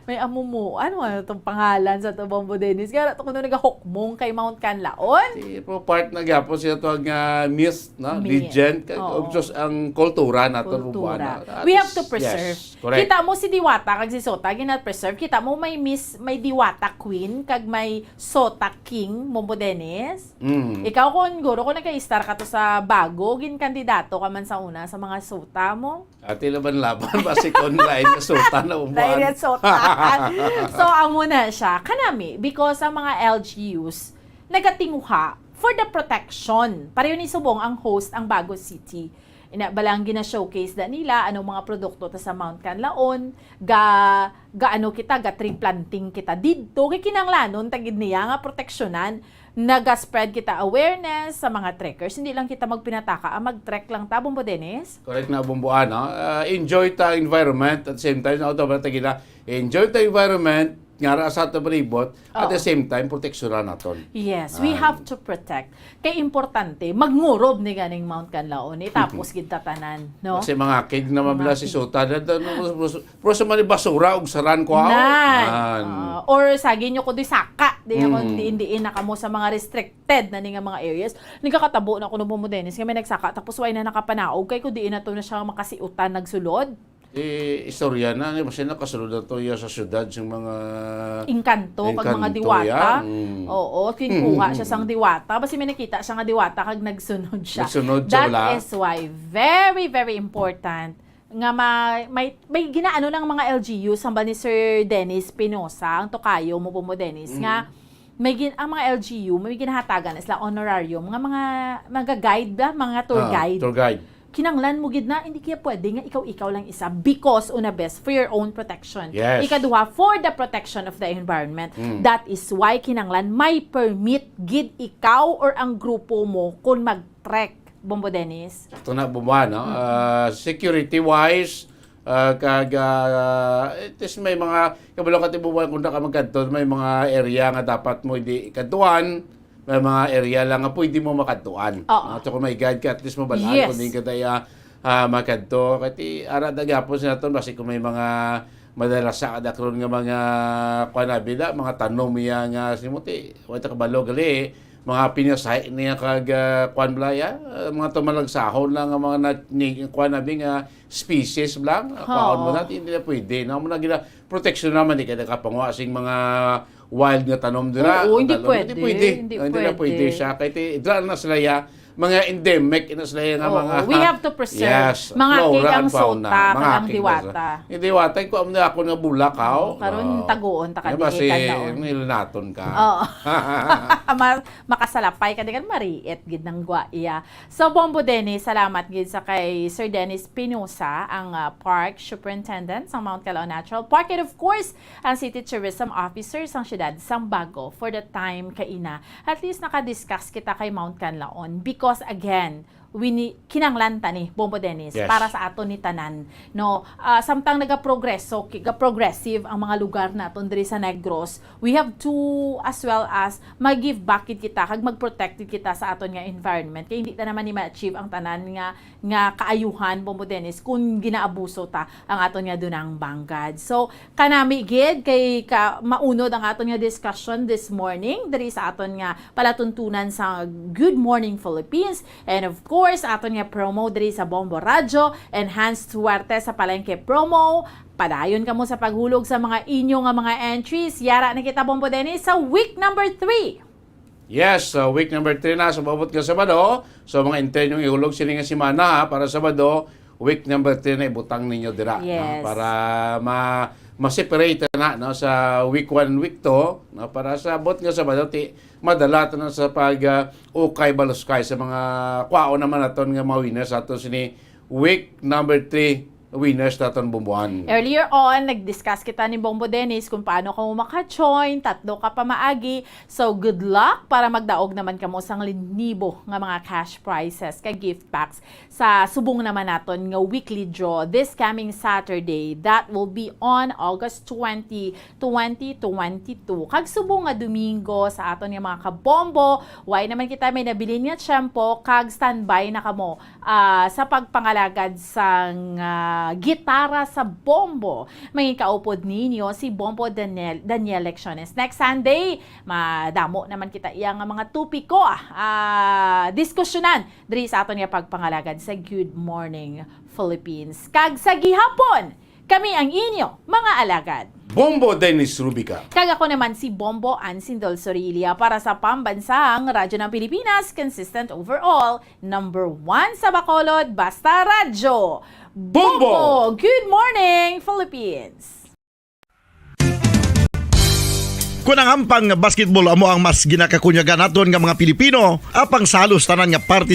May amumuo. Ano itong pangalan sa to Bombo Dennis? Kaya ito kuno nagahukmong kay Mount Canlaon. Part na gyapon siya to nga myth, no? Legend just ang kultura naton Kultura. We have to preserve. Yes, correct. Kita mo si Diwata kag si Sota gina-preserve. Kita mo may Diwata Queen kag may Sota King Bombo Dennis. Ikaw kung nagka-star ka to sa bago, gin kandidato ka man sa una sa mga Sota mo. Ati laban-laban basi online na Sota na umuan. Dahil Sota. So amo na siya kanami because ang mga LGUs nagatinguha for the protection. Pareho ni Subong ang host ang Bago City. Balang gina-showcase da nila anong mga produkto ta sa Mount Canlaon, gaano kita ga tree planting kita didto kay kinanglanon tagid niya nga proteksyonan, naga-spread kita awareness sa mga trekkers. Hindi lang kita magpinataka, mag-trek lang ta Bombo Dennis. Correct na bumbuan, no? Enjoy ta environment at same time na auto kita enjoy ta environment nga sa ato palibot at the same time proteksyonan naton. Yes, we have to protect. Kay importante magngurob ni ganing Mount Canlaon tapos gid tatanan, no? Kasi mga kid na mabla si Sota pero sa man basura og saran ko or sagi nyo ko di saka di ako diin na kamo sa mga restricted na nga mga areas. Nagkakatabo na ko no Bombo Dennis kami nagsaka tapos way na nakapanaog kay ko diin na to na siya makasiutan nagsulod. istorya na, kasi nakasunod na to sa syudad yung mga Inkanto, kag mga diwata. Oo, kinuha siya sang diwata. Basi may nakita siya nga diwata kag nagsunod siya. Nagsunod siya, wala. That is why very, very important nga may ginaano ng mga LGU samba ni Sir Dennis Pinosa, ang tokayo mo po mo Dennis, nga ang mga LGU, may ginahatagan sila honorarium, mga guide ba, mga tour guide. Tour guide. Kinanglan mo gid na hindi kaya pwede nga ikaw lang isa because una best for your own protection. Yes. Ikaduha for the protection of the environment. That is why kinanglan may permit gid ikaw or ang grupo mo kung mag-trek. Bombo Dennis. Ito na buwan, no? Security wise, itis may mga kabalo ka tibuwan kung ka magkanto, may mga area nga dapat mo hindi kantuan. May mga area lang nga pwede mo makantuan. At kung may guide ka, at least mo balaan kung hindi ka tayo makanto. Kasi aradagapos na ito, basi kung may mga madalas sa kadakron nga mga kuanabida, mga tanong niya nga simuti. Wala kabalo gali, mga pinasay niya kag kuanblaya, mga tumalagsahon lang ang mga kuanabi nga species lang. Kuan mo natin, hindi na pwede. Na mo na gina protection naman, di ka nakapanguha sing mga wild nga tanom dira. Oo, hindi pwede. Hindi na pwede siya. Kaya dira na sila ya, mga endemic na sila nga mga... We have to preserve mga kikang sota, mga diwata. Yung diwata, kung ako nga bulakaw. Karon taguon, takadikitan naon. Nilunaton ka. Makasalapay ka, di ka mariit, gid ng guaiya. So, Bombo Dennis, salamat gid sa kay Sir Dennis Pinosa, ang Park Superintendent sa Mount Calao Natural Park. And of course, ang City Tourism Officer sa siyudad Sambago for the time kaina. At least nakadiscuss kita kay Mount Canlaon because again, kinanglan ta ni Bombo Dennis para sa aton ni tanan no samtang progressive ang mga lugar naton diri sa Negros, we have to as well as mag-give back kita kag mag-protect kita sa aton nga environment kay hindi ta naman ni ma-achieve ang tanan nga kaayuhan Bombo Dennis kung ginaabuso ta ang aton nga dunang banggad. So kanami gid kay maunod ang aton nga discussion this morning diri sa aton nga palatuntunan sa Good Morning Philippines, and of course aton nga promo diri sa Bombo Radio, enhanced suwerte sa palengke promo. Padayon kamo sa paghulog sa mga inyo nga mga entries. Yara na kita Bombo Dennis sa week number 3. Yes, week number 3 na sa mabot nga Sabado. So mga intern yung ihulog sila nga simana para Sabado, week number 3 na ibutang ninyo dira para ma-separate na no sa week 1 week 2 no, para sa bot nga Sabado madala na sa ukay baluskay sa mga kwao naman naton nga mga winners ato sini week number 3 winners naton bumbuan. Earlier on, nag-discuss kita ni Bombo Dennis kung paano ka maka-join, 3 ka pa maagi. So, good luck para magdaog naman kamo sang 1,000 nga mga cash prizes kay gift packs sa subong naman naton nga weekly draw this coming Saturday. That will be on August 20, 2022. Kag subong nga Domingo sa aton nga mga kabombo, why naman kita may nabilin nga tiyempo kag standby na kamo sa pagpangalagad sang gitara sa bombo. May kaupod ninyo si Bombo Daniel Lecciones. Next Sunday, madamo naman kita iyang mga tupiko diskusyonan diri sa aton nga pagpangalagad sa Good Morning Philippines. Kag sa gihapon, kami ang inyo mga alagad. Bombo Dennis Rubica. Kag ako naman si Bombo Ansindol Sorilia para sa Pambansang Radyo ng Pilipinas, consistent overall, number 1 sa Bacolod, basta radyo. Bombo! Good morning, Philippines! Kung ang ampang basketball amo ang mas ginakakunyagan naton nga mga Pilipino, apang salos tanan nga parte sa